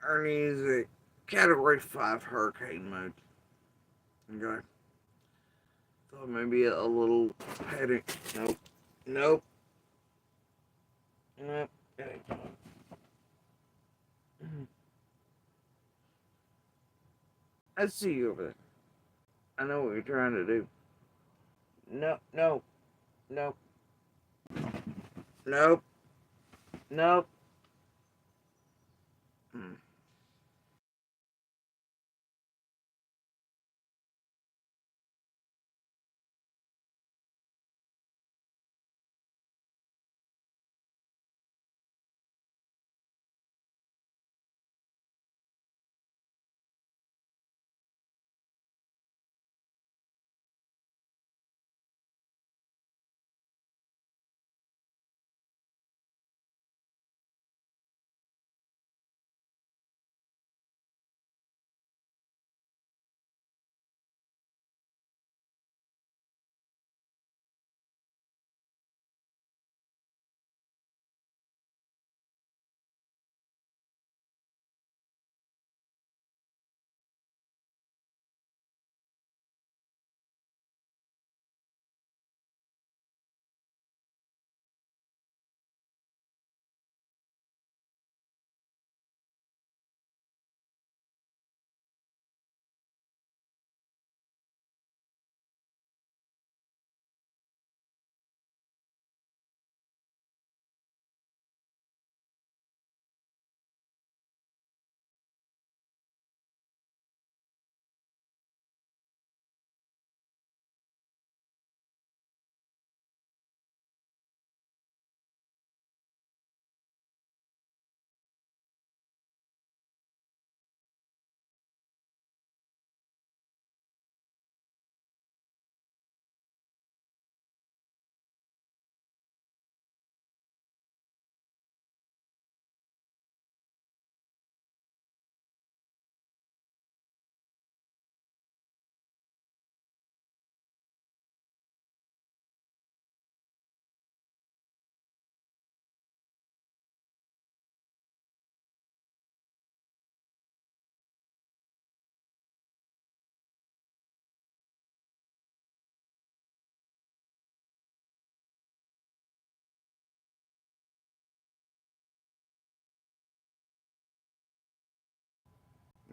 Speaker 1: Ernie is a Category 5 hurricane mode. Okay. Thought maybe a little heading. Nope. Nope. Nope. Okay. I see you over there. I know what you're trying to do. No, no, nope, nope, nope. Hmm.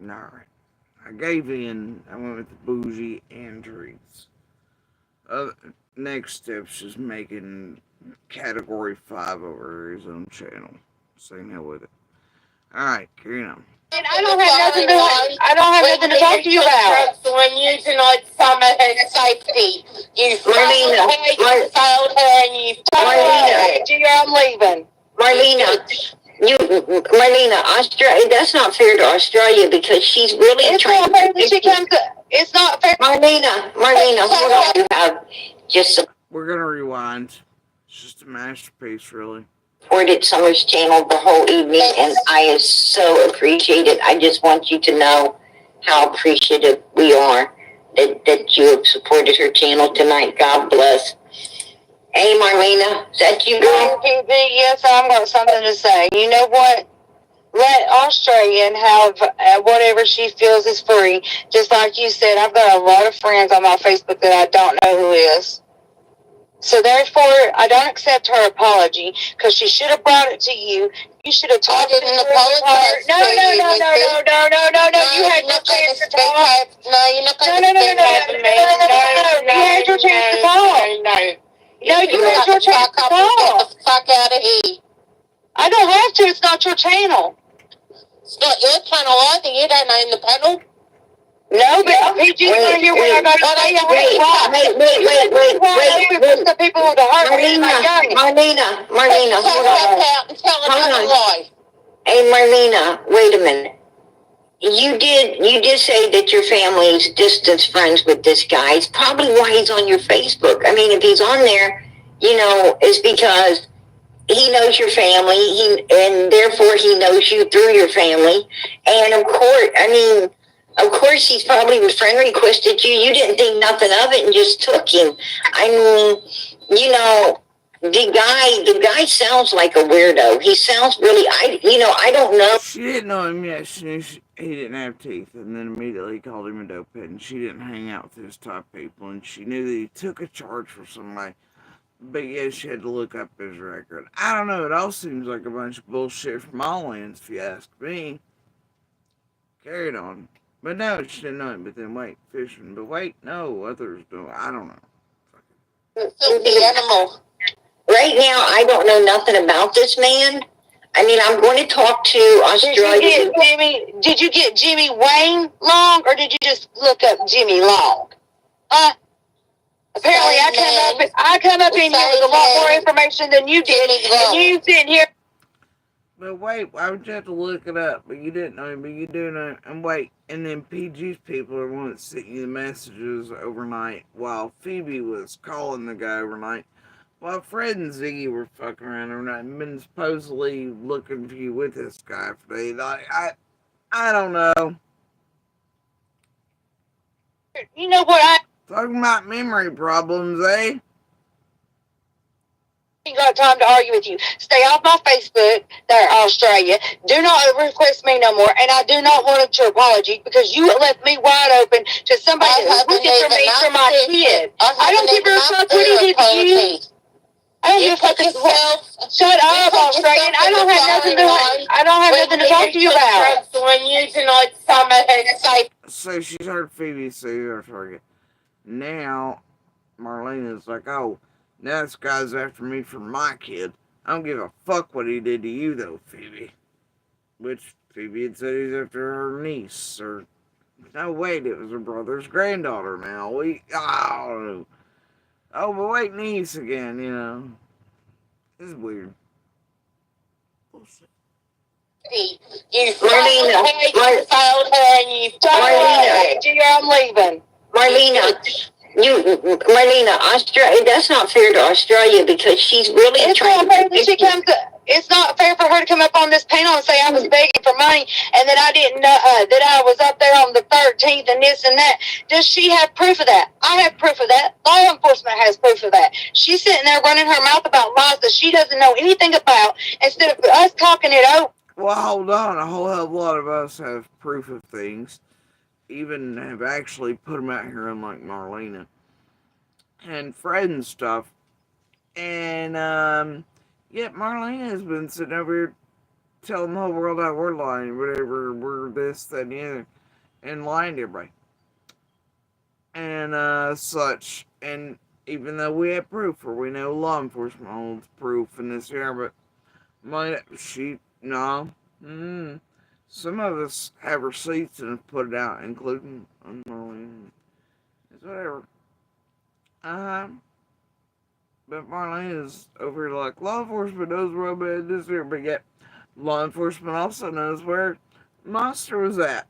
Speaker 1: Alright. I gave in. I went with the bougie and treats. Uh, Next step's just making Category 5 over his own channel. Saying hell with it. Alright, carry on.
Speaker 3: And I don't have nothing to. I don't have nothing to talk to you about.
Speaker 5: When you denied Summer her safety, you failed her, you failed her, and you
Speaker 2: Marlena,
Speaker 3: I'm leaving.
Speaker 2: Marlena, Australia. That's not fair to Australia because she's really
Speaker 3: It's
Speaker 2: trying
Speaker 3: not fair that she comes. It's not fair.
Speaker 2: Marlena, hold on. You have just
Speaker 1: We're gonna rewind. It's just a masterpiece, really.
Speaker 2: supported Summer's channel the whole evening, and I so appreciate it. I just want you to know how appreciative we are that you have supported her channel tonight. God bless. Hey, Marlena, is that you, girl?
Speaker 3: Yes, I've got something to say. You know what? Let Australian have whatever she feels is free. Just like you said, I've got a lot of friends on my Facebook that I don't know who is. So therefore, I don't accept her apology because she should have brought it to you. You should have talked to her. No. You had your chance to talk.
Speaker 5: No, you're not going
Speaker 3: No.
Speaker 5: to speak over me.
Speaker 3: You had your chance to talk. No, you had your chance to talk.
Speaker 5: Get the fuck out of here.
Speaker 3: I don't have to. It's not your channel.
Speaker 5: It's not your channel either. You don't own the panel.
Speaker 3: No, but he just want to hear what I got to say. Wait. The people with the heart.
Speaker 2: Marlena, hold on.
Speaker 5: Out and tell another lie.
Speaker 2: Hey, Marlena, wait a minute. You did say that your family's distant friends with this guy. It's probably why he's on your Facebook. I mean, if he's on there, it's because he knows your family, and therefore he knows you through your family. And of course, he's probably friend requested you. You didn't think nothing of it and just took him. I mean, The guy sounds like a weirdo. He sounds really, I don't know.
Speaker 1: She didn't know him yet. She knew he didn't have teeth, and then immediately called him a dopehead. And she didn't hang out with his type people, and she knew that he took a charge for somebody. But yeah, she had to look up his record. I don't know. It all seems like a bunch of bullshit from all ends, if you ask me. Carried on. But no, she didn't know him. But then wait, fishing. But wait, no, others do. I don't know.
Speaker 5: Filthy animal.
Speaker 2: Right now, I don't know nothing about this man. I mean, I'm going to talk to Australia.
Speaker 4: Did you get Jimmy Wayne Long, or did you just look up Jimmy Long? Apparently, I come up in here with a lot more information than you did, and you sitting here.
Speaker 1: But wait, why would you have to look it up? But you didn't know him, but you do know him. And wait, and then PG's people are the ones that sent you the messages overnight while Phoebe was calling the guy overnight. While Fred and Ziggy were fucking around overnight and been supposedly looking for you with this guy for days. I don't know.
Speaker 4: You know what?
Speaker 1: Talking about memory problems, eh?
Speaker 4: I ain't got time to argue with you. Stay off my Facebook there, Australia. Do not request me no more, and I do not want your apology because you left me wide open to somebody who's looking for me for my kid. I don't give a fuck what he did to you. I don't give a fuck. Shut up, Australian. I don't have nothing to talk to you about.
Speaker 5: When you tonight, Summer had safe.
Speaker 1: So she's heard Phoebe say her target. Now, Marlena's like, oh, now this guy's after me for my kid. I don't give a fuck what he did to you, though, Phoebe. Which Phoebe had said he's after her niece, or no, wait, it was her brother's granddaughter. Now oh, but wait, niece again. You know, this is weird.
Speaker 5: Bullshit. You failed her and you
Speaker 2: Marlena,
Speaker 4: I'm leaving.
Speaker 2: Marlena, Australia. That's not fair to Australia because she's really
Speaker 4: it's
Speaker 2: trying.
Speaker 4: Not fair that she comes. It's not fair for her to come up on this panel and say I was begging for money and that I didn't know that I was up there on the 13th and this and that. Does she have proof of that? I have proof of that. Law enforcement has proof of that. She's sitting there running her mouth about lies that she doesn't know anything about instead of us talking it over.
Speaker 1: Well, hold on. A whole hell of a lot of us have proof of things. Even have actually put them out here, unlike Marlena and Fred and stuff. And yet Marlena has been sitting over here telling the whole world that we're lying, whatever, we're this, that, and the other, and lying to everybody. And such. And even though we have proof, or we know law enforcement holds proof in this area, but no. Some of us have receipts and have put it out, including Marlene. It's whatever. But Marlene is over here like, law enforcement knows where I'm at this here, but yet law enforcement also knows where Monster was at.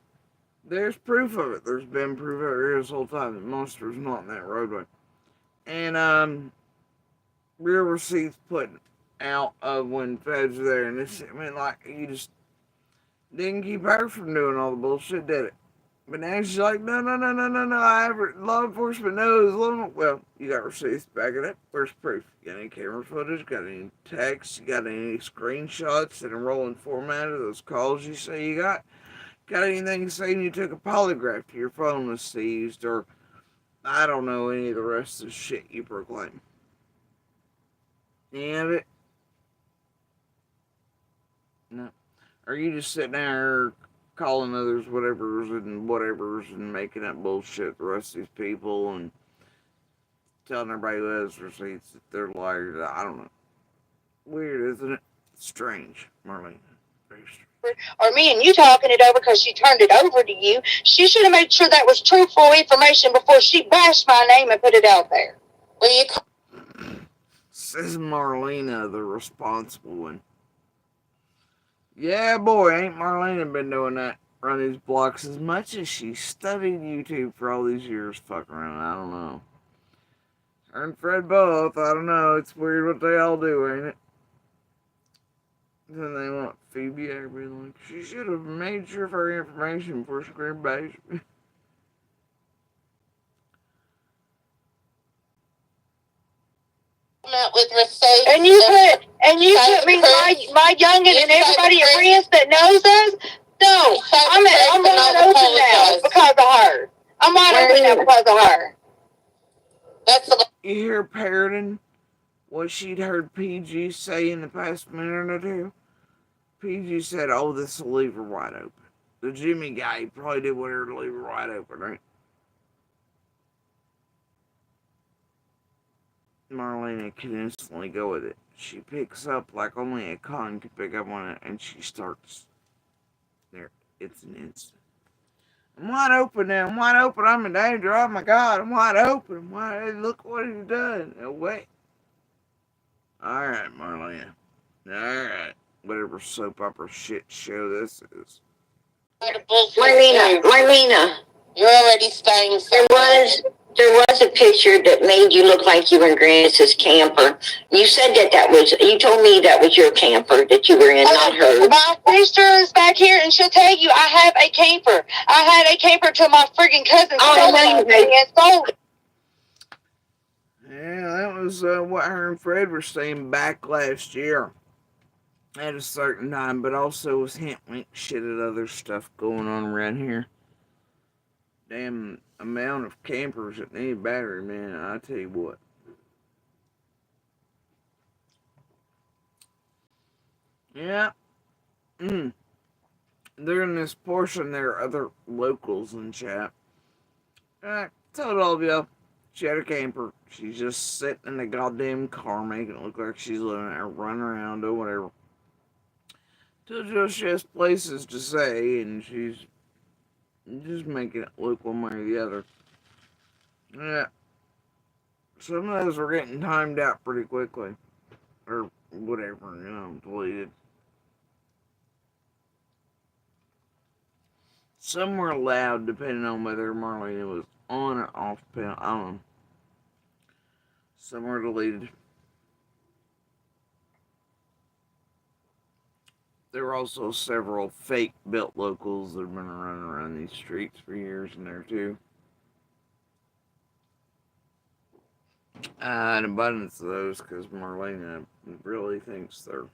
Speaker 1: There's proof of it. There's been proof of it here this whole time that Monster's not in that roadway. And real receipts put out of when feds were there, and this, I mean, like, you just didn't keep her from doing all the bullshit, did it? But now she's like, no, law enforcement knows. Well, you got receipts backing it. Where's proof? You got any camera footage? Got any texts? You got any screenshots in a rolling format of those calls you say you got? Got anything saying you took a polygraph to your phone was seized, or I don't know any of the rest of the shit you proclaim? Any of it? No. Are you just sitting there calling others whatevers and making up bullshit, the rest of these people, and telling everybody who has receipts that they're liars? I don't know. Weird, isn't it? Strange, Marlene. Very strange.
Speaker 4: Or me and you talking it over because she turned it over to you. She should have made sure that was truthful information before she bashed my name and put it out there.
Speaker 5: Will you
Speaker 1: Says Marlena, the responsible one. Yeah, boy, ain't Marlena been doing that, run these blocks as much as she studied YouTube for all these years fucking around. I don't know. Her and Fred both, I don't know. It's weird what they all do, ain't it? Then they want Phoebe everybody like, she should have made sure of her information before she grabbed bash.
Speaker 5: come out with receipts?
Speaker 4: And you put me my youngin and everybody at risk that knows us. No, I'm wide open now because of her. I'm wide open now because of her.
Speaker 5: That's the
Speaker 1: You hear parroting what she'd heard PG say in the past minute or two? PG said, "Oh, this will leave her wide open." The Jimmy guy, he probably did want her to leave her wide open, right? Marlena can instantly go with it. She picks up like only a con could pick up on it, and she starts. There, it's an instant. I'm wide open now. I'm wide open. I'm in danger. Oh my God, I'm wide open. I'm wide. Look what he's done. No way. All right, Marlena. All right. Whatever soap opera shit show this is.
Speaker 2: Marlena,
Speaker 5: You're already staying
Speaker 2: there was a picture that made you look like you were in Grannis's camper. You said you told me that was your camper that you were in, not hers.
Speaker 4: My sister is back here and she'll tell you I have a camper. I had a camper till my friggin' cousin sold it.
Speaker 1: Yeah, that was what her and Fred were saying back last year at a certain time, but also was hint wink shit at other stuff going on around here. Damn amount of campers that need battery, man, I tell you what. Yeah. During this portion, there are other locals in chat. I told all of y'all, she had a camper. She's just sitting in the goddamn car, making it look like she's living there, running around or whatever. Told you she has places to say, and she's just making it look one way or the other. Yeah. Some of those were getting timed out pretty quickly. Or whatever, deleted. Some were allowed, depending on whether Marlena was on or off pen. I don't know. Some were deleted. There were also several fake built locals that have been running around these streets for years in there too. An abundance of those because Marlena really thinks they're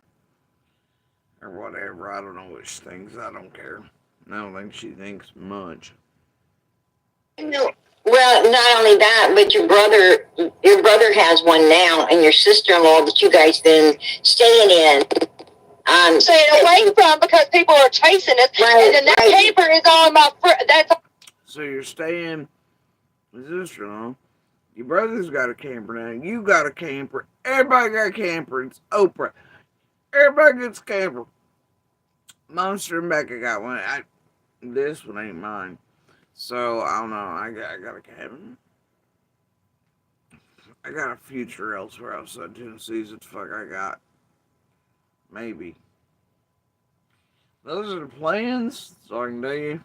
Speaker 1: or whatever. I don't know what she thinks. I don't care. I don't think she thinks much.
Speaker 2: No. Well, not only that, but your brother has one now, and your sister-in-law that you guys been staying in.
Speaker 4: Staying away from because people are chasing us, right, and that camper is on my that's.
Speaker 1: So you're staying with sister-in-law. Your brother's got a camper now. You got a camper. Everybody got a camper. It's Oprah. Everybody gets a camper. Monster and Becca got one. This one ain't mine. So, I don't know. I got a cabin. I got a future elsewhere outside Tennessee. What the fuck I got? Maybe. Those are the plans. So I can tell you.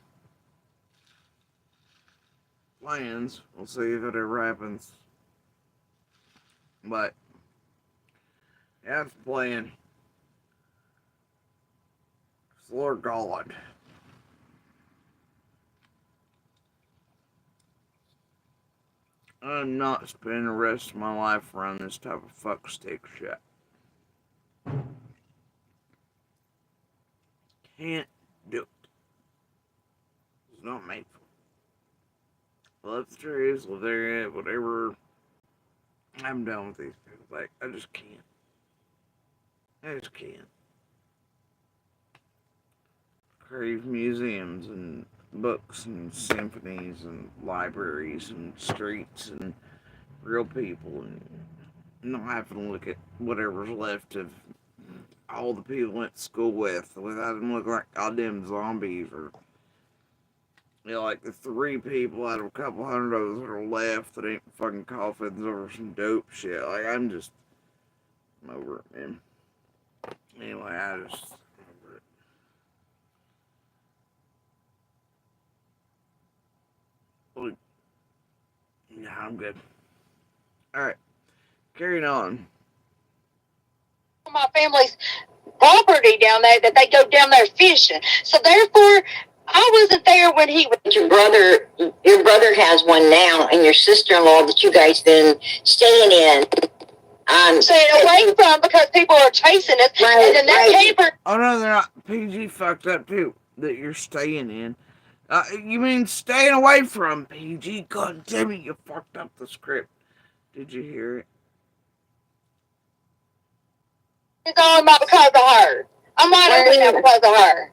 Speaker 1: Plans. We'll see if it ever happens. But, yeah, it's the plan. It's Lord God. I'm not spending the rest of my life around this type of fuck stick shit. Can't do it. It's not made for it. Love the trees, live there, whatever. I'm done with these people. Like, I just can't. I just can't. Crave museums and books and symphonies and libraries and streets and real people and not having to look at whatever's left of all the people I went to school with without them looking like goddamn zombies or like the 3 people out of a couple hundred of us that are left that ain't fucking coffins over some dope shit. Like I'm over it, man. Anyway, I'm over it. Yeah, I'm good. Alright. Carrying on.
Speaker 4: My family's property down there that they go down there fishing. So therefore, I wasn't there when he was.
Speaker 2: Your brother has one now, and your sister-in-law that you guys been staying in. staying away from because people are chasing us. Right, and then that camper.
Speaker 1: Oh no, they're not. PG fucked up too. That you're staying in. You mean staying away from PG? God damn it, you fucked up the script. Did you hear it?
Speaker 2: It's all about because of her. I'm not over there because of her.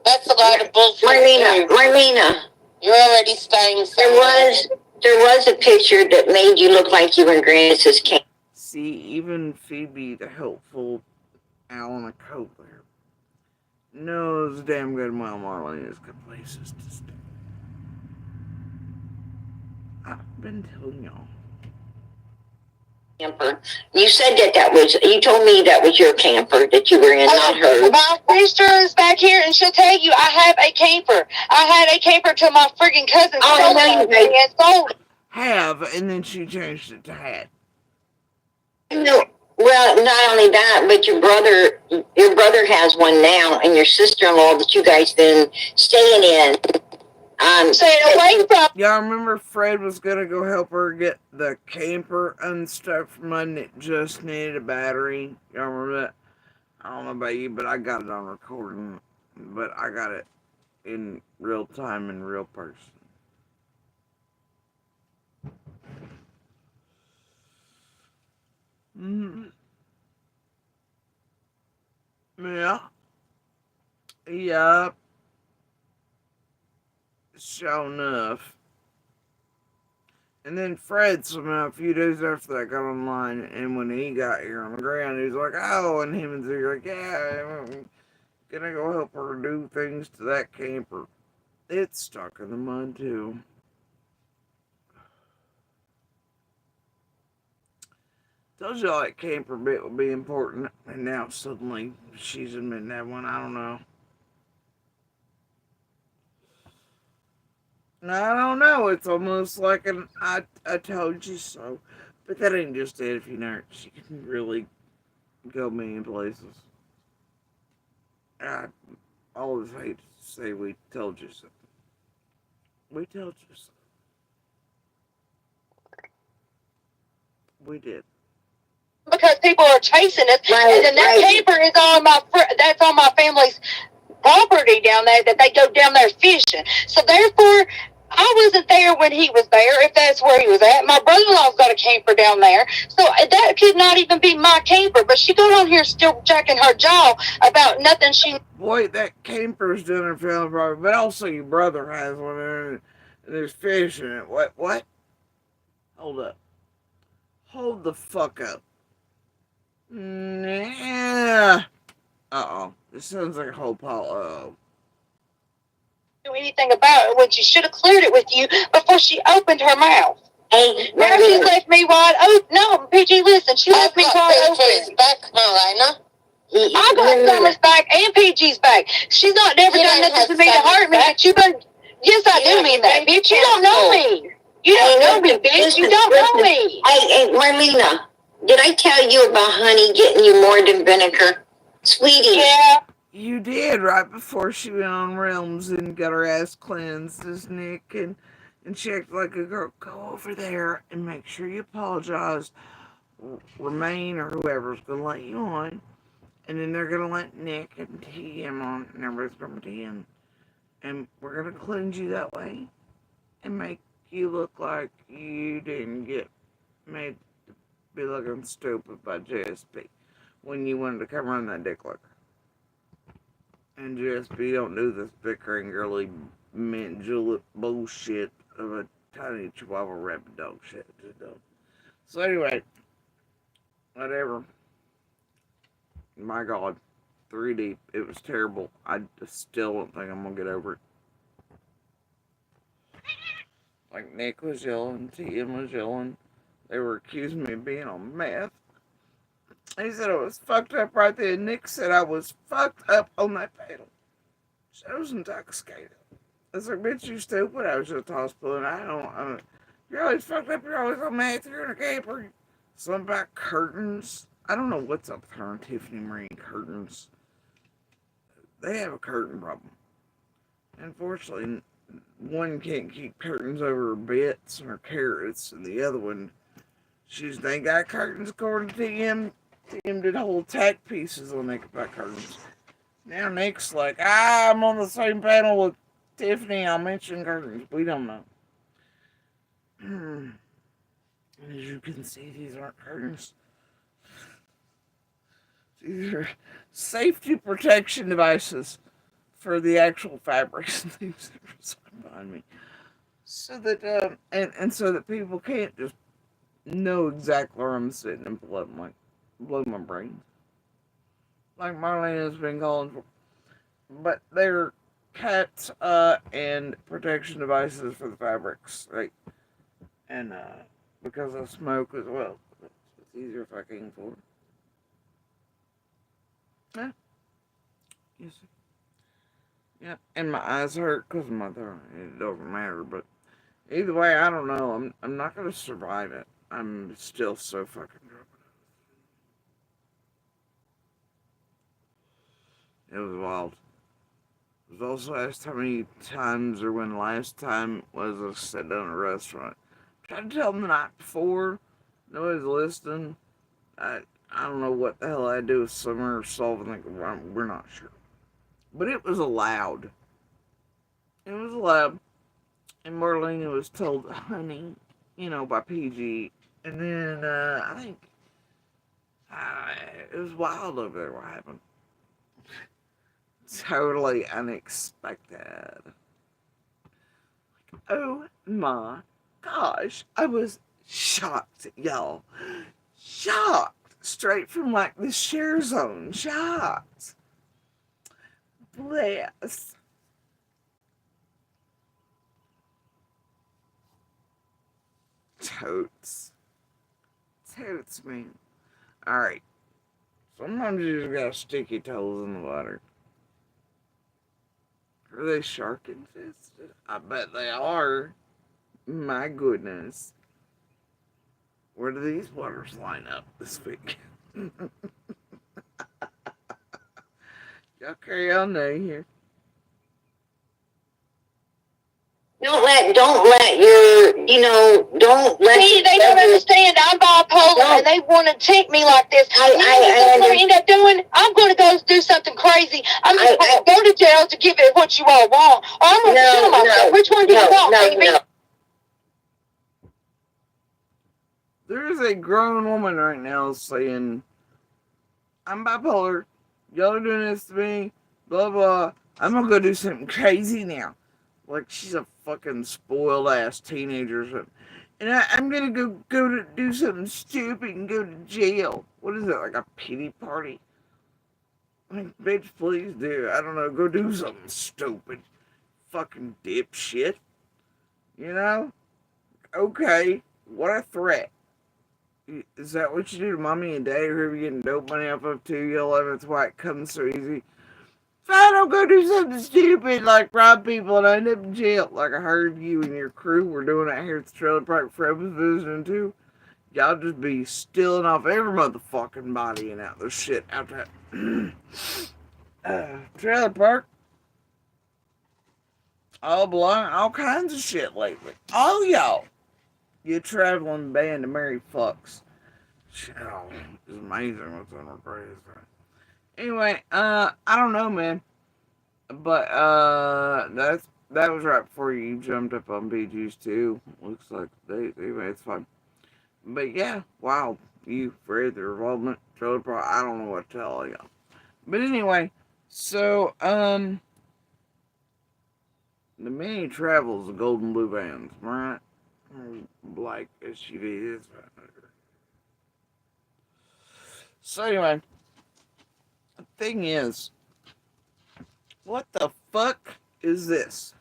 Speaker 5: That's a lot of bullshit.
Speaker 2: Marlena,
Speaker 5: you're already staying somewhere.
Speaker 2: There was a picture that made you look like you were in Grannis's camp.
Speaker 1: See, even Phoebe, the helpful Alana Kotler, knows damn good well Marlena's good places to stay. I've been telling y'all.
Speaker 2: Camper. You said you told me that was your camper that you were in, not hers. My sister is back here and she'll tell you I have a camper. I had a camper till my friggin' cousin sold it.
Speaker 1: Have, and then she changed it to had.
Speaker 2: No, well, not only that, but your brother has one now, and your sister-in-law that you guys been staying in. Staying away from.
Speaker 1: Y'all remember Fred was gonna go help her get the camper unstuck from mud and it just needed a battery? Y'all remember that? I don't know about you, but I got it on recording. But I got it in real time in real person. Yeah. Yup. Sure enough. And then Fred somehow a few days after that got online, and when he got here on the ground, he was like, oh, and him and Ziggy were like, yeah, I'm gonna go help her do things to that camper. It's stuck in the mud too. Told you that camper bit would be important, and now suddenly she's admitting that one. I don't know. I don't know. It's almost like an I told you so. But that ain't just it. If you know, she can really go a million places. I always hate to say we told you so. We told you so. We did.
Speaker 2: Because people are chasing us, and then that camper is that's on my family's property down there that they go down there fishing. So therefore, I wasn't there when he was there, if that's where he was at. My brother-in-law's got a camper down there. So that could not even be my camper. But she got on here still jacking her jaw about nothing she...
Speaker 1: Boy, that camper's doing her family property, but also your brother has one there, and there's fish in it. What? Hold up. Hold the fuck up. Yeah. Uh-oh. This sounds like a whole pile. Uh-oh.
Speaker 2: Do anything about it when she should have cleared it with you before she opened her mouth. Hey, now she's left me wide open. No, PG, listen, she left me wide open.
Speaker 5: PG's back, Marlena.
Speaker 2: I got Summer's back and PG's back. She's not never done nothing to me to hurt me, but you been... Yes, I do mean that, bitch. You don't know me. You don't know me, bitch. You don't know me. Hey, Marlena, did I tell you about Honey getting you more than vinegar? Sweetie. Yeah.
Speaker 1: You did right before she went on Realms and got her ass cleansed, as Nick, and she acted like a girl. Go over there and make sure you apologize. Remain or whoever's gonna let you on, and then they're gonna let Nick and TM on, and everybody's gonna TM, and we're gonna cleanse you that way, and make you look like you didn't get made to be looking stupid by JSP when you wanted to come run that dick liquor. And JSP don't do this bickering girly mint julep bullshit of a tiny chihuahua rabbit dog shit. Just don't. So anyway, whatever. My God, 3D. It was terrible. I still don't think I'm gonna get over it. Like Nick was yelling, TM was yelling. They were accusing me of being on meth. He said I was fucked up right there. Nick said I was fucked up on that pedal. I was intoxicated. I was like, bitch, you stupid. I was just at the hospital and I don't, you're always fucked up. You're always on meth. You're in a camper. Something about curtains. I don't know what's up with her and Tiffany Marine curtains. They have a curtain problem. Unfortunately, one can't keep curtains over her bits and her carrots, and the other one, Shoes, they got curtains according to TM. TM did whole tack pieces on Nick about curtains. Now Nick's like, I'm on the same panel with Tiffany. I'll mention curtains. We don't know. As you can see, these aren't curtains. These are safety protection devices for the actual fabrics and things that are behind me. So that, and so that people can't just know exactly where I'm sitting and blow my brains. Like Marlena has been calling for. But they're cats, and protection devices for the fabrics, right? And, because of smoke as well. It's easier if I can for it. Yeah, you see. Yeah, and my eyes hurt because of my throat. It doesn't matter, but either way, I don't know. I'm not gonna survive it. I'm still so fucking drunk. It was wild. It was also asked how many times or when the last time was I sat down at a restaurant. Tried to tell them the night before. Nobody's listening. I don't know what the hell I do with summer or solving. We're not sure. But it was allowed. It was allowed. And Marlena was told, honey, by PG. And then, I think, it was wild over there what happened. Totally unexpected. Oh my gosh. I was shocked, y'all. Shocked. Straight from like the share zone. Shocked. Bless. Totes. Totes, man. Alright. Sometimes you just gotta stick your toes in the water. Are they shark infested? I bet they are. My goodness. Where do these waters line up this week? Y'all carry on now here.
Speaker 2: Don't let your, don't let.
Speaker 3: See, they don't understand. I'm bipolar, and they want to take me like this.
Speaker 2: I
Speaker 3: what I'm going to end up doing? I'm going to go do something crazy. I'm going to go to jail to give it what you all want, or I'm going to kill myself. Which one do you want, baby?
Speaker 1: There is a grown woman right now saying, I'm bipolar. Y'all are doing this to me. Blah, blah. I'm going to go do something crazy now. Like she's a fucking spoiled ass teenager or something. And I'm gonna go to do something stupid and go to jail. What is it, like a pity party? Like, bitch, please do. I don't know, go do something stupid. Fucking dipshit. You know? Okay, what a threat. Is that what you do to mommy and daddy, who are you getting dope money off of too? You love it's why it comes so easy. I don't go do something stupid like rob people and I end up in jail. Like I heard you and your crew were doing that here at the trailer park Fred was visiting too. Y'all just be stealing off every motherfucking body and out their shit out that trailer park. All kinds of shit lately. All y'all. You traveling band of merry fucks. Oh, it's amazing what's on our praise. Anyway, I don't know, man. But that was right before you jumped up on BG's too. Looks like anyway, it's fine. But yeah, wow, you for the involvement, trailer park. I don't know what to tell y'all. But anyway, so the mini travels the golden blue vans, right? Black SUVs. So anyway, the thing is, what the fuck is this?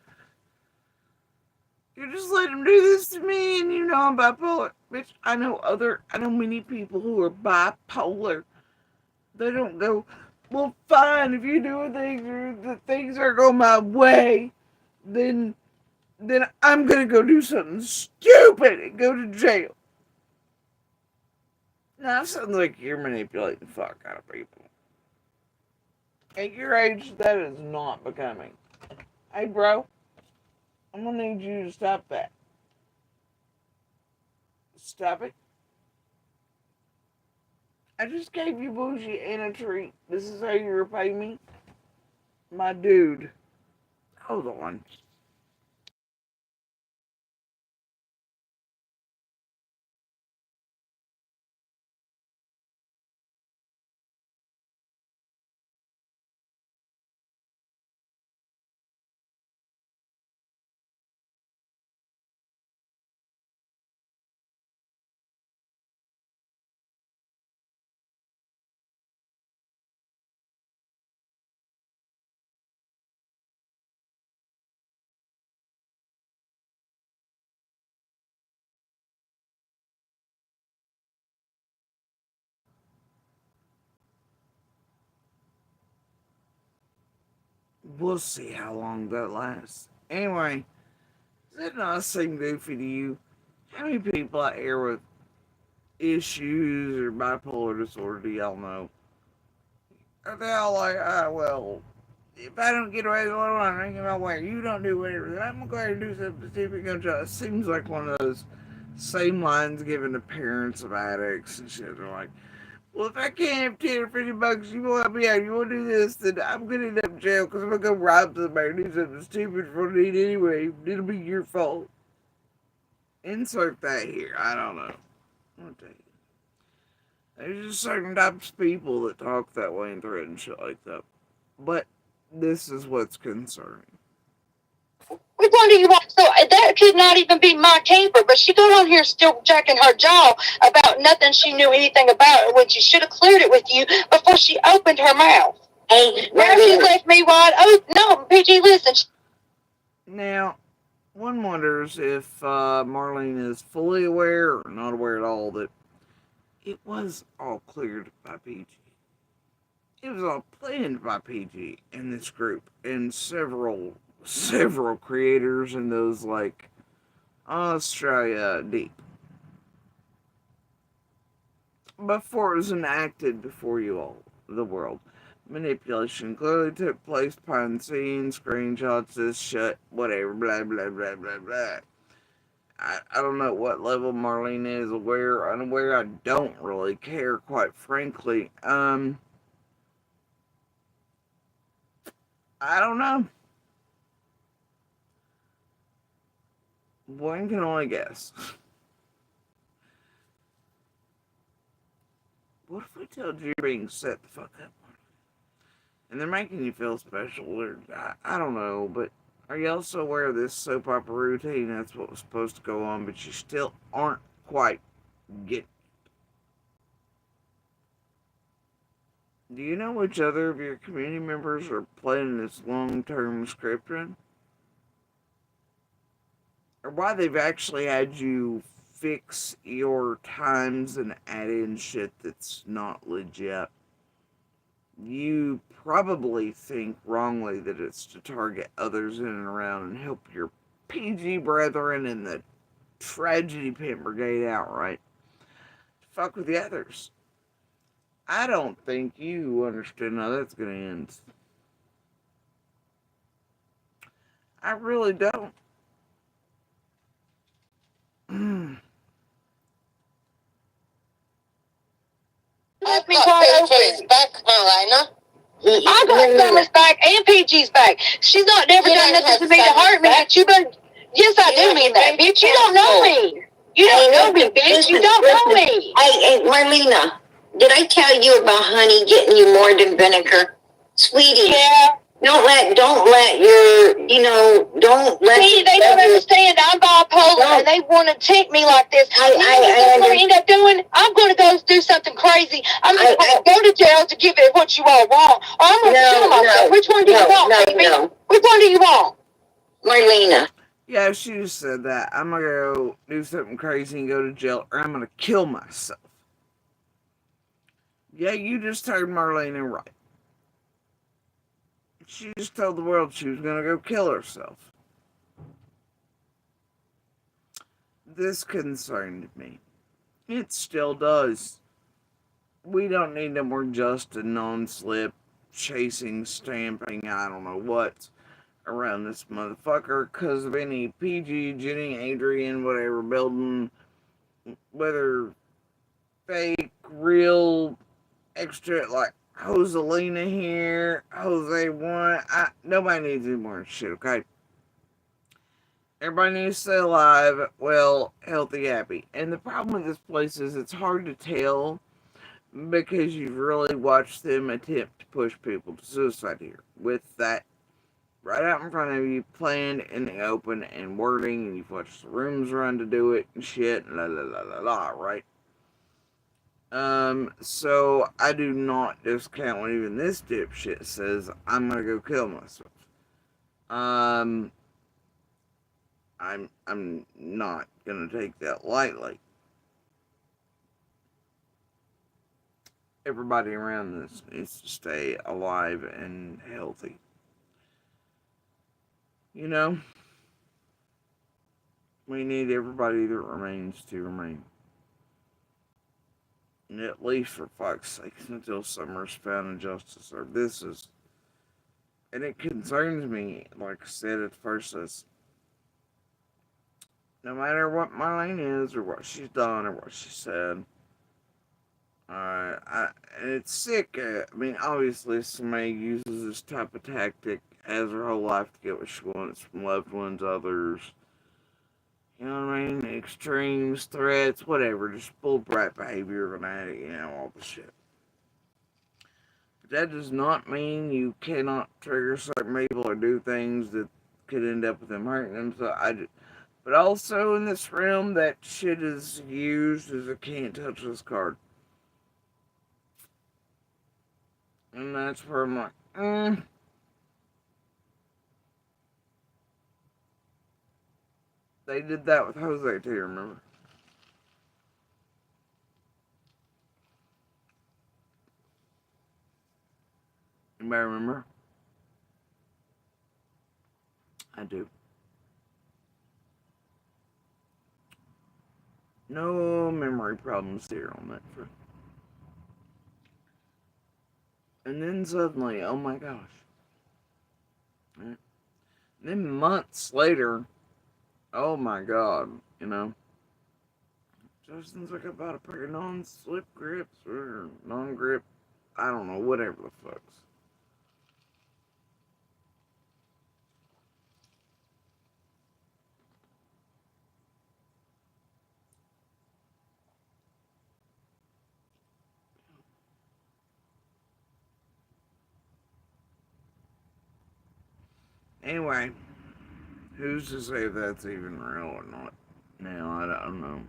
Speaker 1: You just let him do this to me, and I'm bipolar. Bitch, I know many people who are bipolar. They don't go, well, fine, if you do things or the things are going my way, then I'm gonna go do something stupid and go to jail. Now, it sounds like you're manipulating the fuck out of people. At your age, that is not becoming. Hey, bro, I'm gonna need you to stop that. Stop it. I just gave you Bougie and a treat. This is how you repay me? My dude. Hold on. We'll see how long that lasts. Anyway, does that not seem goofy to you? How many people out here with issues or bipolar disorder do y'all know? Are they all like, ah, well, if I don't get away with what I'm thinking about where you don't do whatever, then I'm gonna go ahead and do something stupid. It seems like one of those same lines given to parents of addicts and shit. They're like, well, if I can't have 10 or 50 bucks, you won't help me out, you won't do this, then I'm gonna end up in jail because I'm gonna go rob somebody or do something stupid for need anyway. It'll be your fault. Insert that here. I don't know. I'll tell you. There's just certain types of people that talk that way and threaten shit like that. But this is what's concerning.
Speaker 3: Which one do you want? So that could not even be my camper, but she got on here still jacking her jaw about nothing she knew anything about when she should have cleared it with you before she opened her mouth. Hey, now she left me wide open. No, PG, listen.
Speaker 1: Now, one wonders if Marlene is fully aware or not aware at all that it was all cleared by PG. It was all planned by PG and this group and several creators and those like Australia Deep. Before it was enacted before you all, the world. Manipulation clearly took place behind the scenes, screenshots, this shit, whatever, blah, blah, blah, blah, blah. I don't know what level Marlena is aware or unaware. I don't really care, quite frankly. I don't know. One can only guess. What if we told you you're being set the fuck up? And they're making you feel special, or I don't know, but are you also aware of this soap opera routine? That's what was supposed to go on, but you still aren't quite getting. Do you know which other of your community members are planning this long-term script run? Or why they've actually had you fix your times and add in shit that's not legit? You probably think wrongly that it's to target others in and around and help your PG brethren in the tragedy pimp brigade out, right? Fuck with the others. I don't think you understand how that's gonna end. I really don't.
Speaker 5: I've got PG's back, Marlena.
Speaker 3: I got Summer's back and PG's back. She's not never done nothing to me to hurt me, but you better. Yes, I do mean that, bitch. You don't know me. You don't know me, bitch. You don't know me.
Speaker 2: Hey, Marlena, did I tell you about honey getting you more than vinegar? Sweetie.
Speaker 3: Yeah.
Speaker 2: Don't let your, don't let.
Speaker 3: See, they don't understand. I'm bipolar, and they want to take me like this. You know what I'm going to end up doing? I'm going to go do something crazy. I'm going to go to jail to give it what you all want. Or I'm going to kill myself. Which one do you want, baby? Which one do you want?
Speaker 2: Marlena.
Speaker 1: Yeah, she just said that. I'm gonna go do something crazy and go to jail, or I'm gonna kill myself. Yeah, you just heard Marlena right. She just told the world she was gonna go kill herself. This concerned me. It still does. We don't need no more Justin non-slip, chasing, stamping, I don't know what, around this motherfucker because of any PG, Jenny, Adrian, whatever, building, whether fake, real, extra like Joselina here, Jose one. Nobody needs any more shit, okay? Everybody needs to stay alive, well, healthy, happy. And the problem with this place is it's hard to tell because you've really watched them attempt to push people to suicide here. With that right out in front of you, planned in the open and wording, and you've watched the rooms run to do it and shit, and la la la la la, right? So I do not discount when even this dipshit says, I'm gonna go kill myself. Um, I'm not gonna take that lightly. Everybody around this needs to stay alive and healthy. You know, we need everybody that remains to remain. And at least for fuck's sake, until summer's found and justice served. This is, and it concerns me, like I said at first, is no matter what Marlena is or what she's done or what she said, and it's sick. I mean, obviously, somebody uses this type of tactic as her whole life to get what she wants from loved ones, others. You know what I mean? Extremes, threats, whatever. Just bull brat behavior of an addict, all the shit. But that does not mean you cannot trigger certain people or do things that could end up with them hurting them. But also in this realm, that shit is used as a can't touch this card. And that's where I'm like, They did that with Jose too, remember? Anybody remember? I do. No memory problems here on that front. And then suddenly, oh my gosh. Right? Then months later, oh my god, Justin's like about a pair of non-slip grips or non-grip, I don't know, whatever the fuck's. Anyway, who's to say if that's even real or not? Now, I don't know.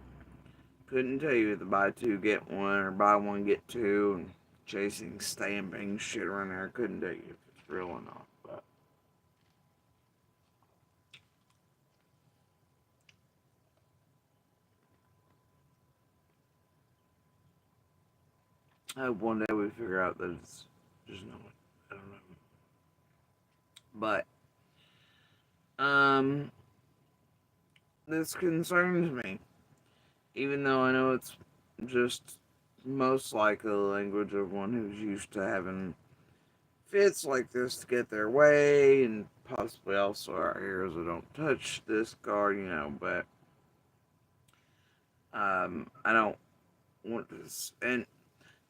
Speaker 1: Couldn't tell you the buy two get one or buy one get two and chasing stamping shit around there. Couldn't tell you if it's real or not. But I hope one day we figure out that it's just not. I don't know. But this concerns me, even though I know it's just most likely the language of one who's used to having fits like this to get their way, and possibly also our heroes that don't touch this card, but I don't want this. And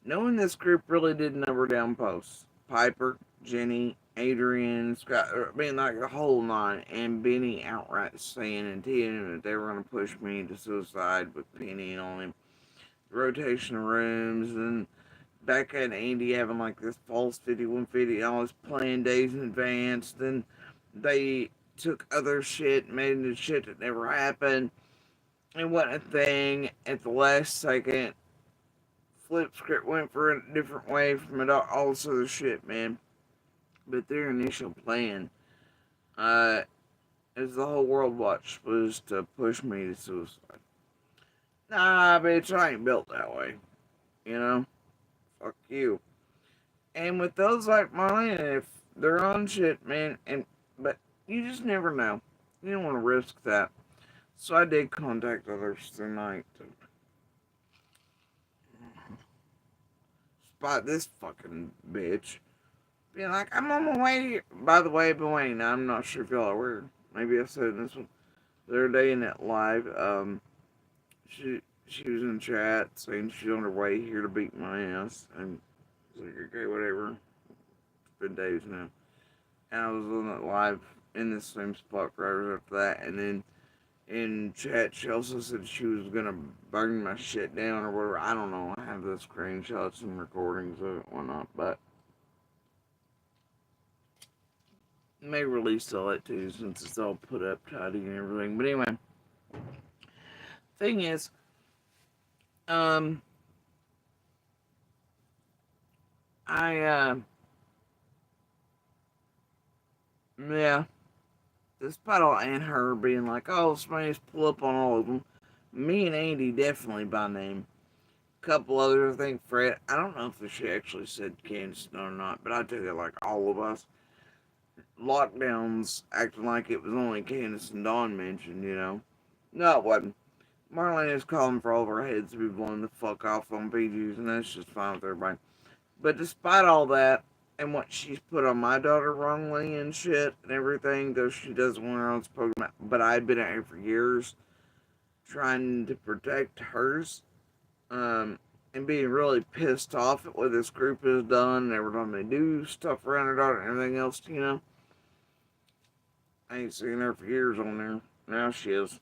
Speaker 1: knowing this group really did number down posts. Piper, Jenny, Adrian, Scott, like the whole nine, and Benny outright saying and telling that they were going to push me to suicide with Penny on him. Rotation rooms, and Becca and Andy having like this false 5150, all this planned days in advance. Then they took other shit, made into shit that never happened. It wasn't a thing at the last second. Flip script went for a different way from it all this other shit, man. But their initial plan, as the whole world watched, was to push me to suicide. Nah, bitch, I ain't built that way. Fuck you. And with those like mine, if they're on shit, man, but you just never know. You don't want to risk that. So I did contact others tonight to spot this fucking bitch. Being like, I'm on my way here. By the way, Dwayne, I'm not sure if y'all are aware. Maybe I said this one the other day in that live. She was in chat saying she's on her way here to beat my ass, and 7 days now. And I was on it live in the same spot for hours after that. And then in chat, she also said she was gonna burn my shit down or whatever. I don't know. I have the screenshots and recordings of it and whatnot, but may release all that too since it's all put up tidy and everything. But anyway, thing is, yeah, despite all and her being like, oh, somebody's pull up on all of them, me and Andy definitely by name. A couple others, I think Fred. I don't know if she actually said Candace or not, but I tell you, like all of us, lockdowns acting like it was only Candace and Dawn mentioned, you know. No, it wasn't. Marlena's calling for all of our heads to be blown the fuck off on PGs, and that's just fine with everybody. But despite all that, and what she's put on my daughter wrongly and shit and everything, though she doesn't want her own spoken, but I've been out here for years trying to protect hers, and being really pissed off at what this group has done and every time they do stuff around her daughter and everything else, you know. I ain't seen her for years on there. Now she is.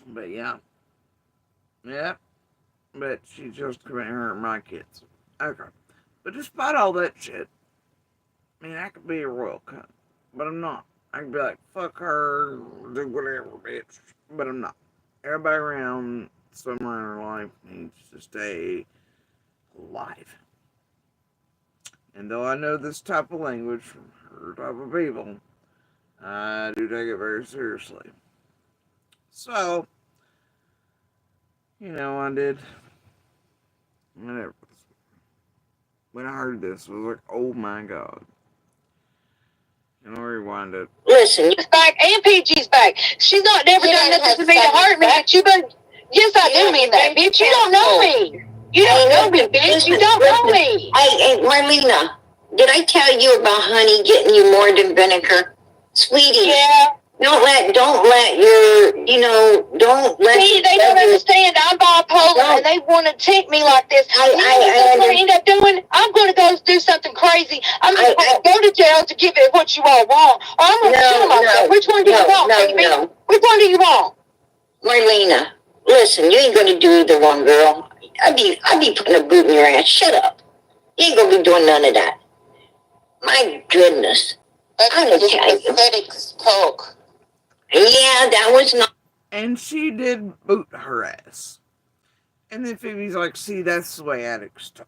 Speaker 1: But yeah. Yeah. But she just committed her and my kids. Okay. But despite all that shit, I mean, I could be a royal cunt. But I'm not. I could be like, fuck her, do whatever, bitch. But I'm not. Everybody around somewhere in her life needs to stay alive. And though I know this type of language from her type of people, I do take it very seriously. So, you know, I did whatever. When I heard this, I was like, oh my god. And I'll rewind it.
Speaker 4: Listen, you're back and PG's back. She's not never done nothing to me to hurt me, but you been. Yes, I do mean that, bitch. You don't know me. You don't know me, bitch. You don't know me.
Speaker 2: Hey, Marlena, did I tell you about honey getting you more than vinegar? Sweetie.
Speaker 4: Yeah.
Speaker 2: Don't let your, don't let.
Speaker 4: See, they don't understand. I'm bipolar, and they want to tempt me like this. I what I end up doing? I'm going to go do something crazy. I'm going to go to jail to give it what you all want, or I'm going to kill myself. Which one do you want, baby? No. Which one do you want?
Speaker 2: Marlena, listen, you ain't going to do either one, girl. I'd be putting a boot in your ass. Shut up. You ain't going to be doing none of that. My goodness.
Speaker 5: That's just pathetic talk.
Speaker 2: Yeah, that was not.
Speaker 1: And she did boot her ass. And then Phoebe's like, see, that's the way addicts talk.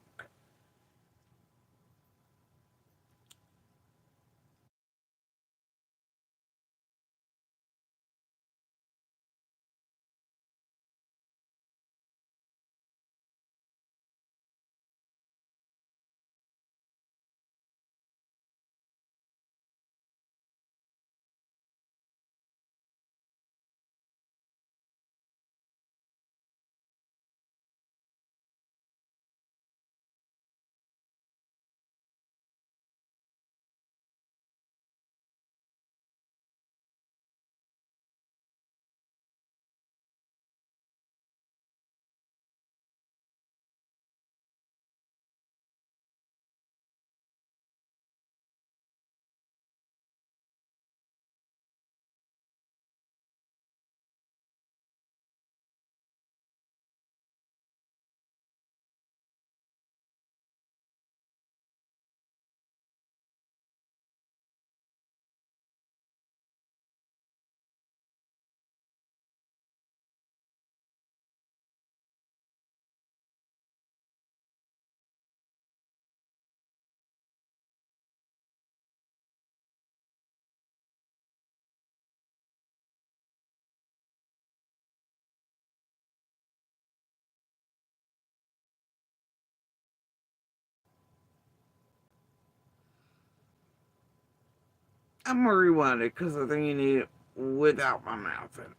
Speaker 1: I'm gonna rewind it because I think you need it without my mouth in it.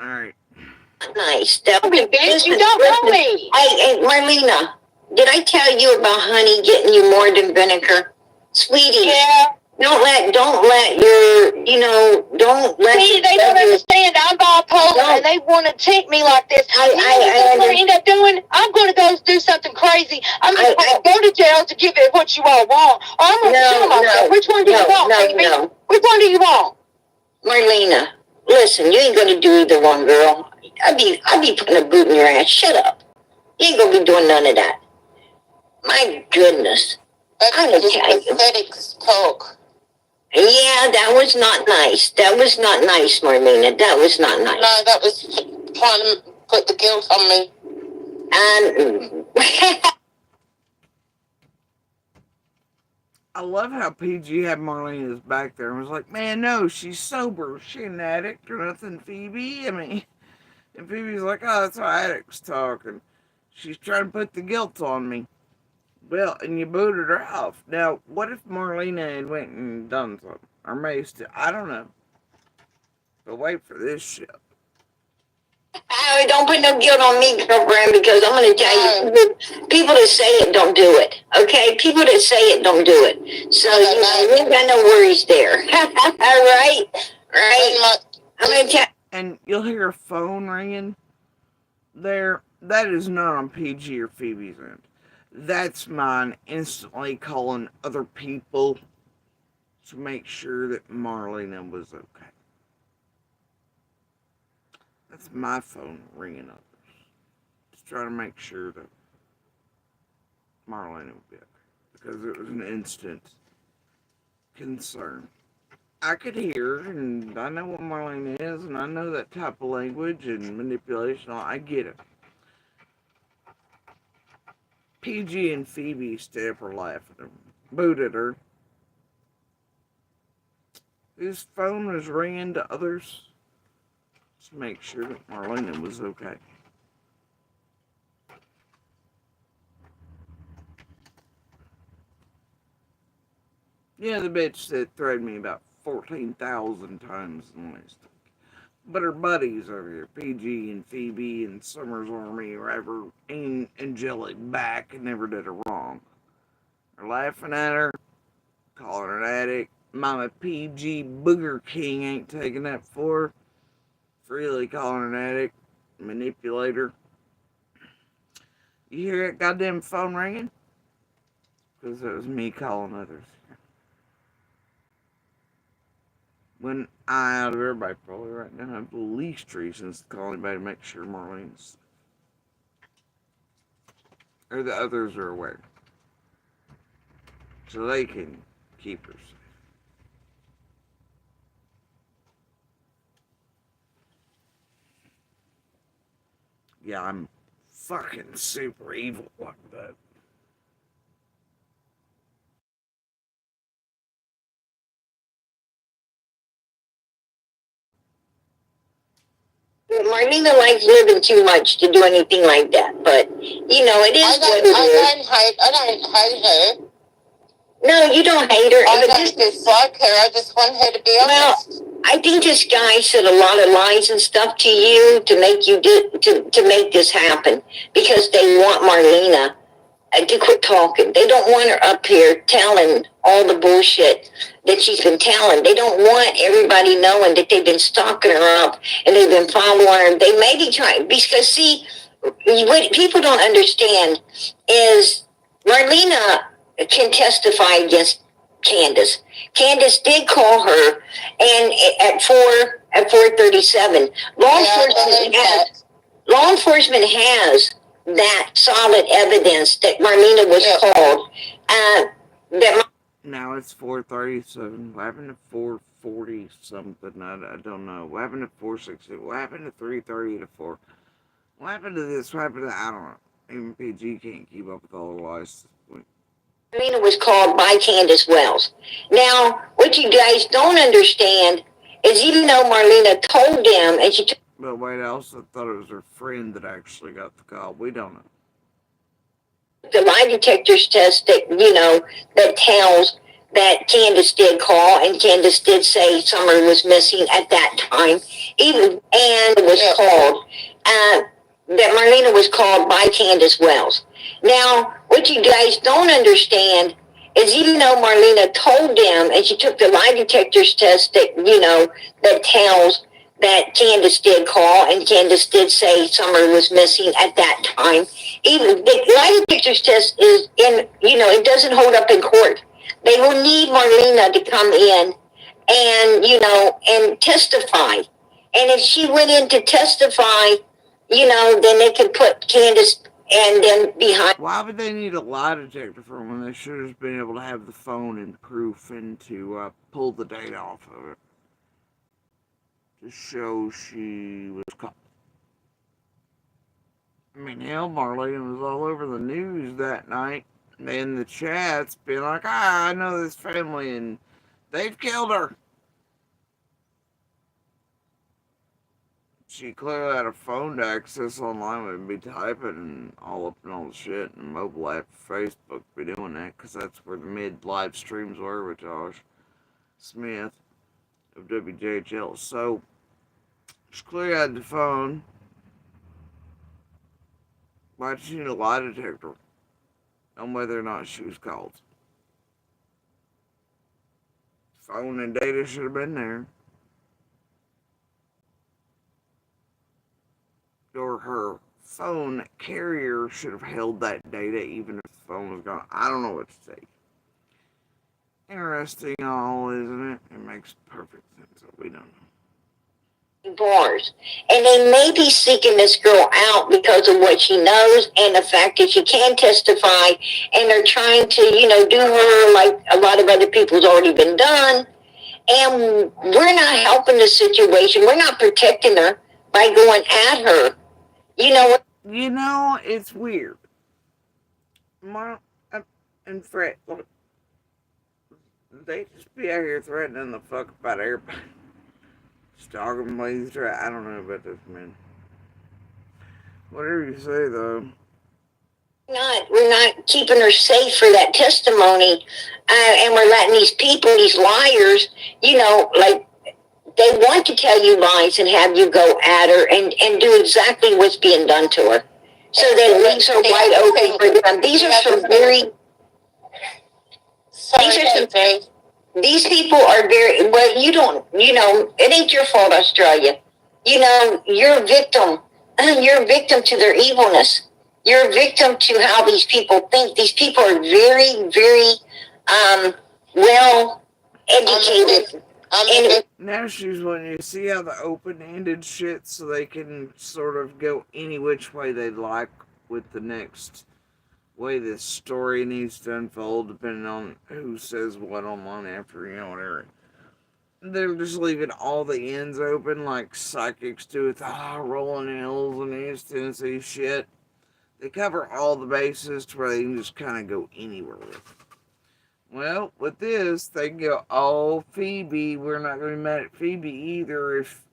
Speaker 1: Alright.
Speaker 2: Nice. That
Speaker 4: Me, bitch. You don't know me.
Speaker 2: Hey, Marlena, did I tell you about honey getting you more than vinegar? Sweetie.
Speaker 4: Yeah.
Speaker 2: don't let your, don't let.
Speaker 3: See, they don't understand. I'm bipolar, and they want to treat me like this. You know what I'm going to end up doing? I'm going to go do something crazy. I'm going to go to jail to give it what you all want, or I'm going to kill myself. Which one do you want, baby? Which one do you want?
Speaker 2: Marlena, listen, you ain't going to do either one, girl. I'd be putting a boot in your ass. Shut up. You ain't going to be doing none of that. My goodness.
Speaker 5: That's just pathetic talk.
Speaker 2: Yeah, that was not nice. That was not nice, Marlena. That was not nice.
Speaker 5: No, that was trying to put the guilt on me.
Speaker 2: And
Speaker 1: I love how PG had Marlena's back there and was like, man, no, she's sober. She ain't an addict or nothing, Phoebe. I mean, and Phoebe's like, oh, that's how addicts talk. And she's trying to put the guilt on me. Well, and you booted her off. Now, what if Marlena had went and done something? Or may still, I don't know. But wait for this shit.
Speaker 2: don't put no guilt on me, girlfriend, because I'm going to tell you, people that say it don't do it. Okay? People that say it don't do it. So, you ain't got no worries there. Right? Right? I'm going to tell
Speaker 1: And you'll hear a phone ringing there. That is not on PG or Phoebe's end. That's mine instantly calling other people to make sure that Marlena was okay. That's my phone ringing up. Just trying to make sure that Marlena would be okay. Because it was an instant concern. I could hear, and I know what Marlena is, and I know that type of language and manipulation. I get it. PG and Phoebe stayed up her laughing and booted her. His phone was ringing to others to make sure that Marlena was okay. Yeah, the bitch that threatened me about 14,000 times in the last week. But her buddies over here, PG and Phoebe and Summer's Army, whatever, ain't angelic back and never did her wrong. They're laughing at her, calling her an addict. Mama PG Booger King ain't taking that for her. Freely calling her an addict, manipulator. You hear that goddamn phone ringing? Because it was me calling others. When I, out of everybody probably right now, have the least reasons to call anybody to make sure Marlene's or the others are aware. So they can keep her safe. Yeah, I'm fucking super evil like that.
Speaker 2: Marlena likes living too much to do anything like that, but it is what it is.
Speaker 5: I don't hate her.
Speaker 2: No, you don't hate her.
Speaker 5: I don't dislike her. I just want her to be honest.
Speaker 2: Well, I think this guy said a lot of lies and stuff to you to make you to make this happen because they want Marlena to quit talking. They don't want her up here telling all the bullshit that she's been telling. They don't want everybody knowing that they've been stalking her up and they've been following her. They may be trying, because see, what people don't understand is Marlena can testify against Candace. Candace did call her, and at 4:37, law enforcement has that solid evidence that Marlena was called.
Speaker 1: Now it's 4:37. What happened to 4:40 something? I don't know. What happened to 4:60? What happened to 3:30 to 4? What happened to this? What happened to I don't know. Even PG can't keep up with all the lies.
Speaker 2: Marlena was called by Candace Wells. Now, what you guys don't understand is even though Marlena told them, and she told.
Speaker 1: But wait, I also thought it was her friend that actually got the call. We don't know.
Speaker 2: The lie detectors test that tells that Candace did call, and Candace did say Summer was missing at that time, even and was called. That Marlena was called by Candace Wells. Now, what you guys don't understand is even though Marlena told them, and she took the lie detectors test that, that tells that Candace did call, and Candace did say Summer was missing at that time. Even the lie detectors test is it doesn't hold up in court. They will need Marlena to come in and, and testify. And if she went in to testify, then they could put Candace and then behind.
Speaker 1: Why would they need a lie detector for when they should have just been able to have the phone and proof and to pull the data off of it to show she was caught? I mean, hell, Marlena was all over the news that night in the chats being like, I know this family and they've killed her. She clearly had a phone to access online, would be typing and all up and all the shit, and mobile app, Facebook, be doing that, because that's where the mid live streams were with Josh Smith of WJHL. So, she clearly had the phone. Why did she need a lie detector on whether or not she was called? Phone and data should have been there. Or her phone carrier should have held that data even if the phone was gone. I don't know what to say. Interesting all, isn't it? It makes perfect sense that we don't know.
Speaker 2: Bars. And they may be seeking this girl out because of what she knows and the fact that she can testify, and they're trying to, do her like a lot of other people's already been done. And we're not helping the situation. We're not protecting her by going at her.
Speaker 1: It's weird. Mom and Fred, look, they just be out here threatening the fuck about everybody. Stalking ladies, I don't know about this, man. Whatever you say, though.
Speaker 2: We're not keeping her safe for that testimony, and we're letting these people, these liars, like they want to tell you lies and have you go at her and do exactly what's being done to her. So that it leaves her wide open for them. These are some very. These people are very, well, you don't, it ain't your fault, Australia. You're a victim. You're a victim to their evilness. You're a victim to how these people think. These people are very, very well educated.
Speaker 1: Now she's wanting to see how the open-ended shit so they can sort of go any which way they'd like with the next way this story needs to unfold, depending on who says what online after, whatever. They're just leaving all the ends open like psychics do with Rolling Hills and East Tennessee shit. They cover all the bases to where they can just kind of go anywhere with it. Well, with this, they can go, oh, Phoebe, we're not going to be mad at Phoebe either if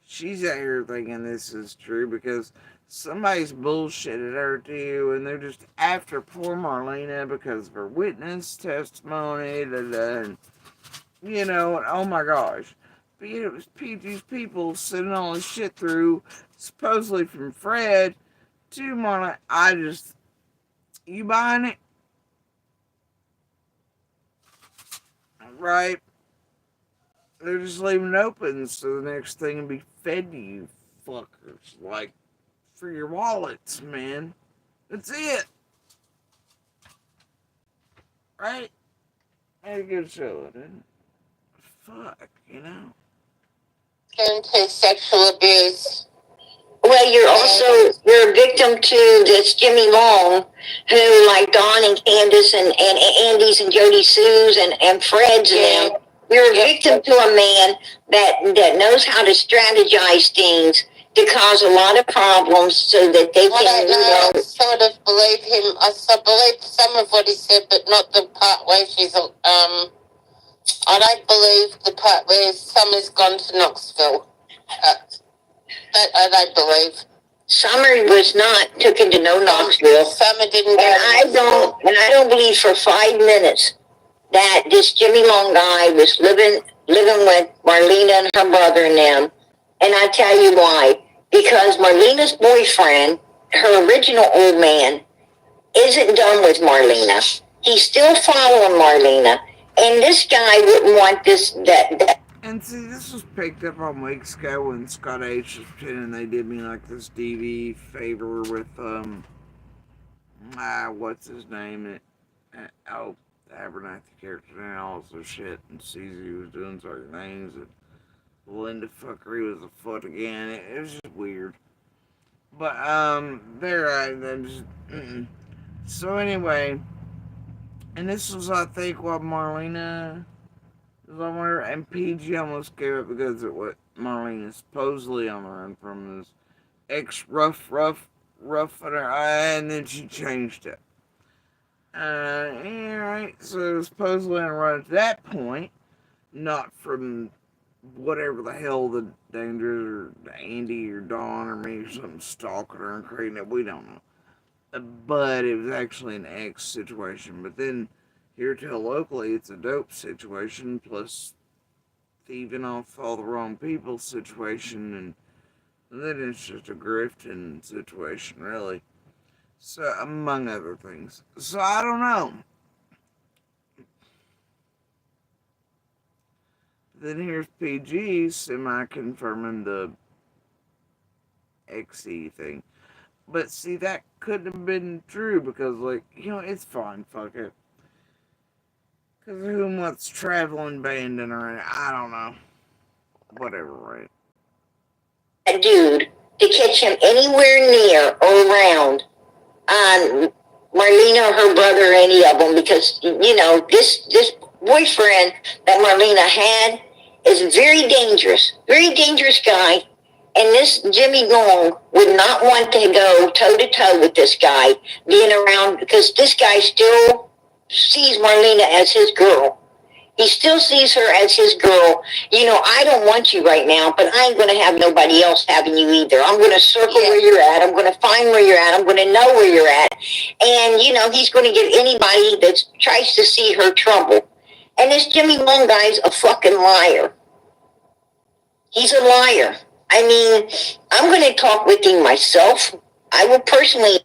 Speaker 1: she's out here thinking this is true, because somebody's bullshitted her to you, and they're just after poor Marlena because of her witness testimony, and, oh my gosh. But it was these people sending all this shit through, supposedly from Fred to Marlena. You buying it? Right? They're just leaving it open so the next thing will be fed to you fuckers. Like, for your wallets, man. That's it. Right? Had a good show, didn't it? Fuck,
Speaker 5: Into sexual abuse.
Speaker 2: Well, you're a victim to this Jimmy Long, who, like Don and Candace and Andy's and Jody Sue's and Fred's and them, you're a victim to a man that knows how to strategize things to cause a lot of problems so that they
Speaker 5: I sort of believe him. I believe some of what he said, but not the part where she's I don't believe the part where Summer's gone to Knoxville. That I don't believe.
Speaker 2: Summer was not taken to no Knoxville.
Speaker 5: Summer didn't go.
Speaker 2: And I don't believe for 5 minutes that this Jimmy Long guy was living with Marlena and her brother and them. And I tell you why. Because Marlena's boyfriend, her original old man, isn't done with Marlena. He's still following Marlena. And this guy wouldn't want that.
Speaker 1: And see, this was picked up on weeks ago when Scott H was pretending they did me like this DV favor with what's his name? Oh, the Abernathy character and also shit, and Susie was doing certain things, and Linda fuckery was afoot again. It was just weird. But there I then just so anyway, and this was I think what Marlena was on her, and PG almost gave up because of what Marlena supposedly on the run from this ex rough on her, and then she changed it. Yeah, right. So supposedly on the run at that point, not from whatever the hell the dangers or Andy or Dawn or me or something stalking her and creating it. We don't know. But it was actually an ex situation. But then here till locally, it's a dope situation plus thieving off all the wrong people situation, and then it's just a grifting situation, really. So among other things. So I don't know. Then here's PG semi confirming the XE thing. But see, that couldn't have been true because, like, it's fine, fuck it. Because who wants traveling band in her? I don't know. Whatever, right?
Speaker 2: That dude to catch him anywhere near or around Marlena or her brother or any of them because, this boyfriend that Marlena had is very dangerous guy. And this Jimmy Long would not want to go toe to toe with this guy being around because this guy still sees Marlena as his girl. He still sees her as his girl. I don't want you right now, but I ain't going to have nobody else having you either. I'm going to circle where you're at. I'm going to find where you're at. I'm going to know where you're at. And, he's going to get anybody that tries to see her trouble. And this Jimmy Long guy's a fucking liar. He's a liar. I mean, I'm going to talk with him myself. I will personally.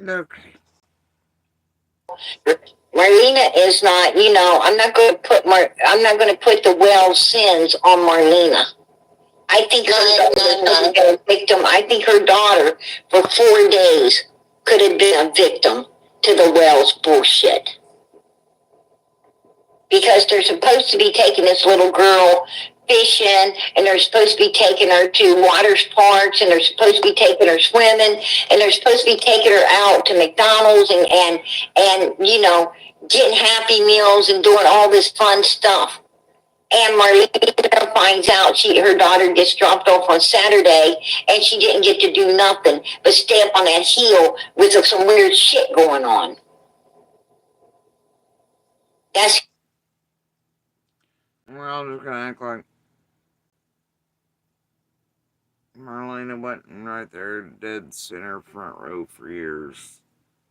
Speaker 1: Okay.
Speaker 2: Marlena is not, I'm not going to I'm not going to put the well sins on Marlena. I think her daughter could have been a victim. I think her daughter for 4 days could have been a victim to the Wells bullshit. Because they're supposed to be taking this little girl fishing, and they're supposed to be taking her to water parks, and they're supposed to be taking her swimming, and they're supposed to be taking her out to McDonald's and getting Happy Meals and doing all this fun stuff. And Marlena finds out her daughter gets dropped off on Saturday, and she didn't get to do nothing but stay up on that hill with some weird shit going on. That's
Speaker 1: We're all just gonna act like Marlena wasn't right there, dead center front row for years.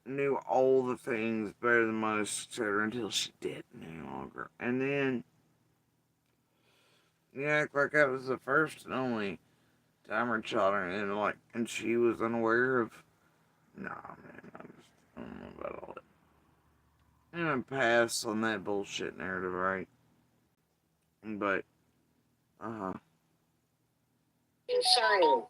Speaker 1: Knew all the things better than most, etc., until she didn't any longer. And then you act like that was the first and only time her children, and she was unaware of. Nah, man, I don't know about all that. I'm gonna pass on that bullshit narrative, right? But,
Speaker 2: concerning.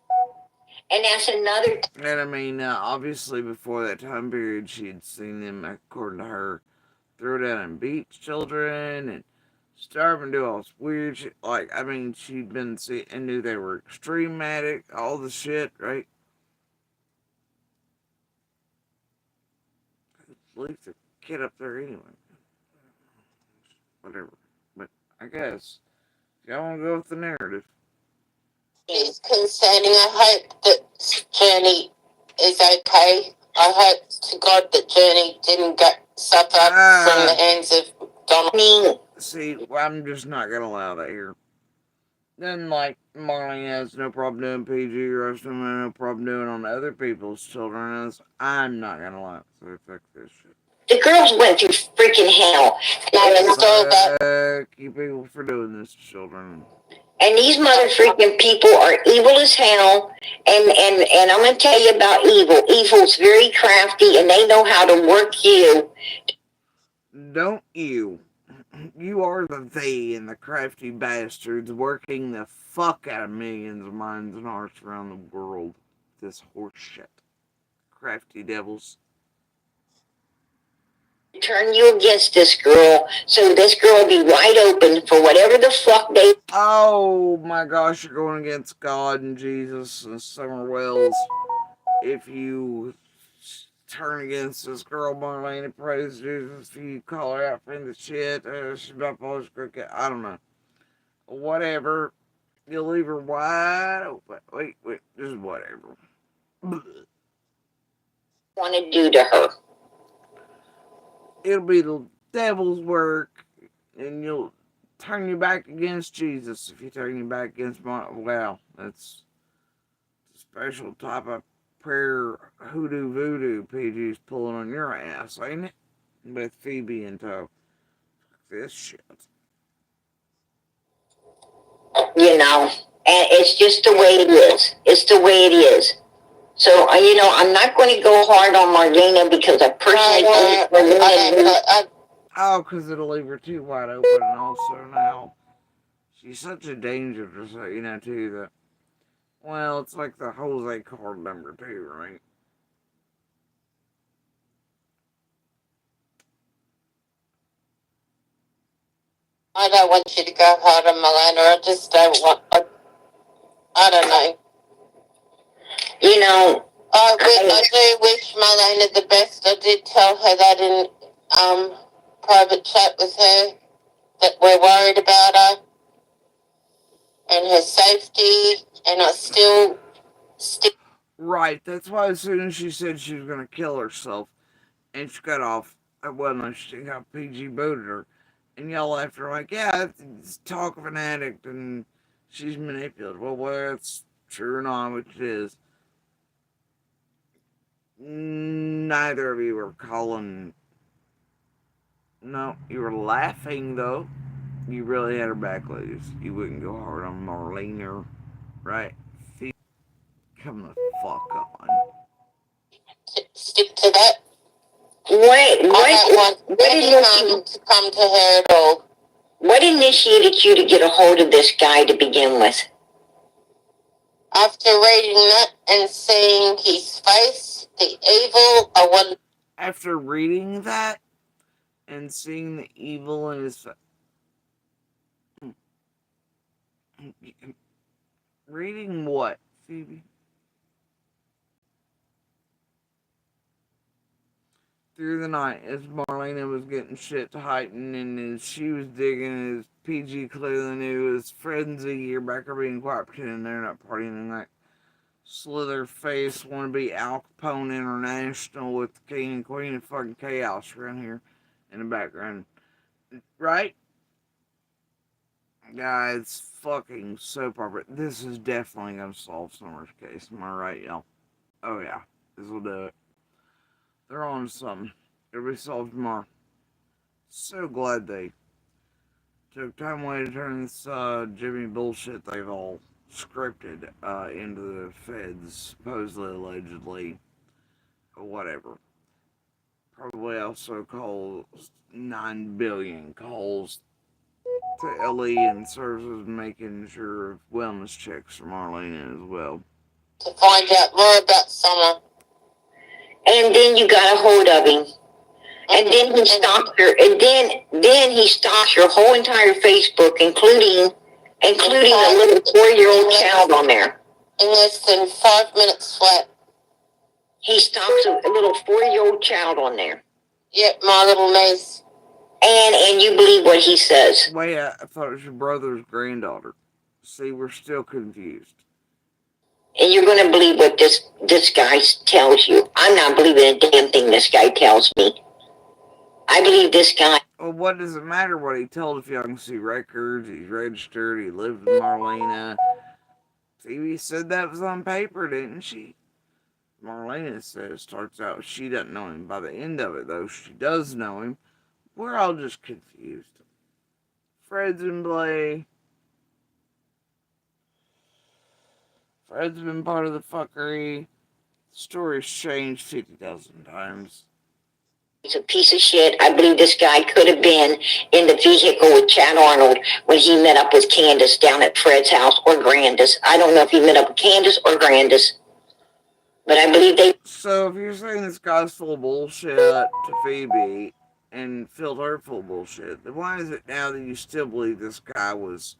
Speaker 2: And that's another.
Speaker 1: And I mean, obviously, before that time period, she had seen them, according to her, throw down and beat children and starve and do all this weird shit. Like, I mean, she'd been see and knew they were extreme addict, all the shit, right? Leave the kid up there anyway. Whatever. But I guess y'all want to go with the narrative.
Speaker 5: It's concerning. I hope that Journey is okay. I hope to God that Journey didn't suffer from the hands of Donald.
Speaker 1: See, I'm just not going to allow that here. Then, like, Marlene has no problem doing PG, Rustin has no problem doing on other people's children. I'm not going to allow it. So fuck this shit.
Speaker 2: The girls went through freaking hell.
Speaker 1: Fuck you people for doing this to children.
Speaker 2: And these motherfucking people are evil as hell. And I'm going to tell you about evil. Evil's very crafty, and they know how to work you.
Speaker 1: Don't you? You are the they and the crafty bastards working the fuck out of millions of minds and hearts around the world. This horse shit. Crafty devils.
Speaker 2: Turn you against this girl, so this girl will be wide open for whatever the fuck they.
Speaker 1: Oh my gosh, you're going against God and Jesus and Summer Wells. If you turn against this girl, Marlena, praise Jesus, if you call her out for the shit, she's about to I don't know. Whatever. You'll leave her wide open. Wait, just whatever.
Speaker 2: Want to do to her.
Speaker 1: It'll be the devil's work, and you'll turn your back against Jesus if you turn your back against well, that's a special type of prayer hoodoo voodoo PG's pulling on your ass, ain't it? With Phoebe in tow. This shit.
Speaker 2: And it's just the way it is. It's the way it is. So, I'm not going to go hard on Marlena because I personally think Marlena.
Speaker 1: Oh, because it'll leave her too wide open, and also now she's such a danger to too, that, well, it's like the Jose card number too, right?
Speaker 5: I don't want you to go hard on Marlena. I just don't want. I don't know. I do wish Marlena the best. I did tell her that in private chat with her, that we're worried about her and her safety, and I still.
Speaker 1: Right, that's why as soon as she said she was going to kill herself, and she got off, well, no, she got PG booted her, and y'all after like, yeah, it's talk of an addict, and she's manipulated. Well, whether it's true or not, which it is, neither of you were calling. No, you were laughing, though. You really had her back, ladies. You wouldn't go hard on Marlena, right? Come the fuck on.
Speaker 5: stick to that.
Speaker 2: What
Speaker 5: I don't want any to come to her at all.
Speaker 2: What initiated you to get a hold of this guy to begin with?
Speaker 5: After reading that and seeing his face, the evil, I wanted.
Speaker 1: After reading that and seeing the evil in his face. Reading what, Phoebe? Through the night, as Marlena was getting shit to heighten, and as she was digging, as PG clearly knew his friends a year back are being quiet, pretending they're not partying like slither face wannabe Al Capone International with the king and queen of fucking chaos around here in the background. Right? Guys, fucking soap opera. This is definitely gonna solve Summer's case. Am I right, y'all? Oh yeah, this will do it. They're on to something. It'll be solved tomorrow. So glad they took time away to turn this Jimmy bullshit they've all scripted into the feds, supposedly, allegedly, or whatever. Probably also calls 9 billion calls to LE and services making sure wellness checks for Marlena as well.
Speaker 5: To find out more about Summer.
Speaker 2: And then you got a hold of him. And then he stalked your, and then he stalked your whole entire Facebook, including a little 4-year-old child on there.
Speaker 5: In less than 5 minutes flat.
Speaker 2: He stalks a little 4-year-old child on there.
Speaker 5: Yep, my little niece.
Speaker 2: And you believe what he says.
Speaker 1: Wait, I thought it was your brother's granddaughter. See, we're still confused.
Speaker 2: And you're going to believe what this guy tells you. I'm not believing a damn thing this guy tells me. I believe this guy.
Speaker 1: Well, what does it matter what he told if y'all can see records? He's registered, he lived with Marlena. Phoebe said that was on paper, didn't she? Marlena says, starts out, she doesn't know him. By the end of it, though, she does know him. We're all just confused. Fred's in play. Fred's been part of the fuckery. The story's changed 50,000 times.
Speaker 2: He's a piece of shit. I believe this guy could have been in the vehicle with Chad Arnold when he met up with Candace down at Fred's house, or Grandis. I don't know if he met up with Candace or Grandis, but I believe they.
Speaker 1: So if you're saying this guy's full of bullshit to Phoebe and filled her full of bullshit, then why is it now that you still believe this guy was,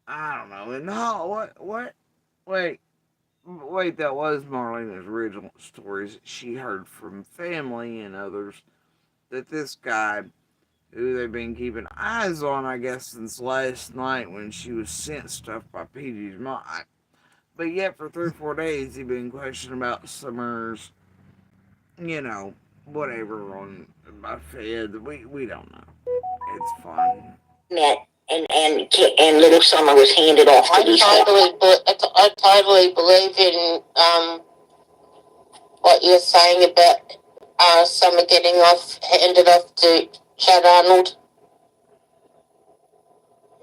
Speaker 1: I don't know, in the hall? What? Wait, that was Marlena's original stories that she heard from family and others, that this guy, who they've been keeping eyes on, I guess, since last night when she was sent stuff by PG's mom. But yet, for 3 or 4 days, he'd been questioning about Summer's, whatever on my Fed. We don't know. It's fine.
Speaker 2: Met and little Summer was handed off to these.
Speaker 5: I totally believe in what you're saying about Summer getting handed off to Chad Arnold.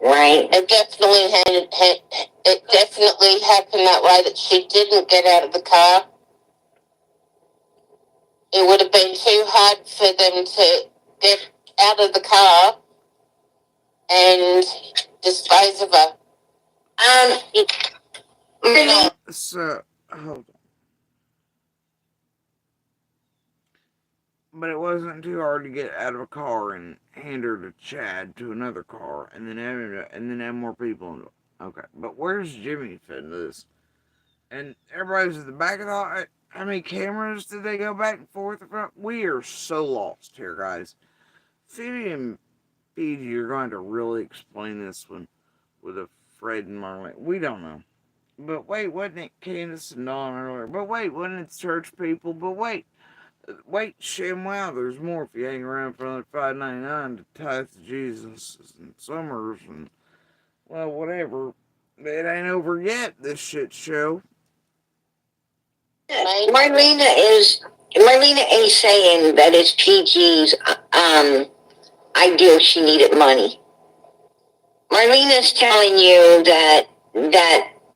Speaker 2: Right.
Speaker 5: It definitely happened that way, that she didn't get out of the car. It would have been too hard for them to get out of the car and dispose of her.
Speaker 1: So, hold on. But it wasn't too hard to get out of a car and hand her to Chad to another car, and then have more people in it. Okay, but where's Jimmy fit into this? And everybody's at the back of the. How many cameras did they go back and forth? We are so lost here, guys. Phoebe and PG are going to really explain this one with a Fred and Marlene. We don't know. But wait, wasn't it Candace and Dawn earlier? But wait, wasn't it church people? But wait, sham wow, there's more if you hang around for another $5.99 to tithe to Jesus and Summers and, well, whatever. It ain't over yet, this shit show.
Speaker 2: Marlena ain't saying that it's PG's ideal she needed money. Marlena's telling you that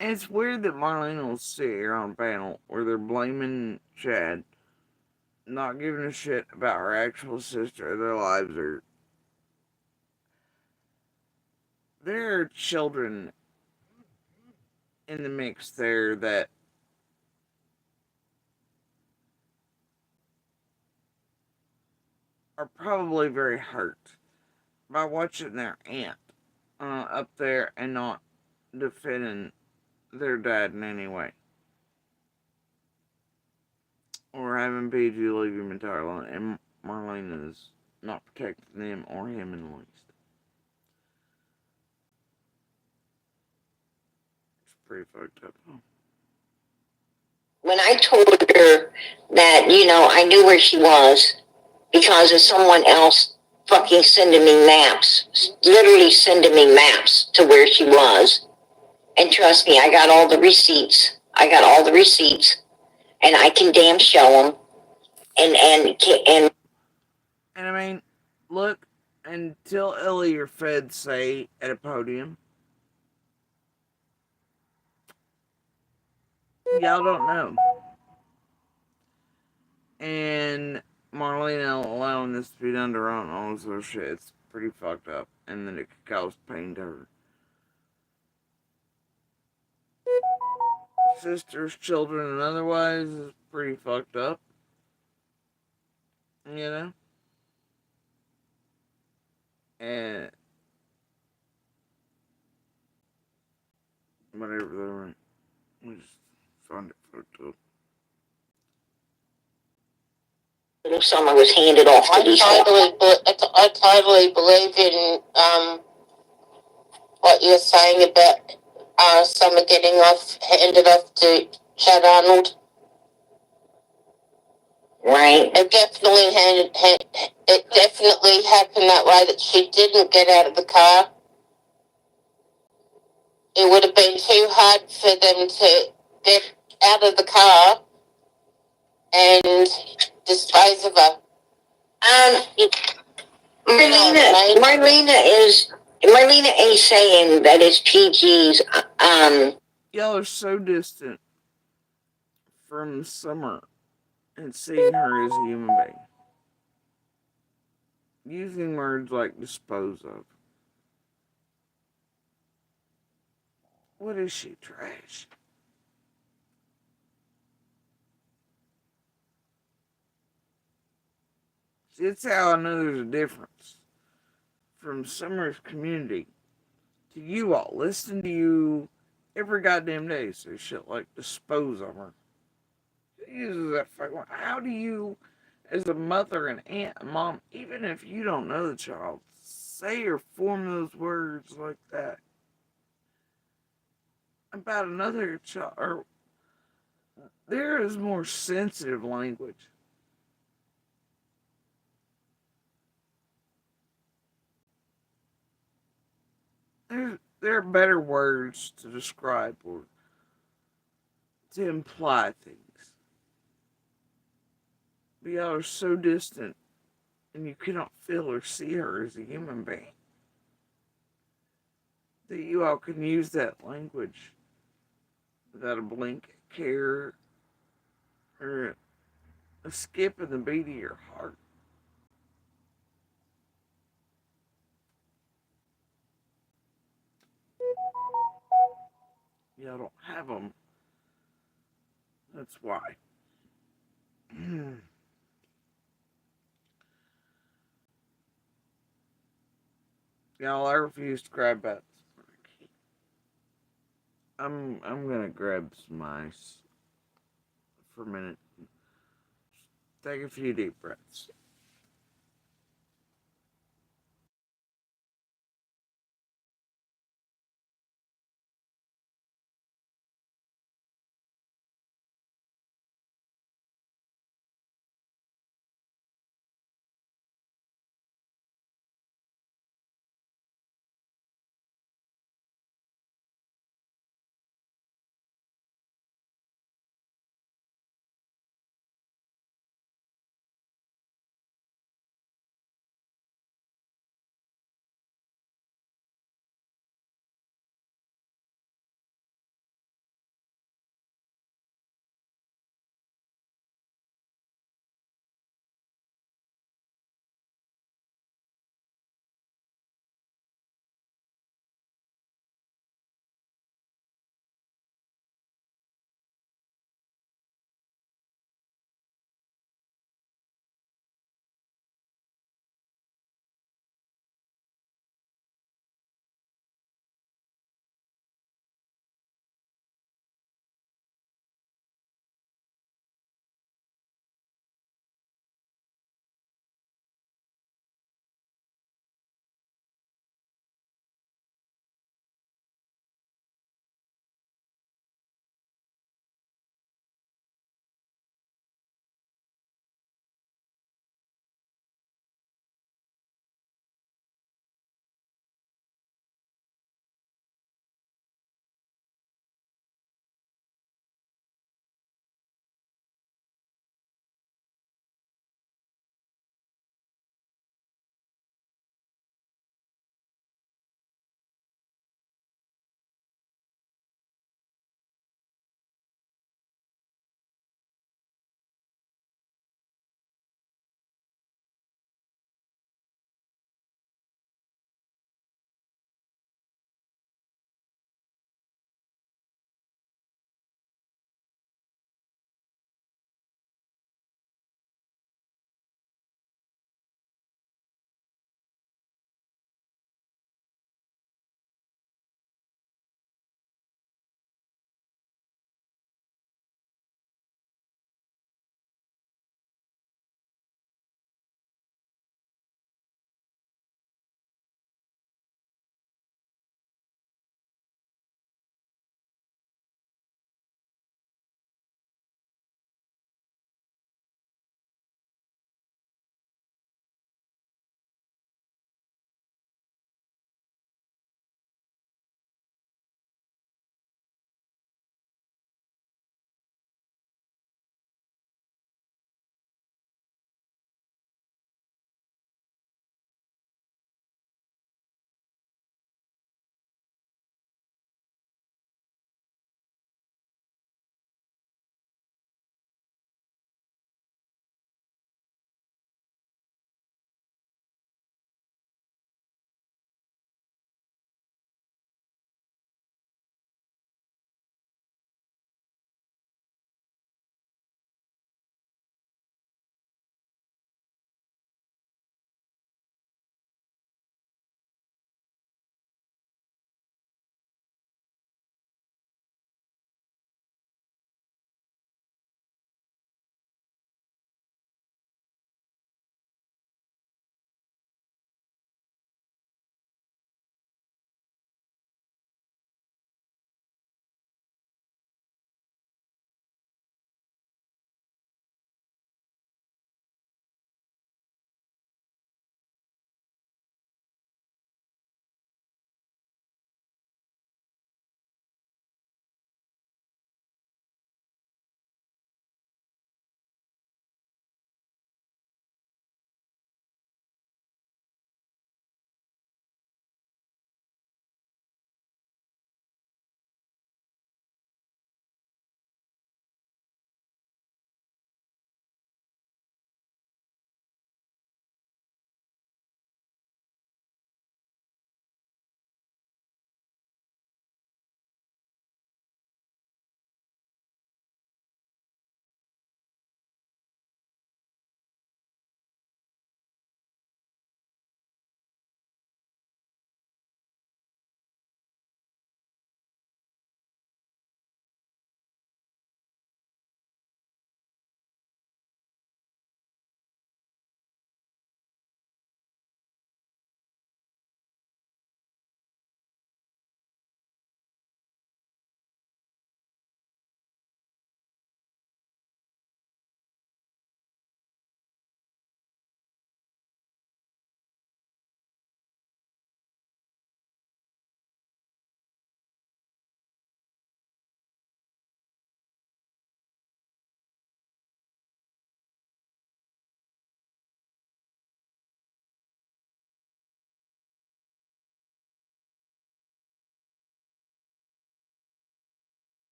Speaker 1: And it's weird that Marlena will sit here on a panel where they're blaming Chad not giving a shit about her actual sister. Their lives are. There are children in the mix there that are probably very hurt by watching their aunt up there and not defending their dad in any way. Or having PG leave him entirely, and Marlena is not protecting them or him in the least. It's pretty fucked up, huh?
Speaker 2: When I told her that, I knew where she was because of someone else fucking sending me maps, literally sending me maps to where she was. And trust me, I got all the receipts. And I can damn show them.
Speaker 1: And I mean, look, until Ellie or Fed say at a podium, y'all don't know. And Marlena allowing this to be done to her own, all this other shit, it's pretty fucked up. And then it could cause pain to her sisters, children, and otherwise is pretty fucked up. You know? And whatever they're right. We just find it fucked up.
Speaker 2: Little Summer was handed off to these
Speaker 5: I totally believe in what you're saying about Summer getting handed off to Chad Arnold.
Speaker 2: Right.
Speaker 5: It definitely happened that way, that she didn't get out of the car. It would have been too hard for them to get out of the car and dispose of her.
Speaker 2: Marlena is saying that it's PG's.
Speaker 1: Y'all are so distant from Summer and seeing her as a human being. Using words like dispose of. What is she, trash? See, that's how I know there's a difference from Summer's community to you all. Listen to you every goddamn day say shit like dispose of her. She uses that fucking. How do you, as a mother and aunt and mom, even if you don't know the child, say or form those words like that about another child? Or there is more sensitive language. There are better words to describe or to imply things. But y'all are so distant and you cannot feel or see her as a human being that you all can use that language without a blink, care, or a skip in the beat of your heart. Y'all don't have them. That's why. Y'all, I refuse to grab bats. I'm gonna grab some ice for a minute. Take a few deep breaths.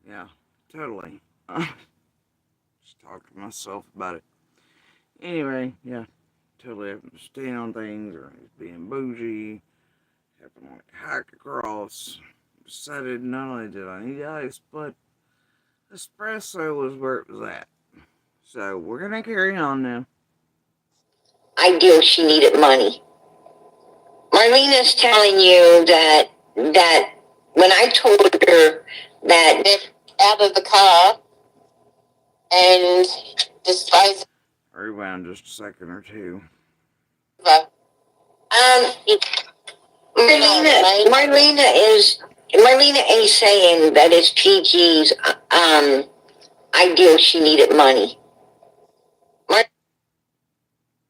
Speaker 1: Yeah, totally. Just talking to myself about it. Anyway, yeah, totally having to stand on things or being bougie, having to like hike across. Decided not only did I need ice, but espresso was where it was at. So we're gonna carry on now.
Speaker 2: Ideal, she needed money. Marlena's telling you that when I told her that
Speaker 5: Get out of the car and dispose
Speaker 1: Rewind just a second or two.
Speaker 5: of her.
Speaker 2: Marlena ain't saying that it's PG's ideal she needed money.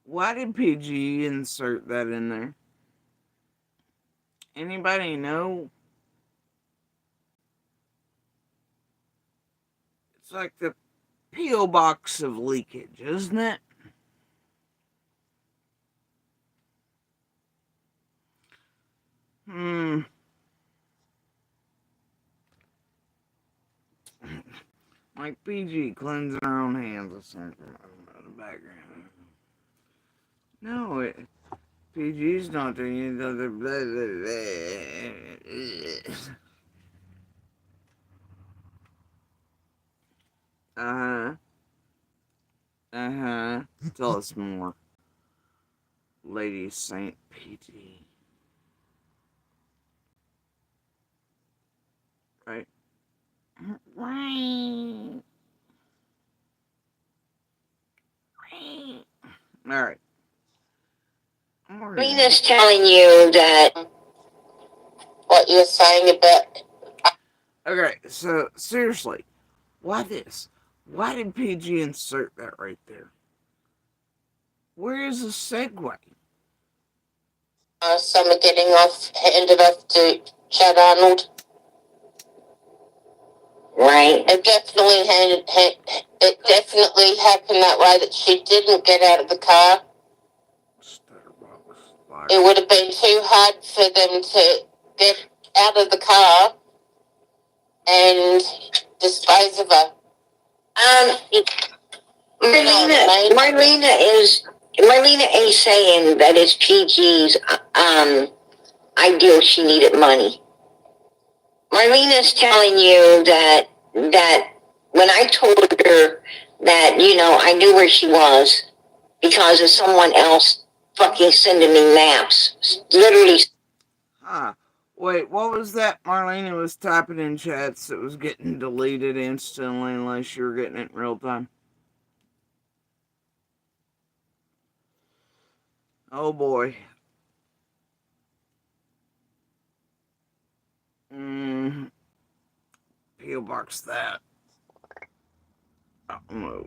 Speaker 1: Why did PG insert that in there? Anybody know? It's like the P.O. box of leakage, isn't it? Hmm. Like PG cleansing her own hands or something in the background. No, PG's not doing it. Uh huh. Uh huh. Tell us more. Lady Saint PG. Right? Right. Alright.
Speaker 2: Marlena's telling you that
Speaker 5: What you're saying about
Speaker 1: Okay, so seriously, why this? Why did PG insert that right there? Where is the segue?
Speaker 5: Summer getting off, handed off to Chad Arnold.
Speaker 2: right.
Speaker 5: It definitely happened that way, that she didn't get out of the car. It would have been too hard for them to get out of the car and dispose of her.
Speaker 2: Marlena ain't saying that it's PG's ideal she needed money. Marlena's telling you that when I told her that, I knew where she was because of someone else fucking sending me maps. Literally.
Speaker 1: Huh. Wait, what was that Marlena was typing in chats that was getting deleted instantly unless you were getting it in real time? Oh boy. P.O. Box that. Oh.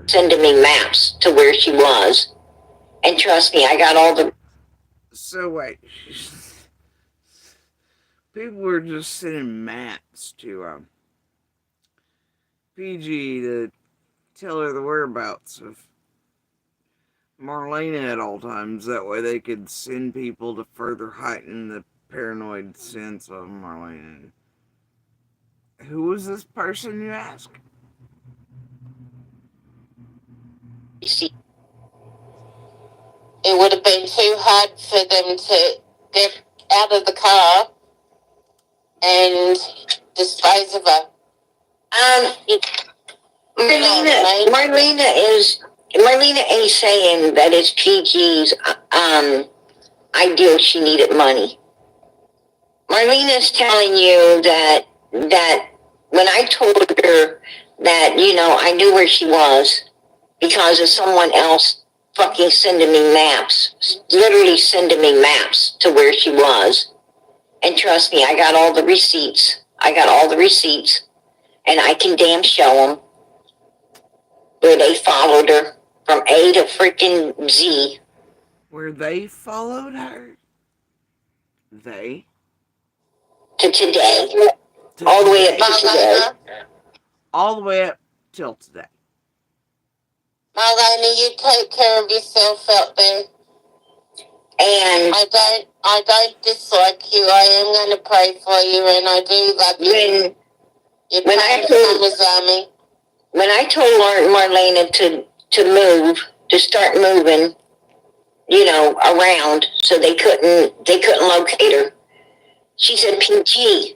Speaker 2: Sending me maps to where she was. And trust me, I got all the...
Speaker 1: So wait. People were just sending maps to PG to tell her the whereabouts of Marlena at all times. That way they could send people to further heighten the paranoid sense of Marlena. Who was this person, you ask?
Speaker 5: It would have been too hard for them to get out of the car and dispose of her.
Speaker 2: Marlena ain't saying that it's PG's ideal she needed money. Marlena's telling you that when I told her that, I knew where she was because of someone else fucking sending me maps, literally sending me maps to where she was. And trust me, I got all the receipts. And I can damn show them where they followed her from A to freaking Z.
Speaker 1: Where they followed her? They?
Speaker 2: To today. All the way up to today.
Speaker 1: All the way up till today.
Speaker 5: Marlena, you take care of yourself out there.
Speaker 2: And
Speaker 5: I don't dislike you. I am going to pray for you, and I do love you. Your parents was Army.
Speaker 2: When I told Marlena to move, to start moving, around, so they couldn't locate her, she said, PG,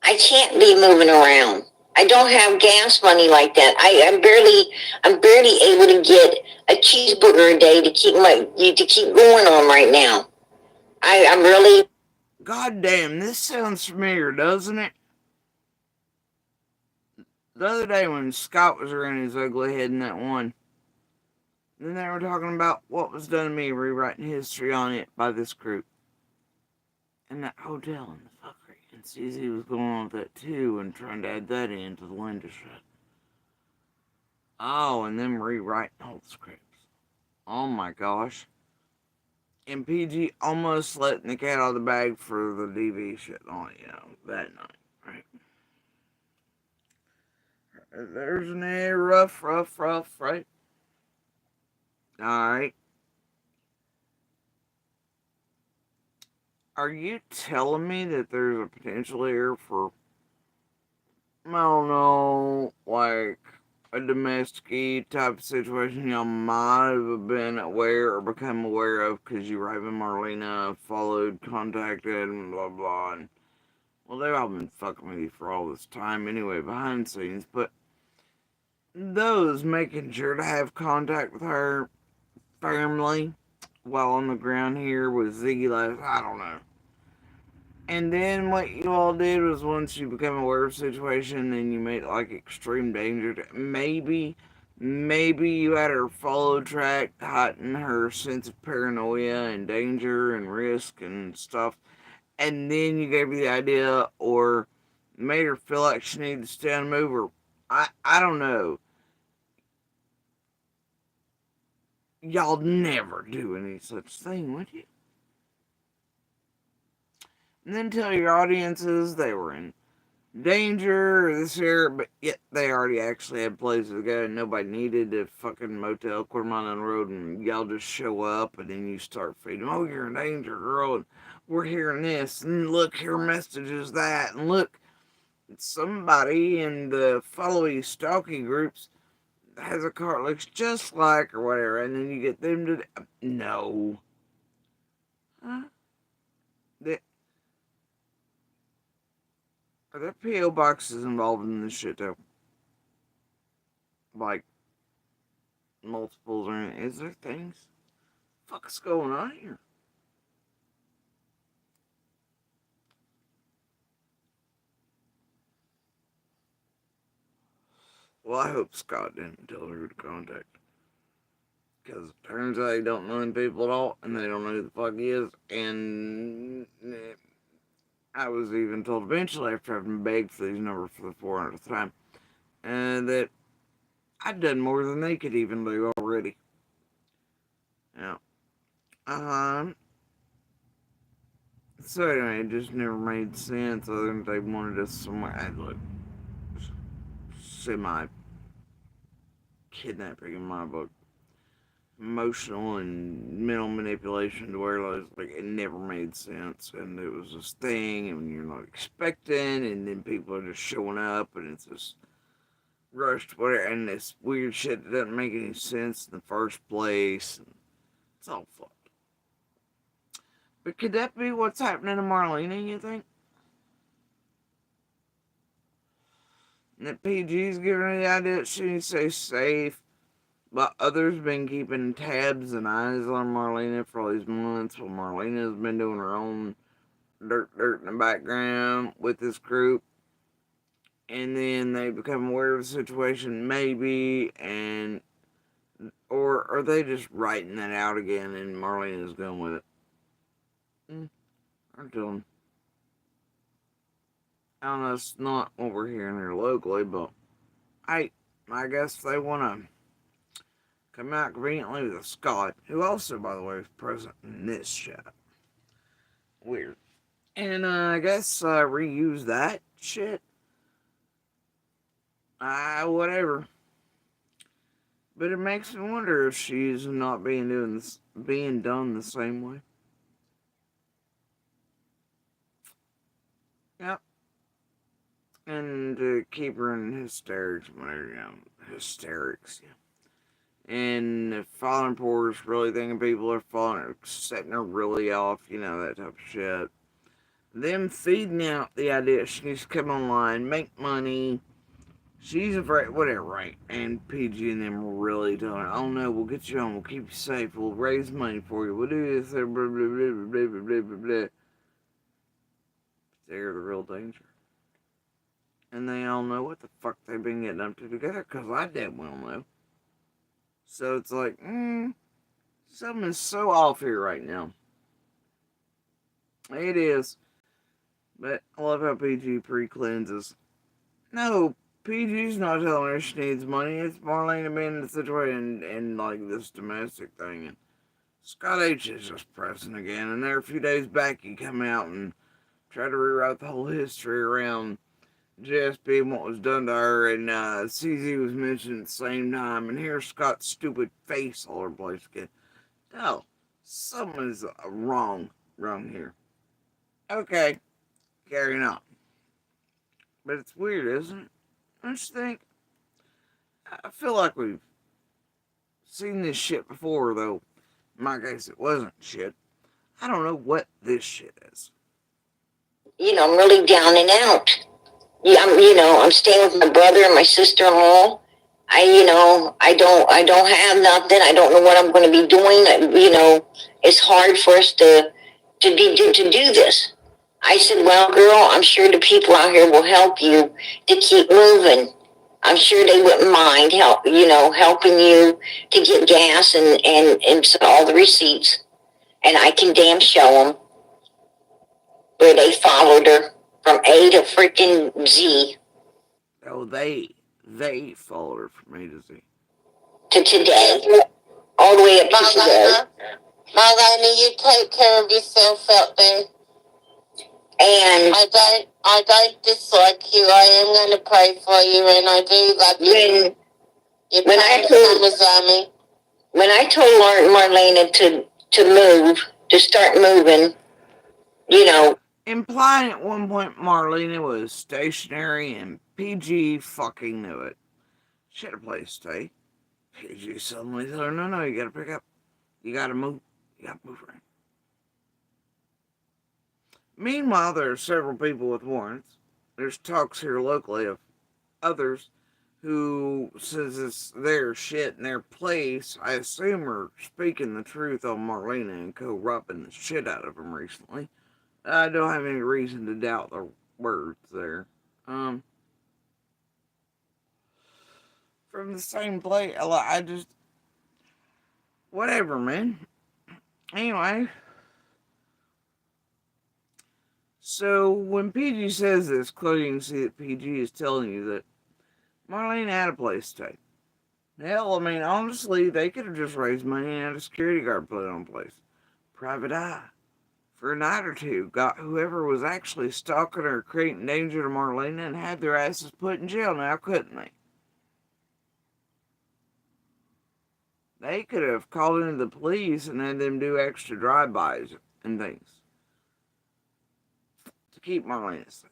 Speaker 2: I can't be moving around. I don't have gas money like that. I'm barely able to get a cheeseburger a day to keep going on right now. I'm really.
Speaker 1: God damn, this sounds familiar, doesn't it? The other day when Scott was rearing his ugly head in that one, then they were talking about what was done to me, rewriting history on it by this group. And that hotel and the fuckery. And CZ was going on with that too and trying to add that into the window shut. Oh, and then rewriting all the scripts. Oh my gosh. And PG almost letting the cat out of the bag for the DV shit on, that night, right? There's an A rough, right? Alright. Are you telling me that there's a potential here for, I don't know, like a domestic type of situation y'all might have been aware or become aware of because you, Raven, Marlena, followed, contacted, and blah blah. And, well, they've all been fucking with you for all this time anyway, behind the scenes, but those making sure to have contact with her family while on the ground here with Ziggy last, I don't know. And then what you all did was once you become aware of the situation, then you made like extreme danger. Maybe you had her follow track, heighten her sense of paranoia and danger and risk and stuff. And then you gave her the idea or made her feel like she needed to stay on the move. Or I don't know. Y'all never do any such thing, would you? And then tell your audiences they were in danger or this here, but yet they already actually had places to go and nobody needed a fucking motel quarter mile down the road, and y'all just show up and then you start feeding, oh, you're in danger, girl, and we're hearing this, and look, here messages that, and look, somebody in the followy stalking groups has a car that looks just like or whatever, and then you get them to no. Huh? Are there P.O. boxes involved in this shit, though? Like, multiples or anything? Is there things? Fuck's going on here? Well, I hope Scott didn't tell her to contact. Because it turns out he don't know any people at all, and they don't know who the fuck he is, and I was even told eventually, after having begged for these numbers for the 400th time, that I'd done more than they could even do already. Yeah. So anyway, it just never made sense other than they wanted us somewhere. I'd look semi kidnapping in my book. Emotional and mental manipulation to where like it never made sense, and it was this thing and you're not expecting, and then people are just showing up and it's just rushed whatever, and this weird shit that doesn't make any sense in the first place, and it's all fucked. But could that be what's happening to Marlena, you think? And that PG's giving her the idea that she needs to stay safe, but others been keeping tabs and eyes on Marlena for all these months, while Marlena's been doing her own dirt in the background with this group. And then they become aware of the situation, maybe, and or are they just writing that out again and Marlena's going with it? I'm telling. I don't know, it's not what we're hearing here locally, but I guess they want to come out conveniently with a Scott, who also, by the way, is present in this shot. Weird. And I guess reuse that shit. Whatever. But it makes me wonder if she's not being done the same way. Yep. And to keep her in hysterics, hysterics, yeah. And falling apart, really thinking people are setting her really off, that type of shit. Them feeding out the idea she needs to come online, make money. She's afraid, whatever, right? And PG and them really telling her, oh no, we'll get you home, we'll keep you safe, we'll raise money for you, we'll do this, blah, blah, blah, blah, blah, blah, blah, blah, blah. They're the real danger. And they all know what the fuck they've been getting up to together, because I damn well know. So it's like, something is so off here right now. It is. But I love how PG pre-cleanses. No, PG's not telling her she needs money. It's Marlena being in the situation and like this domestic thing. And Scott H is just pressing again. And there a few days back he come out and tried to rewrite the whole history around Jess being what was done to her. And CZ was mentioned at the same time. And here's Scott's stupid face all over the place again. No, something is wrong here. Okay, carrying on. But it's weird, isn't it? I just think, I feel like we've seen this shit before, though. In my case, it wasn't shit. I don't know what this shit is.
Speaker 2: I'm really down and out. Yeah, I'm staying with my brother and my sister-in-law. I don't have nothing. I don't know what I'm going to be doing. It's hard for us to do this. I said, well, girl, I'm sure the people out here will help you to keep moving. I'm sure they wouldn't mind helping you to get gas and all the receipts. And I can damn show them where they followed her from A to freaking Z.
Speaker 1: Oh, they followed her from A to Z.
Speaker 2: To today. All the way up to today.
Speaker 5: Marlena, you take care of yourself out there.
Speaker 2: And
Speaker 5: I don't dislike you. I am going to pray for you, and I do love you.
Speaker 2: When I told Marlena to move, to start moving,
Speaker 1: implying at one point Marlena was stationary and PG fucking knew it. She had a place to stay. PG suddenly told her, no, you gotta pick up. You gotta move. You gotta move around. Meanwhile, there are several people with warrants. There's talks here locally of others who, since it's their shit and their place, I assume are speaking the truth on Marlena and co-rubbing the shit out of them recently. I don't have any reason to doubt their words there. From the same place, I just, whatever, man. Anyway, so when PG says this, clearly you can see that PG is telling you that Marlena had a place to stay. Hell, I mean, honestly, they could have just raised money and had a security guard put it on place. Private eye. For a night or two, got whoever was actually stalking or creating danger to Marlena and had their asses put in jail now, couldn't they? They could have called in the police and had them do extra drive-bys and things to keep Marlena safe.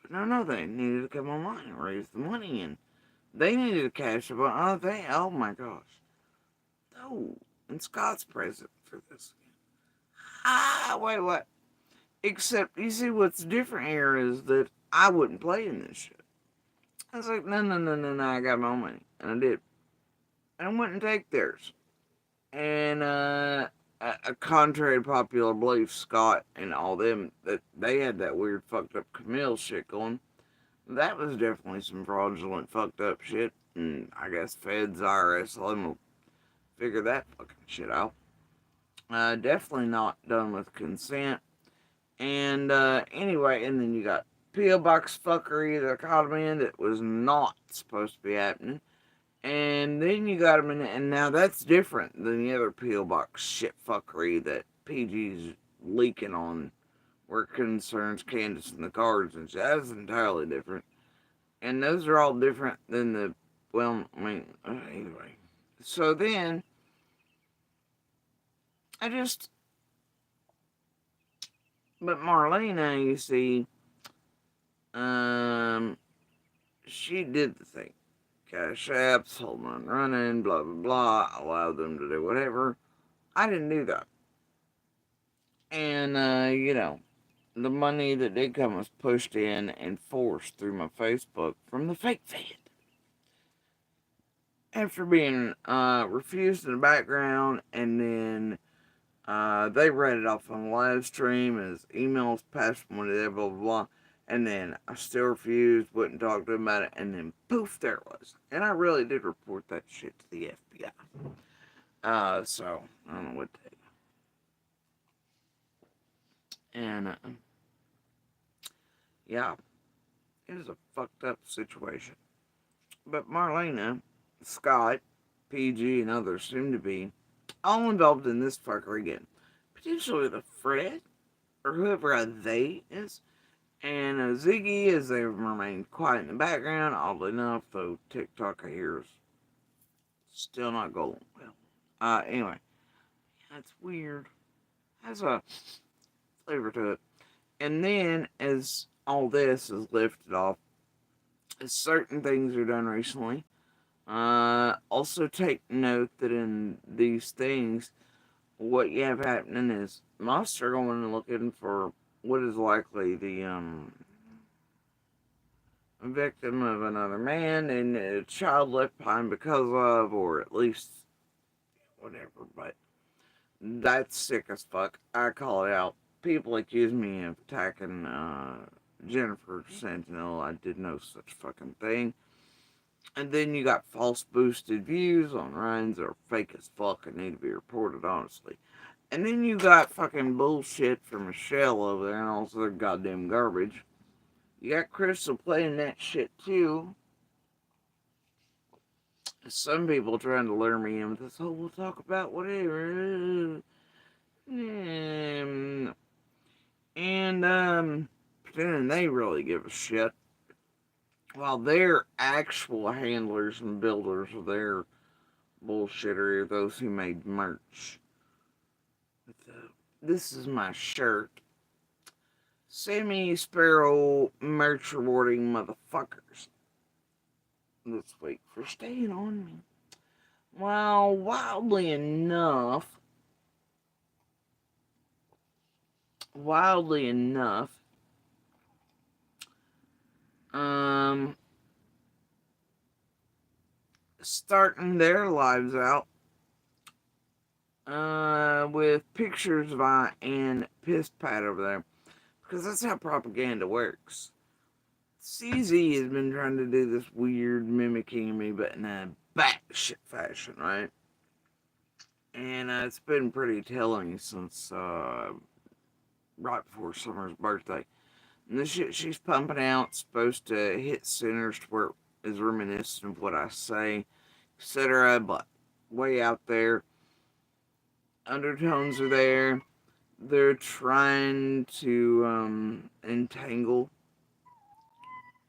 Speaker 1: But no, they needed to come online and raise the money, and they needed to cash up on oh my gosh. Oh, and Scott's present for this. Wait, what? Except, you see, what's different here is that I wouldn't play in this shit. I was like, no, I got my own money. And I did. And I wouldn't take theirs. And, contrary to popular belief, Scott and all them, that they had that weird fucked up Camille shit going. That was definitely some fraudulent fucked up shit. And I guess feds, IRS, all them will figure that fucking shit out. Definitely not done with consent. And anyway, and then you got P.O. Box fuckery that caught him in that was not supposed to be happening. And then you got him in, and now that's different than the other P.O. Box shit fuckery that PG's leaking on where it concerns Candace and the cards and shit. That's entirely different. And those are all different than the, well, I mean, anyway. So then, but Marlena, you see, she did the thing. Cash apps, hold on running, blah, blah, blah, allow them to do whatever. I didn't do that. And, the money that did come was pushed in and forced through my Facebook from the fake feed. After being refused in the background, and then they read it off on the live stream as emails passed from whatever, blah, blah, blah. And then I still refused, wouldn't talk to them about it, and then poof, there it was. And I really did report that shit to the FBI. So, I don't know what to tell you. And, yeah, it was a fucked up situation. But Marlena, Scott, PG, and others seem to be all involved in this fucker again. Potentially the Fred, or whoever a they is. And Ziggy, as they remain quiet in the background, oddly enough, though TikTok I hear is still not going well. Anyway, that's weird. Has a flavor to it. And then, as all this is lifted off, as certain things are done recently, also take note that in these things, what you have happening is most are going and looking for what is likely the victim of another man and a child left behind because of, or at least whatever. But that's sick as fuck. I call it out. People accuse me of attacking Jennifer Sentinel. I did no such fucking thing. And then you got false boosted views on Ryan's that are fake as fuck and need to be reported honestly. And then you got fucking bullshit from Michelle over there and all this other goddamn garbage. You got Crystal playing that shit too. Some people trying to lure me in with this, oh, we'll talk about whatever. And pretending they really give a shit. While their actual handlers and builders of their bullshittery are those who made merch. This is my shirt. Sammy Sparrow merch rewarding motherfuckers this week for staying on me. Well, wildly enough, starting their lives out with pictures of I and Piss Pat over there. Because that's how propaganda works. CZ has been trying to do this weird mimicking me, but in a batshit fashion, right? And it's been pretty telling since right before Summer's birthday. And the shit she's pumping out is supposed to hit centers to where it is reminiscent of what I say, etc. But way out there, undertones are there. They're trying to entangle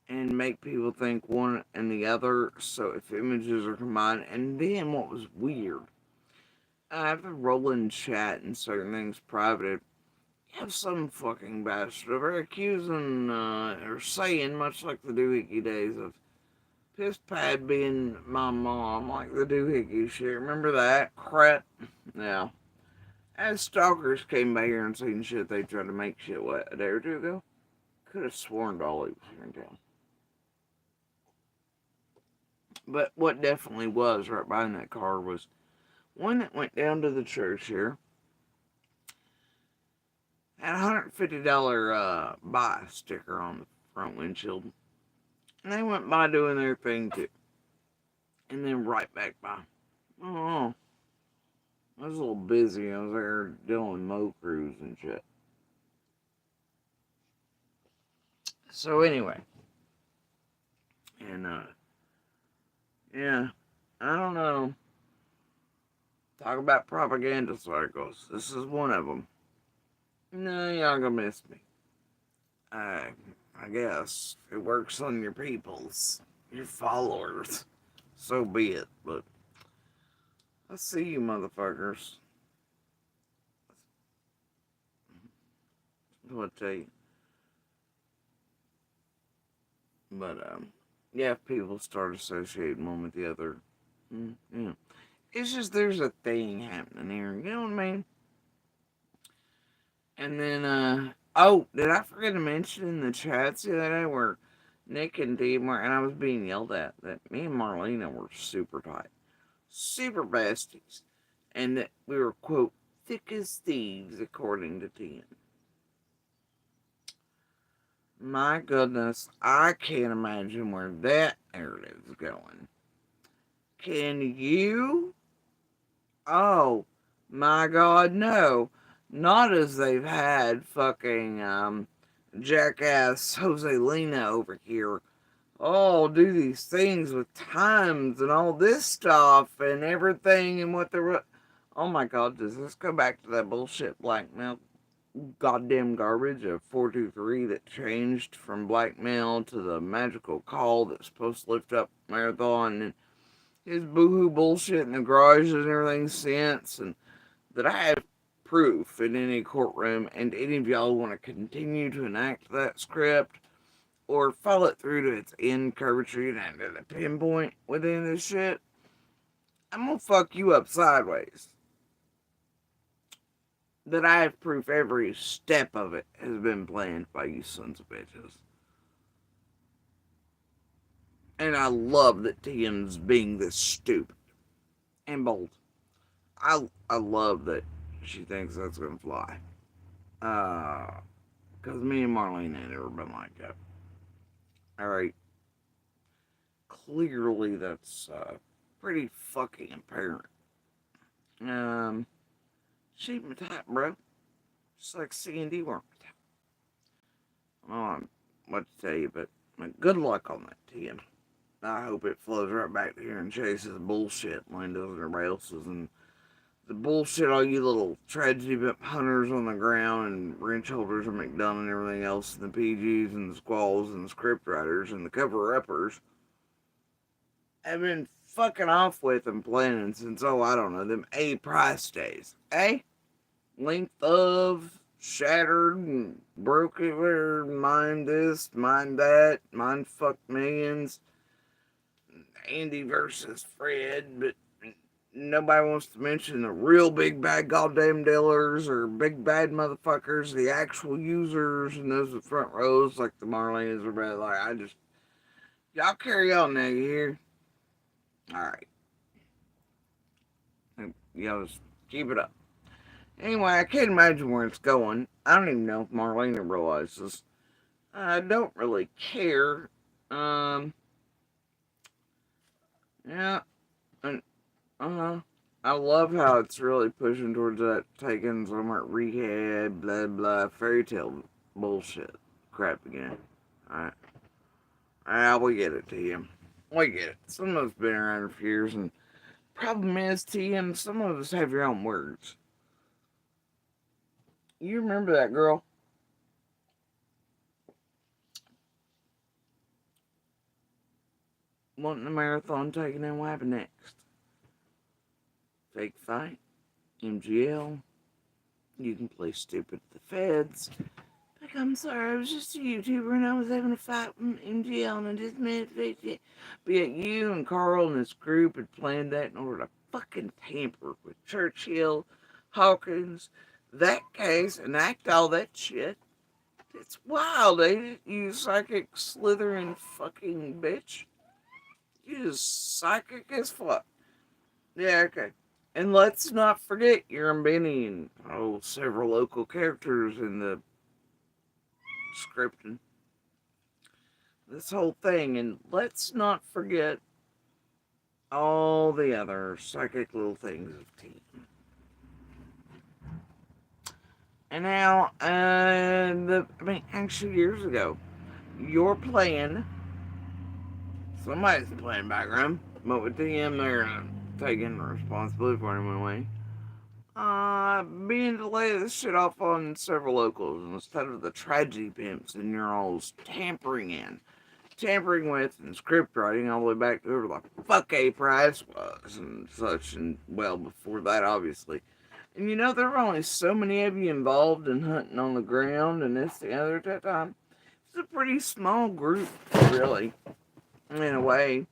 Speaker 1: and make people think one and the other. So if images are combined, and then what was weird, I have a rolling chat and certain things private. You have some fucking bastard over accusing or saying, much like the doohickey days, of Piss Pad being my mom, like the doohickey shit. Remember that crap? Yeah. As stalkers came by here and seen shit, they tried to make shit, what, a day or two ago? Could have sworn Dolly was here in town. But what definitely was right behind that car was one that went down to the church here. Had a $150 buy sticker on the front windshield. And they went by doing their thing too. And then right back by. Oh, I was a little busy. I was there dealing with mow crews and shit. So anyway. And yeah, I don't know. Talk about propaganda cycles. This is one of them. No, y'all gonna miss me. I guess it works on your peoples, your followers. So be it. But I see you, motherfuckers. What I tell you. But Yeah, if people start associating one with the other. Yeah. It's just there's a thing happening here. You know what I mean? And then, oh, did I forget to mention in the chats the other day where Nick and Dee were, and I was being yelled at, that me and Marlena were super tight, super besties, and that we were, quote, thick as thieves, according to Tim. My goodness, I can't imagine where that narrative's going. Can you? Oh, my God, no. Not as they've had fucking, jackass Jose Lena over here. Oh, do these things with times and all this stuff and everything and what they're. Oh my God, does this go back to that bullshit blackmail goddamn garbage of 423 that changed from blackmail to the magical call that's supposed to lift up Marathon and his boohoo bullshit in the garages and everything since, and that I have proof in any courtroom, and any of y'all want to continue to enact that script or follow it through to its end curvature and to the pinpoint within this shit, I'm gonna fuck you up sideways. That I have proof every step of it has been planned by you sons of bitches. And I love that Tim's being this stupid and bold. I love that she thinks that's gonna fly. Cause me and Marlene ain't never been like that. Alright. Clearly that's pretty fucking apparent. Sheep my type, bro. Just like C and D weren't my type. I don't know what to tell you, but good luck on that, Tim. I hope it flows right back to here and chases bullshit like does everybody else's, and the bullshit all you little tragedy hunters on the ground and wrench holders of McDonough and everything else, and the PGs and the squalls and the script writers and the cover-uppers have been fucking off with and planning since, oh, I don't know, them A price days. Eh? Length of, shattered, and broke it, where, mind this, mind that, mind fuck millions. Andy versus Fred, but nobody wants to mention the real big bad goddamn dealers or big bad motherfuckers, the actual users, and those with front rows like the Marlenas are bad. Like, y'all carry on now, you hear? Alright. Y'all just keep it up. Anyway, I can't imagine where it's going. I don't even know if Marlena realizes. I don't really care. Yeah, and I love how it's really pushing towards that taking some rehab, blah blah, fairy tale bullshit crap again. Alright. We get it, TM. We get it. Some of us been around for years, and problem is, TM, some of us have your own words. You remember that girl? Wanting the marathon taken in, what happened next? Fake fight, MGL. You can play stupid at the feds. Like, I'm sorry, I was just a YouTuber and I was having a fight with MGL and I just made it. But yet you and Carl and this group had planned that in order to fucking tamper with Churchill, Hawkins, that case, and act all that shit. It's wild, ain't it? You psychic slithering fucking bitch. You just psychic as fuck. Yeah, okay. And let's not forget you're embedding several local characters in the scripting. This whole thing, and let's not forget all the other psychic little things of tea. And now, actually years ago, your plan, somebody's playing background, but with TM, they're taking responsibility for it anyway. Being to lay this shit off on several locals instead of the tragedy pimps and your all's tampering with and script writing all the way back to whoever the fuck A Price was and such, and well before that obviously. And you know there were only so many of you involved in hunting on the ground and this the other at that time. It's a pretty small group, really. in a way.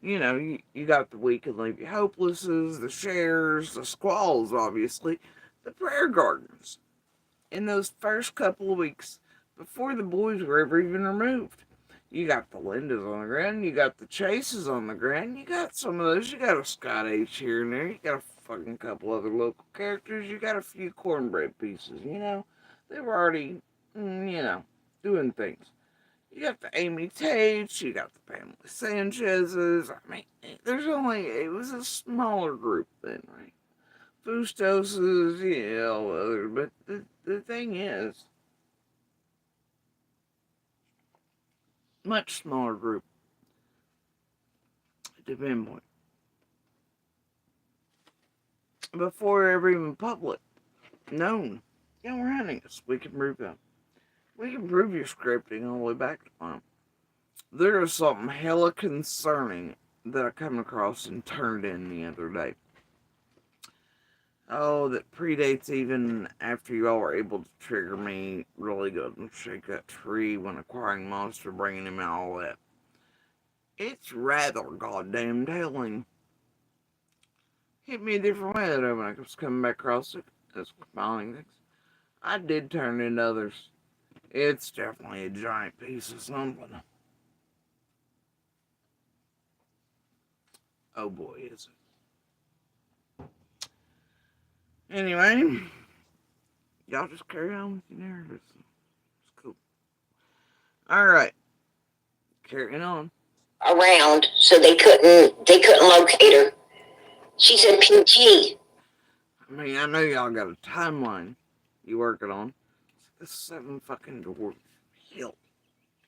Speaker 1: You got the weak and leave you hopelesses, the shares, the squalls, obviously, the prayer gardens. In those first couple of weeks, before the boys were ever even removed. You got the Lindas on the ground, you got the Chases on the ground, you got some of those, you got a Scott H here and there, you got a fucking couple other local characters, you got a few cornbread pieces. They were already, doing things. You got the Amy Tates, you got the Pamela Sanchez's. I mean, it was a smaller group then, right? Fustos's, other. But the thing is, much smaller group to pinpoint. Before ever even public, known. We're hunting us. We can prove that. We can prove your scripting all the way back to time. There is something hella concerning that I come across and turned in the other day. Oh, that predates even after you all were able to trigger me really good and shake that tree when acquiring monster, bringing him out, all that. It's rather goddamn telling. Hit me a different way though when I was coming back across it. As compiling things. I did turn into others. It's definitely a giant piece of something. Oh boy, is it. Anyway, y'all just carry on with your narratives. It's cool. Alright, carrying on.
Speaker 2: Around, so they couldn't locate her. She said, PG.
Speaker 1: I mean, I know y'all got a timeline you working on. It's 7 fucking door hill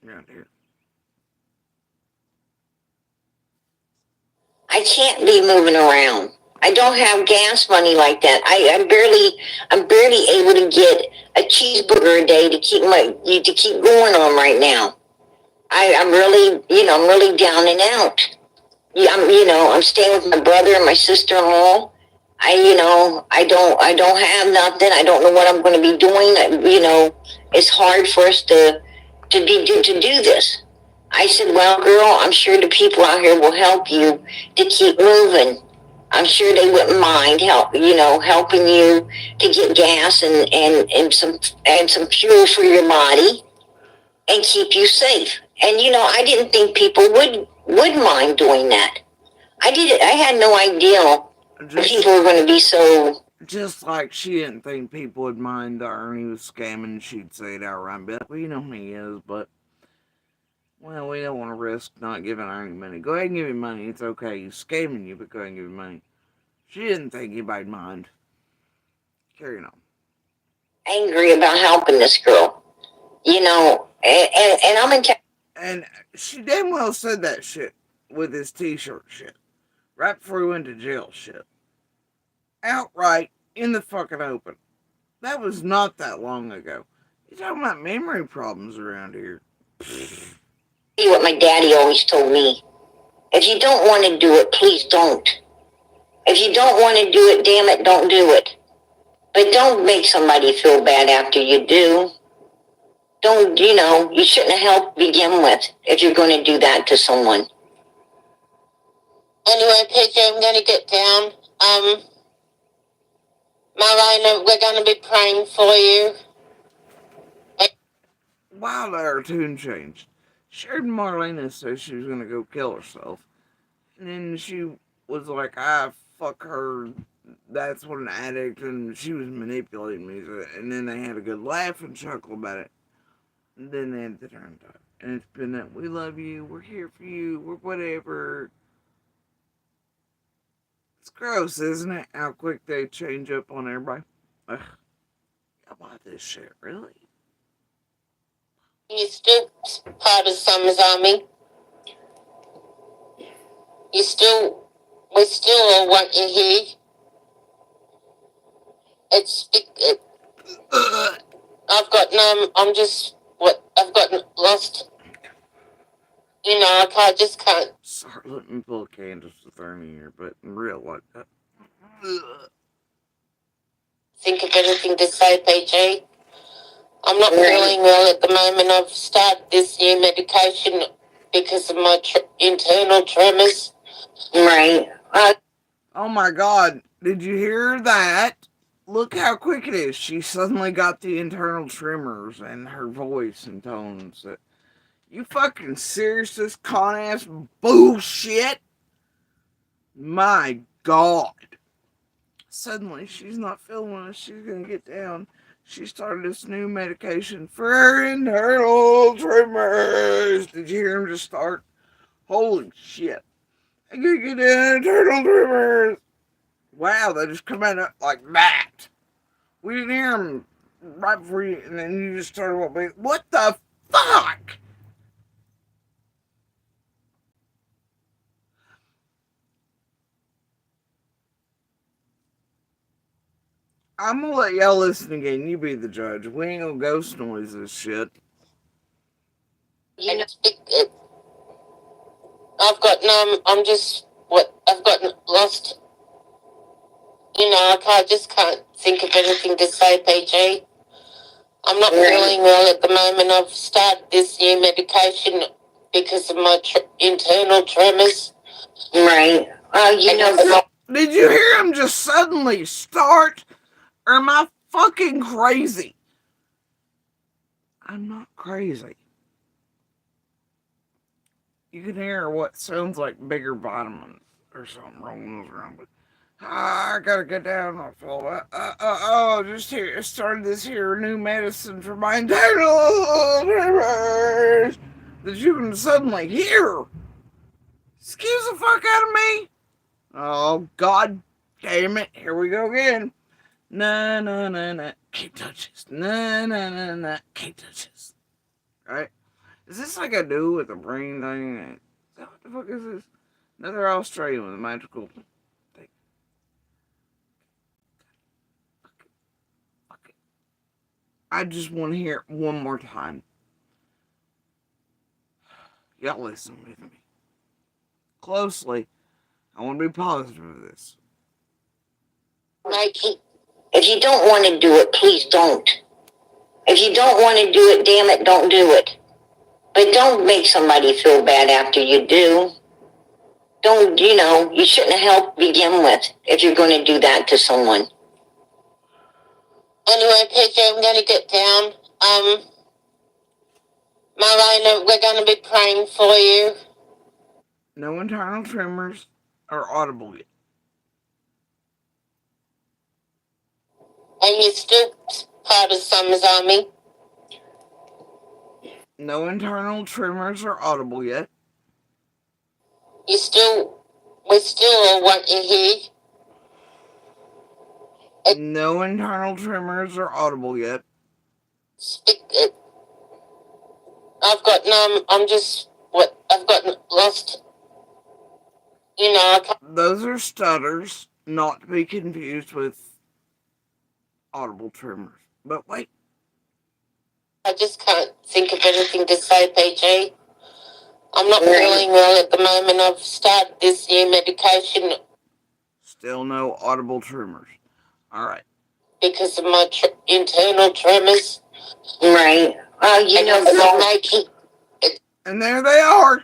Speaker 1: around here.
Speaker 2: I can't be moving around. I don't have gas money like that. I'm barely able to get a cheeseburger a day to keep going on right now. I'm really, I'm really down and out. Yeah, I'm staying with my brother and my sister-in-law. I don't have nothing. I don't know what I'm going to be doing. It's hard for us to do this. I said, well, girl, I'm sure the people out here will help you to keep moving. I'm sure they wouldn't mind helping you to get gas and some fuel for your body and keep you safe. And I didn't think people would mind doing that. I had no idea people were going to be so.
Speaker 1: Just like she didn't think people would mind that Ernie was scamming, she'd say it outright. Be like, well, he is, but well, we don't want to risk not giving Ernie money. Go ahead and give him money. It's okay. He's scamming you, but go ahead and give him money. She didn't think anybody'd mind. Carrying on.
Speaker 2: Angry about helping this girl, and I'm in.
Speaker 1: And she damn well said that shit with his t-shirt shit. Right before he went to jail shit. Outright in the fucking open. That was not that long ago. You're talking about memory problems around here.
Speaker 2: What my daddy always told me. If you don't want to do it, please don't. If you don't want to do it, damn it, don't do it. But don't make somebody feel bad after you do. Don't, you shouldn't have helped begin with if you're going to do that to someone.
Speaker 5: Anyway, PJ, I'm going to get down. Marlena, we're going to be praying for you.
Speaker 1: Wow, our tune changed. She heard Marlena say she was going to go kill herself. And then she was like, fuck her. That's what an addict, and she was manipulating me. And then they had a good laugh and chuckle about it. And then they had the turn time. And it's been that we love you, we're here for you, we're whatever. It's gross, isn't it? How quick they change up on everybody. Ugh. I buy this shit, really?
Speaker 5: You're still part of Summer's Army. We still all want you here. I've gotten lost. I just can't.
Speaker 1: Sorry, let me pull a Candace with Ernie here, but in real life,
Speaker 5: Think of anything to say, PJ. I'm not feeling well at the moment. I've started this new medication because of my internal tremors.
Speaker 2: Right.
Speaker 1: Oh my god, did you hear that? Look how quick it is. She suddenly got the internal tremors in her voice and tones. You fucking serious? This con ass bullshit? My god. Suddenly, she's not feeling it. She's gonna get down. She started this new medication for her internal tremors. Did you hear him just start? Holy shit. I could get internal tremors. Wow, they just come out like that. We didn't hear them right before you, and then you just started what the fuck? I'm gonna let y'all listen again. You be the judge. We ain't gonna ghost noise this shit.
Speaker 5: You know, I've got no. I'm just what I've got lost. You know, just can't think of anything to say, PG. I'm not feeling well at the moment. I've started this new medication because of my internal tremors.
Speaker 2: Right.
Speaker 1: Did you hear him just suddenly start? Or am I fucking crazy? I'm not crazy. You can hear what sounds like bigger vitamins or something rolling those around, but I gotta get down off all that. Just here, started this here new medicine for my internal tremors that you can suddenly hear. Excuse the fuck out of me. Oh, god damn it. Here we go again. Nah, nah, nah, nah. Can't touch this. Nah, nah, nah, nah. Can't touch this. Right? Is this like I do with the brain thing? Is that what the fuck is this? Another Australian with a magical thing. Okay. I just want to hear it one more time. Y'all listen with me closely. I want to be positive of this.
Speaker 2: Mikey, if you don't want to do it, please don't. If you don't want to do it, damn it, don't do it. But don't make somebody feel bad after you do. Don't, you shouldn't have helped begin with if you're going to do that to someone.
Speaker 5: Anyway, PG, I'm going to get down. Marlena, we're going to be praying for you.
Speaker 1: No internal tremors are audible yet.
Speaker 5: And you're still part of Summer's Army.
Speaker 1: No internal tremors are audible yet.
Speaker 5: We still all want you here.
Speaker 1: No internal tremors are audible yet.
Speaker 5: I'm just, I've gotten lost. You know, I can't.
Speaker 1: Those are stutters, not to be confused with audible tremors. But wait.
Speaker 5: I just can't think of anything to say, PG. I'm not feeling well at the moment. I've started this new medication.
Speaker 1: Still no audible tremors. Alright.
Speaker 5: Because of my internal tremors.
Speaker 2: Right.
Speaker 1: And there they are.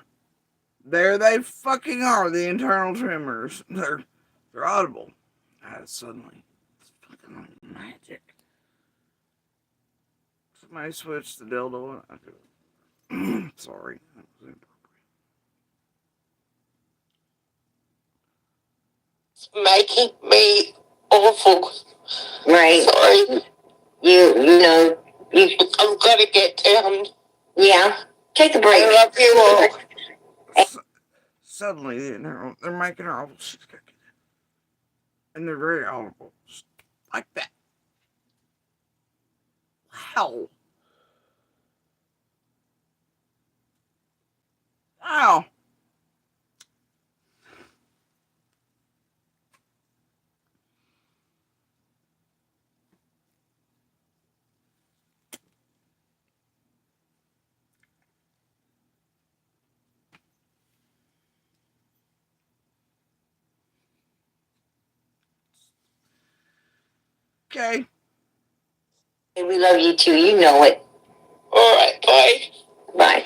Speaker 1: There they fucking are, the internal tremors. They're audible. Suddenly. It's fucking like magic. Somebody switched the dildo on. Sorry. That was inappropriate.
Speaker 5: It's making me awful.
Speaker 2: Right.
Speaker 5: Sorry. I've got to get down.
Speaker 2: Yeah. Take a break.
Speaker 5: I love you all.
Speaker 1: Suddenly, they're making her awful. And they're very audible. Just like that. Wow. Wow. Okay.
Speaker 2: We love you too. You know it.
Speaker 5: All right. Bye.
Speaker 2: Bye.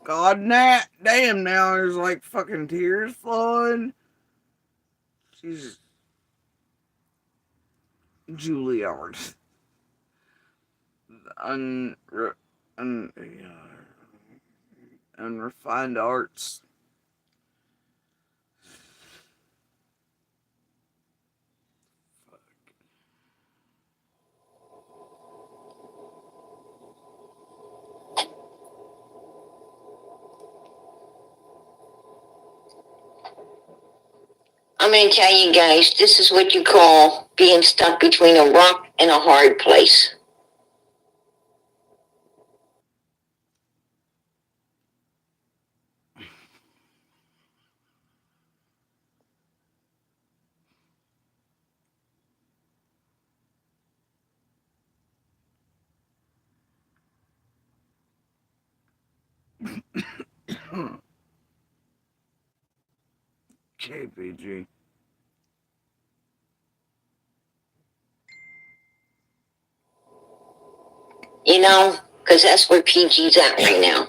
Speaker 1: God damn, now there's like fucking tears flowing. She's Juilliard. Un, un, unrefined arts.
Speaker 2: I'm going to tell you guys, this is what you call being stuck between a rock and a hard place.
Speaker 1: KPG.
Speaker 2: You know, because that's where PG's at right now.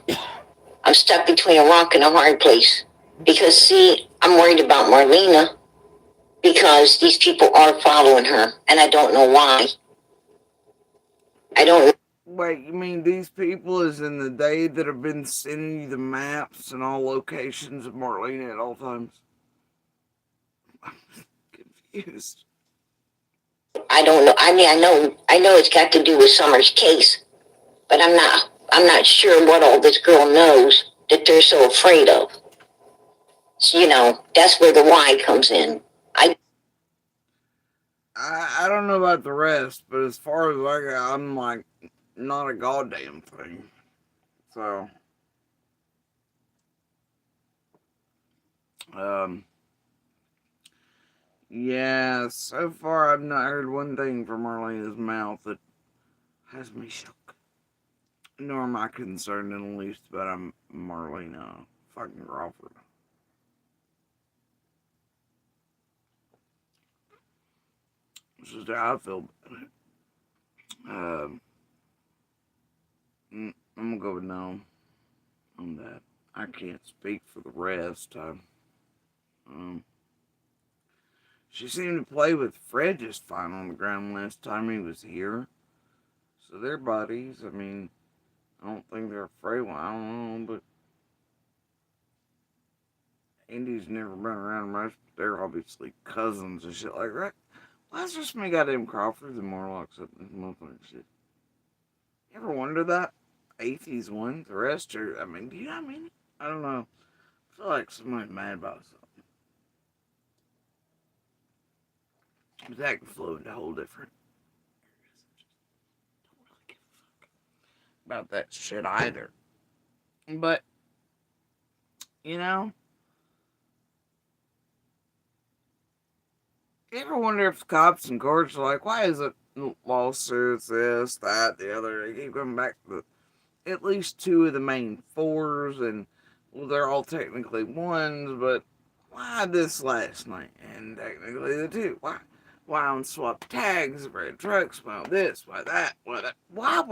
Speaker 2: I'm stuck between a rock and a hard place. Because, see, I'm worried about Marlena because these people are following her, and I don't know why. I don't.
Speaker 1: Wait, you mean these people is in the day that have been sending you the maps and all locations of Marlena at all times? I'm confused.
Speaker 2: I don't know. I mean, I know it's got to do with Summer's case, but I'm not sure what all this girl knows that they're so afraid of. So, you know, that's where the why comes in.
Speaker 1: I don't know about the rest, but as far as I got, I'm like, not a goddamn thing. So, um, yeah, so far I've not heard one thing from Marlena's mouth that has me shook. Nor am I concerned in the least about Marlena fucking Crawford. This is how I feel about it. I'm gonna go with no on that. I can't speak for the rest. Um, she seemed to play with Fred just fine on the ground last time he was here. So they're buddies. I mean, I don't think they're afraid. Well, I don't know, but Andy's never been around much. But they're obviously cousins and shit like that. Why is just me goddamn Crawford and Morlocks up this motherfucking shit? You ever wonder that? Atheist one, the rest are. I mean, do you know what I mean? I don't know. I feel like somebody's mad about something. But that can flow into a whole different about that shit either. But, you know, you ever wonder if cops and courts are like, why is it lawsuits, this, that, the other? They keep coming back to at least two of the main fours, and well, they're all technically ones, but why this last night? And technically the two. Why on swap tags, red trucks, why this, why that, why that? Why?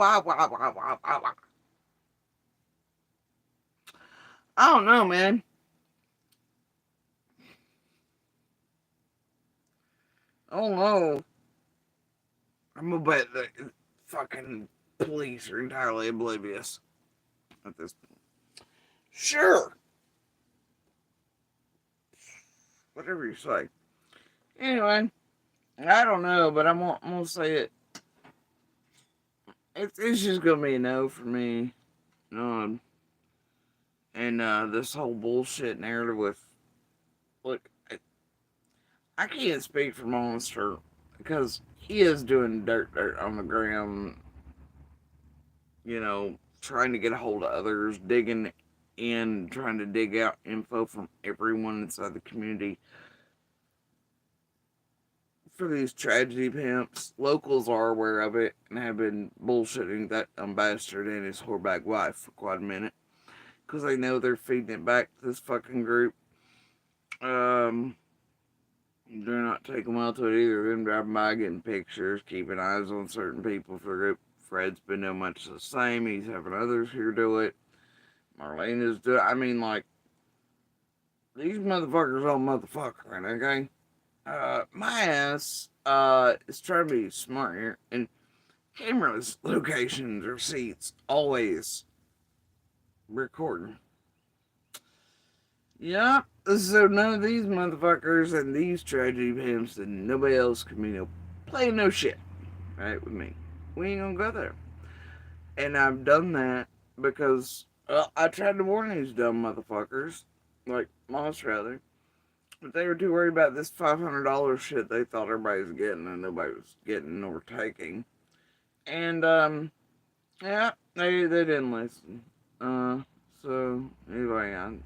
Speaker 1: I don't know, man. I don't know. I'm gonna bet the fucking police are entirely oblivious at this point. Sure, whatever you say. Anyway, I don't know, but I'm gonna say it's just gonna be a no for me. Um, and this whole bullshit narrative with look, I can't speak for Monster because he is doing dirt on the ground, you know, trying to get a hold of others, digging in, trying to dig out info from everyone inside the community for these tragedy pimps. Locals are aware of it and have been bullshitting that bastard and his whoreback wife for quite a minute because they know they're feeding it back to this fucking group. Um, they're not taking well to it either. Them driving by, getting pictures, keeping eyes on certain people for the group. Fred's been doing much the same. He's having others here do it. Marlena's doing. I mean, like these motherfuckers all motherfuckering. Okay, my ass is trying to be smart here, and cameras, locations, receipts, always recording. Yep. So none of these motherfuckers and these tragedy pimps and nobody else can be play no shit, right, with me. We ain't gonna go there. And I've done that because I tried to warn these dumb motherfuckers, like Moss rather, but they were too worried about this $500 shit they thought everybody was getting and nobody was getting or taking. And yeah, they didn't listen. So anyway,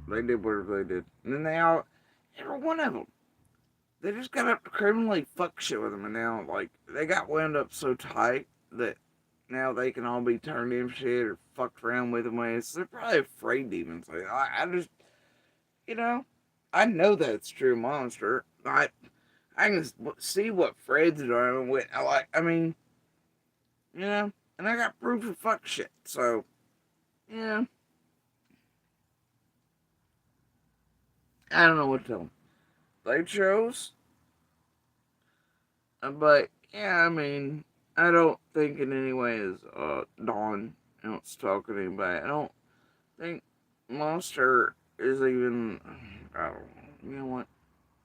Speaker 1: they did whatever they did, and then every one of them, they just got up to criminally fuck shit with them, and now like they got wound up so tight that now they can all be turned in shit or fucked around with them ways. They're probably afraid to even say. I just, you know, I know that's true, monster. I can see what Fred's doing with. I mean, and I got proof of fuck shit. So, yeah, I don't know what to tell them. They chose, but yeah, I mean, I don't think in any way is Dawn else talking to anybody. I don't think Monster is even. I don't know. You know what?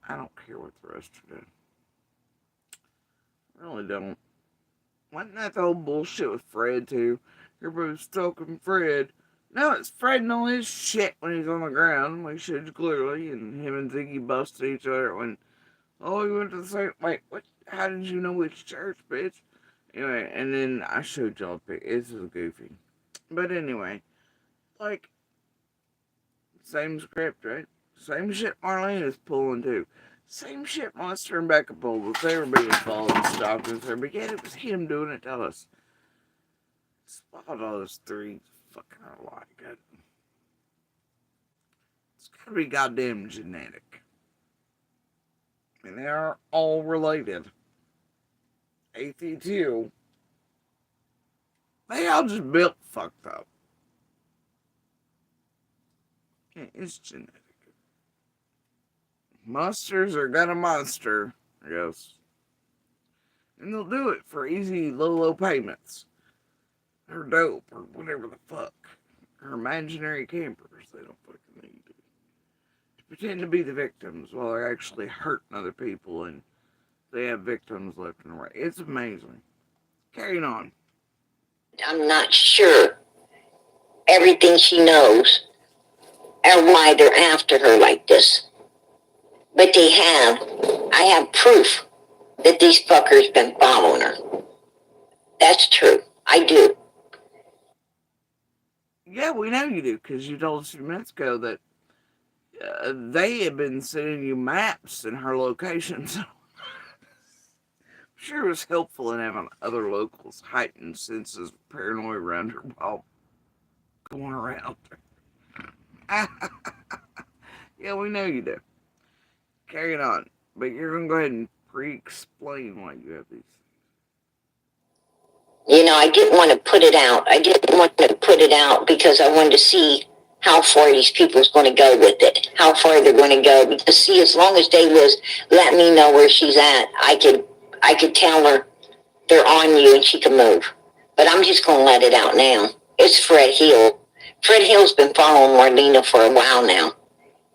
Speaker 1: I don't care what the rest are doing. I really don't. Wasn't that the whole bullshit with Fred too? Everybody's stalking Fred. No, it's Fred and all his shit when he's on the ground. We showed you clearly, and him and Ziggy busted each other when. Oh, he went to the same. Wait, what? How did you know which church, bitch? Anyway, and then I showed y'all a pic. This is goofy. But anyway, like, same script, right? Same shit Marlena's pulling too. Same shit Monster and Becca pulled. If they were being followed and stalked us, but yet it was him doing it to us. Spot all those three fucking alike. It's gotta be goddamn genetic. And they are all related. AT2. They all just built fucked up. It's genetic. Monsters are gonna monster, I guess. And they'll do it for easy, low payments. Or dope, or whatever the fuck. Or imaginary campers they don't fucking need. To pretend to be the victims while they're actually hurting other people and they have victims left and right. It's amazing. Carrying on.
Speaker 2: I'm not sure everything she knows or why they're after her like this. But I have proof that these fuckers been following her. That's true. I do.
Speaker 1: Yeah, we know you do, because you told us a few minutes ago that they have been sending you maps and her locations. I'm sure it was helpful in having other locals heightened senses of paranoia around her while going around. Yeah, we know you do. Carrying on. But you're going to go ahead and pre-explain why you have these.
Speaker 2: I didn't want to put it out. I didn't want to put it out because I wanted to see how far these people's going to go with it, how far they're going to go. Because see, as long as they was let me know where she's at, I could tell her they're on you and she can move. But I'm just going to let it out now. It's Fred Hill. Fred Hill's been following Marlena for a while now.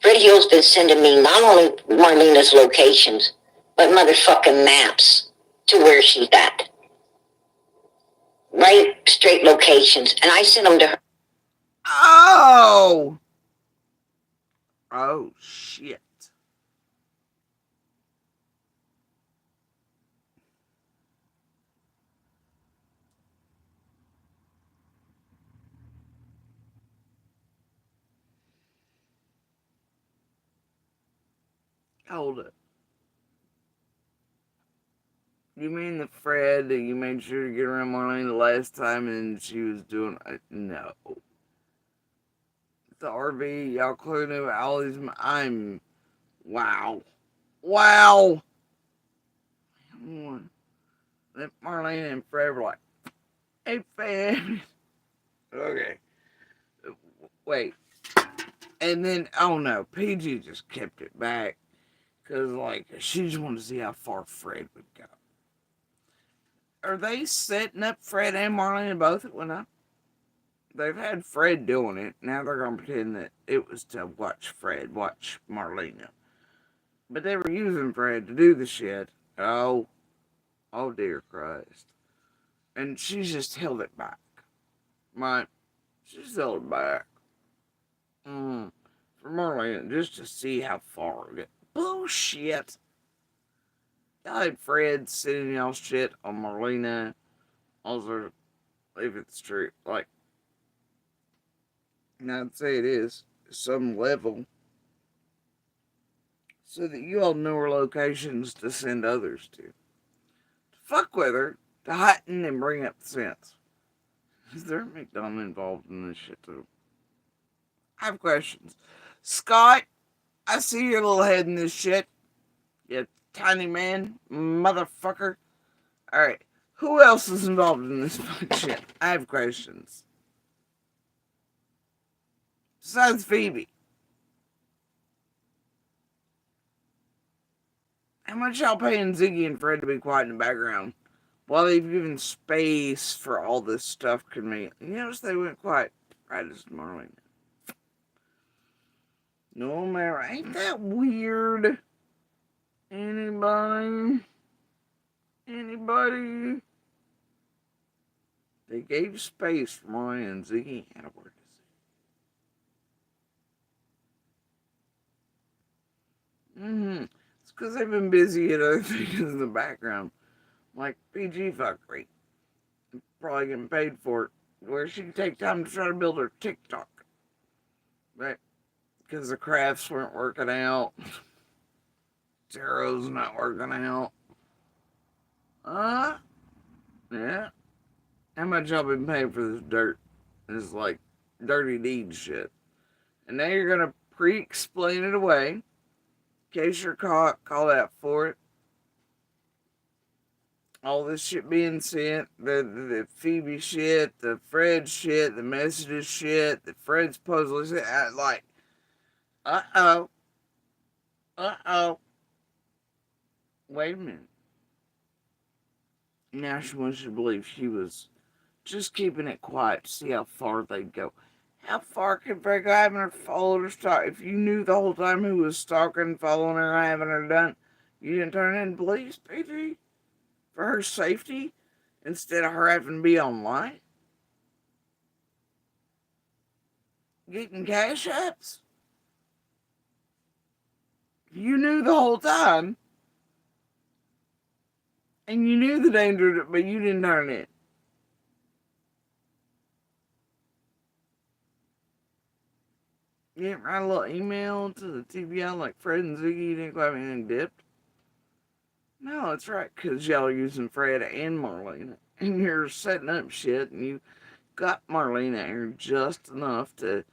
Speaker 2: Fred Hill's been sending me not only Marlena's locations, but motherfucking maps to where she's at. Right straight locations. And I sent them to her.
Speaker 1: Oh! Oh, shit. Hold it. You mean the Fred that you made sure to get around Marlene the last time and she was doing. No. The RV, y'all clearly knew all these. I'm. Wow. Wow! Then Marlene and Fred were like, hey, Fred. Okay. Wait. And then, oh no, PG just kept it back. Because, like, she just wanted to see how far Fred would go. Are they setting up Fred and Marlena both at one up? They've had Fred doing it. Now they're going to pretend that it was to watch Marlena. But they were using Fred to do the shit. Oh, oh dear Christ. And she's just held it back. Right? She's held it back. For Marlena, just to see how far it get. Bullshit. Y'all had Fred sitting y'all shit on Marlena. Also, if it's true. Like, and I'd say it is, some level. So that you all know her locations to send others to. Fuck with her, to heighten and bring up the sense. Is there a McDonald involved in this shit too? I have questions. Scott, I see your little head in this shit. You tiny man, motherfucker. Alright, who else is involved in this fucking shit? I have questions. Besides Phoebe. How much y'all paying Ziggy and Fred to be quiet in the background? While they've given space for all this stuff conveniently. You notice they went quiet right this morning. No matter, ain't that weird? Anybody? Anybody? They gave space for Molly and Ziggy had a word to say. It's because they've been busy at other things in the background. Like PG fuckery. Probably getting paid for it. Where she can take time to try to build her TikTok. Right? Because the crafts weren't working out. Tarot's not working out. Yeah. How much y'all been paying for this dirt? This like dirty deed shit. And now you're gonna pre-explain it away. In case you're caught out for it. All this shit being sent, the Phoebe shit, the Fred shit, the messages shit, the Fred supposedly said, like, uh-oh. Wait a minute. Now she wants you to believe she was just keeping it quiet to see how far they'd go. How far can Fred go having her followed or stalked? If you knew the whole time who was stalking, following her, having her done, you didn't turn in police, PG? For her safety? Instead of her having to be online? Getting cash apps? You knew the whole time. And you knew the danger, but you didn't turn it. You didn't write a little email to the TBI like Fred and Ziggy, you didn't have anything dipped? No, that's right, because y'all are using Fred and Marlena. And you're setting up shit, and you got Marlena here just enough to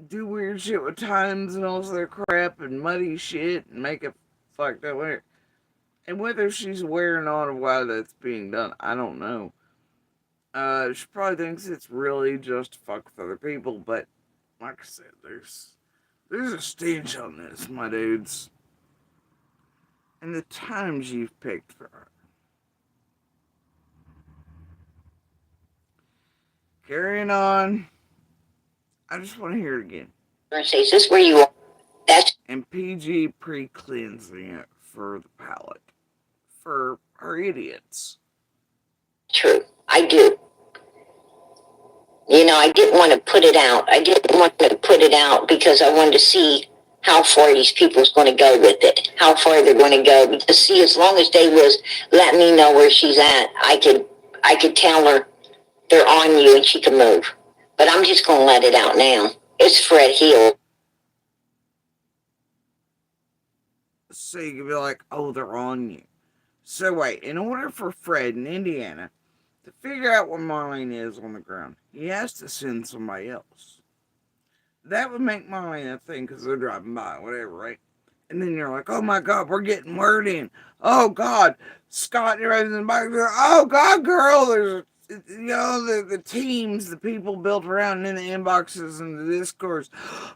Speaker 1: do weird shit with times and all this other crap and muddy shit and make it fucked up. And whether she's aware or not of why that's being done, I don't know. She probably thinks it's really just to fuck with other people, but like I said, there's a stage on this, my dudes. And the times you've picked for her. Carrying on. I just want to hear it again.
Speaker 2: Is this where you are? That's
Speaker 1: And PG pre-cleansing it for the palate. For her idiots.
Speaker 2: true. I do. You know, I didn't want to put it out. I didn't want to put it out because I wanted to see how far these people's going to go with it, how far they're going to go. Because see, as long as they was letting me know where she's at, I could tell her they're on you and she can move. But I'm just going to let it out now. It's Fred Hill.
Speaker 1: So you can be like, oh, they're on you. So wait, in order for Fred in Indiana to figure out where Marlene is on the ground, he has to send somebody else. That would make Marlene a thing because they're driving by, whatever, right? And then you're like, oh my God, we're getting word in. Oh God, Scott and everybody's in the back there. Oh God, girl, there's a the teams, the people built around in the inboxes and the discourse.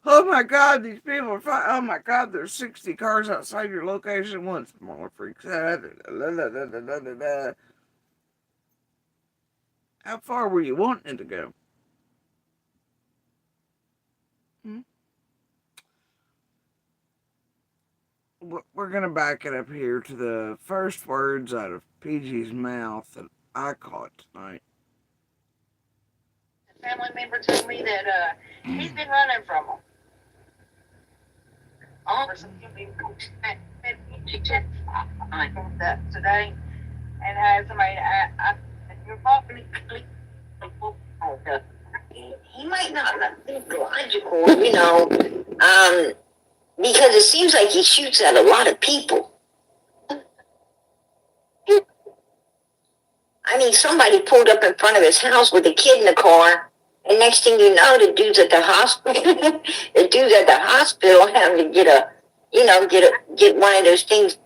Speaker 1: Oh my God, these people are fine. Oh my God, there's 60 cars outside your location. Once more freaks out. How far were you wanting it to go? Hmm? We're gonna back it up here to the first words out of PG's mouth that I caught tonight.
Speaker 2: A family member told me that he's been running from them. All of some people that today
Speaker 3: And had somebody you're talking
Speaker 2: he might not be logical, because it seems like he shoots at a lot of people. I mean, somebody pulled up in front of his house with a kid in the car, and next thing you know, the dude's at the hospital. The dude's at the hospital having to get one of those things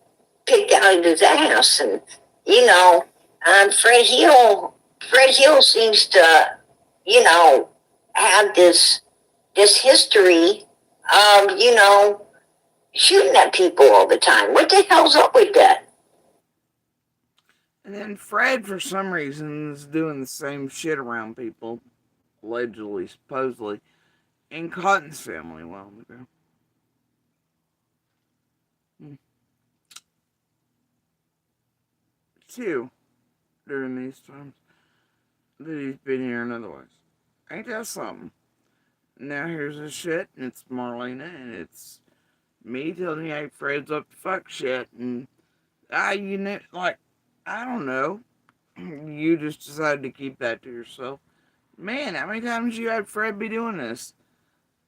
Speaker 2: picked out of his ass, and Fred Hill. Fred Hill seems to, have this history of, shooting at people all the time. What the hell's up with that?
Speaker 1: And then Fred, for some reason, is doing the same shit around people, allegedly, supposedly, in Cotton's family a while ago. Two, during these times that he's been here and otherwise. Ain't that something? Now here's this shit, and it's Marlena, and it's me telling you, hey, Fred's up to fuck shit, and I don't know. You just decided to keep that to yourself. Man, how many times you had Fred be doing this?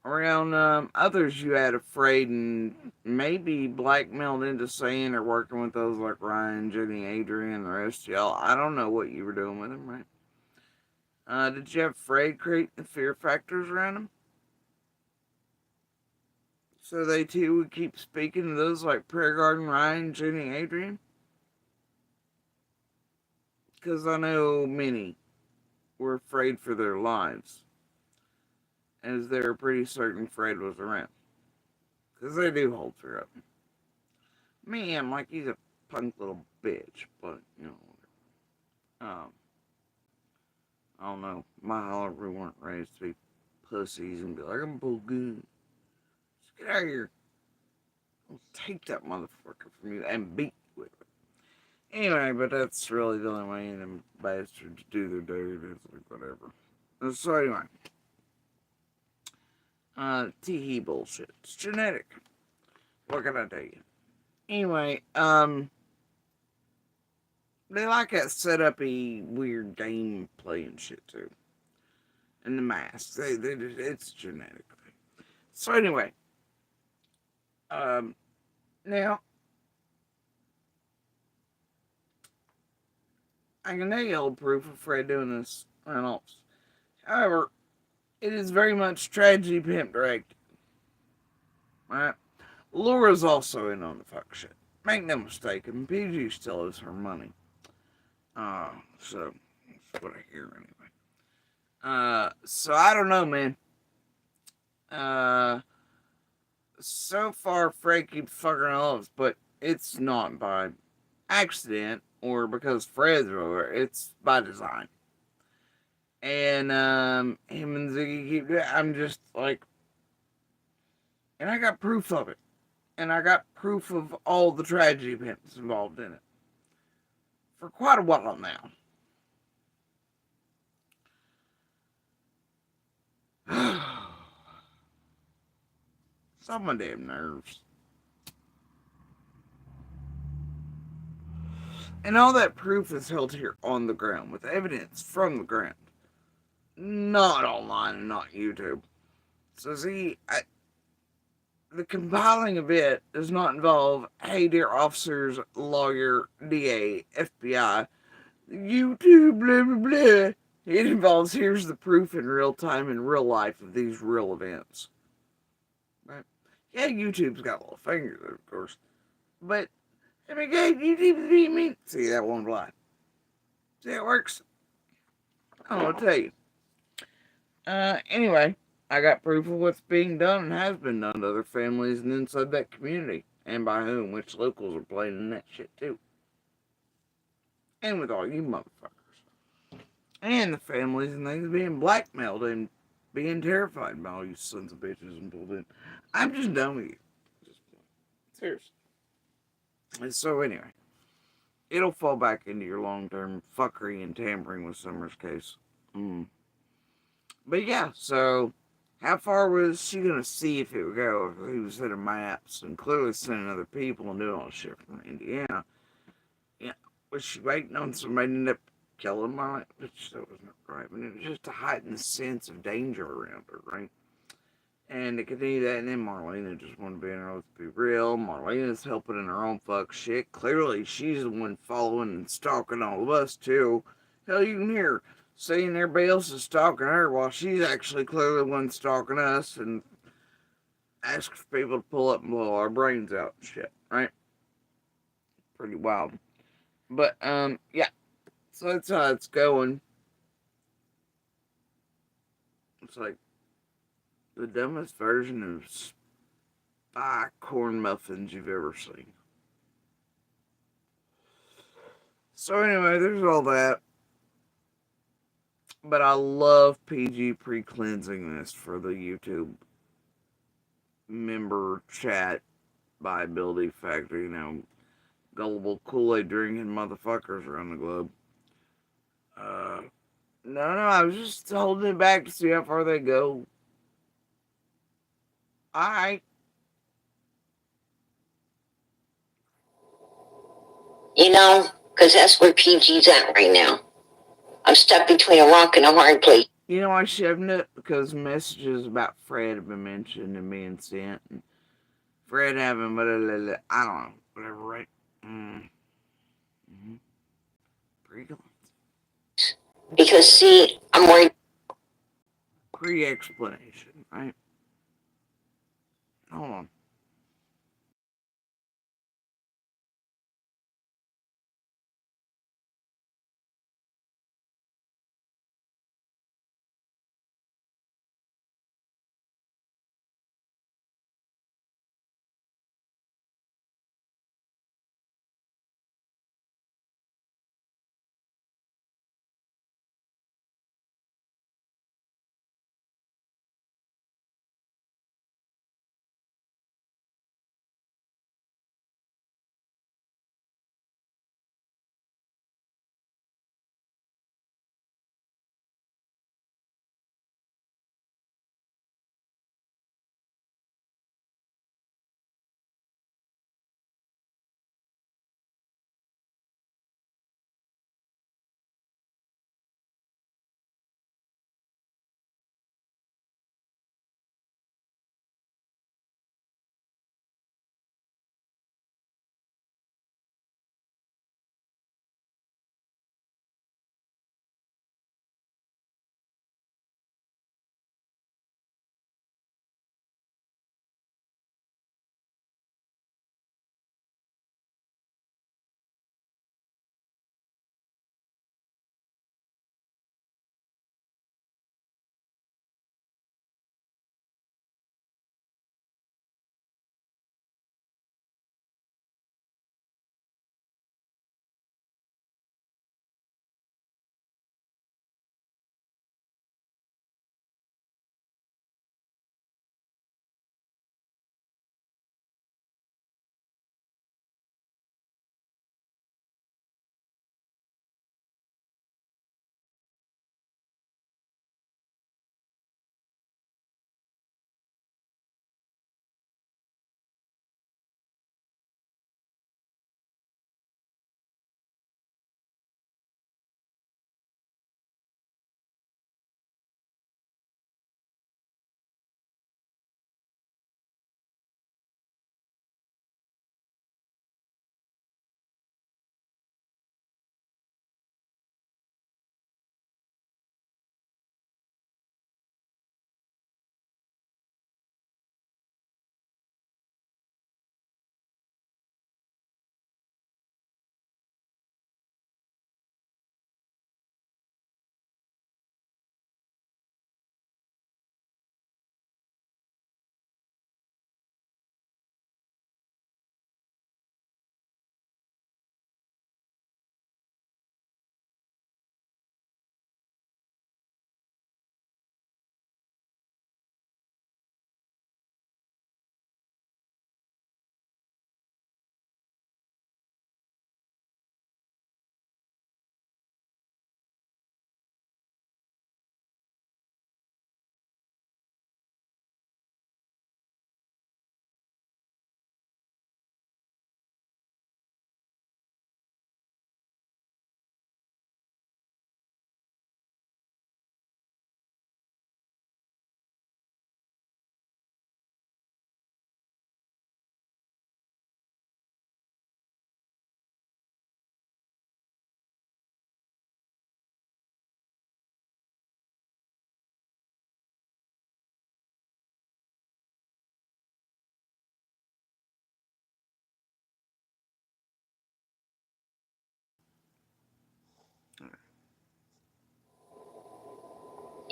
Speaker 1: Around others you had afraid and maybe blackmailed into saying or working with those like Ryan, Jenny, Adrian, and the rest of y'all. I don't know what you were doing with him, right? Did you have Fred create the fear factors around him? So they too would keep speaking to those like Prayer Garden, Ryan, Jenny, Adrian? Because I know many were afraid for their lives, as they were pretty certain Fred was around. Because they do hold fear of him. Me, I'm like, he's a punk little bitch, but, I don't know. My Oliver weren't raised to be pussies and be like, I'm bull good. Just get out of here. I'll take that motherfucker from you and beat you with it. Anyway, but that's really the only way them bastards do their dude. It's like, whatever. So, anyway. Tee bullshit. It's genetic. What can I tell you? Anyway, they like that set-up-y weird gameplay and shit too. And the masks, it's genetic. So anyway, now I can nail proof of Fred doing this Reynolds. However, it is very much tragedy pimp directed. Right? Laura's also in on the fuck shit. Make no mistake, and PG still owes her money. So that's what I hear anyway. So I don't know, man. So far Fred keeps fucking all of us, but it's not by accident or because Fred's over. It's by design. And him and Ziggy keep doing. I'm just like, and I got proof of it, and I got proof of all the tragedy pimps involved in it for quite a while now. It's on my damn nerves. And all that proof is held here on the ground with evidence from the ground. Not online and not YouTube. So see, the compiling of it does not involve, hey dear officers, lawyer, DA, FBI, YouTube, blah blah blah. It involves here's the proof in real time in real life of these real events. Right? Yeah, YouTube's got little fingers, of course. But I mean, yeah, YouTube, see that won't lie. See how it works? I'll tell you. Anyway, I got proof of what's being done and has been done to other families and inside that community, and by whom, which locals are playing in that shit too. And with all you motherfuckers. And the families and things being blackmailed and being terrified by all you sons of bitches and pulled in. I'm just done with you. Just, seriously. And so anyway, it'll fall back into your long-term fuckery and tampering with Summer's case. But yeah, so how far was she gonna see if it would go? If he was sending maps and clearly sending other people and doing all this shit from Indiana. Yeah, was she waiting on somebody to end up killing Marlena? Which that wasn't right, but it was just to heighten the sense of danger around her, right? And to continue that, and then Marlena just wanted to be in her let's be real. Marlena's helping in her own fuck shit. Clearly, she's the one following and stalking all of us, too. Hell, you can hear her saying everybody else is stalking her while she's actually clearly the one stalking us and asks people to pull up and blow our brains out and shit, right? Pretty wild. But, yeah. So that's how it's going. It's like the dumbest version of spy corn muffins you've ever seen. So anyway, there's all that. But I love PG pre-cleansing this for the YouTube member chat viability factor, gullible Kool-Aid drinking motherfuckers around the globe. No, I was just holding it back to see how far they go. Alright.
Speaker 2: You know, because that's where PG's at right now. I'm stuck between a rock and a hard place.
Speaker 1: I shoved it because messages about Fred have been mentioned and being sent. And Fred having, blah, blah, blah, I don't know, whatever, right? Mm-hmm. Pre
Speaker 2: Because, see, I'm worried.
Speaker 1: Pre-explanation, right? Hold on.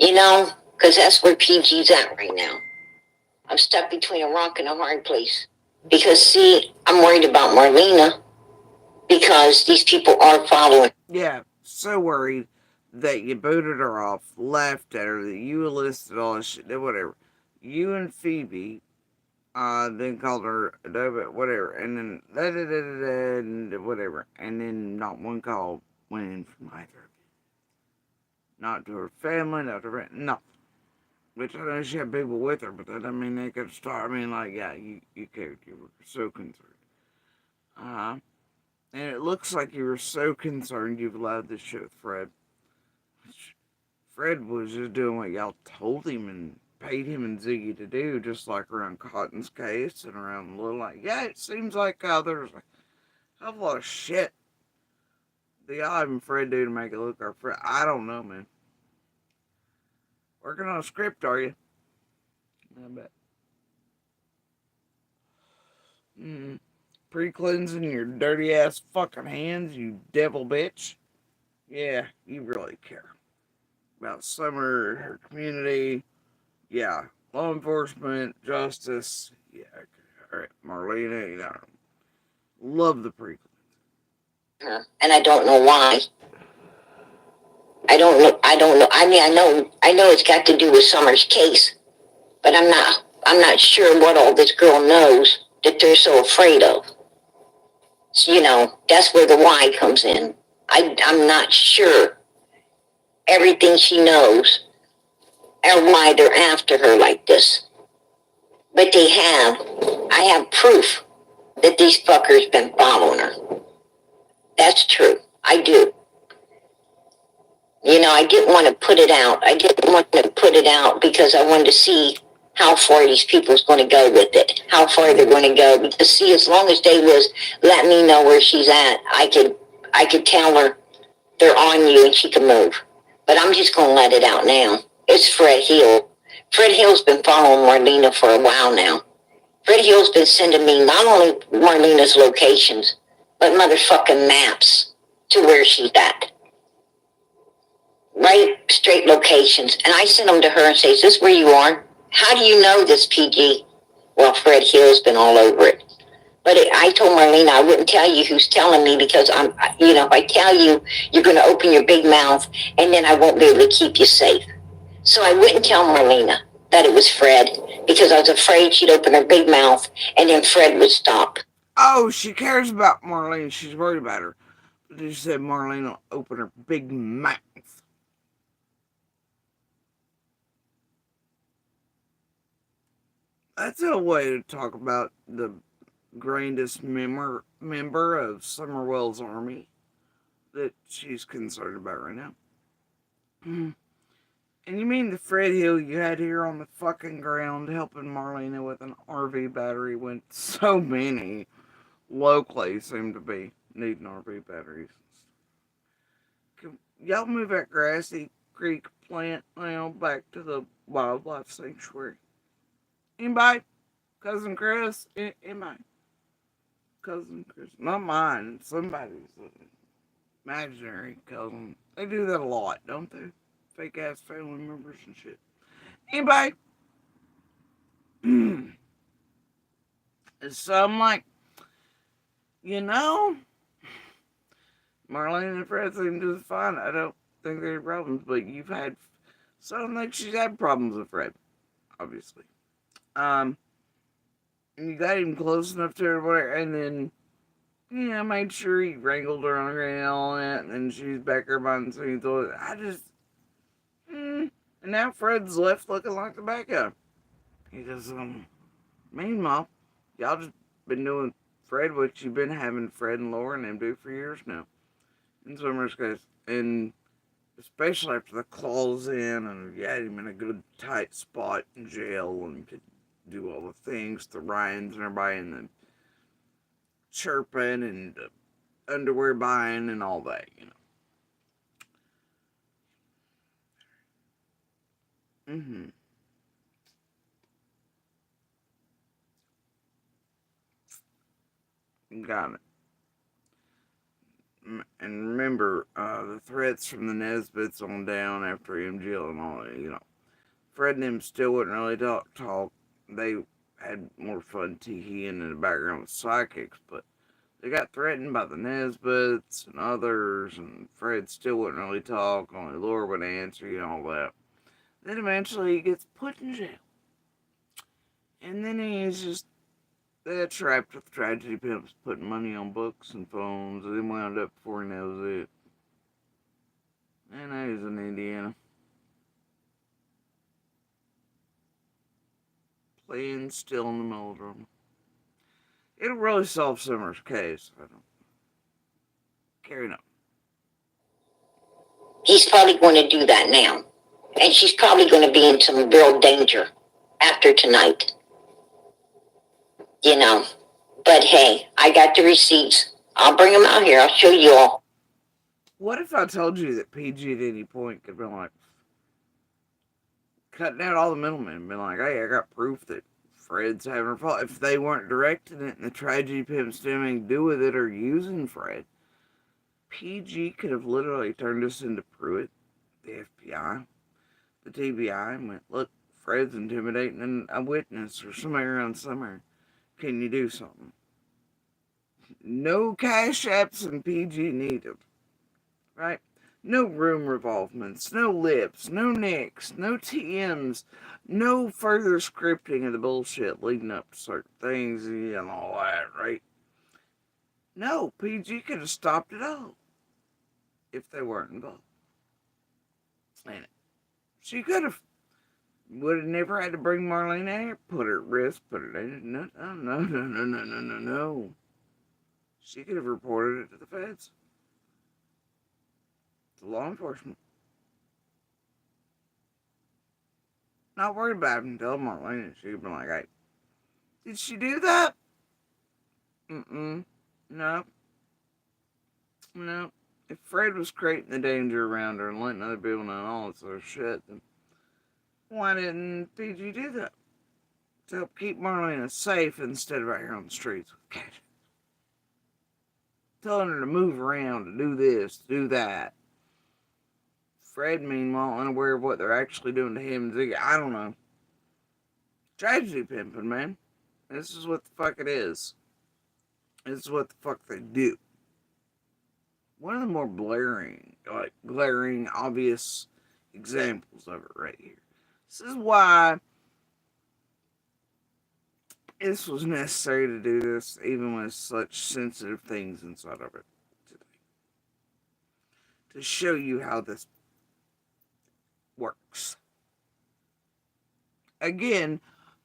Speaker 2: You know, because that's where PG's at right now. I'm stuck between a rock and a hard place. Because, see, I'm worried about Marlena because these people are following.
Speaker 1: Yeah, so worried that you booted her off, laughed at her, that you enlisted all this shit, whatever. You and Phoebe, then called her Adobe, whatever, and then and whatever, and then not one call went in from either. Not to her family, not to her, no. Which I know she had people with her, but that doesn't mean they could start. I mean, like, yeah, you cared, you were so concerned. Uh, and it looks like you were so concerned you've allowed this shit with Fred. Fred was just doing what y'all told him and paid him and Ziggy to do, just like around Cotton's case and around Little. Like, yeah, it seems like there's a hell of a lot of shit that y'all having Fred do to make it look like Fred. I don't know, man. Working on a script, are you? I bet. Mm. Pre-cleansing your dirty ass fucking hands, you devil bitch. Yeah, you really care about Summer, her community. Yeah, law enforcement, justice. Yeah, okay. All right, Marlena. You know, love the pre.
Speaker 2: And I don't know why. I don't know. I don't know. I mean, I know. I know it's got to do with Summer's case, but I'm not. I'm not sure what all this girl knows that they're so afraid of. So, you know, that's where the why comes in. I'm not sure everything she knows and why they're after her like this. But they have. I have proof that these fuckers been following her. That's true. I do. You know, I didn't want to put it out. I didn't want to put it out because I wanted to see how far these people's going to go with it, how far they're going to go. Because see, as long as they was let me know where she's at, I could tell her they're on you and she can move. But I'm just going to let it out now. It's Fred Hill. Fred Hill's been following Marlena for a while now. Fred Hill's been sending me not only Marlena's locations, but motherfucking maps to where she's at. Right straight locations. And I sent them to her and say, is this where you are? How do you know this, PG? Well, Fred Hill's been all over it. But I told Marlena I wouldn't tell you who's telling me because if I tell you, you're going to open your big mouth and then I won't be able to keep you safe. So I wouldn't tell Marlena that it was Fred because I was afraid she'd open her big mouth and then Fred would stop.
Speaker 1: Oh, she cares about Marlene. She's worried about her. But she said Marlene will open her big mouth. That's a way to talk about the greatest member of Summerwell's army that she's concerned about right now. And you mean the Fred Hill you had here on the fucking ground helping Marlena with an RV battery when so many locally seem to be needing RV batteries? Can y'all move that grassy creek plant now back to the wildlife sanctuary? Anybody? Cousin Chris? Anybody? Cousin Chris? Not mine. Somebody's imaginary cousin. They do that a lot, don't they? Fake ass family members and shit. Anybody? So I'm like, you know, Marlene and Fred seem just fine. I don't think there are problems, but you've had. So I don't think she's had problems with Fred, obviously. Um, and you got him close enough to her, whatever, and then, made sure he wrangled her on her and then she's back her behind the scenes. I just, and now Fred's left looking like the bad guy. He goes, meanwhile, y'all just been doing Fred what you've been having Fred and Lauren and do for years now. In Summer's case, and especially after the claws in and you had him in a good tight spot in jail and could do all the things, the Ryans and everybody, and the chirping and the underwear buying and all that. Mm-hmm. Got it. And remember, the threats from the Nesbits on down after MGL and all that, Fred and them still wouldn't really talk. They had more fun teeing in the background with psychics, but they got threatened by the Nesbits and others, and Fred still wouldn't really talk, only Laura would answer, all that. Then eventually he gets put in jail. And then he's just trapped with tragedy pimps putting money on books and phones, and then wound up before he knows it. And now he's in Indiana. Playing still in the melodrama. It'll really solve Summer's case. I don't. Carrying on.
Speaker 2: He's probably going to do that now. And she's probably going to be in some real danger after tonight. But hey, I got the receipts. I'll bring them out here. I'll show you all.
Speaker 1: What if I told you that PG at any point could be like cutting out all the middlemen and be like, hey, I got proof that Fred's having a fault. If they weren't directing it and the tragedy pimps didn't anything to do with it or using Fred, PG could have literally turned us into Pruitt, the FBI, the TBI, and went, look, Fred's intimidating a witness or somebody around somewhere. Can you do something? No cash apps and PG needed. Right? No room revolvements, no lips, no nicks, no TMs, no further scripting of the bullshit leading up to certain things and all that, right? No, PG could have stopped it all if they weren't involved. And she could have. Would have never had to bring Marlena here, put her at risk, put her in. No. She could have reported it to the feds, to law enforcement. Not worried about it until Marlena. She'd been like, hey, did she do that? No. If Fred was creating the danger around her and letting other people know all this other shit, then why didn't PG do that? To help keep Marlena safe instead of out here on the streets with cash. Telling her to move around, to do this, to do that. Fred, meanwhile, unaware of what they're actually doing to him and Ziggy. I don't know. Tragedy pimping, man. This is what the fuck it is. This is what the fuck they do. One of the more glaring, obvious examples of it right here. This is why this was necessary to do this, even with such sensitive things inside of it today. To show you how this works. Again,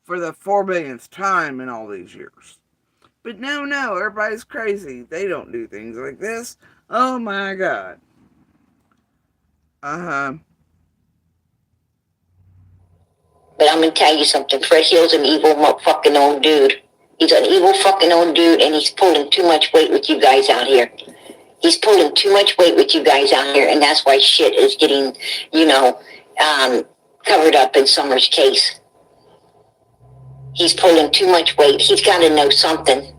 Speaker 1: for the 4 billionth time in all these years. But no, everybody's crazy. They don't do things like this. Oh my god.
Speaker 2: But I'm gonna tell you something. Fred Hill's an evil fucking old dude. He's an evil fucking old dude, and he's pulling too much weight with you guys out here. He's pulling too much weight with you guys out here, and that's why shit is getting, covered up in Summer's case. He's pulling too much weight. He's got to know something.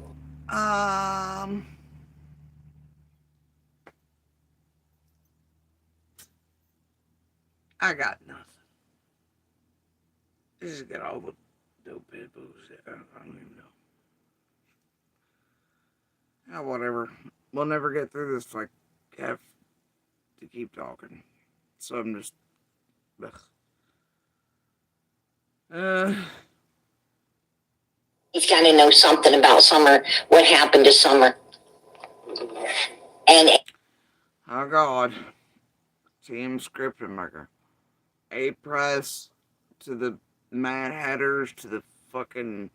Speaker 1: I got nothing. This has got all the dope head bullshit. I don't even know. Whatever. We'll never get through this if I have to keep talking. So I'm just.
Speaker 2: He's got to know something about Summer. What happened to Summer? And.
Speaker 1: Oh God. Team Scriptenmaker. A Press to the Mad Hatters to the fucking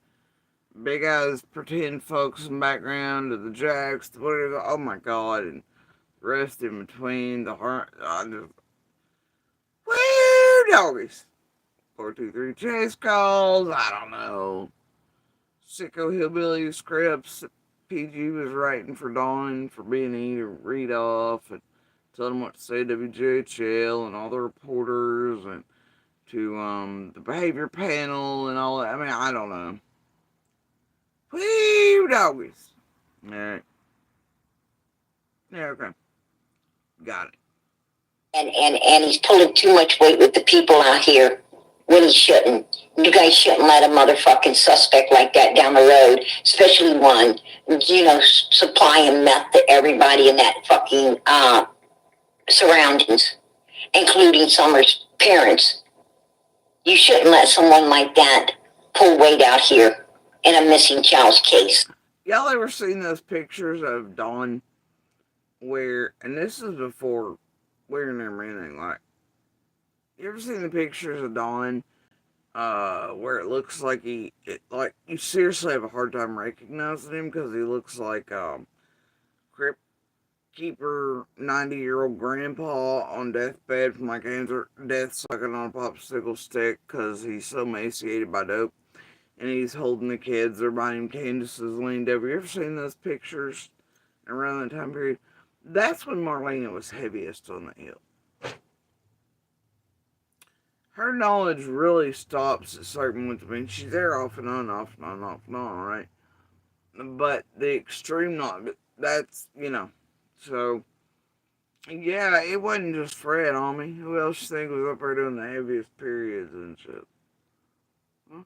Speaker 1: big ass pretend folks in the background to the Jacks to whatever. Oh my God. And the rest in between. The heart. Woo doggies. 423 chase calls. I don't know. Sicko hillbilly scripts that PG was writing for Dawn for B&E to read off and tell them what to say to WJHL and all the reporters and to the behavior panel and all that. I mean, I don't know. Woo doggies. Alright. Yeah, okay. Got it.
Speaker 2: And he's pulling too much weight with the people out here when he shouldn't. You guys shouldn't let a motherfucking suspect like that down the road, especially one, supplying meth to everybody in that fucking surroundings, including Summer's parents. You shouldn't let someone like that pull weight out here in a missing child's case.
Speaker 1: Y'all ever seen those pictures of Dawn where, and this is before wearing anything, like, you ever seen the pictures of Dawn where it looks like like, you seriously have a hard time recognizing him because he looks like, Crypt Keeper 90-year-old grandpa on deathbed from like death sucking on a popsicle stick because he's so emaciated by dope. And he's holding the kids. They're buying him Candace's leaned over. You ever seen those pictures around that time period? That's when Marlena was heaviest on the hill. Her knowledge really stops at certain points. I mean, she's there off and on, off and on, off and on, right? But the extreme knowledge, that's, So, yeah, it wasn't just Fred on me. Who else you think was up there doing the heaviest periods and shit? Huh?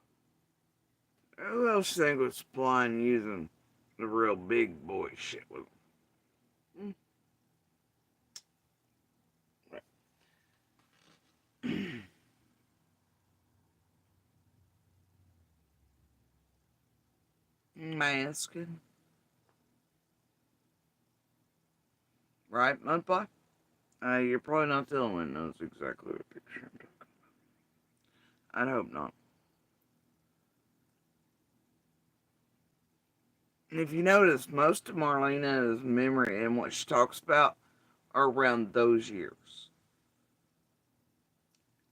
Speaker 1: Who else you think was supplying using the real big boy shit with them? Hmm? Masking. Right, Mudpie? You're probably not the only one who knows exactly what picture I'm talking about. I'd hope not. And if you notice, most of Marlena's memory and what she talks about are around those years.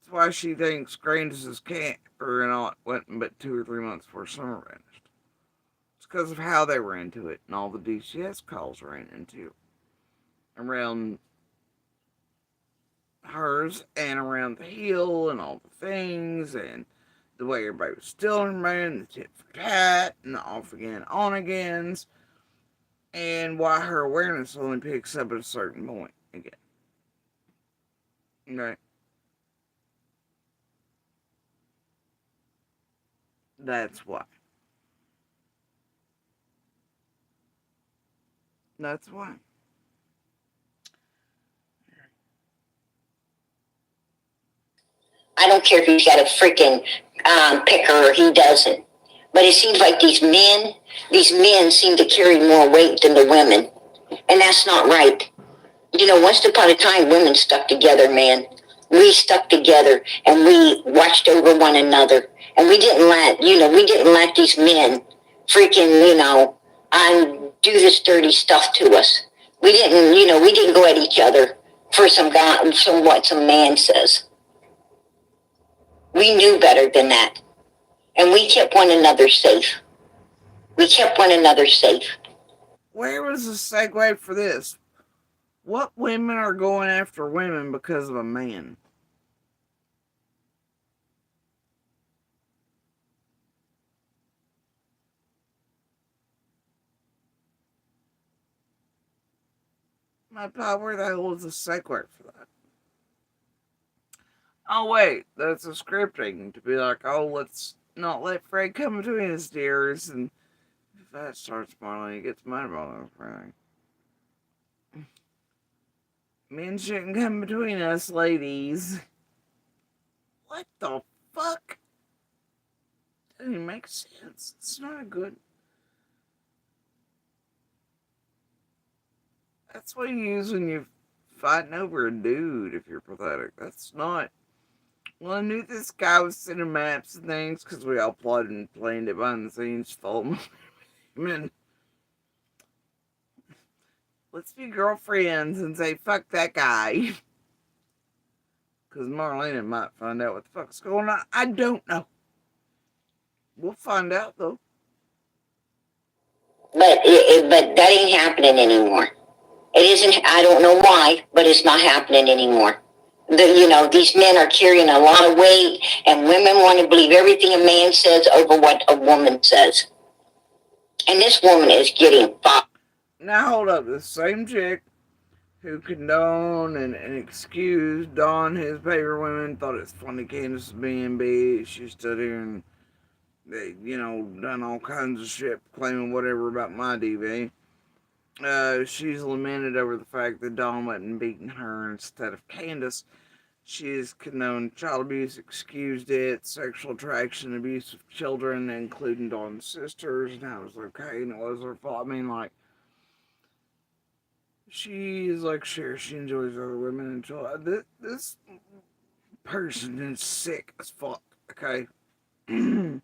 Speaker 1: That's why she thinks Grandis's cat or not went but 2 or 3 months before summer vanished. It's because of how they were into it and all the DCS calls ran into around hers and around the hill and all the things and the way everybody was stealing her man, the tit for tat, and the off again, on agains, and why her awareness only picks up at a certain point again. Right? That's why. That's why.
Speaker 2: I don't care if he's got a freaking picker or he doesn't. But it seems like these men seem to carry more weight than the women. And that's not right. Once upon a time, women stuck together, man. We stuck together and we watched over one another. And we didn't let these men freaking, do this dirty stuff to us. We didn't go at each other for what some man says. We knew better than that. And we kept one another safe. We kept one another safe.
Speaker 1: Where was the segue for this? What women are going after women because of a man? My pal, where the hell was the segue for that? Oh, wait, that's a scripting to be like, oh, let's not let Fred come between us, dears, and if that starts smiling, he gets mad about everything. Men shouldn't come between us, ladies. What the fuck? Doesn't even make sense. It's not a good. That's what you use when you're fighting over a dude if you're pathetic. That's not. Well, I knew this guy was sending maps and things because we all plotted and planned it behind the scenes. Follow him. Let's be girlfriends and say, fuck that guy. Because Marlena might find out what the fuck's going on. I don't know. We'll find out, though.
Speaker 2: But that ain't happening anymore. It isn't. I don't know why, but it's not happening anymore. These men are carrying a lot of weight, and women want to believe everything a man says over what a woman says. And this woman is getting fucked.
Speaker 1: Now hold up, the same chick who condoned and excused Don his paper women, thought it's funny Candace was being big. She stood here and they, done all kinds of shit, claiming whatever about my DV. She's lamented over the fact that Dawn wasn't beating her instead of Candace. She has condoned child abuse, excused it, sexual attraction, abuse of children, including Dawn's sisters, and that was okay, and it was her fault. I mean, like, she is like Cher, she enjoys other women and children. This person is sick as fuck, okay? And,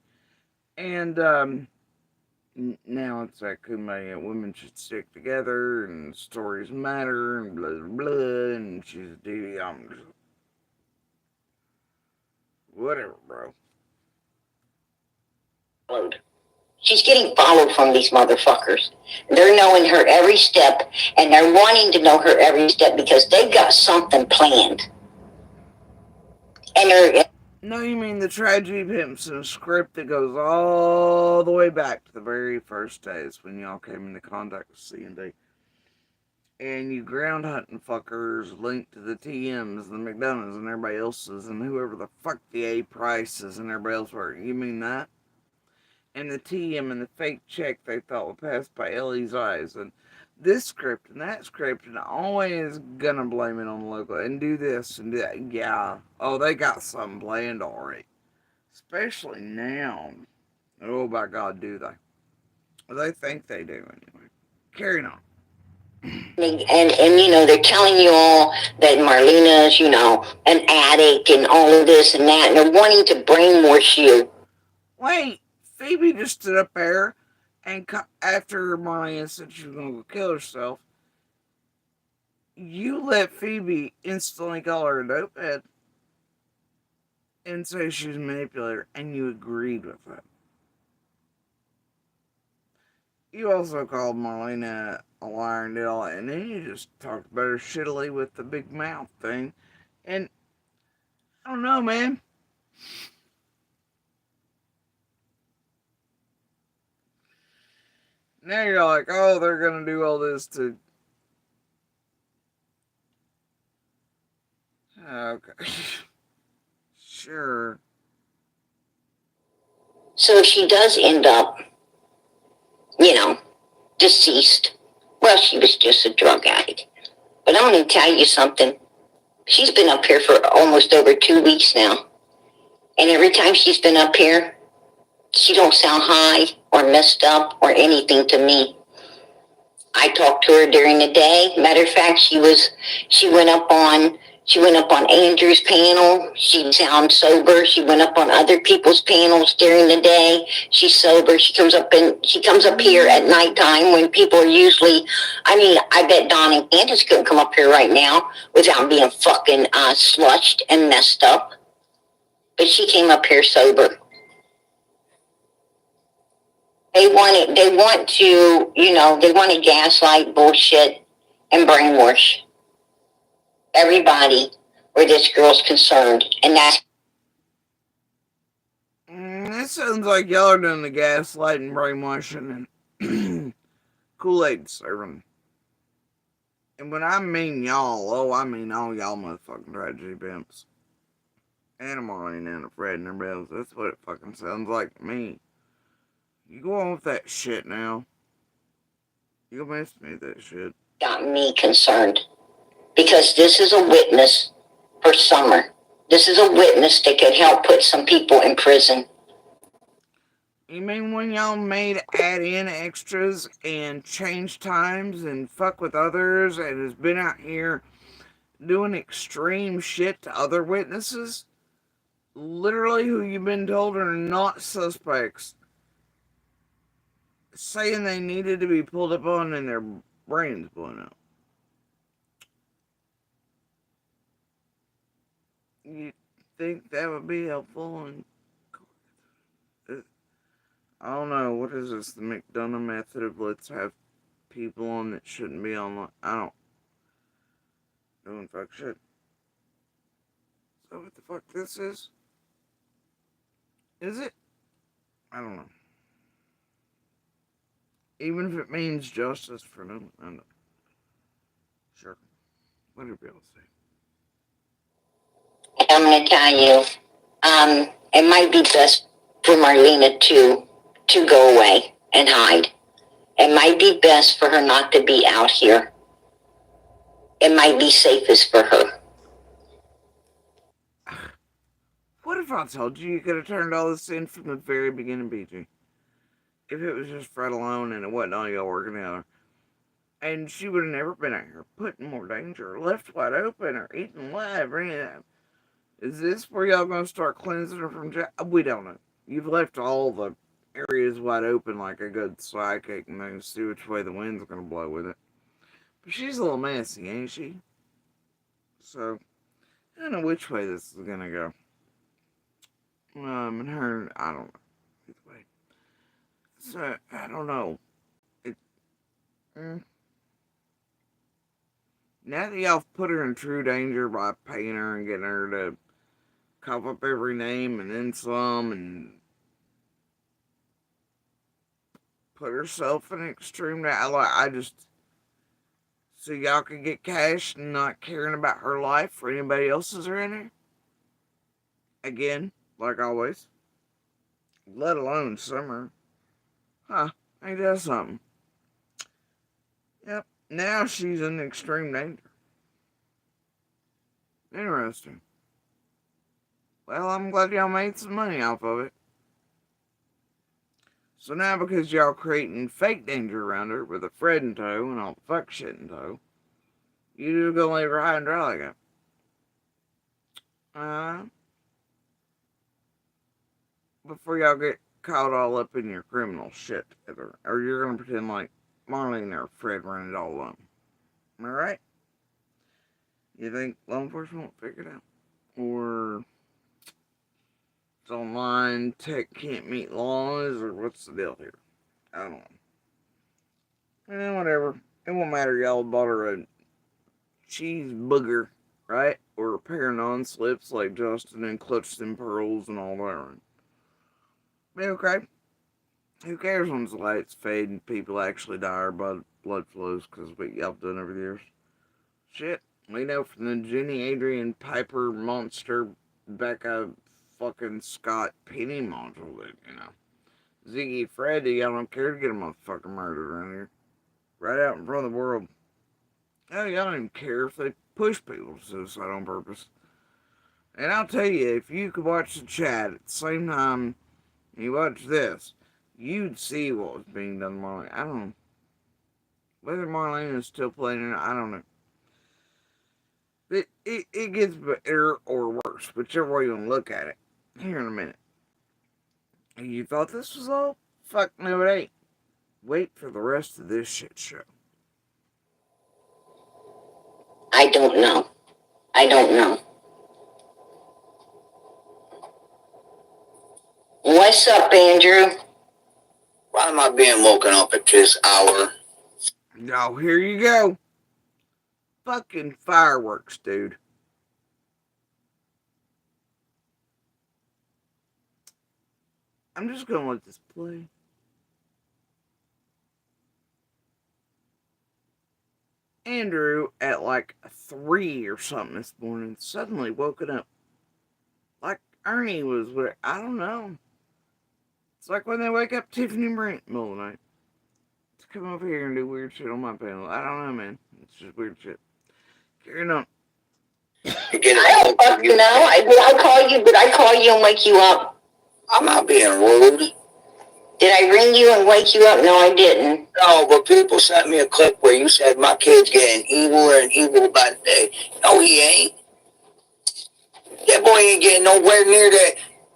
Speaker 1: now it's like women should stick together and stories matter and blah blah blah and she's a dude. Whatever, bro.
Speaker 2: She's getting followed from these motherfuckers. They're knowing her every step, and they're wanting to know her every step because they've got something planned. And they're
Speaker 1: No, you mean the Tragedy Pimpson script that goes all the way back to the very first days when y'all came into contact with C&D. And you ground hunting fuckers linked to the TMs, the McDonald's, and everybody else's, and whoever the fuck the A Prices and everybody else were. You mean that? And the TM and the fake check they thought would pass by Ellie's eyes. And this script and that script, and always gonna blame it on the local and do this and do that. Yeah. Oh, they got something planned already. Especially now. Oh, by God, do they? Well, they think they do anyway. Carrying on.
Speaker 2: and they're telling you all that Marlena's an addict and all of this and that, and they're wanting to brainwash you.
Speaker 1: Wait, Phoebe just stood up there and after Marlena said she was gonna go kill herself, you let Phoebe instantly call her a dopehead and say she was a manipulator, and you agreed with that. You also called Marlena a liar and did all that, and then you just talked about her shittily with the big mouth thing. And I don't know, man. Now you're like, oh, they're gonna do all this to. Okay. Sure.
Speaker 2: So she does end up, deceased. Well, she was just a drug addict. But I'm going to tell you something. She's been up here for almost over 2 weeks now. And every time she's been up here, she don't sound high or messed up or anything to me. I talked to her during the day. Matter of fact, she went up on Andrew's panel. She sounds sober. She went up on other people's panels during the day. She's sober. She comes up here at nighttime when people are usually. I mean, I bet Don and Candace couldn't come up here right now without being fucking slushed and messed up. But she came up here sober. They want to gaslight, bullshit, and brainwash everybody where this girl's concerned. And that's...
Speaker 1: That sounds like y'all are doing the gaslighting, brainwashing, and Kool-Aid serving. And when I mean y'all, I mean all y'all motherfucking tragedy pimps. And Marlena and Fred and everybody else. That's what it fucking sounds like to me. You go on with that shit now. You'll miss me with that shit.
Speaker 2: Got me concerned. Because this is a witness for Summer. This is a witness that could help put some people in prison.
Speaker 1: You mean when y'all made add in extras and change times and fuck with others and has been out here doing extreme shit to other witnesses? Literally who you've been told are not suspects. Saying they needed to be pulled up on and their brains blown out. You think that would be helpful? And I don't know. What is this? The McDonough method of let's have people on that shouldn't be on. I don't. Doing fuck shit. So what the fuck this is? Is it? I don't know. Even if it means justice for them, I don't know. Sure. What did Bill say?
Speaker 2: I'm going to tell you, it might be best for Marlena to go away and hide. It might be best for her not to be out here. It might be safest for her.
Speaker 1: What if I told you you could have turned all this in from the very beginning, BG? If it was just Fred alone and it wasn't all y'all working together. And she would have never been out here put in more danger, or left wide open, or eaten alive, or any of that. Is this where y'all gonna start cleansing her from jail? We don't know. You've left all the areas wide open like a good psychic and then see which way the wind's gonna blow with it. But she's a little messy, ain't she? So, I don't know which way this is gonna go. And her, I don't know. Either way. So, I don't know. It, mm, Now that y'all put her in true danger by paying her and getting her to cough up every name and then some and put herself in extreme I just so y'all could get cash and not caring about her life or anybody else's around her. Again, like always. Let alone summer. Huh, ain't that something? Yep, now she's in extreme danger. Interesting. Well, I'm glad y'all made some money off of it. So now because y'all creating fake danger around her with a Fred in tow and all the fuck shit in tow, you just gonna leave her high and dry like that. Before y'all get caught all up in your criminal shit together. Or you're gonna pretend like Marlena or Fred ran it all alone. Am I right? You think law enforcement won't figure it out? Or it's online, tech can't meet laws, or what's the deal here? I don't know. Whatever. It won't matter, y'all bought her a cheese booger, right? Or a pair of non-slips like Justin and clutched them pearls and all that. Be okay. Who cares when the lights fade and people actually die or blood flows because of what y'all done over the years? Shit, we know from the Jenny, Adrian, Piper, Monster, Becca, fucking Scott, Penny module that, Ziggy, Freddy, y'all don't care to get a motherfucker murdered around here. Right out in front of the world. Hell, y'all don't even care if they push people to suicide on purpose. And I'll tell you, if you could watch the chat at the same time you watch this, you'd see what was being done to Marlene. I don't know. Whether Marlene is still playing it, I don't know. It gets better or worse, whichever way you want to look at it. Here in a minute. You thought this was all? Fuck no, it ain't. Wait for the rest of this shit show.
Speaker 2: I don't know. I don't know. What's up, Andrew?
Speaker 6: Why am I being woken up at this hour?
Speaker 1: Oh, here you go. Fucking fireworks, dude. I'm just gonna let this play. Andrew, at like 3 or something this morning, suddenly woken up. Like Ernie was with, I don't know. It's like when they wake up Tiffany Brent in the middle of the night to come over here and do weird shit on my panel. I don't know, man. It's just weird shit. Carrying on.
Speaker 2: I don't fucking know. Did I call you and wake you up?
Speaker 6: I'm not being rude.
Speaker 2: Did I ring you and wake you up? No, I didn't.
Speaker 6: No, but people sent me a clip where you said my kid's getting eviler and evil by the day. No, he ain't. That boy ain't getting nowhere near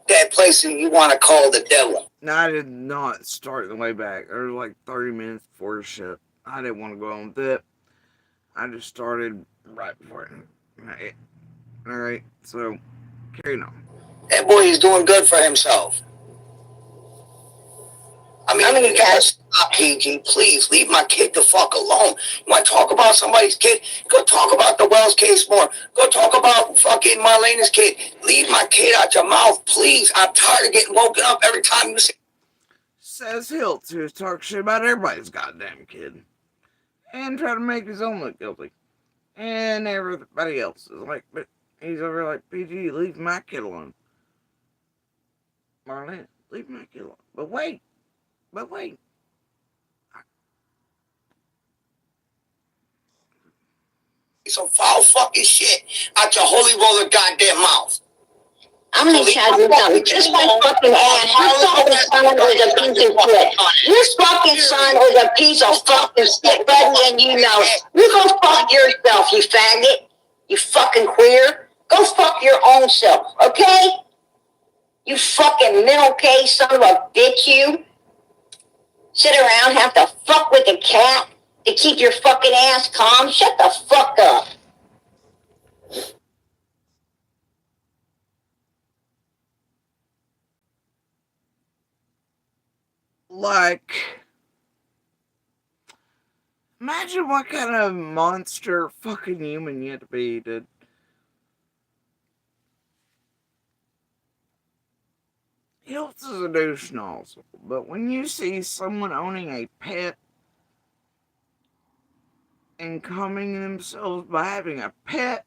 Speaker 6: that place that you want to call the devil.
Speaker 1: No, I did not start the way back. There was like 30 minutes before shit. I didn't want to go on with it. I just started right before it. Alright, so carrying on.
Speaker 6: That boy is doing good for himself. I mean, you gotta stop, PG. Please, leave my kid the fuck alone. You want to talk about somebody's kid? Go talk about the Wells case more. Go talk about fucking Marlena's kid. Leave my kid out your mouth, please. I'm tired of getting woken up every time you say...
Speaker 1: Says Hilt, who's talking shit about everybody's goddamn kid. And try to make his own look guilty. And everybody else is like, but he's over like, PG, leave my kid alone. Marlena, leave my kid alone. But wait.
Speaker 6: Some foul fucking shit out your holy roller goddamn mouth.
Speaker 2: I'm gonna tell you something. Kiss my fucking ass. Your fucking son was a piece of shit. Your fucking son was a piece of fucking shit, buddy, and you know it. You go fuck yourself, you faggot. You fucking queer. Go fuck your own self, okay? You fucking mental case son of a bitch, you. Sit around, have to fuck with a cat to keep your fucking ass calm. Shut the fuck up.
Speaker 1: Like, imagine what kind of monster fucking human you had to be to. Hills is a douche nozzle, but when you see someone owning a pet and calming themselves by having a pet,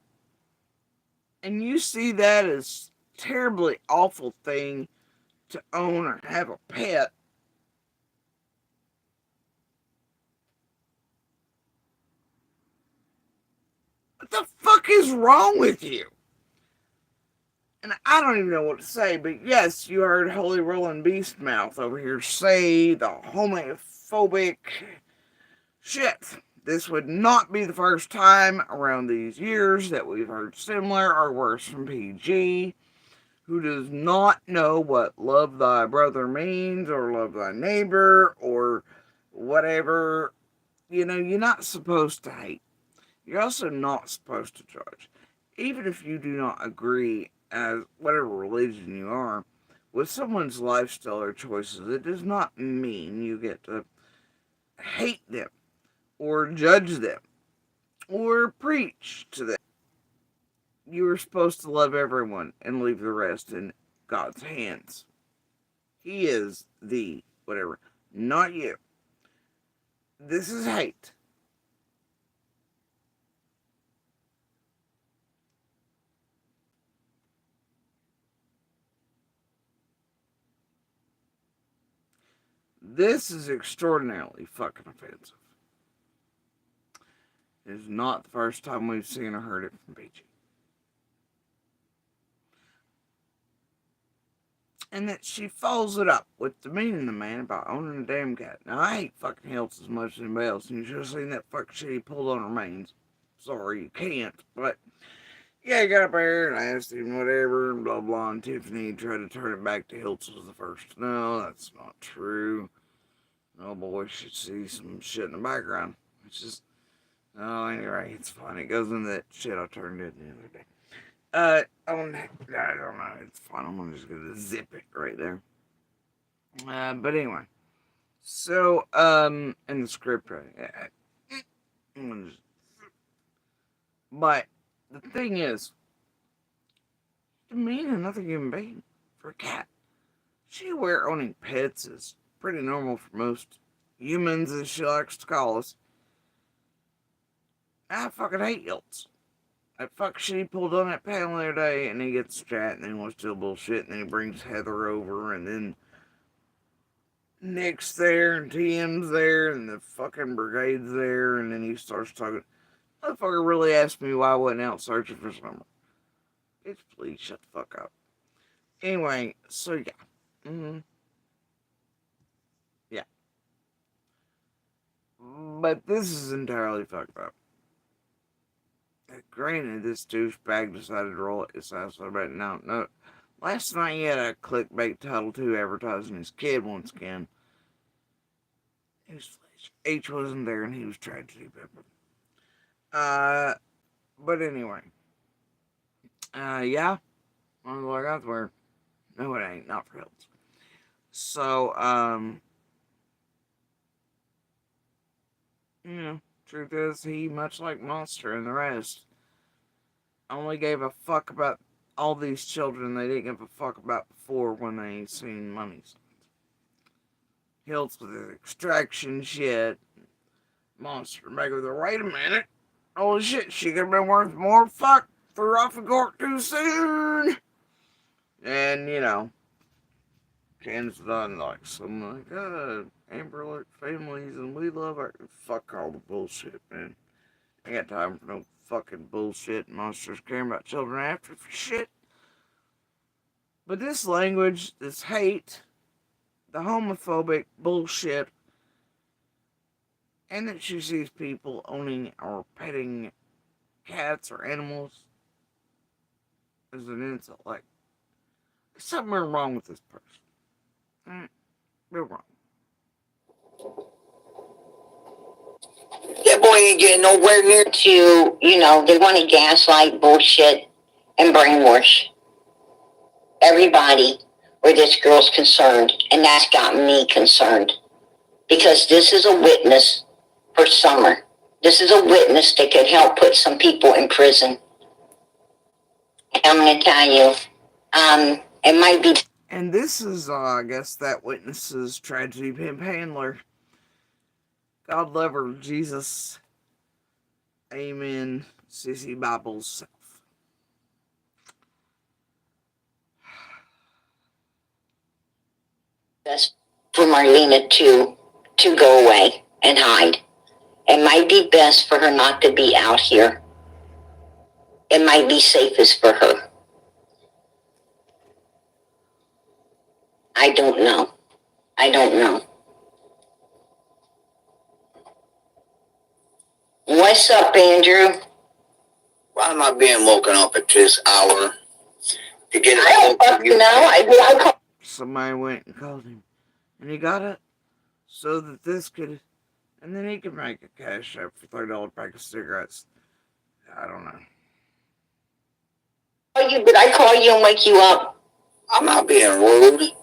Speaker 1: and you see that as terribly awful thing to own or have a pet, what the fuck is wrong with you? And I don't even know what to say, but yes, you heard Holy Rolling Beast Mouth over here say the homophobic shit. This would not be the first time around these years that we've heard similar or worse from PG, who does not know what love thy brother means or love thy neighbor or whatever. You know, you're not supposed to hate. You're also not supposed to judge. Even if you do not agree, as whatever religion you are, with someone's lifestyle or choices, it does not mean you get to hate them or judge them or preach to them. You are supposed to love everyone and leave the rest in God's hands. He is the whatever, not you. This is hate. This is extraordinarily fucking offensive. It is not the first time we've seen or heard it from PG. And that she follows it up with demeaning the man about owning a damn cat. Now, I hate fucking Hills as much as anybody else, and you should have seen that fucking shit he pulled on her manes. Sorry, you can't, but yeah, he got up there and asked him whatever, and blah blah, and Tiffany tried to turn it back to Hills was the first. No, that's not true. Oh boy, should see some shit in the background. It's just, oh, anyway, it's fine. It goes into that shit I turned in the other day. I don't know. It's fine. I'm just gonna zip it right there. But anyway, so in the script, right? But the thing is, demeaning another human being for a cat. She aware owning pets is pretty normal for most humans, as she likes to call us. I fucking hate Yelts. That fuck shit he pulled on that panel the other day, and he gets chat, and then he wants to do bullshit, and then he brings Heather over, and then Nick's there, and TM's there, and the fucking brigade's there, and then he starts talking. Motherfucker really asked me why I wasn't out searching for summer. Bitch, please shut the fuck up. Anyway, so yeah. Yeah. But this is entirely fucked up. Granted, this douchebag decided to roll it his ass about it. Now, no. Last night he had a clickbait title too, advertising his kid once again. H wasn't there and he was tragedy pepper. But anyway. Yeah. I was like, that's weird. No, it ain't. Not for Hills. So, you know, truth is, he, much like Monster and the rest, only gave a fuck about all these children they didn't give a fuck about before when they seen money signs. Hills with his extraction shit. Monster Mega with wait a minute. Holy shit, she could have been worth more. Fuck, threw off the court too soon. And, you know, Ken's done like something like, Amber Alert families and we love our. Fuck all the bullshit, man. I got time for no fucking bullshit. Monsters caring about children after for shit. But this language, this hate, the homophobic bullshit, and that she sees people owning or petting cats or animals as an insult. Like, there's something wrong with this person. Real wrong.
Speaker 2: That boy ain't getting nowhere near to, they want to gaslight, bullshit, and brainwash everybody where this girl's concerned. And that's got me concerned. Because this is a witness for Summer. This is a witness that could help put some people in prison. And I'm going to tell you, it might be.
Speaker 1: And this is, I guess, that witness's tragedy pimp handler. God love her, Jesus. Amen. Sissy Bible's self.
Speaker 2: Best for Marlena to go away and hide. It might be best for her not to be out here. It might be safest for her. I don't know. What's up, Andrew?
Speaker 6: Why am I being woken up at this hour to get
Speaker 2: I don't fucking know.
Speaker 1: Somebody went and called him. And he got it so that this could. And then he could make a cash app for $30 pack of cigarettes. I don't know.
Speaker 2: Did I call you and wake you up?
Speaker 6: I'm not being rude.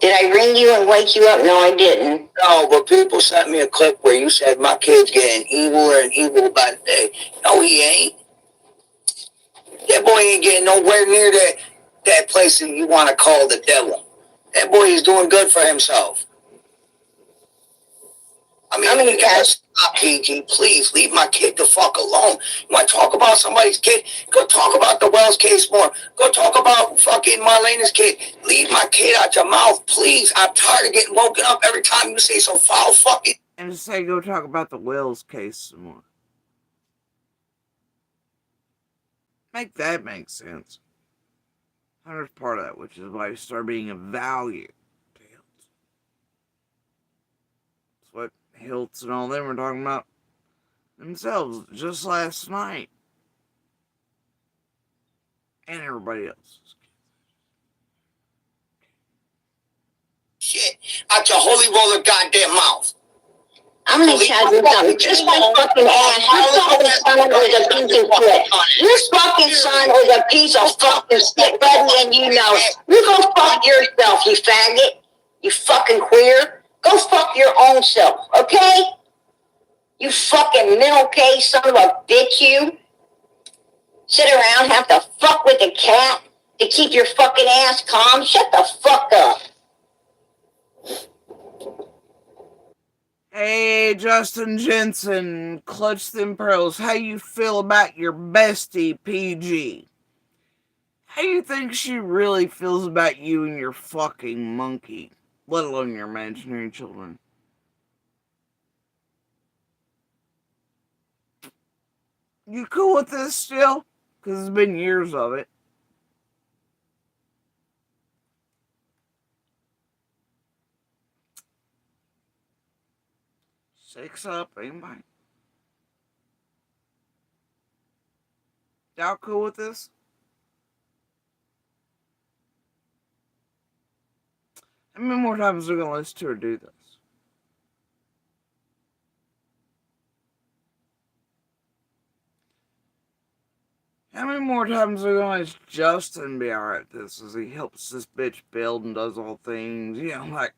Speaker 2: Did I ring you and wake you up? No, I didn't.
Speaker 6: No, but people sent me a clip where you said my kid's getting eviler and evil by the day. No, he ain't. That boy ain't getting nowhere near that place that you want to call the devil. That boy is doing good for himself. I mean, you gotta stop, PG. Please leave my kid the fuck alone. You want to talk about somebody's kid? Go talk about the Wells case more. Go talk about fucking Marlena's kid. Leave my kid out your mouth, please. I'm tired of getting woken up every time you say some foul fucking.
Speaker 1: And just say go talk about the Wells case some more. Make that make sense. Hunter's part of that, which is why he started being of value to Hiltz. That's what Hiltz and all them were talking about themselves just last night. And everybody else.
Speaker 6: Shit out your holy roller goddamn mouth.
Speaker 2: I'm gonna tell you something. Just my fucking ass. Your fucking son was a piece of shit. Your fucking son was a piece of fucking shit, buddy, and you know it. You go fuck yourself, you faggot. You fucking queer. Go fuck your own self, okay? You fucking mental case son of a bitch, you. Sit around, have to fuck with a cat to keep your fucking ass calm. Shut the fuck up.
Speaker 1: Hey, Justin Jensen, Clutch Them Pearls, how you feel about your bestie, PG? How you think she really feels about you and your fucking monkey, let alone your imaginary children? You cool with this still? Because it's been years of it. Six up, anybody? Y'all cool with this? How many more times are we gonna listen to her do this? How many more times are we gonna let Justin be alright at this as he helps this bitch build and does all things? You know, like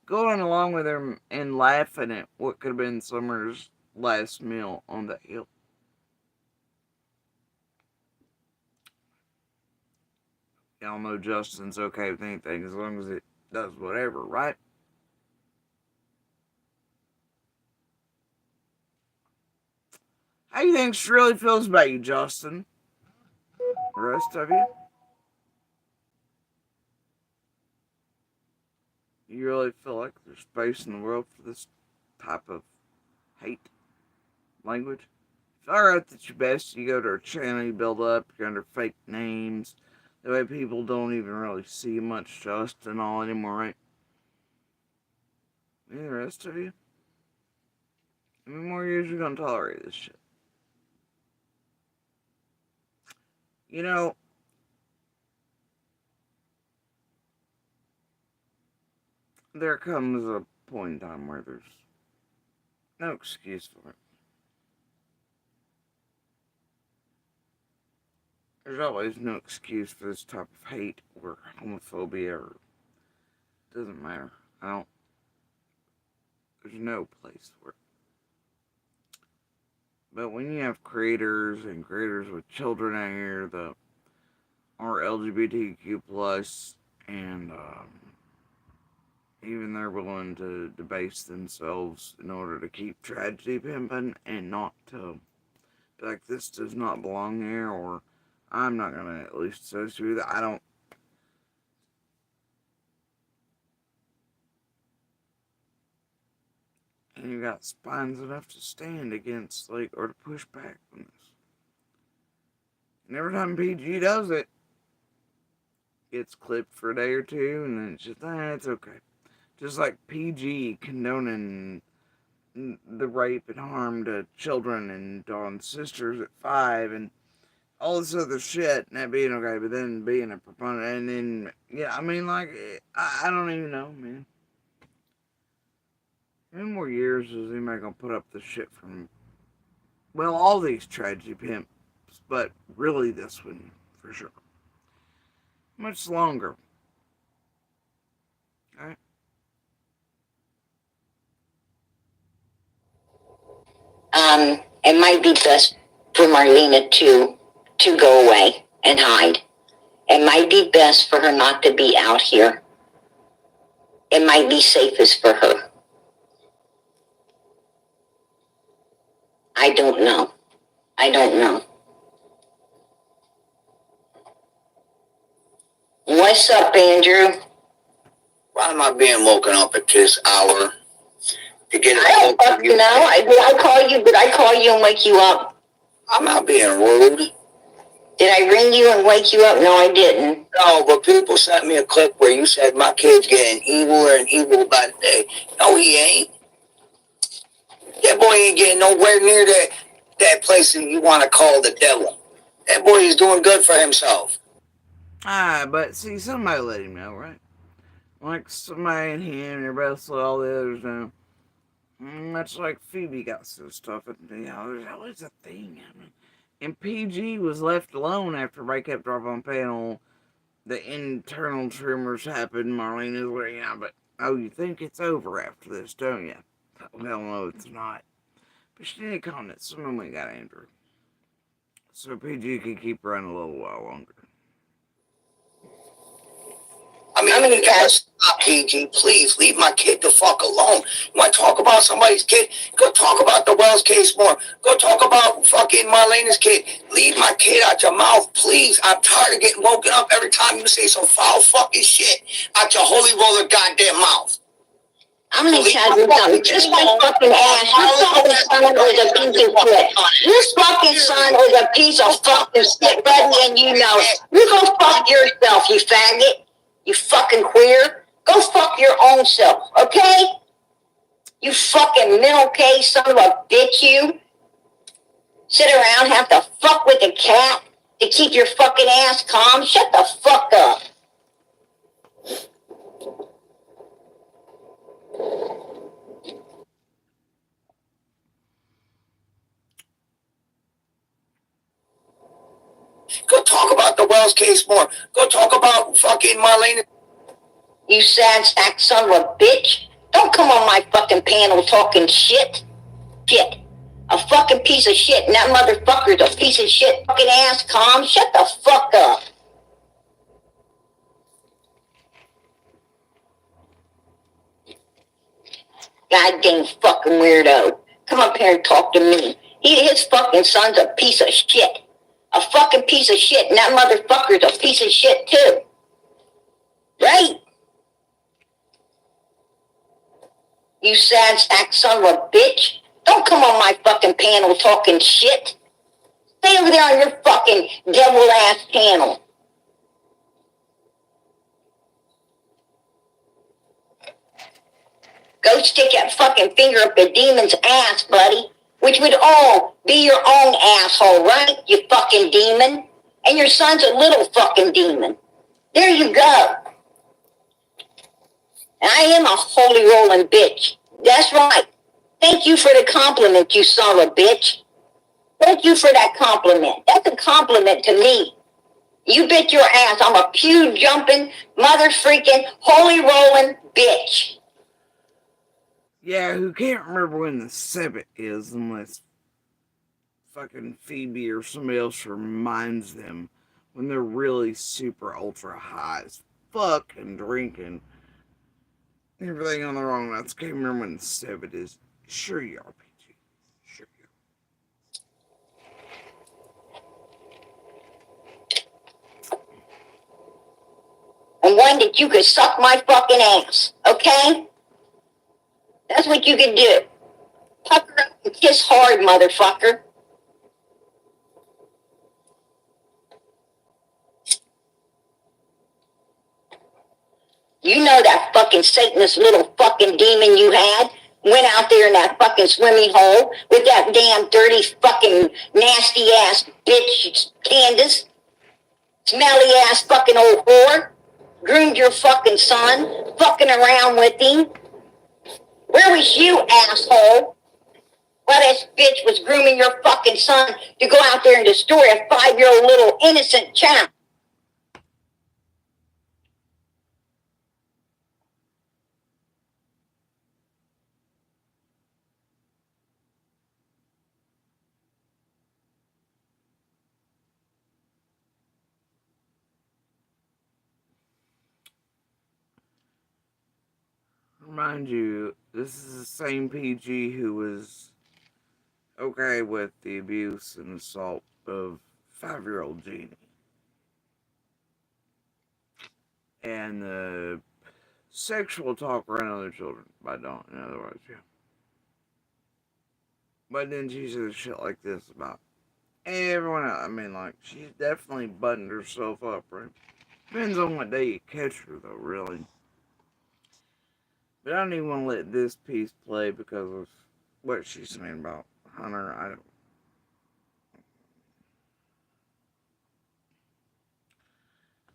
Speaker 1: going along with him and laughing at what could have been Summer's last meal on the hill. Y'all know Justin's okay with anything as long as it does whatever, right? How do you think she really feels about you, Justin? The rest of you? You really feel like there's space in the world for this type of hate language? If I wrote that you best, you go to her channel, you build up, you're under fake names. That way people don't even really see much Justin all anymore, right? Yeah, the rest of you? How many more years you gonna tolerate this shit? You know, there comes a point in time where there's no excuse for it. There's always no excuse for this type of hate or homophobia or doesn't matter. There's no place for it. But when you have creators and creators with children out here that are LGBTQ plus and even they're willing to debase themselves in order to keep tragedy pimping and not to be like this does not belong here or I'm not gonna at least associate with it. I don't. And you got spines enough to stand against like or to push back on this. And every time PG does it, gets clipped for a day or two, and then it's just it's okay. Just like PG condoning the rape and harm to children and on sisters at 5 and all this other shit and that being okay, but then being a proponent and then yeah, I mean like I don't even know, man. How many more years is anybody gonna put up this shit from all these tragedy pimps, but really this one for sure. Much longer. Alright.
Speaker 2: It might be best for Marlena to go away and hide. It might be best for her not to be out here. It might be safest for her. I don't know. I don't know. What's up, Andrew?
Speaker 6: Why am I being woken up at this hour to get
Speaker 2: I don't fucking know. Did I call you? Did I call you and wake you up?
Speaker 6: I'm not being rude.
Speaker 2: Did I ring you and wake you up? No, I didn't.
Speaker 6: No, but people sent me a clip where you said my kid's getting eviler and evil by the day. No, he ain't. That boy ain't getting nowhere near that place that you want to call the devil. That boy is doing good for himself.
Speaker 1: But see, somebody let him know, right? Like somebody and him, and everybody else let all the others know. Much like Phoebe got some stuff, and there's always a thing. I mean, and PG was left alone after Ray kept dropping on panel. The internal tremors happened. Marlena's like, yeah, but you think it's over after this, don't you? Well, no, it's not. But she didn't comment. Someone went got Andrew, so PG could keep running a little while longer.
Speaker 6: I mean, you gotta stop, PG. Please leave my kid the fuck alone. You want to talk about somebody's kid? Go talk about the Wells case more. Go talk about fucking Marlena's kid. Leave my kid out your mouth, please. I'm tired of getting woken up every time you say some foul fucking shit out your holy roller goddamn mouth.
Speaker 2: I'm gonna tell you something. This my fucking ass. Your fucking son was a piece of shit. This fucking son was a piece of fucking shit, buddy, and you know it. You go fuck yourself, you faggot. You fucking queer. Go fuck your own self, okay? You fucking mental case son of a bitch, you. Sit around, have to fuck with a cat to keep your fucking ass calm. Shut the fuck up.
Speaker 6: Go talk about the Wells case more. Go talk about fucking Marlena.
Speaker 2: You sad sack son of a bitch. Don't come on my fucking panel talking shit. Shit. A fucking piece of shit, and that motherfucker's a piece of shit. Fucking ass calm. Shut the fuck up. Goddamn fucking weirdo. Come up here and talk to me. His fucking son's a piece of shit. A fucking piece of shit, and that motherfucker's a piece of shit too. Right? You sad sack son of a bitch. Don't come on my fucking panel talking shit. Stay over there on your fucking devil-ass panel. Go stick that fucking finger up the demon's ass, buddy. Which would all be your own asshole, right? You fucking demon. And your son's a little fucking demon. There you go. And I am a holy rolling bitch. That's right. Thank you for the compliment, you son of a bitch. Thank you for that compliment. That's a compliment to me. You bet your ass I'm a pew jumping, mother freaking, holy rolling bitch.
Speaker 1: Yeah, who can't remember when the Sabbath is unless fucking Phoebe or somebody else reminds them when they're really super ultra high as fuck and drinking. Everything on the wrong nuts. Can't remember when the Sabbath is. Sure you are, PG. Sure you
Speaker 2: are. And one that you could suck my fucking ass, okay? That's what you can do. Pucker up and kiss hard, motherfucker. You know that fucking Satanist little fucking demon you had went out there in that fucking swimming hole with that damn dirty fucking nasty ass bitch Candace. Smelly ass fucking old whore. Groomed your fucking son. Fucking around with him. Where was you, asshole? While this bitch was grooming your fucking son to go out there and destroy a 5-year-old little innocent child.
Speaker 1: Remind you, this is the same PG who was okay with the abuse and assault of 5-year-old Jeannie. And the sexual talk around other children by Dawn, in other words, yeah. But then she says shit like this about everyone else. I mean, like, she's definitely buttoned herself up, right? Depends on what day you catch her, though, really. But I don't even want to let this piece play because of what she's saying about Hunter. I don't.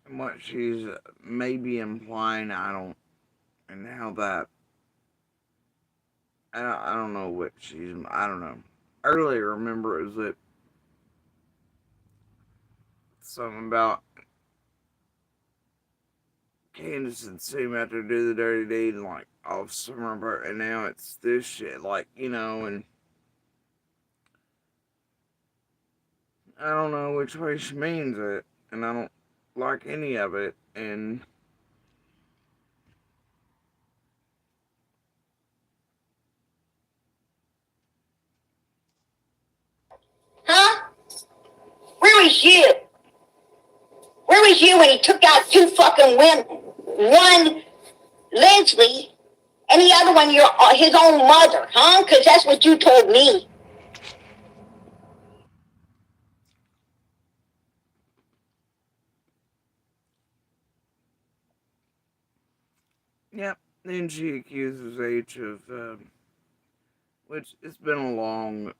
Speaker 1: And what she's maybe implying, I don't. And how that. I don't know what she's. I don't know. Earlier, remember, it was that something about Candace and Sue had to do the dirty deed and like off summer, and now it's this shit, like, and I don't know which way she means it, and I don't like any of it, and
Speaker 2: Huh? Where was you? Where was you when he took out 2 fucking women? One, Leslie, and the other one, his own mother, huh? Because that's what you told me.
Speaker 1: yep. Then she accuses H of, which it's been a long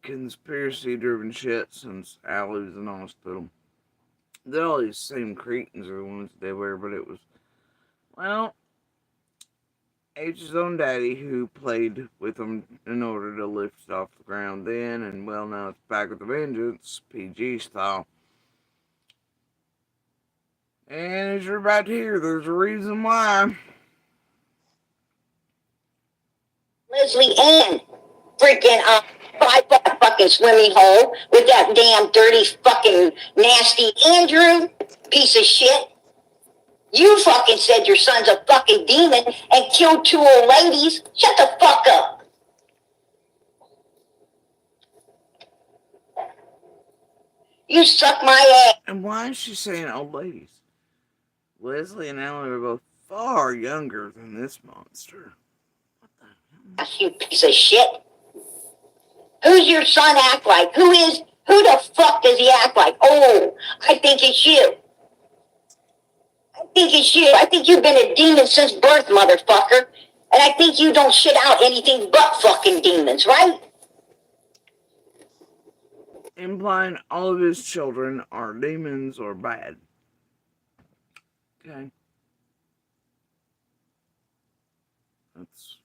Speaker 1: conspiracy-driven shit since Allie was in the hospital. They're all these same cretins are the ones they were, but it was, well, H's own daddy who played with him in order to lift it off the ground then, and well, now it's back with a vengeance, PG style. And as you're about to hear, there's a reason why.
Speaker 2: Leslie Ann freaking by that fucking swimming hole with that damn dirty fucking nasty Andrew piece of shit. You fucking said your son's a fucking demon and killed 2 old ladies. Shut the fuck up. You suck my ass.
Speaker 1: And why is she saying old ladies? Leslie and Ellen are both far younger than this monster. What the hell?
Speaker 2: You piece of shit. Who's your son act like? Who the fuck does he act like? Oh, I think it's you. I think you've been a demon since birth, motherfucker. And I think you don't shit out anything but fucking demons, right?
Speaker 1: Implying all of his children are demons or bad. Okay. That's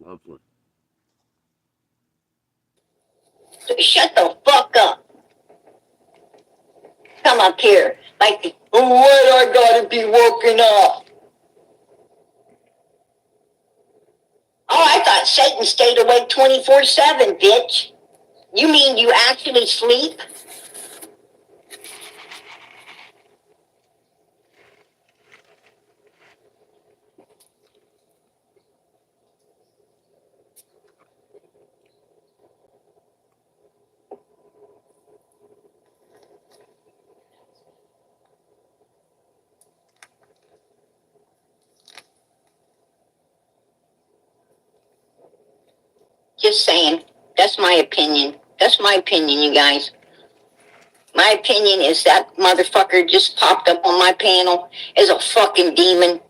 Speaker 1: lovely.
Speaker 2: So shut the fuck up. Come up here. Like, what I gotta be woken up? Oh, I thought Satan stayed awake 24/7, bitch. You mean you actually sleep? Just saying. That's my opinion. That's my opinion, you guys. My opinion is that motherfucker just popped up on my panel as a fucking demon.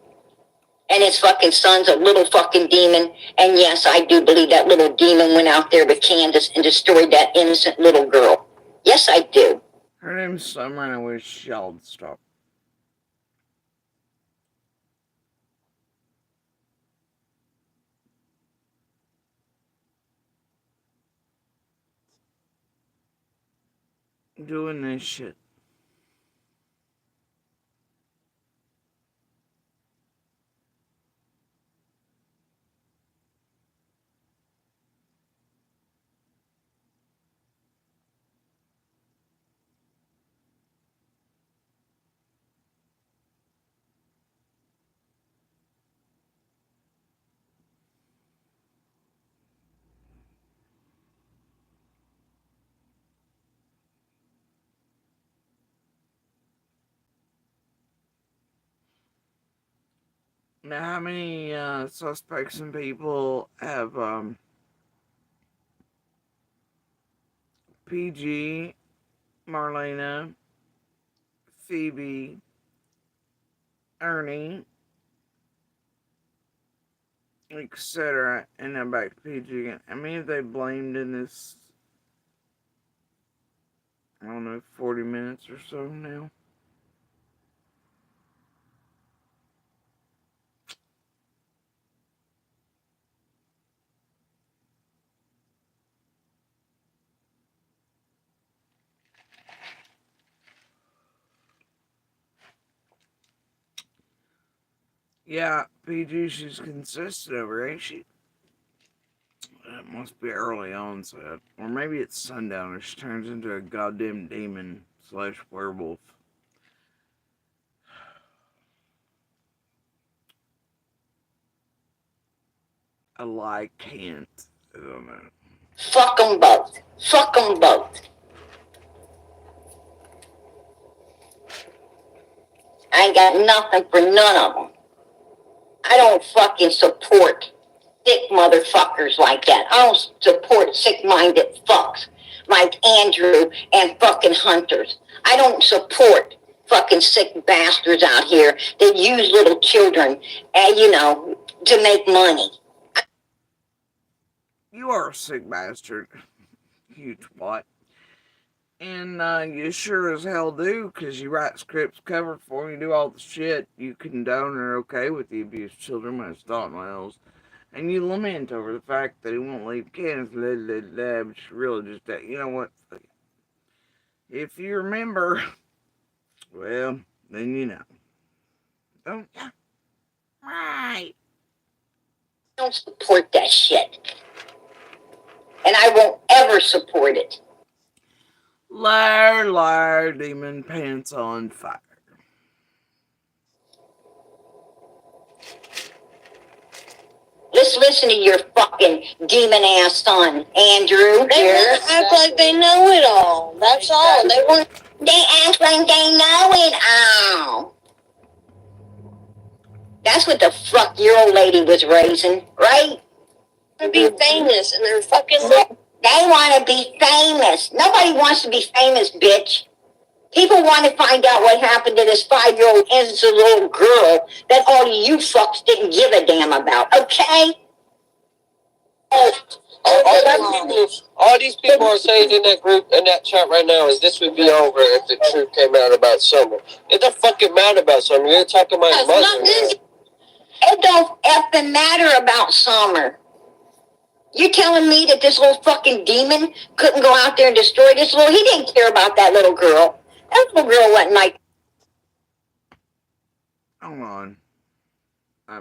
Speaker 2: And his fucking son's a little fucking demon. And yes, I do believe that little demon went out there with Candace and destroyed that innocent little girl. Yes, I do.
Speaker 1: Her name's Summer, and I wish y'all would stop. Doing this shit. Now, how many suspects and people have PG, Marlena, Phoebe, Ernie, etc., and now back to PG again? How many have they blamed in this, I don't know, 40 minutes or so now? Yeah, PG, she's consistent over, ain't she? It must be early onset. Or maybe it's sundown and she turns into a goddamn demon slash werewolf. A lie can't. I don't know.
Speaker 2: Fuck them both. Fuck them both. I ain't got nothing for none of them. I don't fucking support sick motherfuckers like that. I don't support sick-minded fucks like Andrew and fucking Hunters. I don't support fucking sick bastards out here that use little children, to make money.
Speaker 1: You are a sick bastard. You twat. And you sure as hell do, because you write scripts, cover for you, do all the shit. You condone or okay with the abused children when it's not Miles. And you lament over the fact that he won't leave Candace, but really just that. You know what? If you remember, well, then you know. Don't ya? Right.
Speaker 2: I don't support that shit. And I won't ever support it.
Speaker 1: Liar, liar, demon pants on fire.
Speaker 2: Listen just listen to your fucking demon ass son, Andrew.
Speaker 5: They want to act like they know it all. That's all.
Speaker 2: They act like they know it all. That's what the fuck your old lady was raising, right?
Speaker 5: To be famous, and they're fucking.
Speaker 2: They want to be famous. Nobody wants to be famous, bitch. People want to find out what happened to this 5-year-old innocent little girl that all you fucks didn't give a damn about, okay?
Speaker 7: All these people are saying in that group, in that chat right now, is this would be over if the truth came out about Summer. It don't fucking matter about Summer. You're talking about his mother.
Speaker 2: It don't effing matter about Summer. You're telling me that this little fucking demon couldn't go out there and destroy this little... He didn't care about that little girl. That little girl wasn't like...
Speaker 1: Hold on. I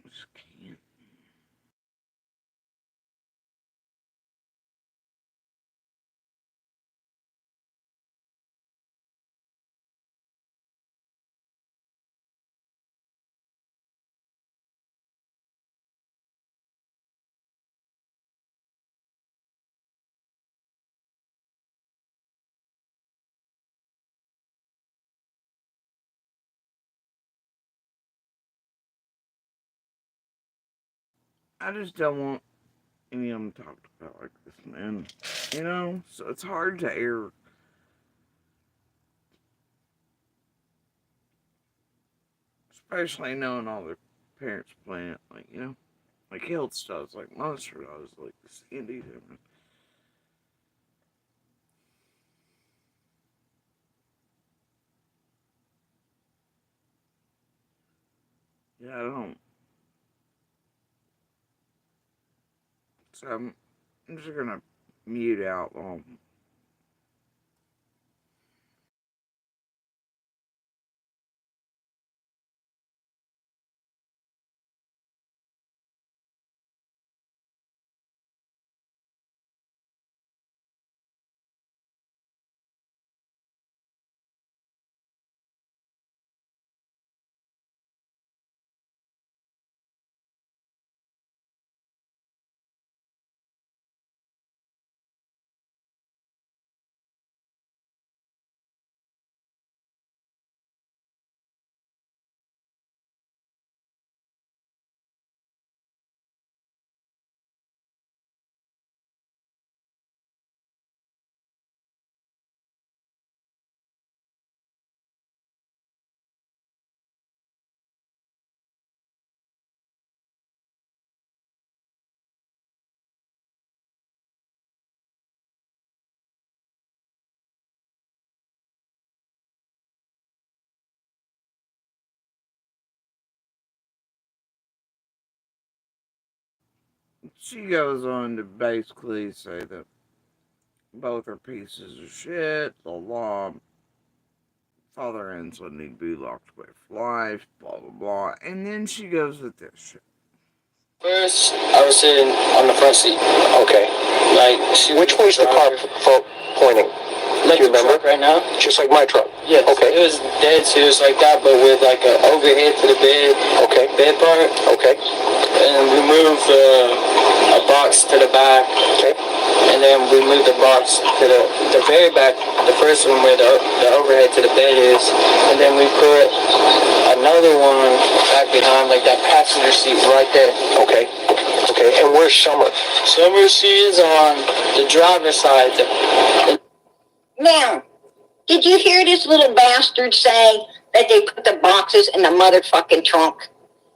Speaker 1: just can't. I just don't want any of them talked about like this, man. You know? So it's hard to air. Especially knowing all their parents playing it. Like, you know? Like Hiltz does. Like Monster does. Like Sandy did. Yeah, I don't. So I'm just gonna mute out she goes on to basically say that both are pieces of shit, the law, father and son need to be locked away for life, blah blah blah, and then she goes with this shit.
Speaker 7: First, I was sitting on the front seat.
Speaker 6: Okay.
Speaker 7: Like,
Speaker 6: which way's the car pointing?
Speaker 7: Like
Speaker 6: Do you remember?
Speaker 7: right now?
Speaker 6: Just like my truck?
Speaker 7: Yes.
Speaker 6: Okay.
Speaker 7: It was dead serious like that, but with like an overhead to the bed.
Speaker 6: Okay.
Speaker 7: Bed part.
Speaker 6: Okay.
Speaker 7: And we moved a box to the back.
Speaker 6: Okay.
Speaker 7: And then we moved the box to the very back, the first one where the overhead to the bed is. And then we put another one back behind, like that passenger seat right there.
Speaker 6: Okay. Okay. And where's Summer?
Speaker 7: Summer, she is on the driver's side.
Speaker 2: Now, did you hear this little bastard say that they put the boxes in the motherfucking trunk?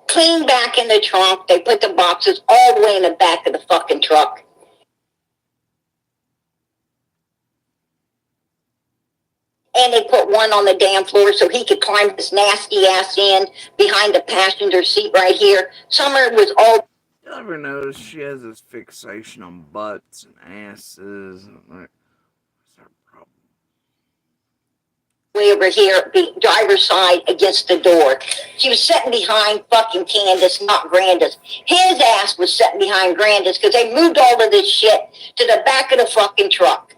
Speaker 2: Clean back in the trunk. They put the boxes all the way in the back of the fucking truck. And they put one on the damn floor so he could climb his nasty ass in behind the passenger seat right here. Summer was all...
Speaker 1: You ever notice she has this fixation on butts and asses? And like, what's her problem?
Speaker 2: way over here, the driver's side against the door. She was sitting behind fucking Candace, not Grandis. His ass was sitting behind Grandis because they moved all of this shit to the back of the fucking truck.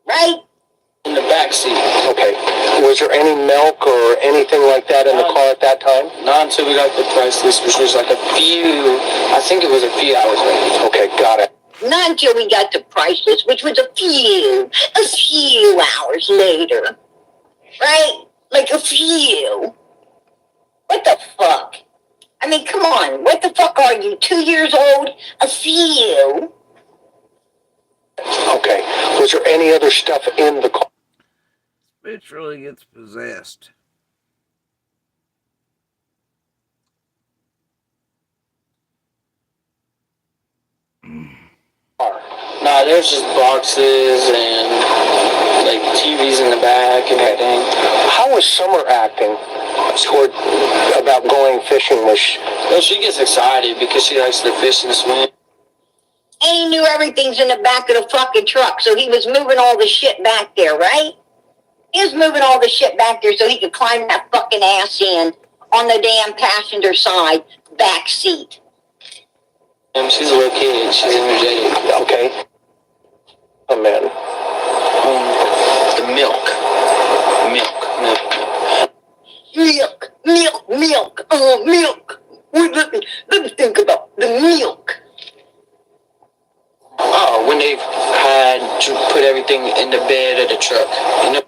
Speaker 2: Right?
Speaker 7: in the back seat.
Speaker 6: Okay. Was there any milk or anything like that in the car at that time?
Speaker 7: Not until we got the price list, which was like I think it was a few hours later.
Speaker 6: Okay, got it.
Speaker 2: Not until we got the price list, which was a few hours later. Right? Like a few. What the fuck? I mean, come on. What the fuck are you? 2 years old? A few?
Speaker 6: Okay. Was there any other stuff in the car?
Speaker 1: Bitch really gets possessed.
Speaker 7: Nah, there's just boxes and like TVs in the back and everything.
Speaker 6: How was Summer acting toward about going fishing with?
Speaker 7: Well, she gets excited because she likes to fish and swim.
Speaker 2: And he knew everything's in the back of the fucking truck, so he was moving all the shit back there, right? He was moving all the shit back there so he could climb that fucking ass in on the damn passenger side back seat.
Speaker 7: She's a little kid. She's energetic.
Speaker 6: Okay. Oh, man.
Speaker 7: The milk.
Speaker 2: Milk. Wait, let me think about the milk.
Speaker 7: Oh, when they had to put everything in the bed of the truck, you know?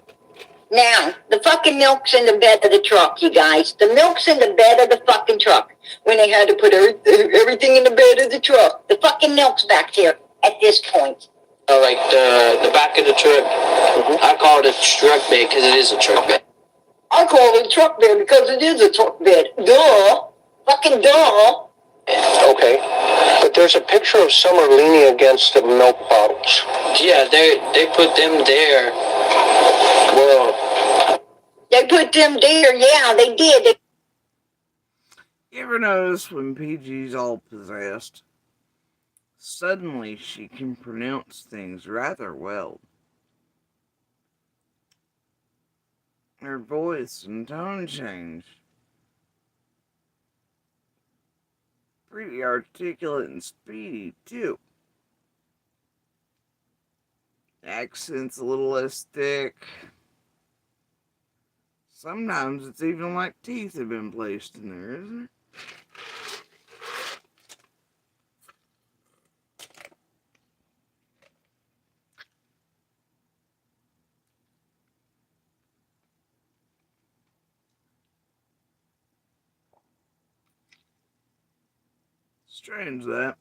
Speaker 2: Now, the fucking milk's in the bed of the truck, you guys. The milk's in the bed of the fucking truck. When they had to put everything in the bed of the truck. The fucking milk's back there at this point.
Speaker 7: Like the back of the truck. I call it a truck bed because it is a truck bed.
Speaker 2: I call it a truck bed because it is a truck bed. Duh. Fucking duh.
Speaker 6: Okay. But there's a picture of Summer leaning against the milk bottles.
Speaker 7: Yeah, they put them there. Well,
Speaker 2: they put them there. Yeah, they did.
Speaker 1: You ever notice when PG's all possessed? Suddenly she can pronounce things rather well. Her voice and tone change. Pretty articulate and speedy, too. Accent's a little less thick. Sometimes it's even like teeth have been placed in there, isn't it? Strange that.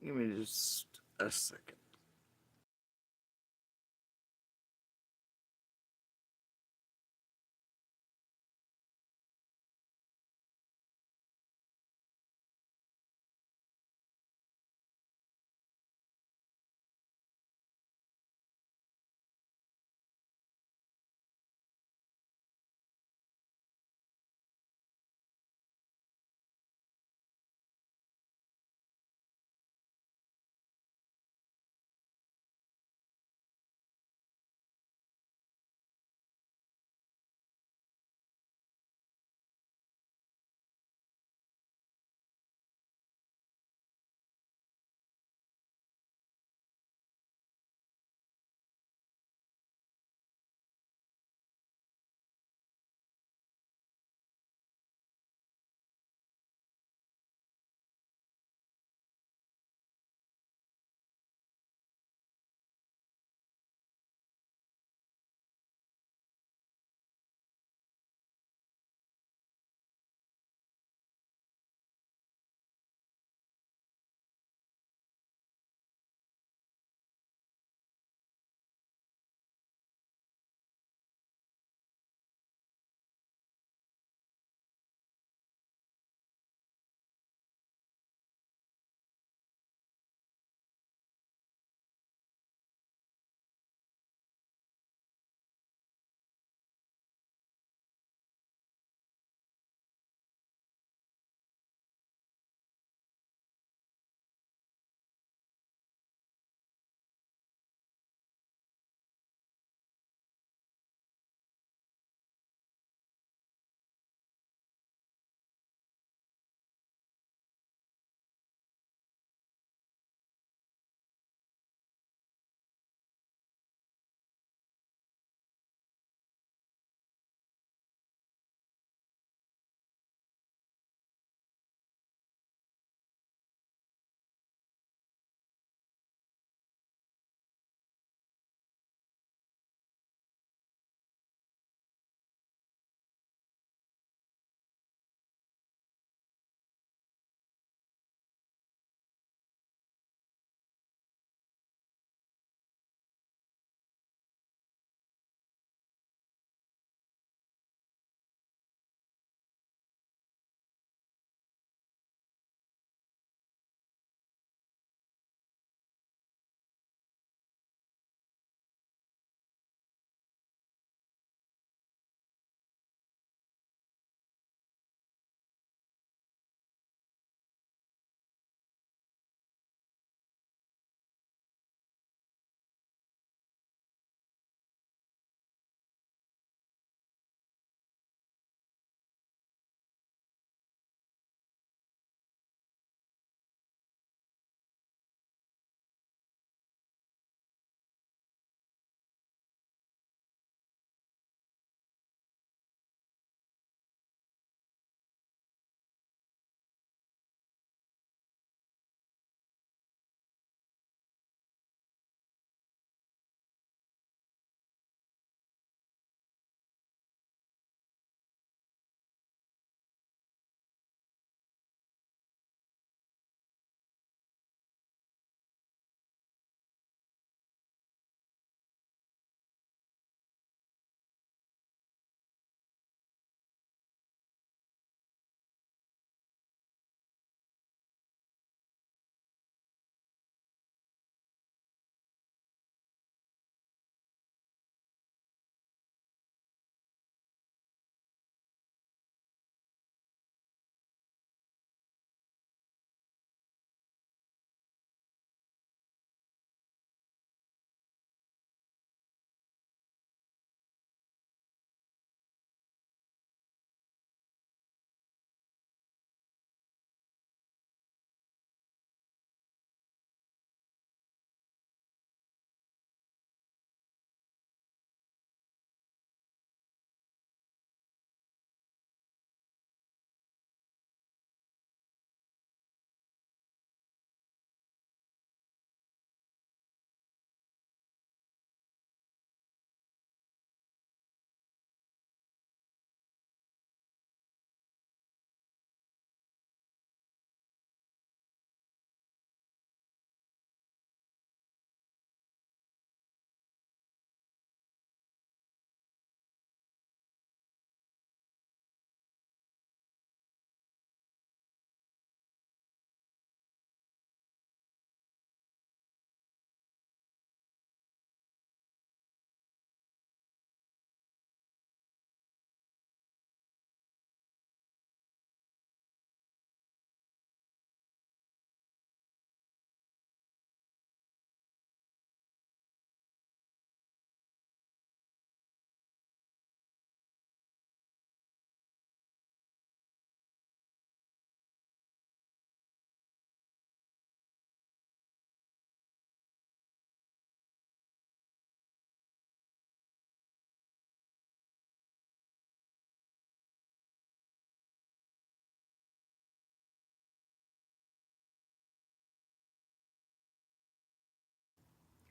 Speaker 1: Give me just a second.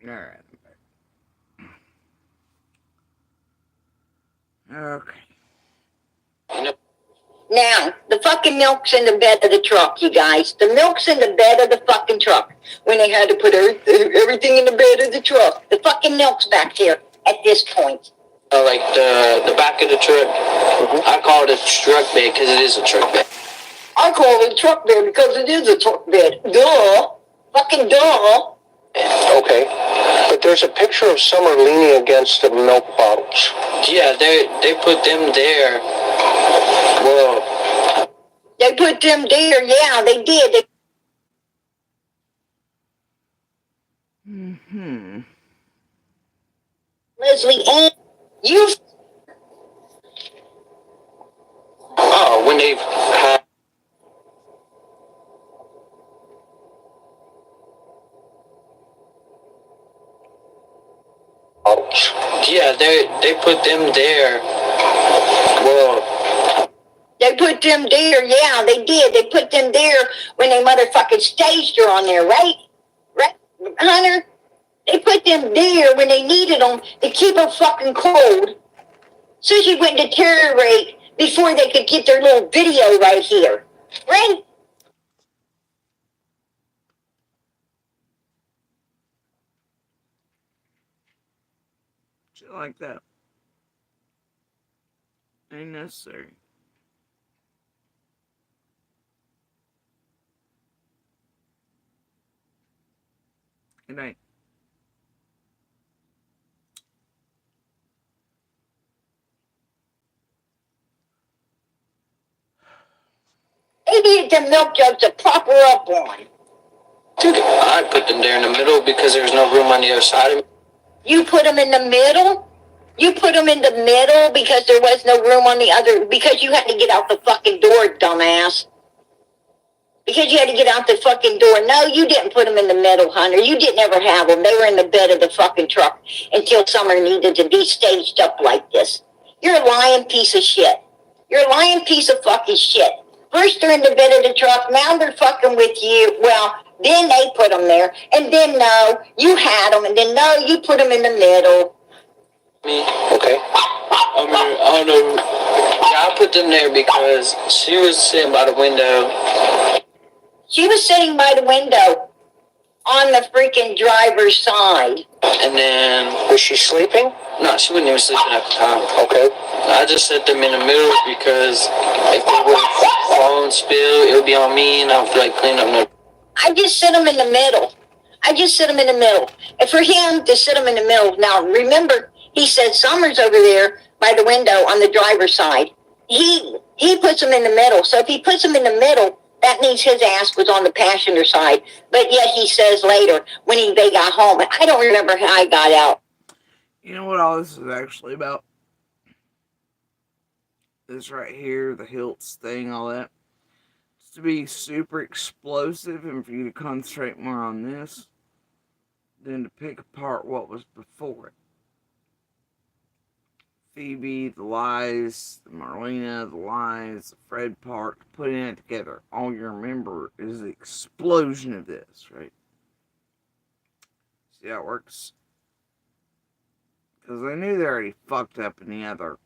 Speaker 1: Alright. Okay.
Speaker 2: Now, the fucking milk's in the bed of the truck, you guys. The milk's in the bed of the fucking truck. When they had to put everything in the bed of the truck. The fucking milk's back here at this point.
Speaker 7: Like the back of the truck. Mm-hmm. I call it a truck bed because it is a truck bed.
Speaker 2: I call it a truck bed because it is a truck bed. Duh. Fucking duh.
Speaker 6: Okay. But there's a picture of Summer leaning against the milk bottles.
Speaker 7: Yeah, they put them there. Well,
Speaker 2: they put them there. Yeah, they did.
Speaker 1: Mm-hmm.
Speaker 2: Leslie, and you.
Speaker 7: Oh, when they've had. Yeah, they put them there. Well,
Speaker 2: they put them there. Yeah, they did. They put them there when they motherfucking staged her on there, right? Right, Hunter? They put them there when they needed them to keep her fucking cold, so she wouldn't deteriorate before they could get their little video right here, right?
Speaker 1: Shit like that ain't necessary. It ain't.
Speaker 2: They needed them milk jugs to prop her up on.
Speaker 7: dude, I put them there in the middle because there's no room on the other side of me.
Speaker 2: You put them in the middle? You put them in the middle because there was no room on the other, because you had to get out the fucking door, dumbass. Because you had to get out the fucking door. No, you didn't put them in the middle, Hunter. You didn't ever have them. They were in the bed of the fucking truck until Summer needed to be staged up like this. You're a lying piece of shit. You're a lying piece of fucking shit. First they're in the bed of the truck, now they're fucking with you. Well, then they put them there. And then no, you had them. And then no, you put them in the middle.
Speaker 7: Me? Okay. I don't know. Yeah, I put them there because she was sitting by the window.
Speaker 2: She was sitting by the window on the freaking driver's side.
Speaker 7: And then...
Speaker 6: Was she sleeping?
Speaker 7: No, she wasn't even sleeping at the time.
Speaker 6: Okay.
Speaker 7: I just set them in the middle because if they would fall and spill, it would be on me and I would feel like cleaning up.
Speaker 2: I just sit them in the middle. I just sit them in the middle. And for him to sit them in the middle, now remember, he said Summer's over there by the window on the driver's side. He puts them in the middle. So if he puts them in the middle, that means his ass was on the passenger side. But yet he says later, when they got home, I don't remember how I got out.
Speaker 1: You know what all this is actually about? This right here, the hilts thing, all that. It's to be super explosive and for you to concentrate more on this than to pick apart what was before it. Phoebe, the lies, the Marlena, the lies, the Fred part, putting it together. All you remember is the explosion of this, right? See how it works? Because they knew they already fucked up in the other.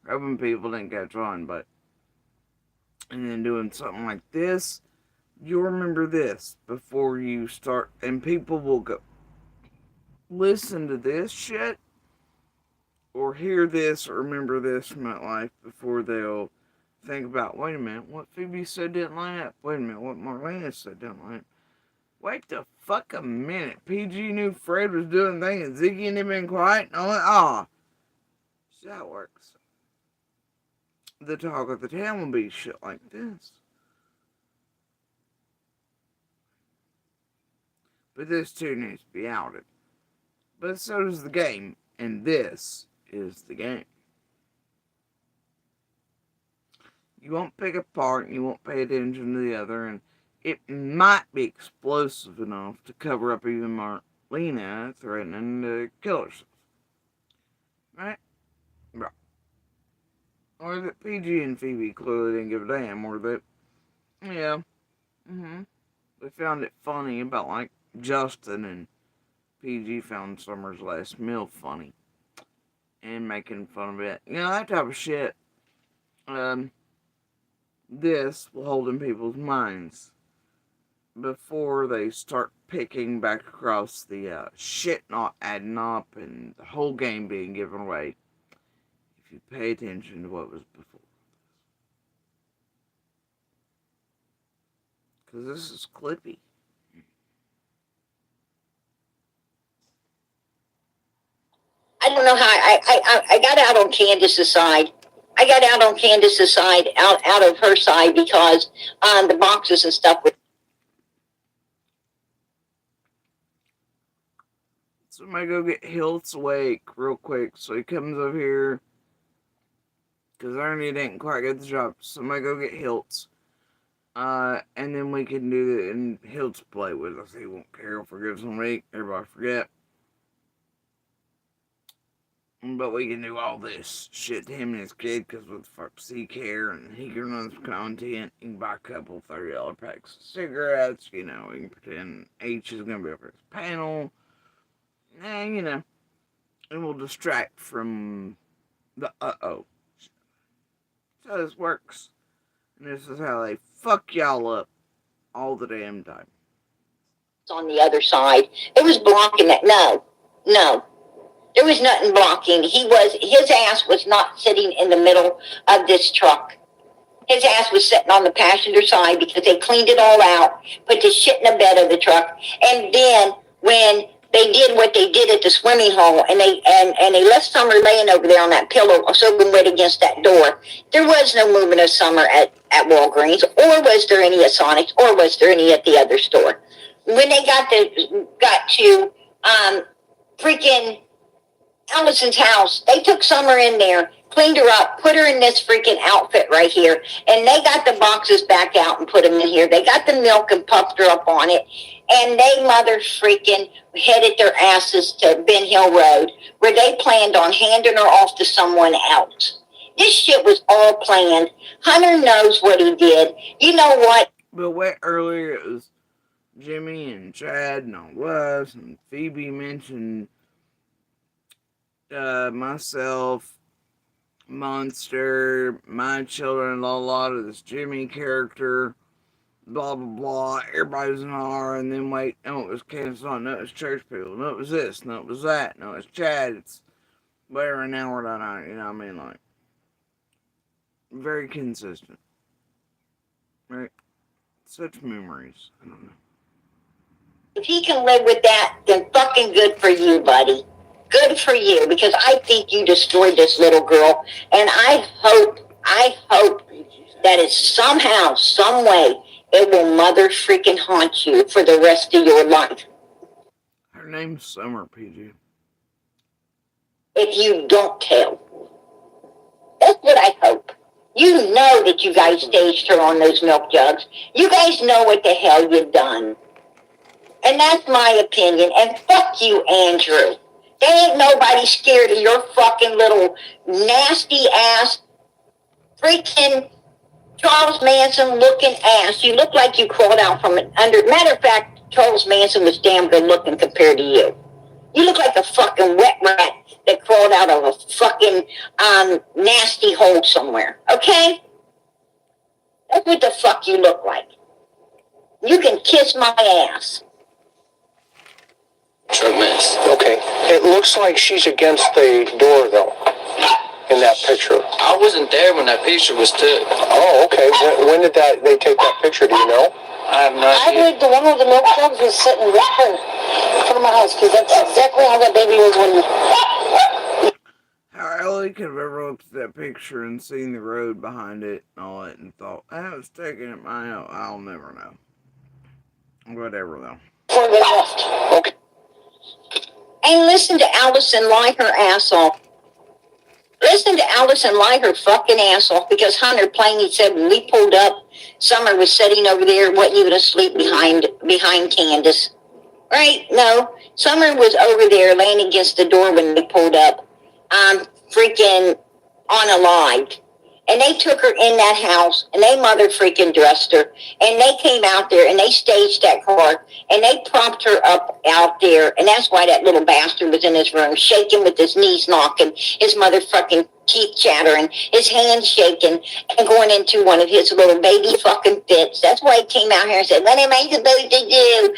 Speaker 1: Hoping people didn't catch on, but... And then doing something like this, you'll remember this before you start... And people will go... Listen to this shit, or hear this, or remember this from my life before they'll think about, wait a minute, what Phoebe said didn't line up. Wait a minute, what Marlena said didn't line up. Wait the fuck a minute. PG knew Fred was doing things and Ziggy and him been quiet and all that. See how it works. The talk of the town will be shit like this. But this too needs to be outed. But so does the game, and this is the game. You won't pick apart, you won't pay attention to the other, and it might be explosive enough to cover up even Marlena threatening to kill herself. Right? Right. Or that PG and Phoebe clearly didn't give a damn, or that, yeah, they found it funny about, like, Justin and PG found Summer's last meal funny and making fun of it. That type of shit. This will hold in people's minds before they start picking back across the shit not adding up and the whole game being given away if you pay attention to what was before. Because this is clippy.
Speaker 2: I don't know how I got out on Candace's side. I got out on Candace's side, out of her side, because the boxes and stuff were.
Speaker 1: Somebody go get Hiltz awake real quick so he comes over here. Because Ernie didn't quite get the job. Somebody go get Hiltz. And then we can do it, and Hiltz play with us. He won't care if we give some week. Everybody forget. But we can do all this shit to him and his kid, because what the fuck does he care? And he can run some content. He can buy a couple $30 packs of cigarettes. We can pretend H is going to be over his panel. And, and we'll distract from the uh-oh. So this works. And this is how they fuck y'all up all the damn time.
Speaker 2: On the other side, it was blocking it. No. There was nothing blocking. His ass was not sitting in the middle of this truck. His ass was sitting on the passenger side because they cleaned it all out, put the shit in the bed of the truck, and then when they did what they did at the swimming hole, and they left Summer laying over there on that pillow, soaking wet against that door. There was no movement of Summer at Walgreens, or was there any at Sonic's, or was there any at the other store. When they got to freaking Allison's house, they took Summer in there, cleaned her up, put her in this freaking outfit right here, and they got the boxes back out and put them in here. They got the milk and puffed her up on it, and they mother freaking headed their asses to Ben Hill Road, where they planned on handing her off to someone else. This shit was all planned. Hunter knows what he did. You know what?
Speaker 1: But way earlier it was Jimmy and Chad and all was, and Phoebe mentioned myself, Monster, my children, a lot of this Jimmy character, blah blah blah. Everybody's in horror, and then wait, no, it was Candace on, no, it was church people, no, it was this, no, it was that, no, it's Chad, it's whatever. And now we're done on it, what I mean? Like, very consistent, right? Such memories. I don't know.
Speaker 2: If he can live with that, then fucking good for you, buddy. Good for you, because I think you destroyed this little girl, and I hope that it's somehow, some way, it will mother freaking haunt you for the rest of your life.
Speaker 1: Her name's Summer, PG.
Speaker 2: If you don't tell. That's what I hope. You know that you guys staged her on those milk jugs. You guys know what the hell you've done. And that's my opinion. And fuck you, Andrew. There ain't nobody scared of your fucking little nasty ass freaking Charles Manson looking ass. You look like you crawled out from it under. Matter of fact, Charles Manson was damn good looking compared to you. You look like a fucking wet rat that crawled out of a fucking nasty hole somewhere. Okay? That's what the fuck you look like. You can kiss my ass.
Speaker 7: Truck mess. Okay. It looks like she's against the door, though, in that picture. I wasn't there when that picture was took. Oh, okay. When did they take that picture? Do you know? I have no idea. I believe the one with the milk jugs was sitting right here in front of my house, because that's exactly how that baby was when...
Speaker 1: How Ellie could have ever looked at that picture and seen the road behind it and all that and thought, I was taking it my own. I'll never know. Whatever, though.
Speaker 2: Before they left. Okay. And listen to Allison lie her ass off. Listen to Allison lie her fucking ass off, because Hunter plainly said when we pulled up, Summer was sitting over there, wasn't even asleep behind Candace. Right? No. Summer was over there laying against the door when we pulled up. Freaking unalived. And they took her in that house and they mother freaking dressed her. And they came out there and they staged that car and they propped her up out there. And that's why that little bastard was in his room, shaking with his knees knocking, his motherfucking teeth chattering, his hands shaking, and going into one of his little baby fucking fits. That's why he came out here and said, "What am I supposed to do?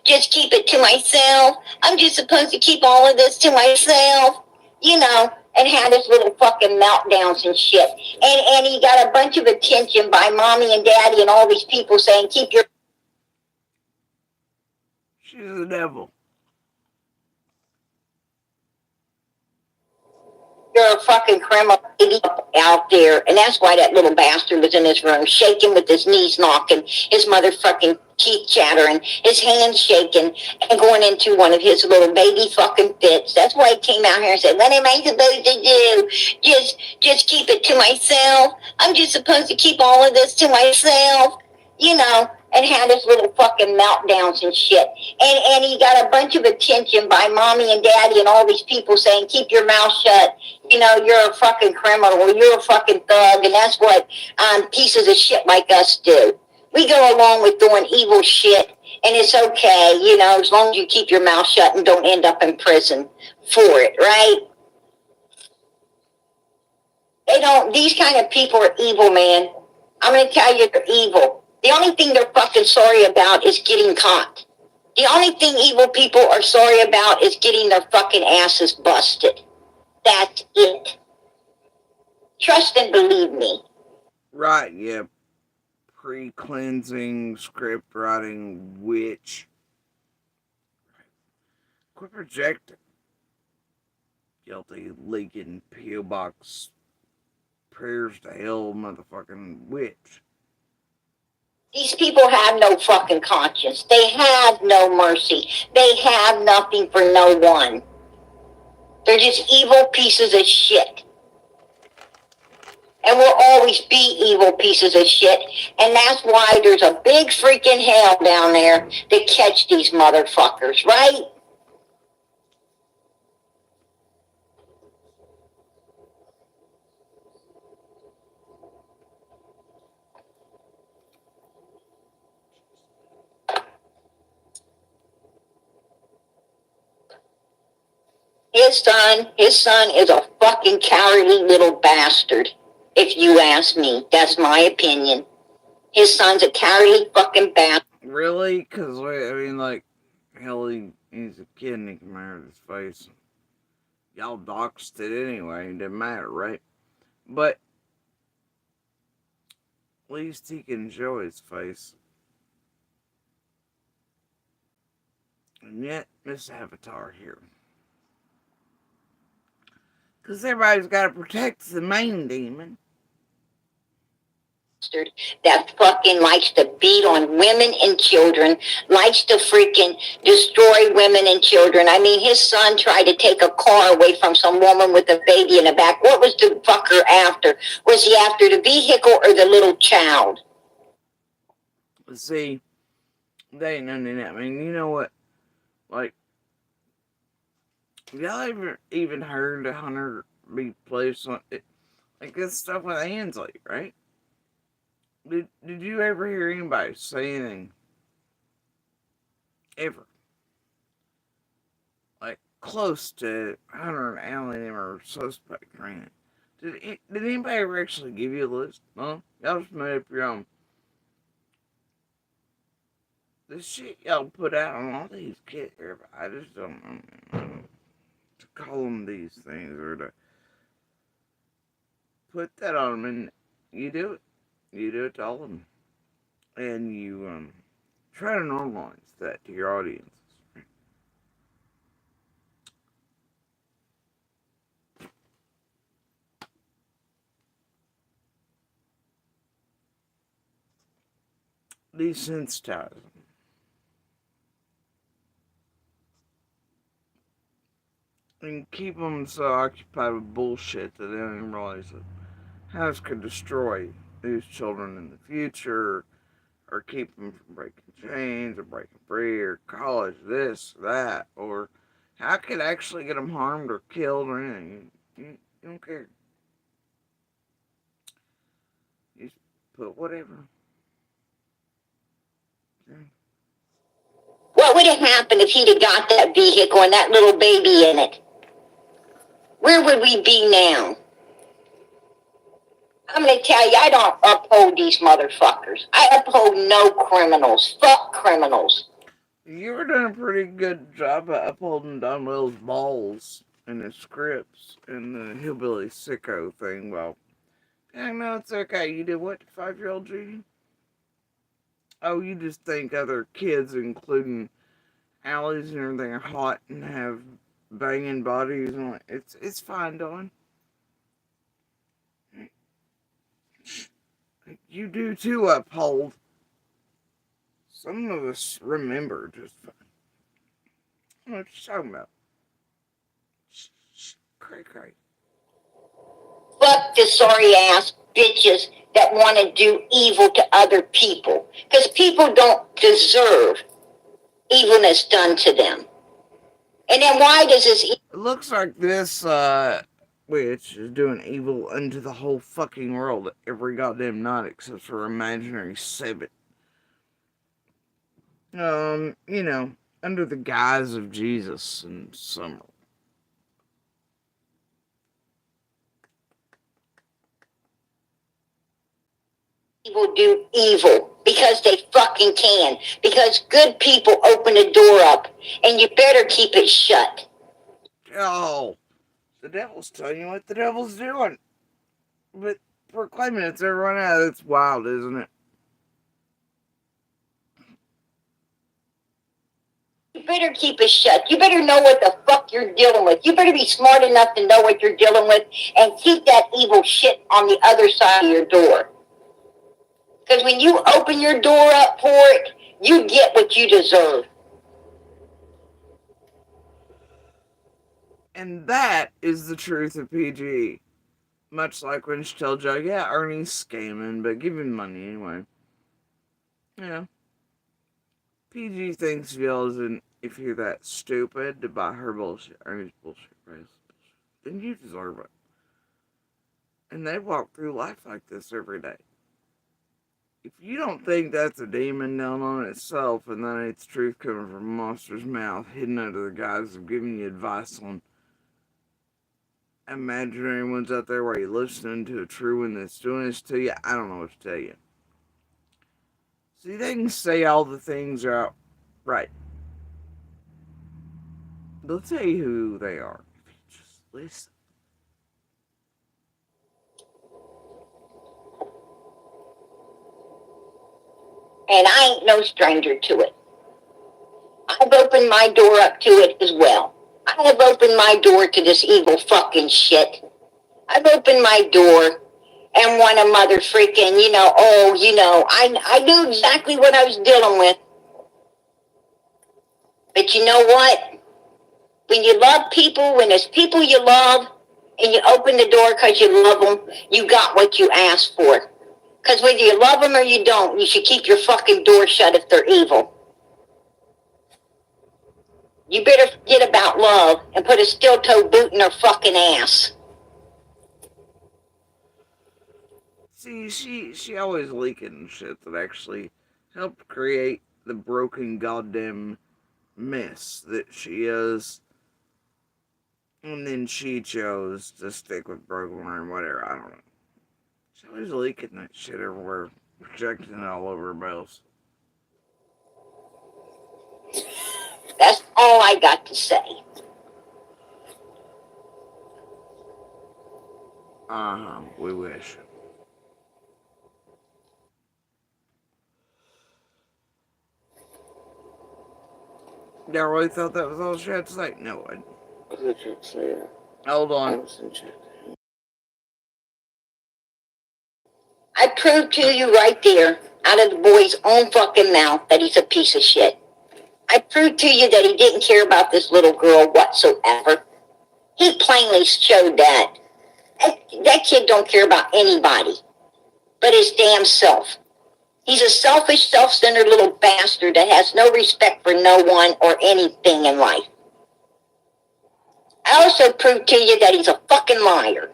Speaker 2: Just keep it to myself. I'm just supposed to keep all of this to myself." You know, and had his little fucking meltdowns and shit. And he got a bunch of attention by mommy and daddy and all these people saying, "Keep your..."
Speaker 1: She's the devil.
Speaker 2: "You're a fucking criminal out there." And that's why that little bastard was in his room, shaking with his knees knocking, his motherfucking teeth chattering, his hands shaking, and going into one of his little baby fucking fits. That's why he came out here and said, "What am I supposed to do? Just keep it to myself. I'm just supposed to keep all of this to myself." You know, and had his little fucking meltdowns and shit. And he got a bunch of attention by mommy and daddy and all these people saying, "Keep your mouth shut. You know, you're a fucking criminal, or you're a fucking thug," and that's what pieces of shit like us do. We go along with doing evil shit, and it's okay, you know, as long as you keep your mouth shut and don't end up in prison for it, right? They don't, these kind of people are evil, man. I'm going to tell you, they're evil. The only thing they're fucking sorry about is getting caught. The only thing evil people are sorry about is getting their fucking asses busted. That's it. Trust and believe me.
Speaker 1: Right, yeah. Pre-cleansing, script writing, witch. Quit projecting. Guilty, leaking, P.O. box, prayers to hell, motherfucking witch.
Speaker 2: These people have no fucking conscience. They have no mercy. They have nothing for no one. They're just evil pieces of shit. And will always be evil pieces of shit. And that's why there's a big freaking hell down there to catch these motherfuckers, right? His son is a fucking cowardly little bastard. If you ask me, that's my opinion. His son's a cowardly fucking bastard.
Speaker 1: Really? Because, I mean, like, hell, he's a kid and he can marry his face. Y'all doxed it anyway. It didn't matter, right? But at least he can show his face. And yet, Miss Avatar here. Because everybody's got to protect the main demon.
Speaker 2: That fucking likes to beat on women and children, likes to freaking destroy women and children. I mean, his son tried to take a car away from some woman with a baby in the back. What was the fucker after? Was he after the vehicle or the little child?
Speaker 1: See, they ain't none of that. I mean, you know what? Like, y'all ever even heard of Hunter be placed on it? Like this stuff with Ansley, right? Did you ever hear anybody say anything ever like close to Hunter and Allen or suspect right? Did anybody ever actually give you a list? No, y'all just made up your own. The shit y'all put out on all these kids, I just don't know to call them these things or to put that on them, and you do it. You do it to all of them, and you try to normalize that to your audience. Desensitize them and keep them so occupied with bullshit that they don't even realize that how this could destroy these children in the future, or keep them from breaking chains, or breaking free, or college, this, that, or how it could actually get them harmed or killed or anything. You don't care. But whatever.
Speaker 2: What would have happened if he'd have got that vehicle and that little baby in it? Where would we be now? I'm going to tell you, I don't uphold these motherfuckers. I uphold no criminals. Fuck criminals.
Speaker 1: You were doing a pretty good job of upholding Don Will's balls and his scripts and the hillbilly sicko thing. Well, yeah, no, it's okay. You did what, 5-year-old Judy? Oh, you just think other kids, including Allie's and everything, are hot and have banging bodies. And it's fine, Dawn. You do too, uphold. Some of us remember just fine. I don't know what you're talking about. Cray.
Speaker 2: Fuck the sorry ass bitches that want to do evil to other people. Because people don't deserve evilness done to them. And then why does this...
Speaker 1: It looks like this witch is doing evil unto the whole fucking world every goddamn night except for imaginary Sabbath. You know, under the guise of Jesus and summer.
Speaker 2: People do evil because they fucking can. Because good people open the door up and you better keep it shut.
Speaker 1: Oh, the devil's telling you what the devil's doing. But proclaiming it to everyone else, it's wild, isn't it?
Speaker 2: You better keep it shut. You better know what the fuck you're dealing with. You better be smart enough to know what you're dealing with and keep that evil shit on the other side of your door. Because when you open your door up for it, you get what you deserve.
Speaker 1: And that is the truth of PG. Much like when she told Joe, yeah, Ernie's scamming, but give him money anyway. Yeah. PG thinks Jill isn't, if you're that stupid to buy her bullshit, Ernie's bullshit, then you deserve it. And they walk through life like this every day. If you don't think that's a demon down on itself and that it's truth coming from a monster's mouth hidden under the guise of giving you advice on imaginary ones out there where you're listening to a true one that's doing this to you, I don't know what to tell you. See, they can say all the things are right. They'll tell you who they are if you just listen.
Speaker 2: And I ain't no stranger to it. I've opened my door up to it as well. I have opened my door to this evil fucking shit. I've opened my door and want a mother freaking, I knew exactly what I was dealing with. But you know what? When you love people, when there's people you love, and you open the door because you love them, you got what you asked for. Because whether you love them or you don't, you should keep your fucking door shut if they're evil. You better forget about love and put a steel-toe boot in their fucking ass.
Speaker 1: See, she always leaking shit that actually helped create the broken goddamn mess that she is. And then she chose to stick with broken or whatever, I don't know. She's always leaking that shit everywhere, projecting it all over her else.
Speaker 2: That's all I got to say.
Speaker 1: We wish. Y'all really thought that was all she had to say? No, I didn't. Hold on.
Speaker 2: I proved to you right there, out of the boy's own fucking mouth, that he's a piece of shit. I proved to you that he didn't care about this little girl whatsoever. He plainly showed that. That kid don't care about anybody but his damn self. He's a selfish, self-centered little bastard that has no respect for no one or anything in life. I also proved to you that he's a fucking liar.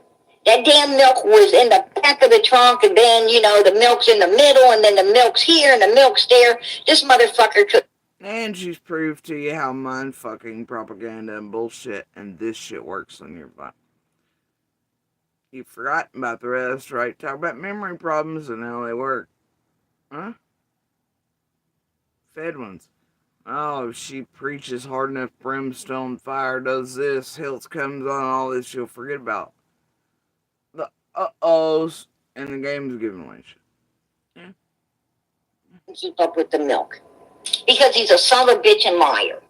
Speaker 2: That damn milk was in the back of the trunk, and then, the milk's in the middle, and then the milk's here, and the milk's there. This motherfucker took...
Speaker 1: And she's proved to you how mind fucking propaganda and bullshit and this shit works on your body. You've forgotten about the rest, right? Talk about memory problems and how they work. Huh? Fed ones. Oh, if she preaches hard enough, brimstone fire does this, health comes on, all this, she'll forget about the uh-ohs, and the game's giving away shit. Yeah.
Speaker 2: Keep up with the milk. Because he's a son of a bitch and liar.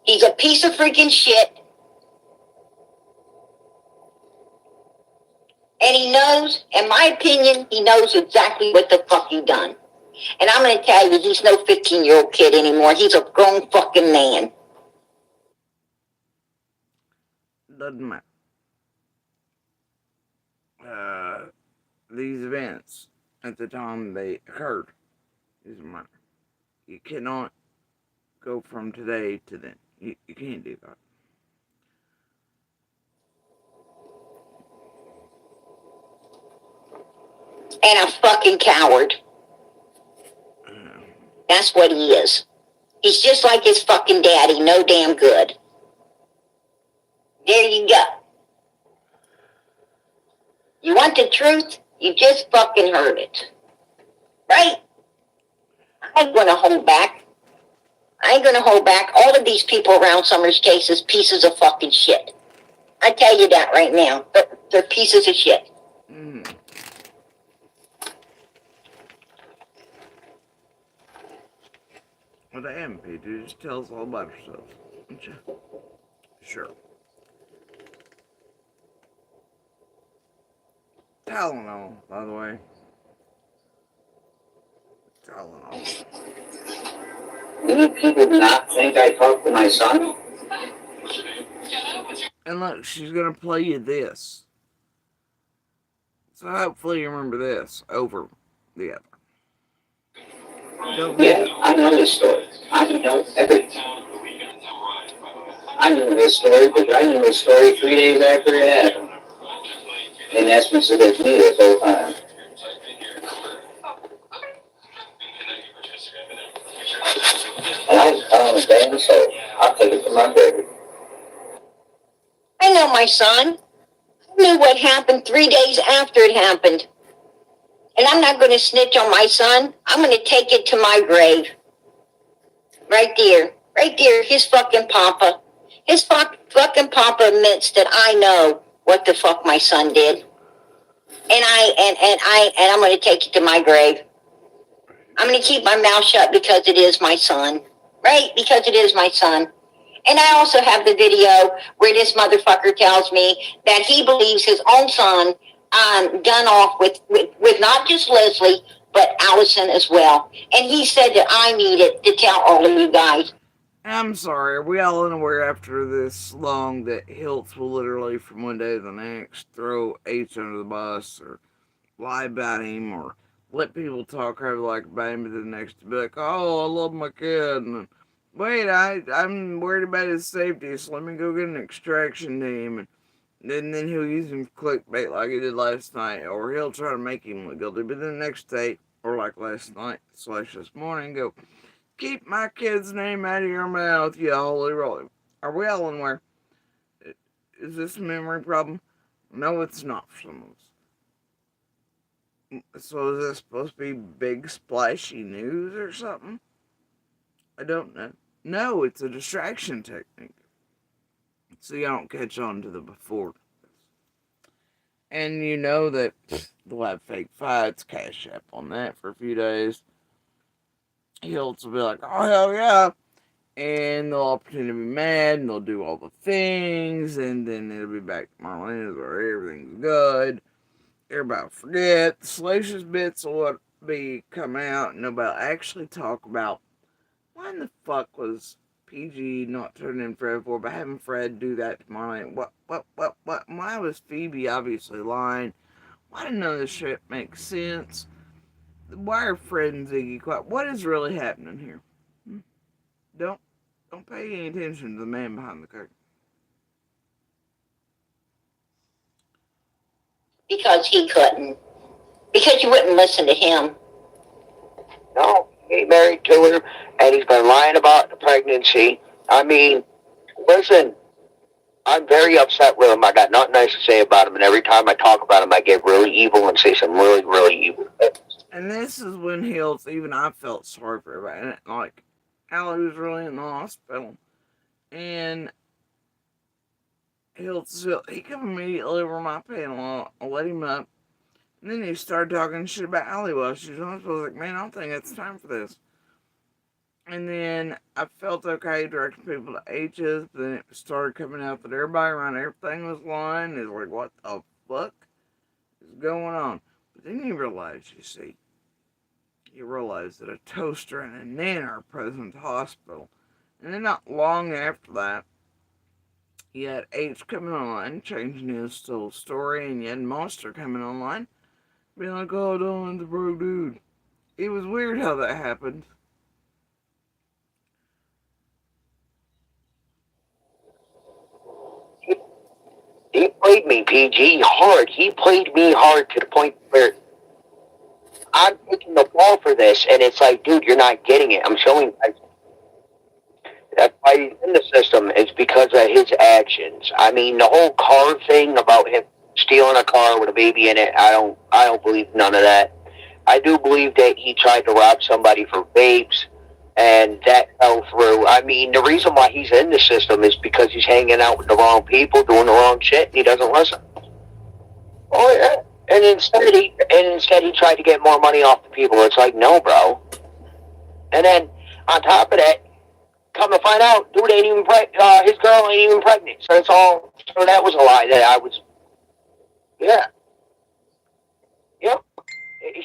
Speaker 2: He's a piece of freaking shit. And he knows, in my opinion, he knows exactly what the fuck he done. And I'm going to tell you, he's no 15-year-old kid anymore. He's a grown fucking man.
Speaker 1: Doesn't matter. These events, at the time they occurred, doesn't matter. You cannot go from today to then. You can't do that.
Speaker 2: And a fucking coward. That's what he is. He's just like his fucking daddy, no damn good. There you go. You want the truth? You just fucking heard it. Right? I ain't gonna hold back. I ain't gonna hold back. All of these people around Summers' case is pieces of fucking shit. I tell you that right now. They're pieces of shit.
Speaker 1: Well, damn, Peter, just tell us all about yourself. Sure. Tylenol, by the way. Tylenol.
Speaker 2: Many people do not think I talk to my son.
Speaker 1: And look, she's gonna play you this. So hopefully you remember this over the other.
Speaker 2: Yeah, I know this story. I know everything. I knew this story, but I knew this story 3 days after it happened. And that's been said to me this whole time. And I was telling him, damn soul, I'll take it to my baby. I know my son. I knew what happened 3 days after it happened. And I'm not going to snitch on my son. I'm going to take it to my grave. Right there. Right there. His fucking papa. His fucking papa admits that I know what the fuck my son did. And I'm going to take it to my grave. I'm going to keep my mouth shut because it is my son. Right? Because it is my son. And I also have the video where this motherfucker tells me that he believes his own son done off with not just Leslie, but Allison as well. And he said that I needed to tell all of you guys.
Speaker 1: I'm sorry, are we all unaware after this long that Hiltz will literally from one day to the next throw H under the bus or lie about him or let people talk over like about him, but the next to be like, oh, I love my kid, and wait, I'm worried about his safety, so let me go get an extraction team, and then he'll use him for clickbait like he did last night, or he'll try to make him look guilty, but then the next day, or like last night / this morning, go, keep my kid's name out of your mouth, you holy roly. Are we all aware? Is this a memory problem? No, it's not for some of us. So is this supposed to be big splashy news or something? I don't know. No, it's a distraction technique. So you don't catch on to the before. And you know that they'll have fake fights, cash app on that for a few days. Hiltz will be like, oh, hell yeah. And they'll all pretend to be mad, and they'll do all the things, and then it'll be back to Marlena's where everything's good. Everybody will forget. The salacious bits will be coming out, and they'll actually talk about why in the fuck was PG not turning in Fred for, but having Fred do that to Marlena? What? Why was Phoebe obviously lying? Why did none of this shit make sense? Why are Fred and Ziggy quiet? What is really happening here? Don't pay any attention to the man behind the curtain.
Speaker 2: because he couldn't. Because you wouldn't listen to him.
Speaker 6: No, he married to her, and he's been lying about the pregnancy. I mean, listen, I'm very upset with him. I got nothing nice to say about him, and every time I talk about him, I get really evil and say some really, really evil things.
Speaker 1: And this is when Hills, even I felt sorry for everybody. And, like, Allie was really in the hospital. And Hills, he come immediately over my panel. I let him up. And then he started talking shit about Allie while she was on. I was like, man, I don't think it's time for this. And then I felt okay directing people to H's, but then it started coming out that everybody around everything was lying. It's like, what the fuck is going on? But then you realize, you see, that a toaster and a nana are present at the hospital. And then not long after that, you had H coming online, changing his whole story, and you had Monster coming online, being like, oh, Don, the broke dude. It was weird how that happened.
Speaker 6: He played me, PG, hard. He played me hard to the point where I'm taking the ball for this, and it's like, dude, you're not getting it. I'm showing. That's why he's in the system. It's because of his actions. I mean, the whole car thing about him stealing a car with a baby in it. I don't believe none of that. I do believe that he tried to rob somebody for vapes, and that fell through. I mean, the reason why he's in the system is because he's hanging out with the wrong people, doing the wrong shit, and he doesn't listen. Oh yeah. And instead he tried to get more money off the people. It's like, no, bro. And then on top of that, come to find out, dude ain't even his girl ain't even pregnant. So it's all. So that was a lie that I was. Yeah. Yep.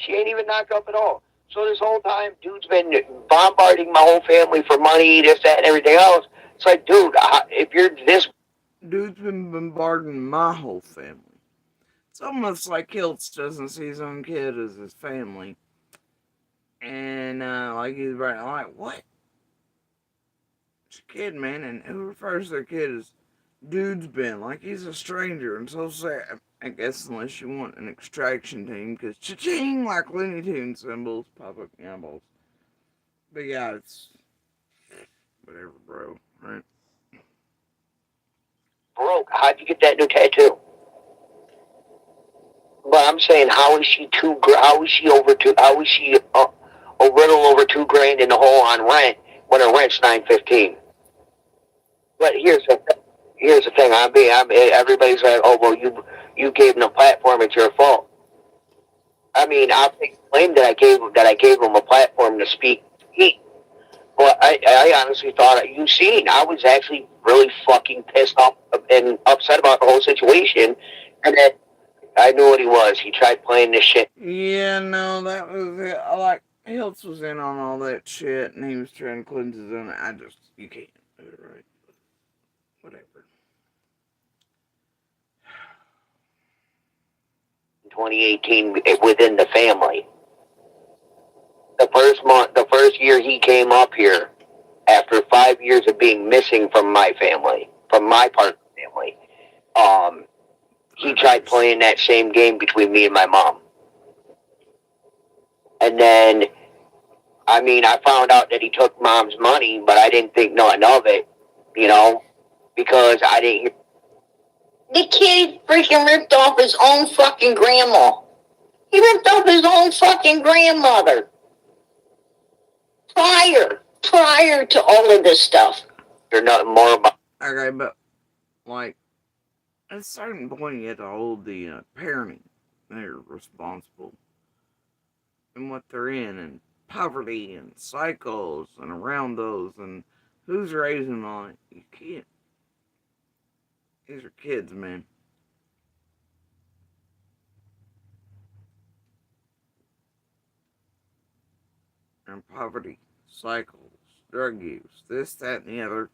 Speaker 6: She ain't even knocked up at all. So this whole time, dude's been bombarding my whole family for money, this, that, and everything else. It's like, dude, if you're this.
Speaker 1: Dude's been bombarding my whole family. It's almost like Hiltz doesn't see his own kid as his family. And, like, he's right, like, what? It's a kid, man, and who refers to their kid as Dude's been? Like, he's a stranger, and so sad. I guess unless you want an extraction team, because cha-ching, like Looney Tunes symbols pop up in your eyeballs. But yeah, it's whatever, bro, right?
Speaker 6: Broke. How'd you get that new tattoo? But I'm saying, how is she How is she over two? How is she a little over $2,000 in the hole on rent when her rent's $915? But here's the thing. Everybody's like, oh well, you gave them a platform. It's your fault. I mean, I'll take the blame that I gave them a platform to speak. But I honestly thought, you seen, I was actually really fucking pissed off and upset about the whole situation, and then I knew what he was. He tried playing this shit.
Speaker 1: Yeah, no, that was it. I like, Hiltz was in on all that shit, and he was trying to cleanse his own. You can't do it right. Whatever.
Speaker 6: 2018 within the family. The first year he came up here, after 5 years of being missing from my family, from my part of the family, he tried playing that same game between me and my mom. And then, I mean, I found out that he took mom's money, but I didn't think nothing of it, because I didn't hear.
Speaker 2: The kid freaking ripped off his own fucking grandma. He ripped off his own fucking grandmother. Prior to all of this stuff.
Speaker 6: There's nothing more about.
Speaker 1: Okay, but, like, at a certain point, you have to hold the parenting. They're responsible and what they're in, and poverty, and cycles, and around those, and who's raising them on it. You can't. These are kids, man. And poverty, cycles, drug use, this, that, and the other.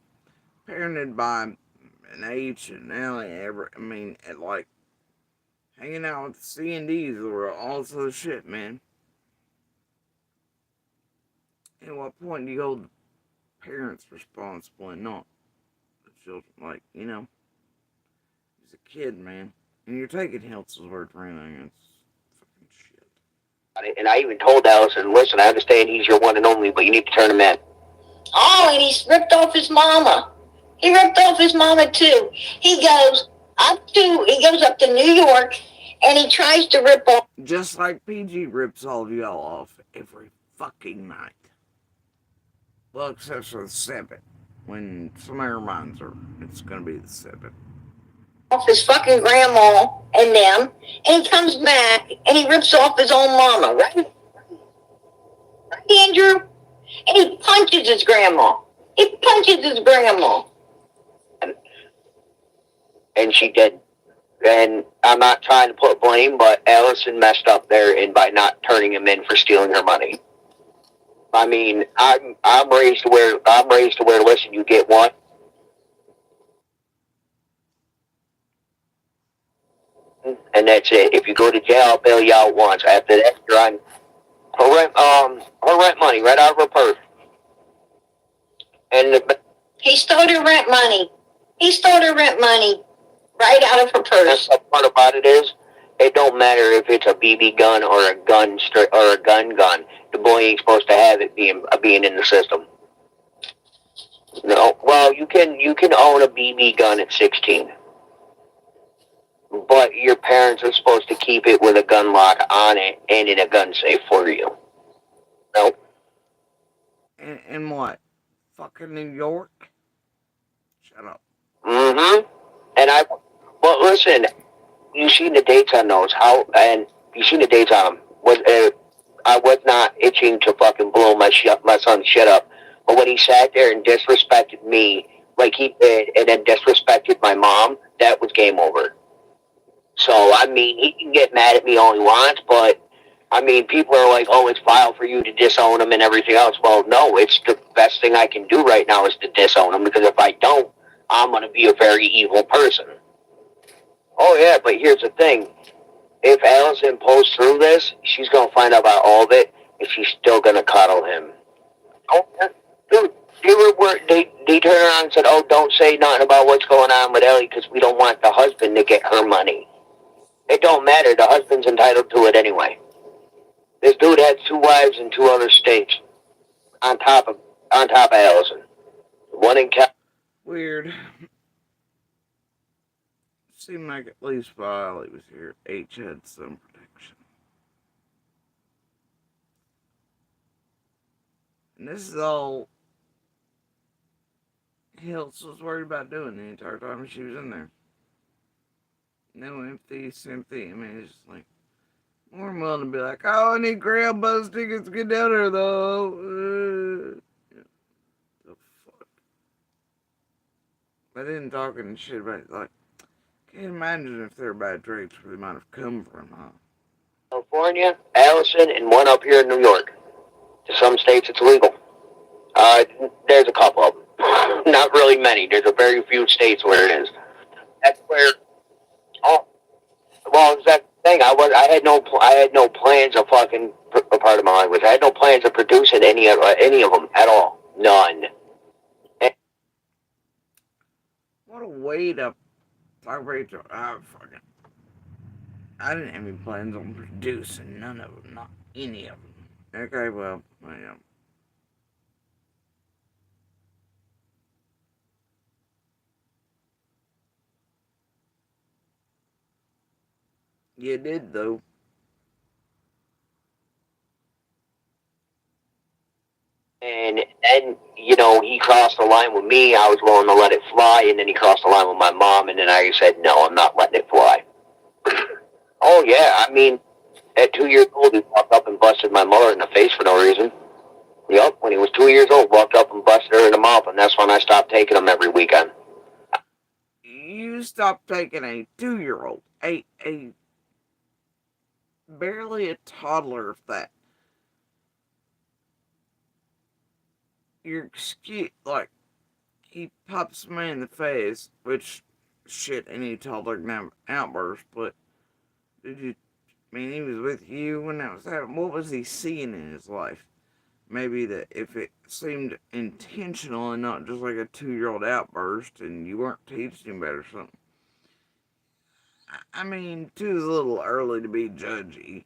Speaker 1: Parented by an H and Allie, like, hanging out with the C&Ds or all this other shit, man. At what point do you hold the parents responsible and not the children? Like, he's a kid, man. And you're taking Hiltz's word for anything. It's fucking shit.
Speaker 6: And I even told Allison, listen, I understand he's your one and only, but you need to turn him in.
Speaker 2: Oh, and he's ripped off his mama. He ripped off his mama too. He goes up to New York and he tries to rip off.
Speaker 1: Just like PG rips all of y'all off every fucking night. Well, except for the 7th. When somebody reminds her it's gonna be the 7th.
Speaker 2: Off his fucking grandma and them, and he comes back and he rips off his own mama, right? Right, Andrew? And he punches his grandma. He punches his grandma.
Speaker 6: And she did. And I'm not trying to put blame, but Allison messed up there by not turning him in for stealing her money. I mean, I'm raised to where listen, you get one. And that's it. If you go to jail, I'll bail you out once. After that, you're on her rent money right out of her purse. And
Speaker 2: he stole her rent money. He stole her rent money right out of her purse.
Speaker 6: The part about it is, it don't matter if it's a BB gun or a gun or a gun. The boy ain't supposed to have it being in the system. No, well, you can own a BB gun at 16. But your parents are supposed to keep it with a gun lock on it and in a gun safe for you. Nope.
Speaker 1: And what? Fucking New York? Shut up.
Speaker 6: Mm-hmm. Well, listen, you seen the dates on those? You seen the dates on them? I was not itching to fucking blow my son's shit up, but when he sat there and disrespected me like he did, and then disrespected my mom, that was game over. So, I mean, he can get mad at me all he wants, but, I mean, people are like, oh, it's vile for you to disown him and everything else. Well, no, it's the best thing I can do right now is to disown him, because if I don't, I'm going to be a very evil person. Oh, yeah, but here's the thing. If Allison pulls through this, she's going to find out about all of it, and she's still going to coddle him. Oh, yeah. Dude, they turned around and said, oh, don't say nothing about what's going on with Ellie, because we don't want the husband to get her money. It don't matter. The husband's entitled to it anyway. This dude had 2 wives in 2 other states, on top of Allison. One in California.
Speaker 1: Weird. Seemed like at least while he was here, H had some protection. And this is all Hills was worried about doing the entire time she was in there. No empty sympathy. I mean, it's just like, more than willing to be like, oh, I need Grail Buzz tickets to get down there, though. The fuck? I didn't talk any shit about it. Like, can't imagine if they're bad traits where they might have come from, huh?
Speaker 6: California, Allison, and one up here in New York. To some states, it's legal. There's a couple of them. Not really many. There's a very few states where it is. That's where. Oh, well, it's that thing. I had no plans of fucking. A part of my language. I had no plans of producing any of them at all. None.
Speaker 1: What a way to talk Rachel. Fucking. I didn't have any plans on producing none of them. Not any of them. Okay, well, yeah. You did, though.
Speaker 6: And then, he crossed the line with me. I was willing to let it fly, and then he crossed the line with my mom, and then I said, no, I'm not letting it fly. Oh, yeah, I mean, at 2 years old, he walked up and busted my mother in the face for no reason. Yep, when he was 2 years old, walked up and busted her in the mouth, and that's when I stopped taking him every weekend.
Speaker 1: You stopped taking a 2-year-old, a barely a toddler, if that. Your excuse, like, he pops me in the face, which, shit, any toddler can have outburst, but did you, I mean, he was with you when that was happening. What was he seeing in his life? Maybe that if it seemed intentional and not just like a 2-year-old outburst and you weren't teaching him better or something. I mean, two's a little early to be judgy,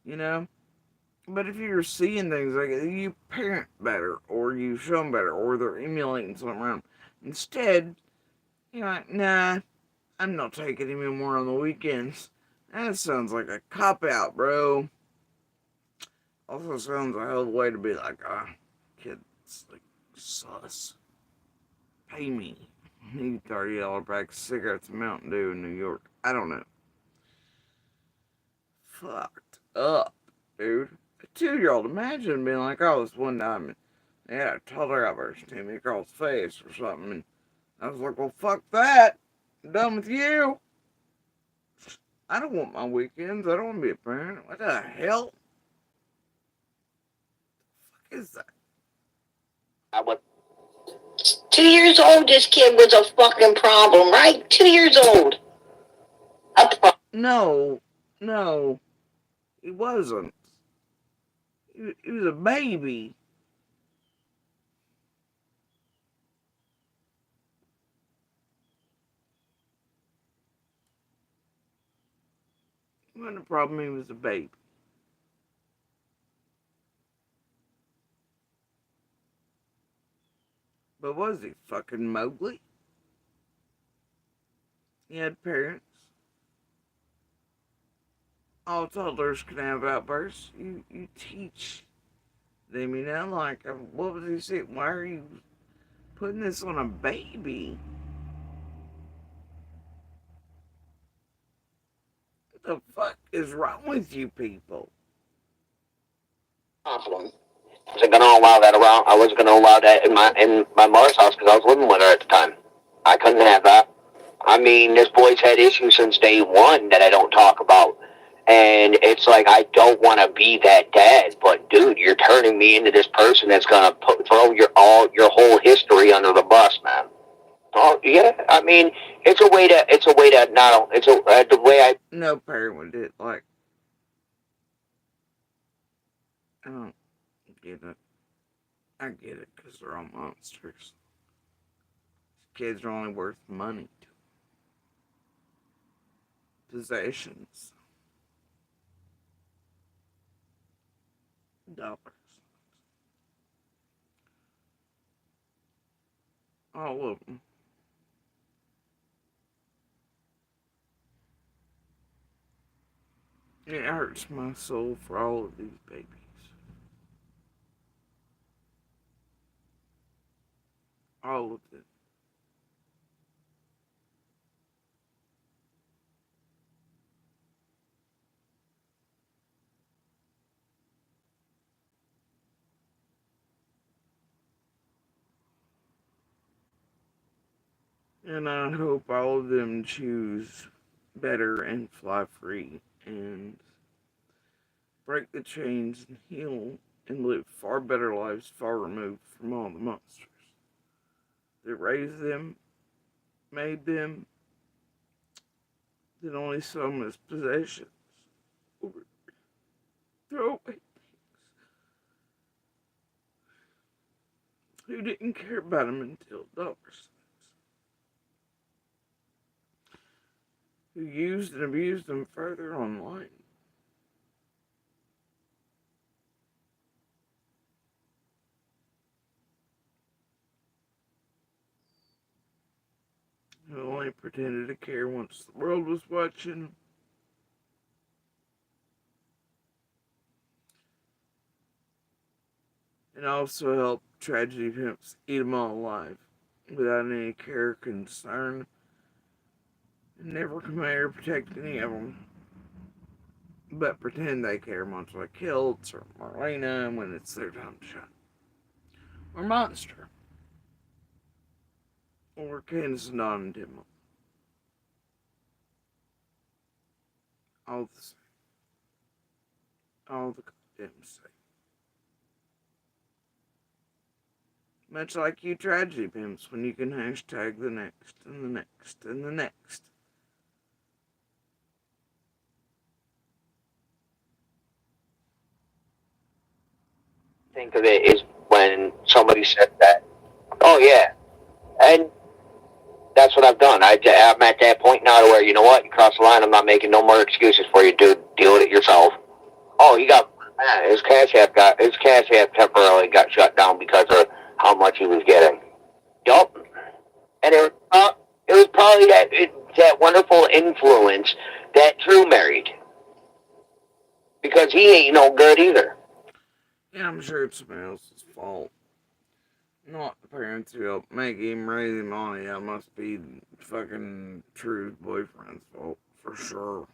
Speaker 1: you know? But if you're seeing things like it, you parent better, or you show them better, or they're emulating something around. Instead, you're like, nah, I'm not taking him anymore on the weekends. That sounds like a cop out, bro. Also sounds a hell of a way to be like, kids, like, sus. Pay me. Need $30 pack of cigarettes and Mountain Dew in New York. I don't know. Fucked up, dude. A 2-year-old, imagine being like, oh, this one time, and they had a toddler outburst to me across the face or something, and I was like, well, fuck that. I'm done with you. I don't want my weekends. I don't want to be a parent. What the hell? What is that?
Speaker 2: I would. 2 years old, this kid was a fucking problem, right? 2 years old.
Speaker 1: No, no, he wasn't. He was a baby. Wasn't a problem. He was a baby. But was he fucking Mowgli? He had parents. All toddlers can have outbursts. You teach them, you know, like, what was he saying? Why are you putting this on a baby? What the fuck is wrong with you people?
Speaker 6: Problem. I wasn't gonna allow that around. I wasn't gonna allow that in my mother's house because I was living with her at the time. I couldn't have that. I mean, this boy's had issues since day one that I don't talk about. And it's like, I don't want to be that dad, but dude, you're turning me into this person that's going to throw your whole history under the bus, man. Oh, yeah. I mean, it's a way to not, it's the way I.
Speaker 1: No parent would do it. Like, I don't get it. I get it because they're all monsters. Kids are only worth money. Possessions. Dollars. All of them. It hurts my soul for all of these babies. All of them. And I hope all of them choose better and fly free and break the chains and heal and live far better lives far removed from all the monsters that raised them, made them, that only saw them as possessions or throwaway things, who didn't care about them until dollars, who used and abused them further online. Who only pretended to care once the world was watching, and also helped tragedy pimps eat them all alive without any care or concern, and never come here to protect any of them, but pretend they care, much like Kilts or Marlena when it's their time to shine, or Monster, or Candace and Don and Dimple. All the same. All the goddamn same. Much like you tragedy pimps when you can hashtag the next and the next and the next.
Speaker 6: Think of it is when somebody said that. Oh, yeah. And That's what I've done. I'm at that point now where, you know what, you cross the line, I'm not making no more excuses for you, dude. Deal with it yourself. Oh, he got, his cash app temporarily got shut down because of how much he was getting. Yup. And it was probably that wonderful influence that Drew married. Because he ain't no good either.
Speaker 1: Yeah, I'm sure it's somebody else's fault. Not the parents who helped make him, raise him on. Yeah, it must be fucking True's boyfriend's fault, for sure.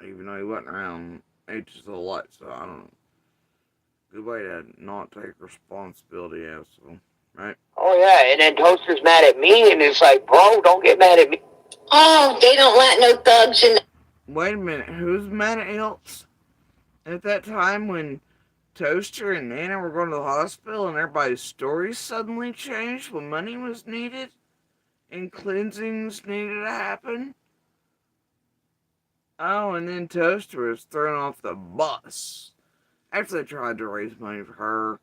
Speaker 1: Even though he wasn't around ages a lot, so I don't know. Good way to not take responsibility, asshole. Right?
Speaker 6: Oh, yeah, and then Toaster's mad at me, and it's like, bro, don't get mad at me.
Speaker 2: Oh, they don't let no thugs in.
Speaker 1: Wait a minute, who's mad at Hiltz? At that time when Toaster and Nana were going to the hospital and everybody's stories suddenly changed when money was needed and cleansings needed to happen? Oh, and then Toaster was thrown off the bus. After they tried to raise money for her,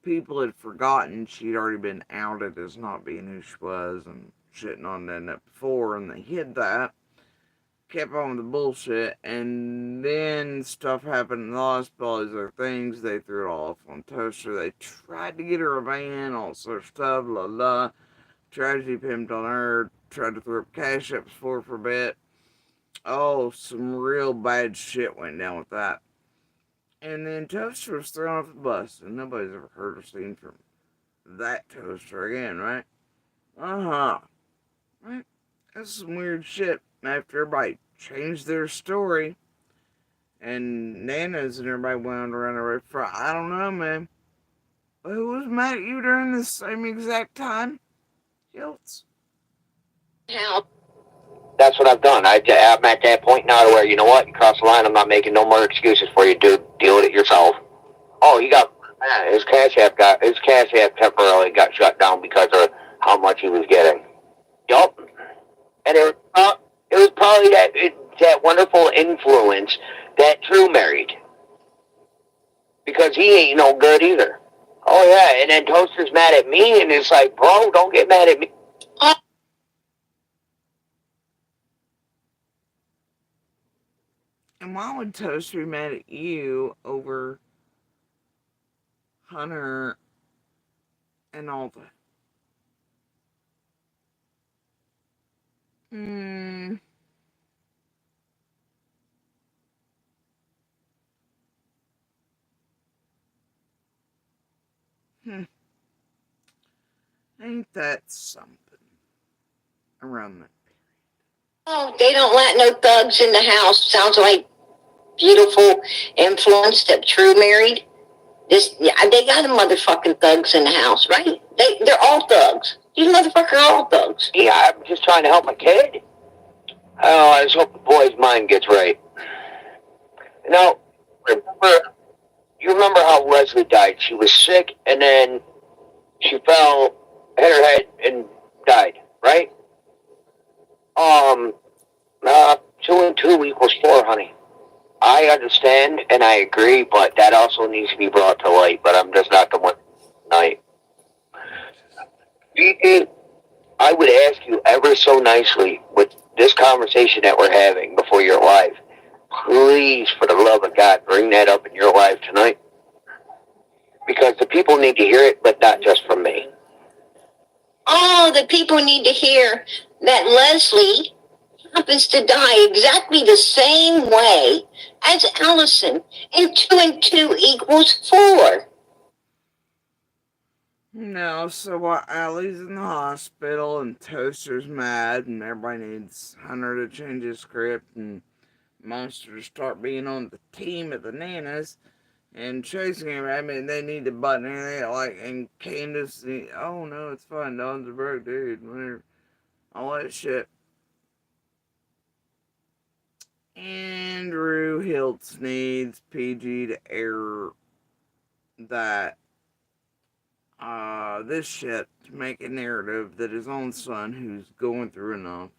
Speaker 1: people had forgotten she'd already been outed as not being who she was and shitting on Nana before, and they hid that. Kept on with the bullshit, and then stuff happened in the hospital. These other things, they threw it off on Toaster. They tried to get her a van, all sort of stuff, la la. Tragedy pimped on her, tried to throw up cash ups for her for a bit. Oh, some real bad shit went down with that. And then Toaster was thrown off the bus, and nobody's ever heard or seen from that Toaster again, right? Uh-huh. Right? That's some weird shit. After everybody changed their story, and Nana's and everybody wound around the road for, I don't know, man. But who was mad at you during the same exact time? Hiltz.
Speaker 2: How?
Speaker 6: That's what I've done. I'm at that point now where, you know what, you cross the line, I'm not making no more excuses for you, dude. Deal with it yourself. Oh, he got, his cash app temporarily got shut down because of how much he was getting. Yup. And it was probably that wonderful influence that Drew married. Because he ain't no good either. Oh, yeah, and then Toaster's mad at me, and it's like, bro, don't get mad at me.
Speaker 1: And why would Toaster be mad at you over Hunter and all that? Hmm. Hmm. Ain't that something? Around that.
Speaker 2: Oh, they don't let no thugs in the house. Sounds like beautiful influence that True married. Yeah, they got a motherfucking thugs in the house, right? They're all thugs. These motherfuckers are all thugs.
Speaker 6: Yeah, I'm just trying to help my kid. Oh, I just hope the boy's mind gets right. Now, you remember how Leslie died? She was sick, and then she fell, hit her head, and died, right? Um, 2 and 2 equals 4, honey. I understand and I agree, but that also needs to be brought to light. But I'm just not the one tonight. I would ask you ever so nicely with this conversation that we're having before your wife, please, for the love of God, bring that up in your life tonight. Because the people need to hear it, but not just from me.
Speaker 2: Oh, the people need to hear that Leslie happens to die exactly the same way as Allison, and 2 and 2 equals 4.
Speaker 1: No, so what? Allie's in the hospital and Toaster's mad, and everybody needs Hunter to change his script and Monster to start being on the team at the Nanas and chasing him. I mean, they need to button anything like, and Candace, oh no, it's fine. Don's a broke dude. Whatever. All that shit. Andrew Hiltz needs PG to air that this shit to make a narrative that his own son, who's going through enough,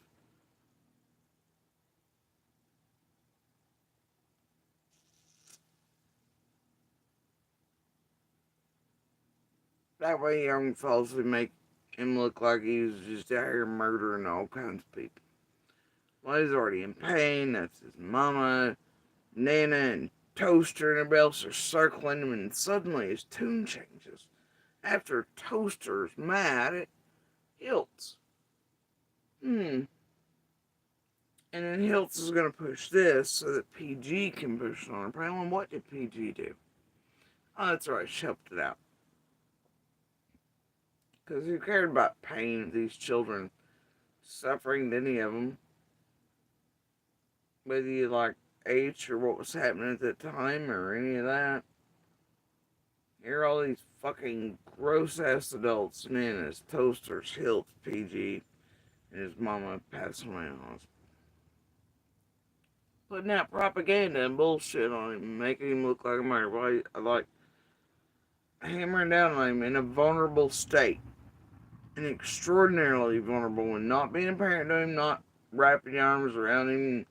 Speaker 1: that way young fellas would make him look like he was just out here murdering all kinds of people. Well, he's already in pain. That's his mama, Nana, and Toaster and everybody else are circling him, and suddenly his tune changes. After Toaster's mad at Hiltz. And then Hiltz is going to push this so that PG can push it on her. And what did PG do? Oh, that's right, she helped it out. Because who cared about pain of these children suffering to any of them? Whether you like age or what was happening at that time or any of that. Here are all these fucking gross ass adults, and then his Toasters, Hiltz, PG, and his mama passing away in hospital. Putting out propaganda and bullshit on him, making him look like a murderer. Like hammering down on him in a vulnerable state. And extraordinarily vulnerable, and not being a parent to him, not wrapping your arms around him.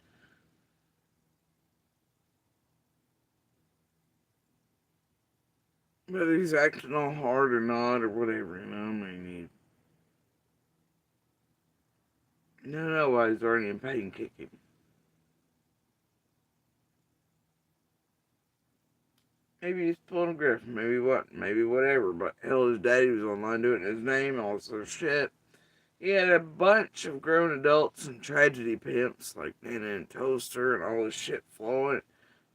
Speaker 1: Whether he's acting all hard or not, or whatever, you know, I mean, no, why he's already in pain kicking. Maybe he's pulling a grift, maybe what, maybe whatever, but hell, his daddy was online doing his name, all this other shit. He had a bunch of grown adults and tragedy pimps like Nana and Toaster and all this shit flowing.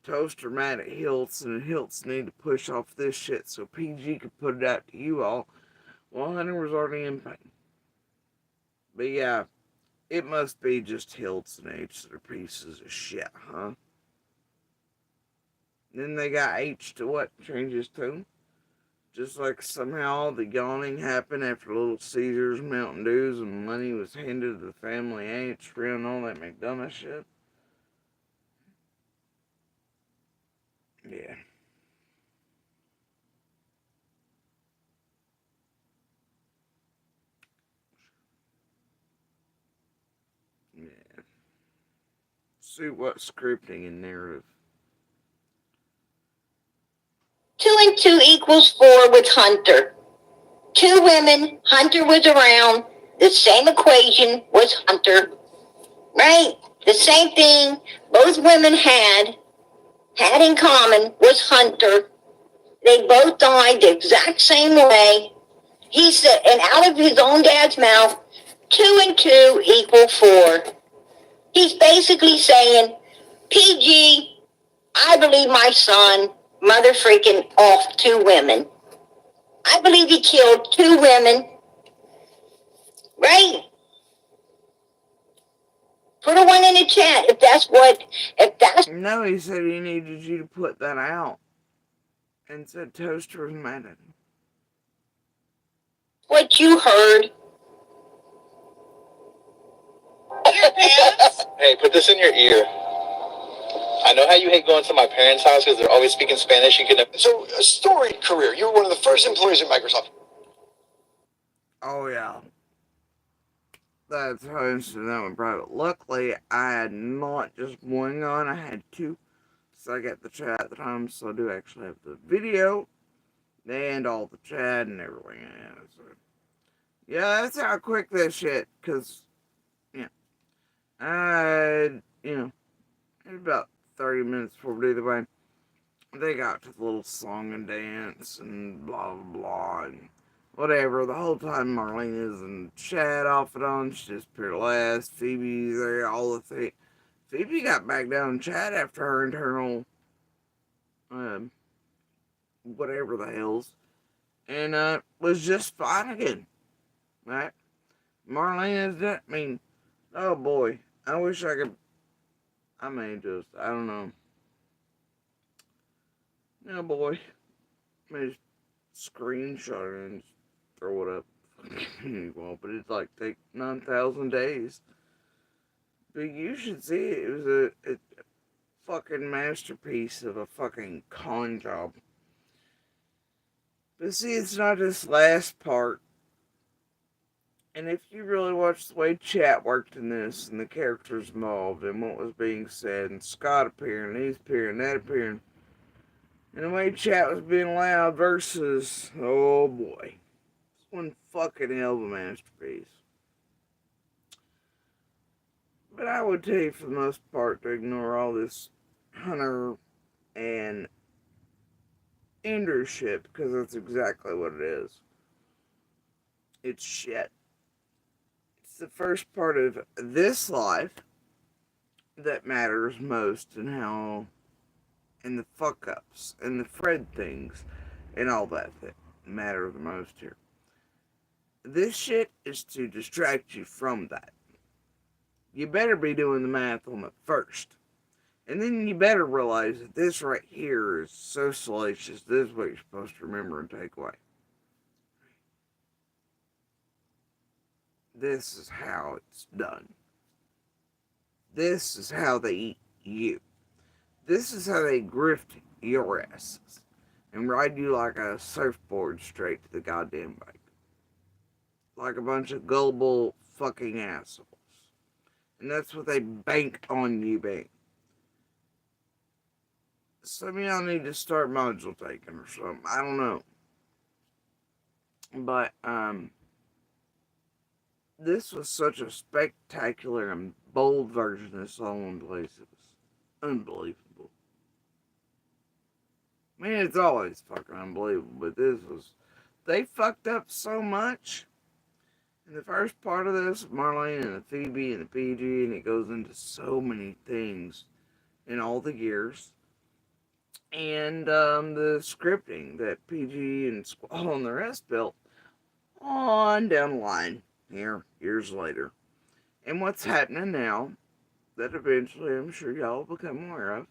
Speaker 1: Toaster mad at Hiltz, and Hiltz need to push off this shit so PG could put it out to you all. Well, Hunter was already in pain. But yeah, it must be just Hiltz and H that are pieces of shit, huh? Then they got H to what? Change his tune? Just like somehow the yawning happened after Little Caesars, Mountain Dews, and money was handed to the family H around all that McDonough shit. Yeah. Yeah. See what scripting and narrative.
Speaker 2: 2 and 2 equals 4 with Hunter. 2 women, Hunter was around. The same equation was Hunter. Right? The same thing both women had in common was Hunter. They both died the exact same way. He said, and out of his own dad's mouth, 2 and 2 equal 4. He's basically saying, PG, I believe my son mother freaking off 2 women. I believe he killed 2 women. Right? Put a 1 in the chat if that's...
Speaker 1: No, he said he needed you to put that out. And said Toaster was mad at him.
Speaker 2: What you heard.
Speaker 8: Hey, put this in your ear. I know how you hate going to my parents' house because they're always speaking Spanish. You can.
Speaker 9: So, a storied career. You were one of the first employees at Microsoft.
Speaker 1: Oh, yeah. That's how I understood that one private. Luckily, I had not just one gun, I had 2. So I got the chat at the time, so I do actually have the video and all the chat and everything. Yeah, that's how quick this shit, because, yeah. About 30 minutes before we do the way, they got to the little song and dance and blah, blah, blah, and whatever. The whole time Marlena's in chat off and on, she disappeared last. Phoebe's there, all the things. Phoebe got back down in chat after her internal, whatever the hell's, and was just fine again. Right? Marlena's that, oh boy, I wish I could, I don't know. Oh boy, I may just screenshot it and just throw it up. Well, but it's like take 9,000 days. But you should see it. It was a fucking masterpiece of a fucking con job. But see, it's not this last part. And if you really watch the way chat worked in this, and the characters involved, and what was being said, and Scott appearing, and he's appearing, that appearing, and the way chat was being loud versus, oh boy, one fucking hell of a masterpiece. But I would tell you, for the most part, to ignore all this Hunter and Ender shit, because that's exactly what it is. It's shit. It's the first part of this life that matters most, and how, and the fuck ups, and the Fred things, and all that matter the most here. This shit is to distract you from that. You better be doing the math on it first. And then you better realize that this right here is so salacious. This is what you're supposed to remember and take away. This is how it's done. This is how they eat you. This is how they grift your asses and ride you like a surfboard straight to the goddamn bank. Like a bunch of gullible fucking assholes. And that's what they bank on you being. Some of y'all need to start module taking or something. I don't know. But, this was such a spectacular and bold version of Solomon Place. It was unbelievable. I mean, it's always fucking unbelievable, but this was... They fucked up so much. In the first part of this, Marlena and the Phoebe and the PG, and it goes into so many things in all the years. And the scripting that PG and Squall and the rest built on down the line here, years later. And what's happening now, that eventually I'm sure y'all will become aware of.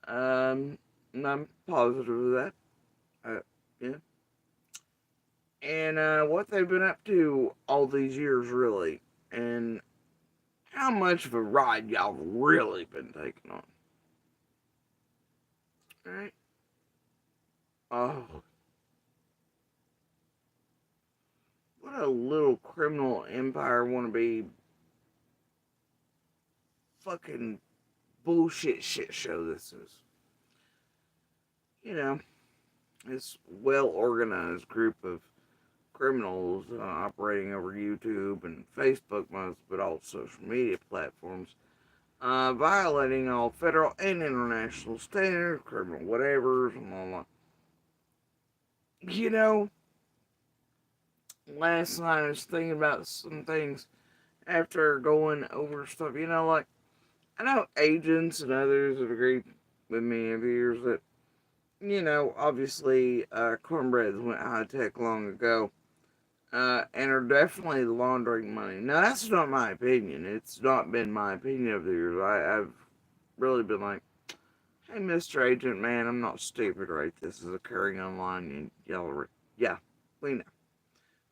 Speaker 1: And I'm positive of that. Yeah. And what they've been up to all these years, really. And how much of a ride y'all really been taking on. Alright? Oh. What a little criminal empire wannabe fucking bullshit shit show this is. You know, this well organized group of criminals operating over YouTube and Facebook most, but all social media platforms, violating all federal and international standards, criminal whatevers, and all that. You know, last night I was thinking about some things after going over stuff. You know, like, I know agents and others have agreed with me over the years that, you know, obviously, cornbreads went high tech long ago. And are definitely laundering money. Now, that's not my opinion. It's not been my opinion over the years. I've really been like, hey, Mr. Agent, man, I'm not stupid, right? This is occurring online, and y'all are, yeah, we know.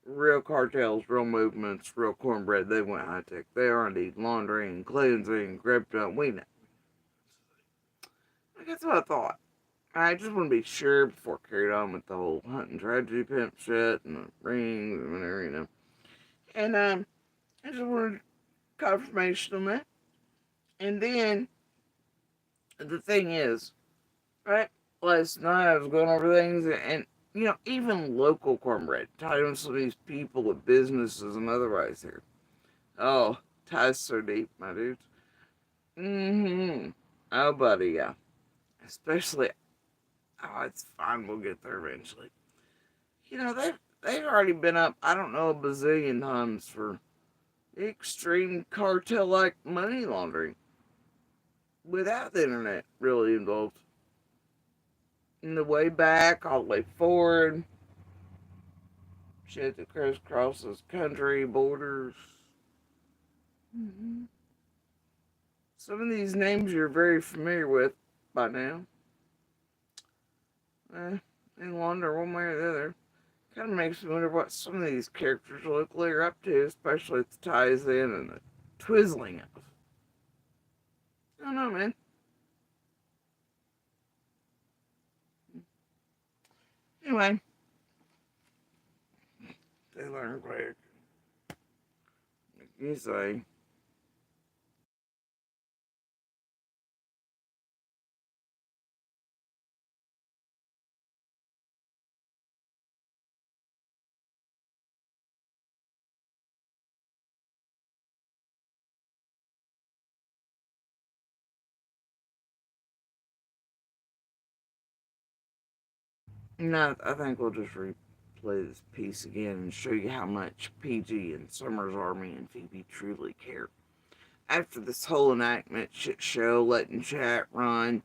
Speaker 1: Real cartels, real movements, real cornbread, they went high tech. They are indeed laundering, cleansing, crypto, we know. That's what I thought. I just want to be sure before I carried on with the whole hunting tragedy pimp shit and the rings and whatever, you know. And I just wanted confirmation on that. And then the thing is, right? Last night I was going over things, and you know, even local cornbread, tied some of these people with businesses and otherwise here. Oh, ties so deep, my dudes. Mm-hmm. Oh, buddy, yeah. Especially, oh, it's fine. We'll get there eventually. You know, they've already been up, I don't know, a bazillion times for extreme cartel-like money laundering without the internet really involved. In the way back, all the way forward, shit that crisscrosses country borders. Mm-hmm. Some of these names you're very familiar with by now. They launder one way or the other. Kind of makes me wonder what some of these characters locally are up to, especially if the ties in and the twizzling of. I don't know, man. Anyway, they learn quick. Like you say. No, I think we'll just replay this piece again and show you how much PG and Summer's Army and Phoebe truly care. After this whole enactment shit show, letting chat run,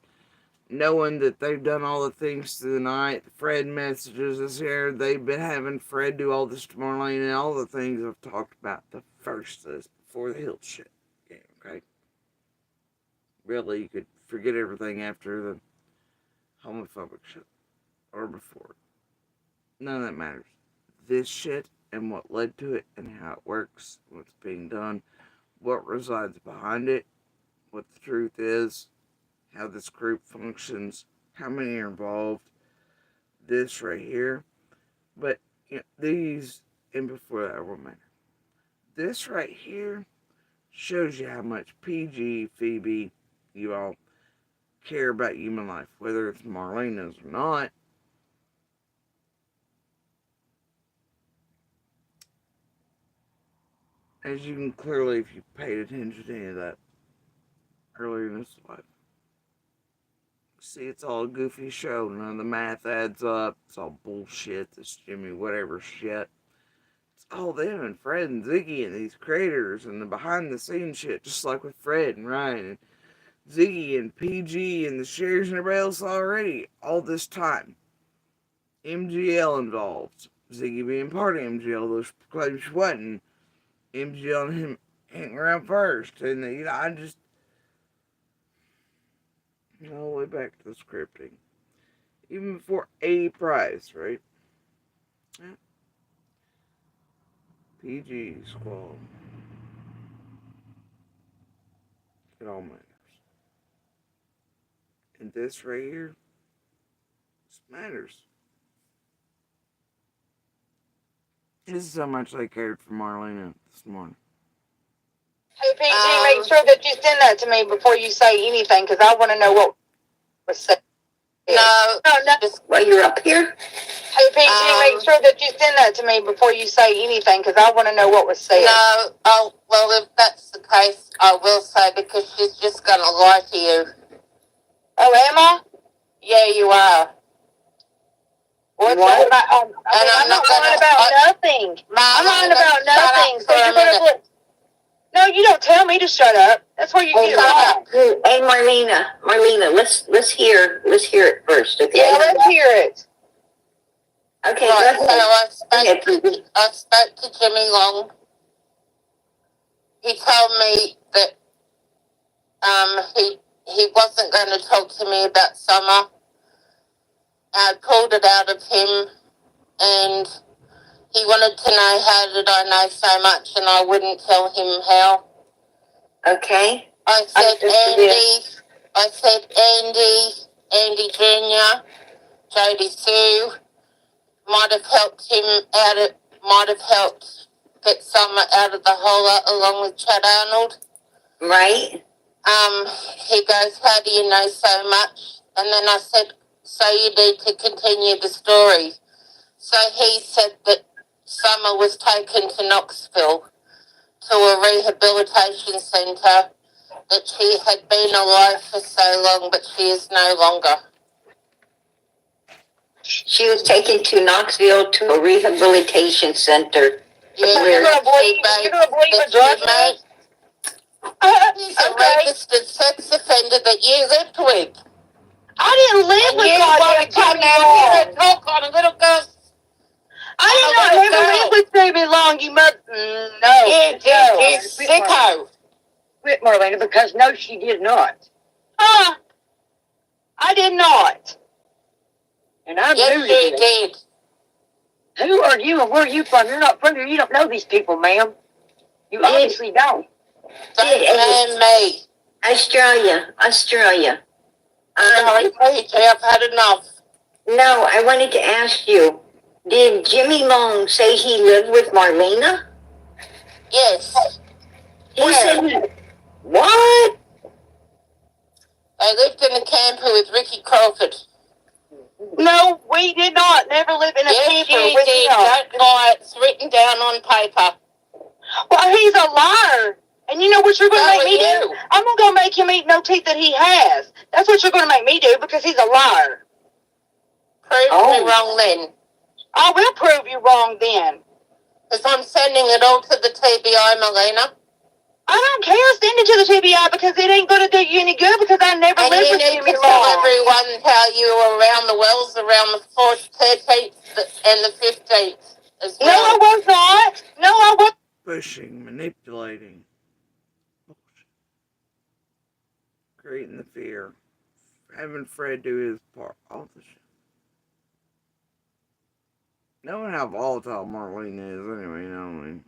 Speaker 1: knowing that they've done all the things through the night, Fred messages us here, they've been having Fred do all this to Marlena, and all the things I've talked about the first of this before the Hill shit. Yeah, okay? Really, you could forget everything after the homophobic shit. Or before. None of that matters. This shit and what led to it and how it works, what's being done, what resides behind it, what the truth is, how this group functions, how many are involved, this right here. But these and before that will matter. This right here shows you how much PG, Phoebe, you all care about human life, whether it's Marlena's or not. As you can clearly, if you paid attention to any of that earlier in this life, see, it's all a goofy show. None of the math adds up. It's all bullshit. This Jimmy whatever shit. It's all them and Fred and Ziggy and these creators and the behind the scenes shit, just like with Fred and Ryan and Ziggy and PG and the shares and everybody else already. All this time. MGL involved. Ziggy being part of MGL, those claims she wasn't. MGL and him hanging around first. And, I just. All the way back to the scripting. Even before A Price, right? Yeah. PG Squall. It all matters. And this right here, this matters. This is how much I cared for Marlena this morning.
Speaker 3: Hey, PG, make sure that you send that to me before you say anything, because I want to know what was said.
Speaker 5: No.
Speaker 2: While you're up here?
Speaker 3: Hey, PG, make sure that you send that to me before you say anything, because I want to know what was said.
Speaker 5: No. Oh, well, if that's the case, I will say, because she's just going to lie to you.
Speaker 3: Oh, am I?
Speaker 5: Yeah, you are.
Speaker 3: What's what? I'm not lying about nothing. I'm lying about nothing. So you're going to... No, you don't tell me to shut up. That's where you get it wrong.
Speaker 2: Hey, Marlena, let's hear it first, okay?
Speaker 3: Yeah, let's hear it.
Speaker 2: Okay,
Speaker 5: right,
Speaker 2: go ahead.
Speaker 5: So I spoke to Jimmy Long. He told me that he wasn't going to talk to me about Summer. I pulled it out of him, and he wanted to know how did I know so much, and I wouldn't tell him how.
Speaker 2: Okay.
Speaker 5: I said Andy Jr., Jody Sue might have helped get Summer out of the hole along with Chad Arnold.
Speaker 2: Right.
Speaker 5: He goes, how do you know so much? And then I said, so you need to continue the story. So he said that Summer was taken to Knoxville to a rehabilitation centre, that she had been alive for so long, but she is no longer.
Speaker 2: She was taken to Knoxville to a rehabilitation center.
Speaker 5: Yeah,
Speaker 3: You're going to believe a drug test?
Speaker 5: He's a registered sex offender that you lived with.
Speaker 3: I didn't live with
Speaker 5: goddamn Jimmy Long. Talk on a little girl.
Speaker 3: I did not ever live with Baby Long, you mother... No.
Speaker 5: You sicko.
Speaker 2: Quit, Marlena, because no, she did not.
Speaker 3: I did not.
Speaker 2: And I
Speaker 5: yes,
Speaker 2: knew
Speaker 5: you did.
Speaker 2: Who are you and where are you from? You're not from here. You don't know these people, ma'am. You obviously don't.
Speaker 5: Don't blame me.
Speaker 2: Australia.
Speaker 5: Sorry, PJ, I've had enough.
Speaker 2: No, I wanted to ask you, did Jimmy Long say he lived with Marlena?
Speaker 5: Yes.
Speaker 2: He said, what?
Speaker 5: I lived in a camper with Ricky Crawford.
Speaker 3: No, we did not. Never lived in a camper with him.
Speaker 5: Don't lie. It's written down on paper.
Speaker 3: Well, he's a liar. And you know what you're going to make me do? I'm not going to make him eat no teeth that he has. That's what you're going to make me do, because he's a liar.
Speaker 5: Prove me wrong then.
Speaker 3: I will prove you wrong then.
Speaker 5: Because I'm sending it all to the TBI, Marlena.
Speaker 3: I don't care. Send it to the TBI because it ain't going to do you any good because I never
Speaker 5: And
Speaker 3: lived
Speaker 5: you
Speaker 3: with
Speaker 5: need
Speaker 3: Jimmy
Speaker 5: to tell
Speaker 3: Long.
Speaker 5: everyone how you were around the wells around the 4th, 13th, and the 15th as well.
Speaker 3: No, I was not. No, I was.
Speaker 1: Pushing, manipulating, creating the fear, having Fred do his part, all the shit. Knowing how volatile Marlena is, anyway, you know what I mean?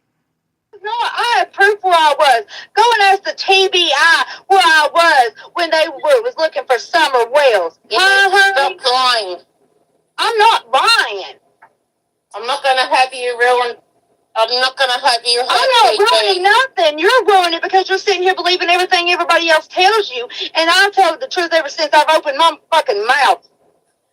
Speaker 3: No, I have proof where I was. Go and ask the TBI where I was when they was looking for Summer Wells.
Speaker 5: You need to stop lying.
Speaker 3: I'm not lying.
Speaker 5: I'm not going to have you ruin. I'm not going to have you hurt
Speaker 3: I'm not
Speaker 5: people.
Speaker 3: ruining nothing. You're ruining it because you're sitting here believing everything everybody else tells you. And I've told the truth ever since I've opened my fucking mouth.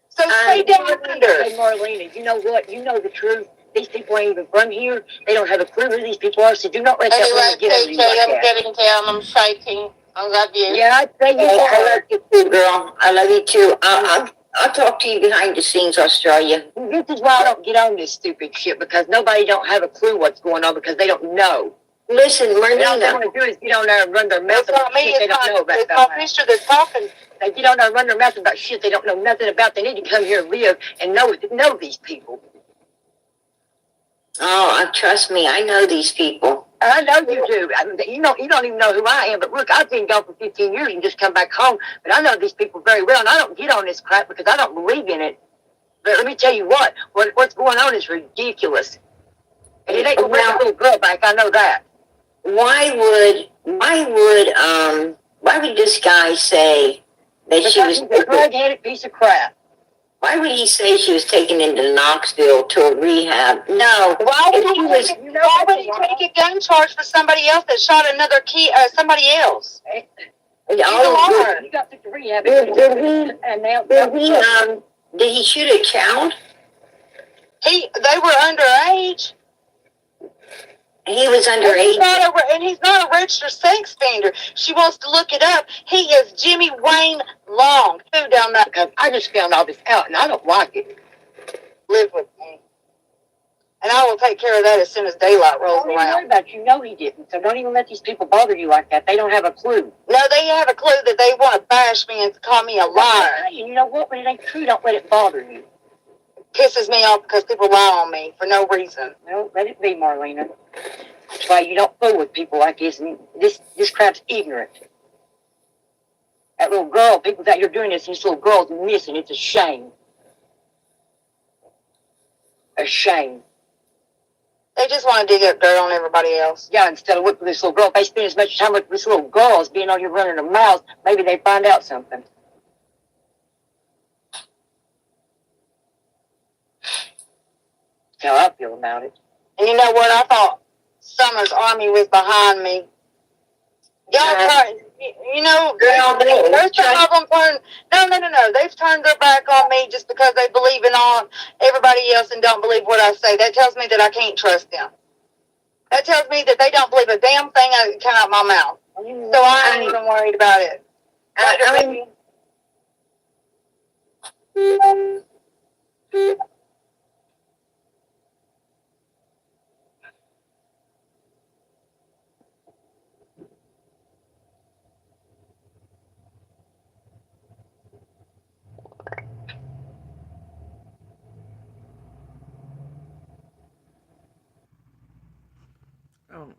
Speaker 3: So stay down under.
Speaker 2: Hey, Marlena, you know what? You know the truth. These people ain't even from here. They don't have a clue who these people are, so do not let that
Speaker 5: Anyway,
Speaker 2: woman get over you
Speaker 5: PJ,
Speaker 2: like
Speaker 5: I'm
Speaker 2: that.
Speaker 5: getting down. I'm shaking. I love you.
Speaker 2: Yeah, I say you are. I love you too, girl. I love you too. I'll talk to you behind the scenes, Australia. This is why I don't get on this stupid shit, because nobody don't have a clue what's going on because they don't know. Listen, Marlena. All they want to do is get on there and run their mouth about shit they don't know about.
Speaker 3: It's my sister that's talking.
Speaker 2: They get on there and run their mouth about shit they don't know nothing about. They need to come here and live and know these people. Oh, trust me, I know these people. I know you do. You don't even know who I am. But look, I've been gone for 15 years and just come back home. But I know these people very well, and I don't get on this crap because I don't believe in it. But let me tell you what's going on is ridiculous. And it ain't gonna bring a little girl back. I know that. Why would this guy say that because she was a drug-headed piece of crap? Why would he say she was taken into Knoxville to a rehab? No.
Speaker 3: Why would he take a gun charge for somebody else that shot another somebody else?
Speaker 2: You got to rehab. Did he shoot a child?
Speaker 3: They were underage.
Speaker 2: He was underage.
Speaker 3: And he's not a registered sex offender. She wants to look it up. He is Jimmy Wayne Long. Who down that? Because I just found all this out, and I don't like it. Live with me. And I will take care of that as soon as daylight rolls around. Don't worry about you. Know he didn't. So don't even let these people bother you like that. They don't have a clue. No, they have a clue that they want to bash me and call me a liar. You know what? When it ain't true, don't let it bother you. It pisses me off because people lie on me for no reason. No, let it be, Marlena. That's why you don't fool with people like this. And this crap's ignorant. That little girl, people out here doing this, and this little girl's missing. It's a shame. A shame. They just want to dig up dirt on everybody else. Yeah, instead of looking for this little girl, if they spend as much time with this little girl as being on here running their mouths, maybe they find out something. That's how I feel about it. And you know what? I thought Summer's army was behind me. Y'all try, you know, there's some of them turn. No. They've turned their back on me just because they believe in all everybody else and don't believe what I say. That tells me that I can't trust them. That tells me that they don't believe a damn thing that come out my mouth. So I ain't even worried about it.
Speaker 1: Oh.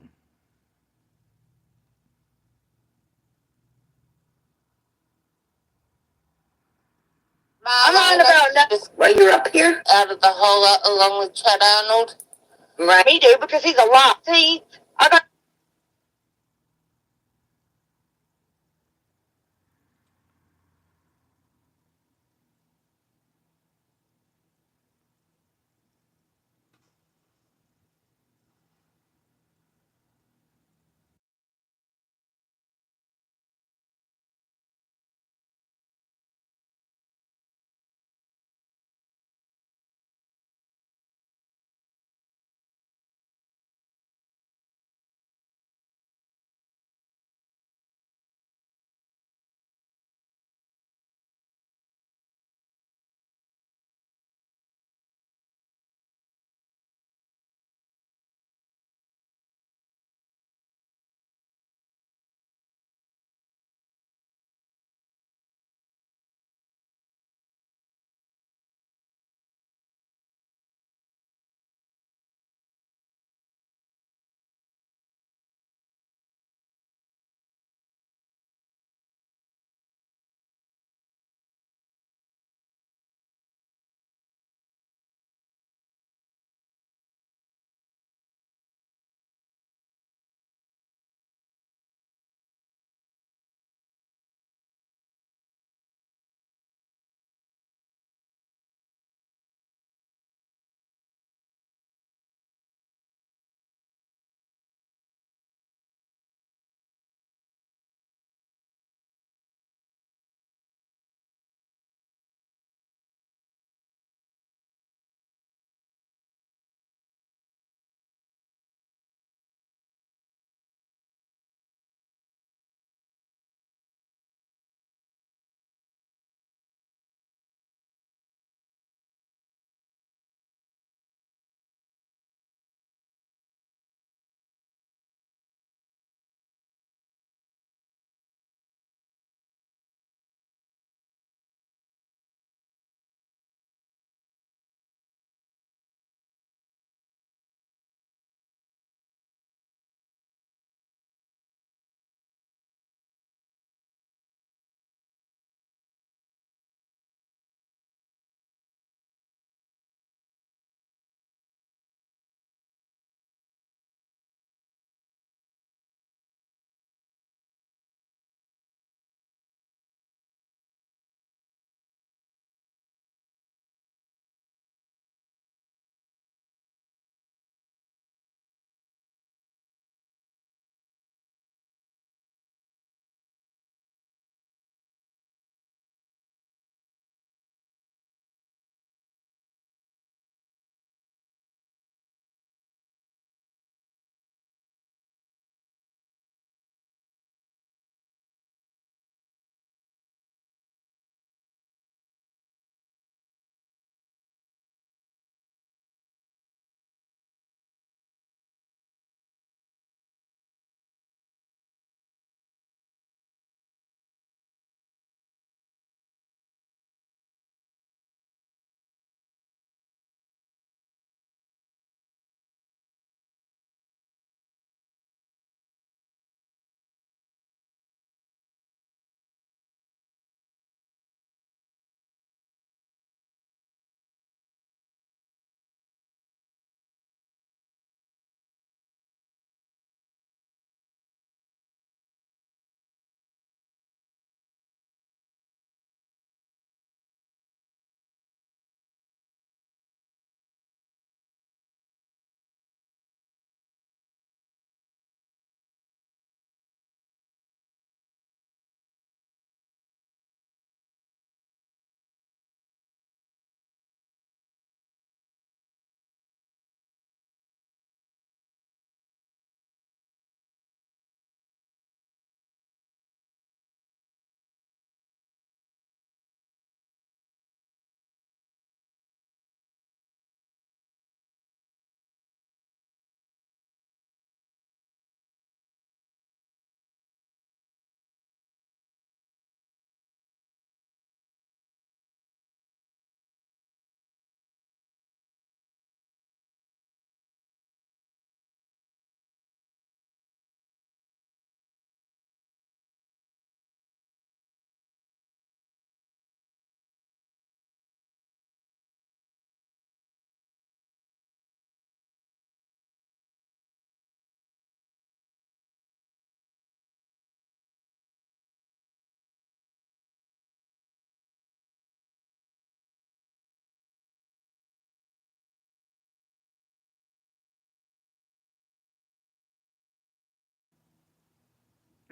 Speaker 3: I'm lying about nothing.
Speaker 2: Well, you're up here?
Speaker 5: Out of the whole lot along with Chad Arnold.
Speaker 2: Right.
Speaker 3: Me do, because he's a lot. See, I got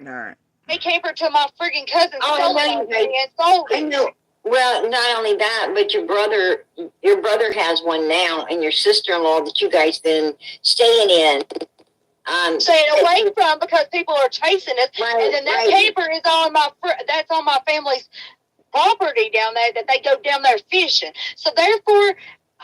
Speaker 1: Alright.
Speaker 3: They capered to my friggin' cousin's
Speaker 2: Oh,
Speaker 3: cell
Speaker 2: no, you
Speaker 3: phone
Speaker 2: guys-
Speaker 3: and sold
Speaker 2: I
Speaker 3: it.
Speaker 2: know. Well, not only that, but your brother has one now, and your sister-in-law that you guys been staying in.
Speaker 3: Staying away from because people are chasing us,
Speaker 2: Right,
Speaker 3: and then that
Speaker 2: right.
Speaker 3: camper is on that's on my family's property down there that they go down there fishing. So therefore,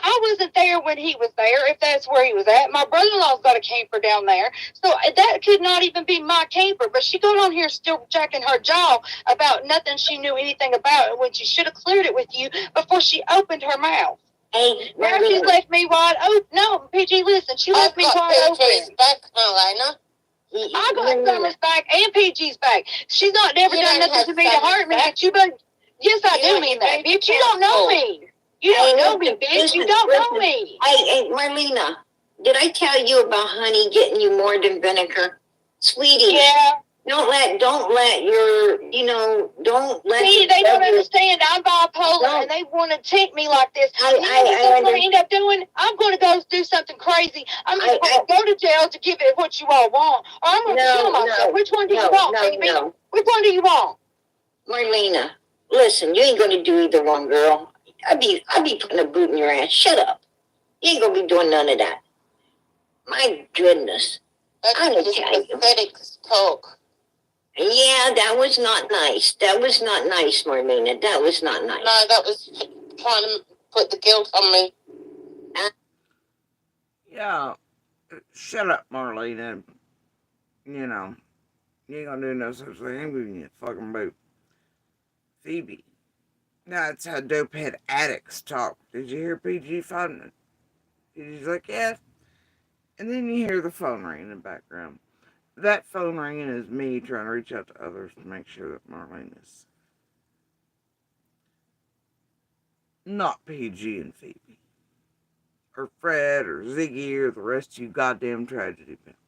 Speaker 3: I wasn't there when he was there, if that's where he was at. My brother-in-law's got a camper down there. So that could not even be my camper. But she got on here still jacking her jaw about nothing she knew anything about when she should have cleared it with you before she opened her mouth.
Speaker 2: Hey,
Speaker 3: now she's left me wide open. No, PG, listen, she left me wide
Speaker 5: PG's
Speaker 3: open.
Speaker 5: back, Marlena.
Speaker 3: I got Summer's back and PG's back. She's not never
Speaker 5: You
Speaker 3: done
Speaker 5: don't
Speaker 3: nothing to
Speaker 5: have
Speaker 3: me to
Speaker 5: Summer's
Speaker 3: hurt me,
Speaker 5: back.
Speaker 3: but you been. Yes, I
Speaker 5: You
Speaker 3: do
Speaker 5: are
Speaker 3: mean that,
Speaker 5: very
Speaker 3: bitch. You don't know
Speaker 5: careful.
Speaker 3: me. You don't know me, bitch. You don't know me.
Speaker 2: Hey, Marlena, did I tell you about honey getting you more than vinegar? Sweetie.
Speaker 3: Yeah.
Speaker 2: Don't let your, don't let.
Speaker 3: See, they don't understand. I'm bipolar, and they want to tempt me like this. You know what I'm going to end up doing? I'm going to go do something crazy. I'm going to go to jail to give it what you all want, or I'm going to kill myself. Which one do you want, baby? Which one do you want?
Speaker 2: Marlena, listen, you ain't going to do either one, girl. I'd be putting a boot in your ass. Shut up. You ain't going to be doing none of that. My goodness.
Speaker 5: That's just pathetic talk.
Speaker 2: Yeah, that was not nice. That was not nice, Marlena. That was not nice.
Speaker 5: No, that was trying to put the guilt on me.
Speaker 1: Yeah. Shut up, Marlena. You know, you ain't gonna do no such thing. I'm giving you a fucking boot. Phoebe. That's how dopehead addicts talk. Did you hear PG fighting? He's like, yeah. And then you hear the phone ring in the background. That phone ringing is me trying to reach out to others to make sure that Marlene is not PG and Phoebe. Or Fred or Ziggy or the rest of you goddamn tragedy pimps.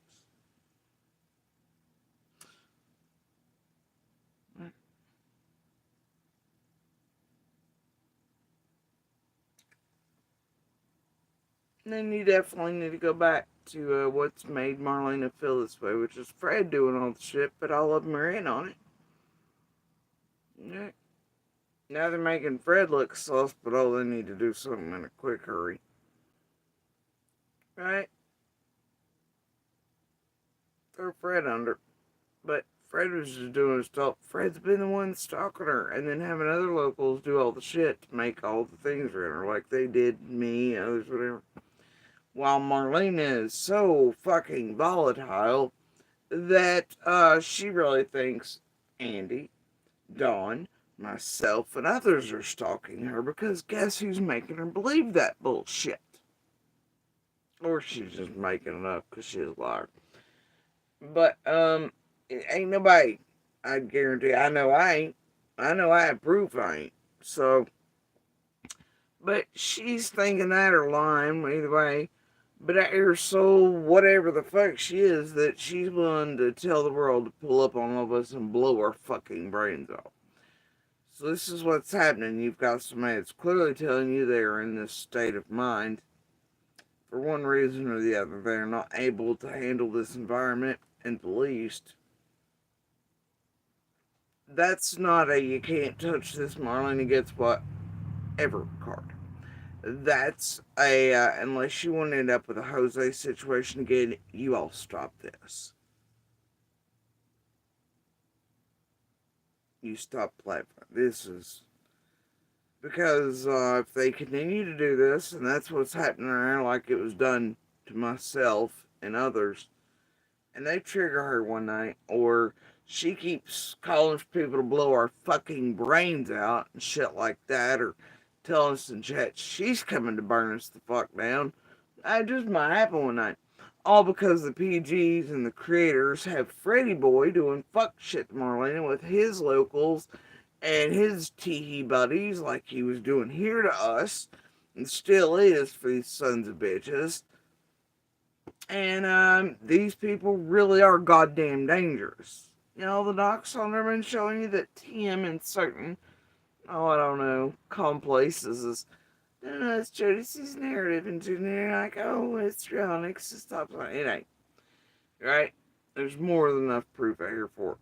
Speaker 1: And then you definitely need to go back to what's made Marlena feel this way, which is Fred doing all the shit, but all of them are in on it. Yeah. Now they're making Fred look sus, but oh, they need to do something in a quick hurry. Right? Throw Fred under. But Fred was just doing his stuff. Fred's been the one stalking her, and then having other locals do all the shit to make all the things around her, like they did me, others, whatever. While Marlena is so fucking volatile that she really thinks Andy, Dawn, myself, and others are stalking her because guess who's making her believe that bullshit? Or she's just making it up because she's a liar. But, ain't nobody, I guarantee, I know I ain't. I know I have proof I ain't. So, but she's thinking that or lying, either way. But at her soul, whatever the fuck she is, that she's willing to tell the world to pull up on all of us and blow our fucking brains off. So this is what's happening. You've got somebody that's clearly telling you they are in this state of mind. For one reason or the other, they are not able to handle this environment, and the least. That's not a you can't touch this Marlena gets whatever card. That's a unless you want to end up with a Jose situation again, you all stop this. You stop playing. This is because if they continue to do this, and that's what's happening there, like it was done to myself and others, and they trigger her one night, or she keeps calling for people to blow our fucking brains out and shit like that, or telling us in chat she's coming to burn us the fuck down. That just might happen one night. All because the PGs and the creators have Freddy Boy doing fuck shit to Marlena with his locals and his tee buddies, like he was doing here to us, and still is for these sons of bitches. And these people really are goddamn dangerous. You know, the docs on there been showing you that Tim in certain, oh, I don't know, calm places is, no, it's Jodie's narrative, and you're like, oh, it's real, and it stop sign. It ain't. Right? There's more than enough proof out here for it.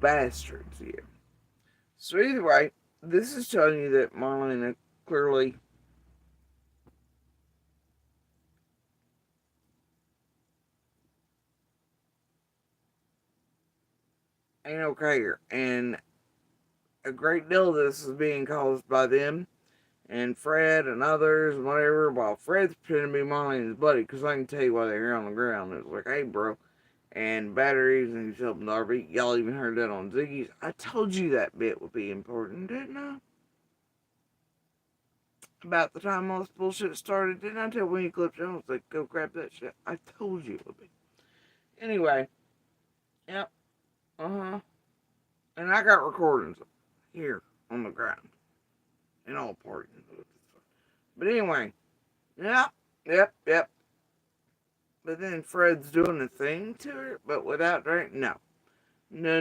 Speaker 1: bastards, you. So either way, this is telling you that Marlena clearly ain't okay here. And a great deal of this is being caused by them and Fred and others and whatever, while Fred's pretending to be Marlene's buddy, because I can tell you why they're here on the ground. It's like, hey, bro, and batteries, and he's helping Darby. Y'all even heard that on Ziggy's. I told you that bit would be important, didn't I? About the time all this bullshit started, didn't I tell Winnie Clips Jones, like, go grab that shit? I told you it would be. Anyway, yep, uh-huh. And I got recordings here on the ground in all parties. But anyway, yep. But then Fred's doing a thing to her, but without drink. No. No.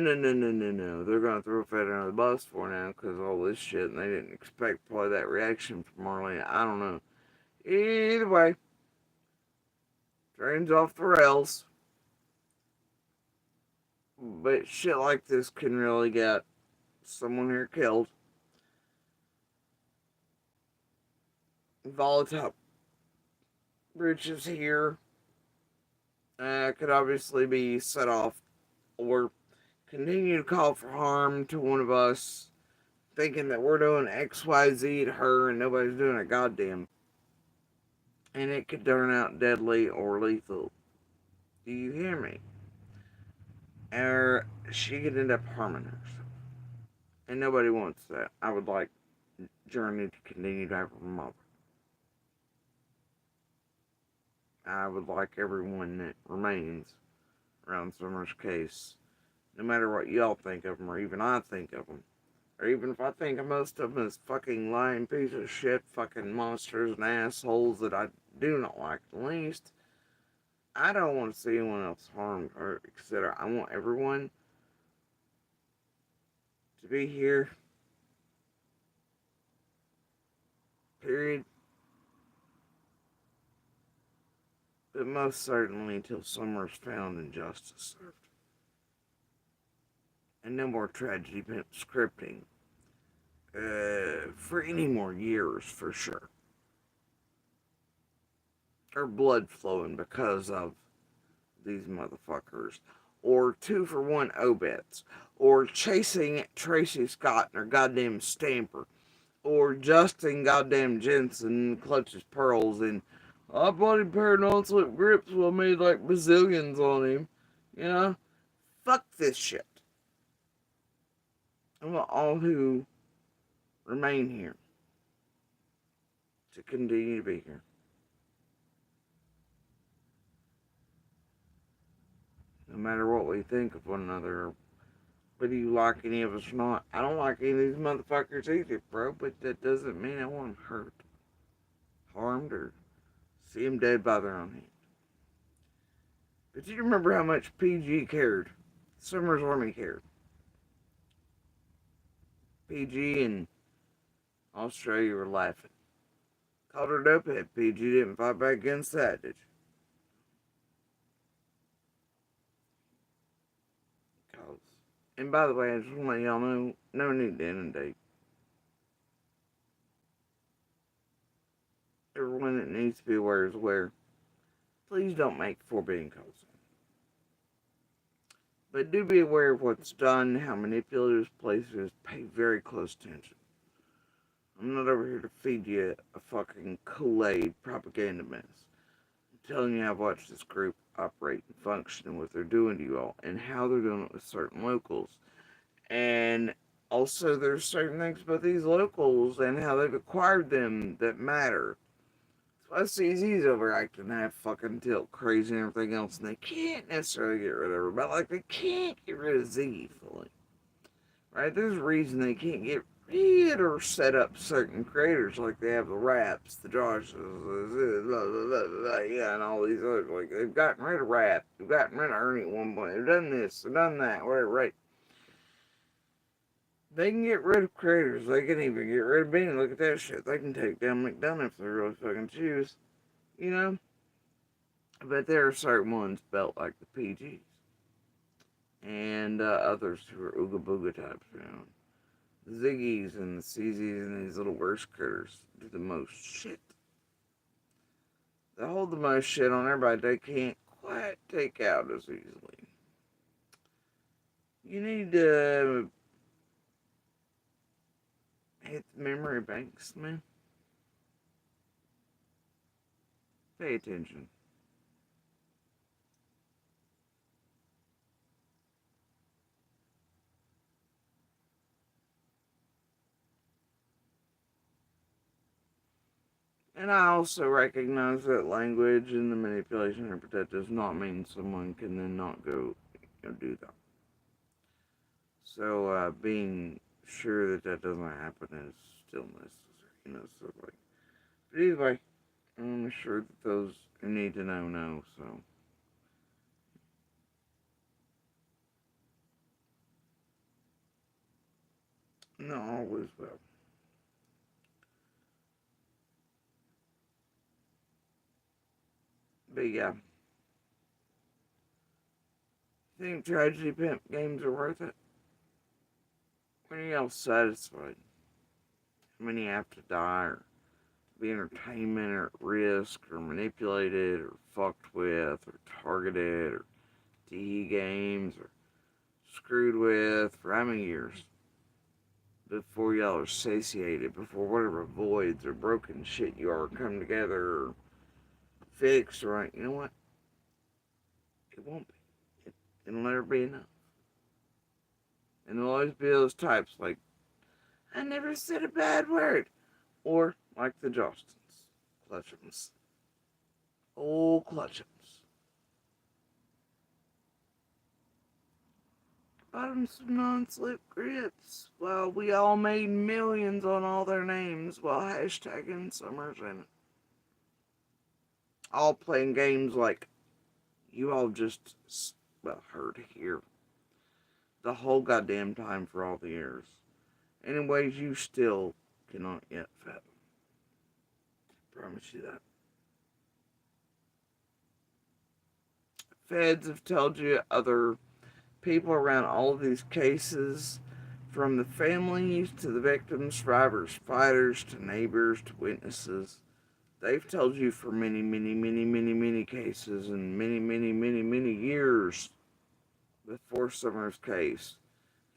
Speaker 1: They're gonna throw Fred under the bus for now because of all this shit, and they didn't expect probably that reaction from Marlena. I don't know. Either way, train's off the rails. But shit like this can really get someone here killed. Volatile breaches here could obviously be set off or continue to call for harm to one of us, thinking that we're doing XYZ to her and nobody's doing a goddamn. And it could turn out deadly or lethal. Do you hear me? Or she could end up harming herself. And nobody wants that. I would like Journey to continue to have her mother. I would like everyone that remains around Summer's case, no matter what y'all think of them, or even I think of them, or even if I think of most of them as fucking lying piece of shit, fucking monsters and assholes that I do not like the least, I don't want to see anyone else harmed or etc. I want everyone to be here. Period. But most certainly until Summer's found and justice served. And no more tragedy scripting. For any more years, for sure. Or blood flowing because of these motherfuckers. Or 2-for-1 obits. Or chasing Tracy Scott and her goddamn stamper. Or Justin goddamn Jensen clutches pearls and I bought him a pair of non-slip grips while I made like bazillions on him. You know? Fuck this shit. I want all who remain here to continue to be here. No matter what we think of one another, whether you like any of us or not. I don't like any of these motherfuckers either, bro, but that doesn't mean I want them hurt, harmed, or see them dead by their own hand. But you remember how much PG cared. Summers Army cared. PG and Australia were laughing. Called her dopehead. PG didn't fight back against that, did you? And by the way, I just want to let y'all know, no need to inundate. Everyone that needs to be aware is aware. Please don't make forbidding calls. But do be aware of what's done, how manipulative places, pay very close attention. I'm not over here to feed you a fucking Kool-Aid propaganda mess. I'm telling you how I've watched this group operate and function and what they're doing to you all and how they're doing it with certain locals. And also there's certain things about these locals and how they've acquired them that matter. That's why CZ's overacting half fucking tilt crazy and everything else, and they can't necessarily get rid of her, but like they can't get rid of Ziggy fully. Right? There's a reason they can't get rid or set up certain creators like they have the Raps, the Joshes, yeah, and all these others. Like they've gotten rid of Rap, they've gotten rid of Ernie at one point, they've done this, they've done that, whatever, right? They can get rid of creators. They can even get rid of Benny. Look at that shit. They can take down McDonough if they really fucking choose. You know? But there are certain ones built like the PGs. and others who are ooga booga types. The Ziggies and the CZs and these little worst critters do the most shit. They hold the most shit on everybody they can't quite take out as easily. You need to hit the memory banks, man. Pay attention. And I also recognize that language and the manipulation, but that does not mean someone can then not go do that. So being sure that that doesn't happen is still necessary, So like, but either way, I'm sure that those who need to know. So no, always will. But yeah, think tragedy pimp games are worth it? When are y'all satisfied? How many have to die or be entertainment or at risk or manipulated or fucked with or targeted or DE games or screwed with for how many years before y'all are satiated, before whatever voids or broken shit you are come together or fixed, right? You know what? It won't be. It'll never be enough. And there'll always be those types like, I never said a bad word. Or like the Jostens, Clutchums. Old Clutchums. Bottoms of non-slip grips. Well, we all made millions on all their names while hashtagging Summers in it. All playing games like you all just, heard here. The whole goddamn time for all the years. In ways you still cannot yet fathom. Promise you that. Feds have told you other people around all of these cases, from the families to the victims, survivors, fighters, to neighbors, to witnesses. They've told you for many, many, many, many, many cases and many, many, many, many years before Summers' case,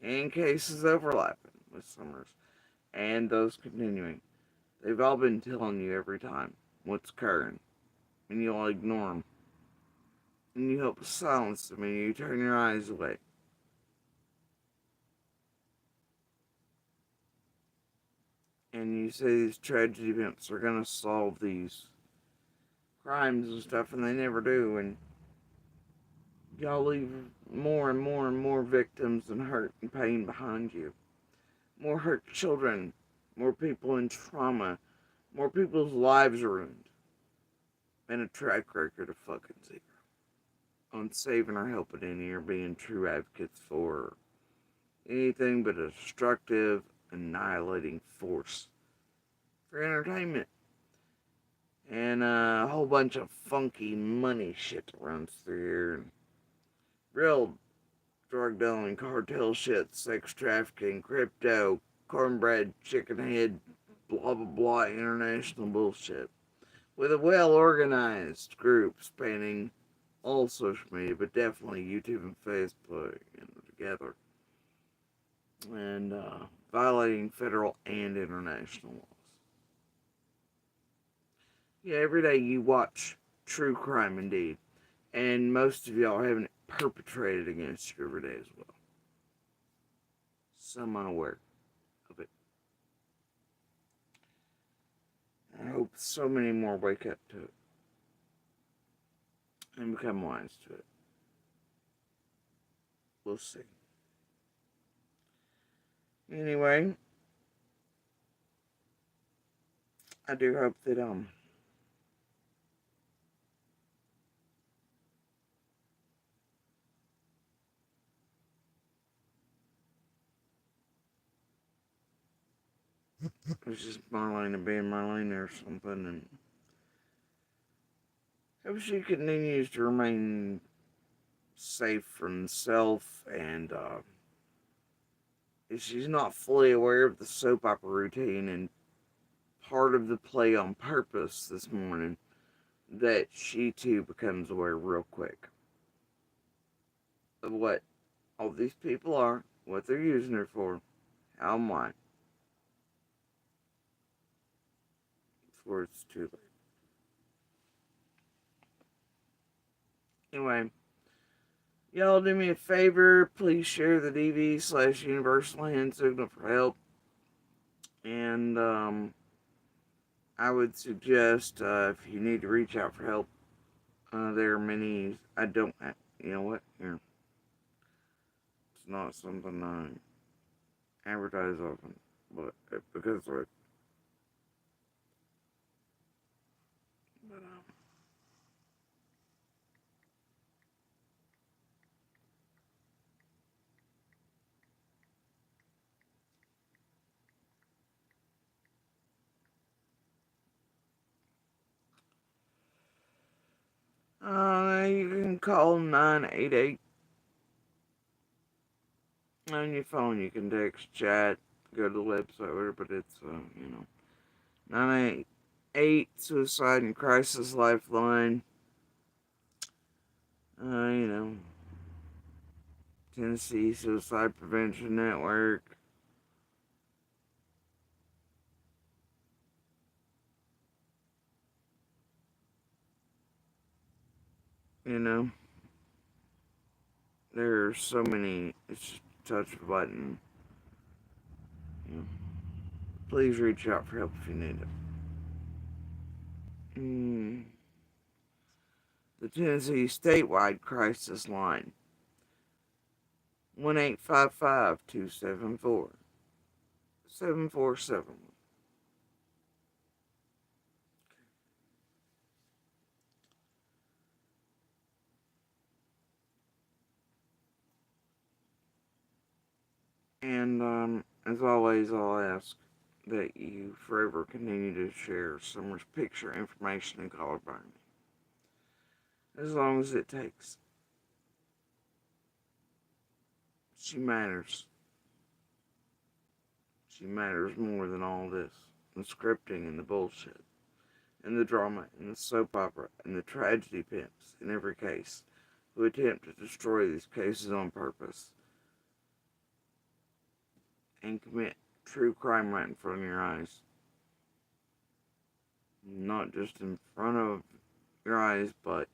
Speaker 1: and cases overlapping with Summers, and those continuing. They've all been telling you every time what's occurring, and you'll ignore them. And you help silence them, and you turn your eyes away. And you say these tragedy events are going to solve these crimes and stuff, and they never do. And y'all leave more and more and more victims and hurt and pain behind you. More hurt children, more people in trauma, more people's lives ruined, and a track record of fucking zero on saving or helping any or being true advocates for anything but a destructive, annihilating force for entertainment. And a whole bunch of funky money shit runs through here. Real drug dealing, cartel shit, sex trafficking, crypto, cornbread, chicken head, blah blah blah, international bullshit. With a well organized group spanning all social media, but definitely YouTube and Facebook together. And violating federal and international laws. Yeah, every day you watch true crime indeed. And most of y'all are having it perpetrated against you every day as well. Some unaware of it. I hope so many more wake up to it and become wise to it. We'll see. Anyway, I do hope that it's just Marlena being Marlena or something, and hope she continues to remain safe from himself, and she's not fully aware of the soap opera routine and part of the play on purpose this morning, that she too becomes aware real quick of what all these people are, what they're using her for, how and why, before it's too late. Anyway, y'all do me a favor, please share the DV/Universal Hand Signal for Help. And I would suggest if you need to reach out for help, there are many. I don't. You know what? Here, it's not something I advertise often, but because of it. But you can call 988 on your phone. You can text, chat, go to the website, whatever. But it's 988 Suicide and Crisis Lifeline. You know, Tennessee Suicide Prevention Network. You know, there are so many. It's just touch a button. You know, please reach out for help if you need it. The Tennessee statewide crisis line 1-855-274-7471. And as always, I'll ask that you forever continue to share some picture information and color by me, as long as it takes. She matters. She matters more than all this. The scripting and the bullshit, and the drama, and the soap opera, and the tragedy pimps in every case who attempt to destroy these cases on purpose and commit true crime right in front of your eyes. Not just in front of your eyes, but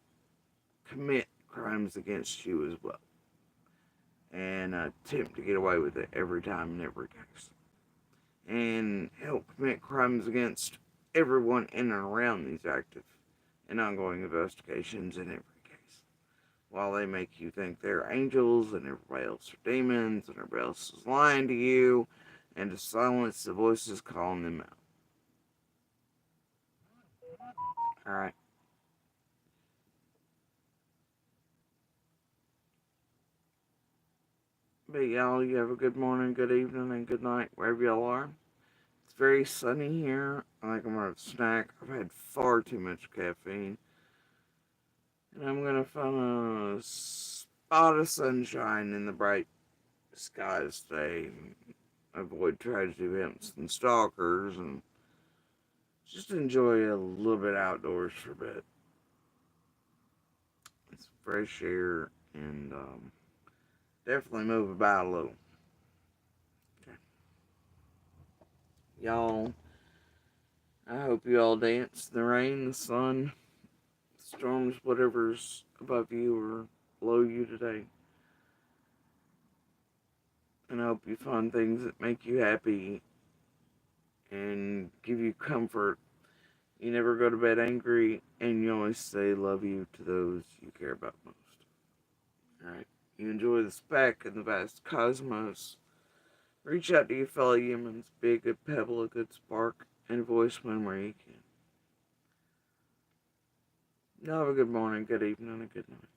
Speaker 1: commit crimes against you as well. And attempt to get away with it every time in every case. And help commit crimes against everyone in and around these active and ongoing investigations in every case. While they make you think they're angels and everybody else are demons and everybody else is lying to you, and to silence the voices calling them out. Alright. But y'all, you have a good morning, good evening, and good night, wherever y'all are. It's very sunny here. I think I'm gonna have a snack. I've had far too much caffeine. And I'm gonna find a spot of sunshine in the bright skies today. Avoid tragedy events and stalkers, and just enjoy a little bit outdoors for a bit. It's fresh air, and definitely move about a little. Okay. Y'all, I hope you all dance in the rain, the sun, the storms, whatever's above you or below you today. And I hope you find things that make you happy and give you comfort. You never go to bed angry, and you always say love you to those you care about most. Alright? You enjoy the speck and the vast cosmos. Reach out to your fellow humans. Be a good pebble, a good spark, and voice one where you can. Y'all have a good morning, good evening, and a good night.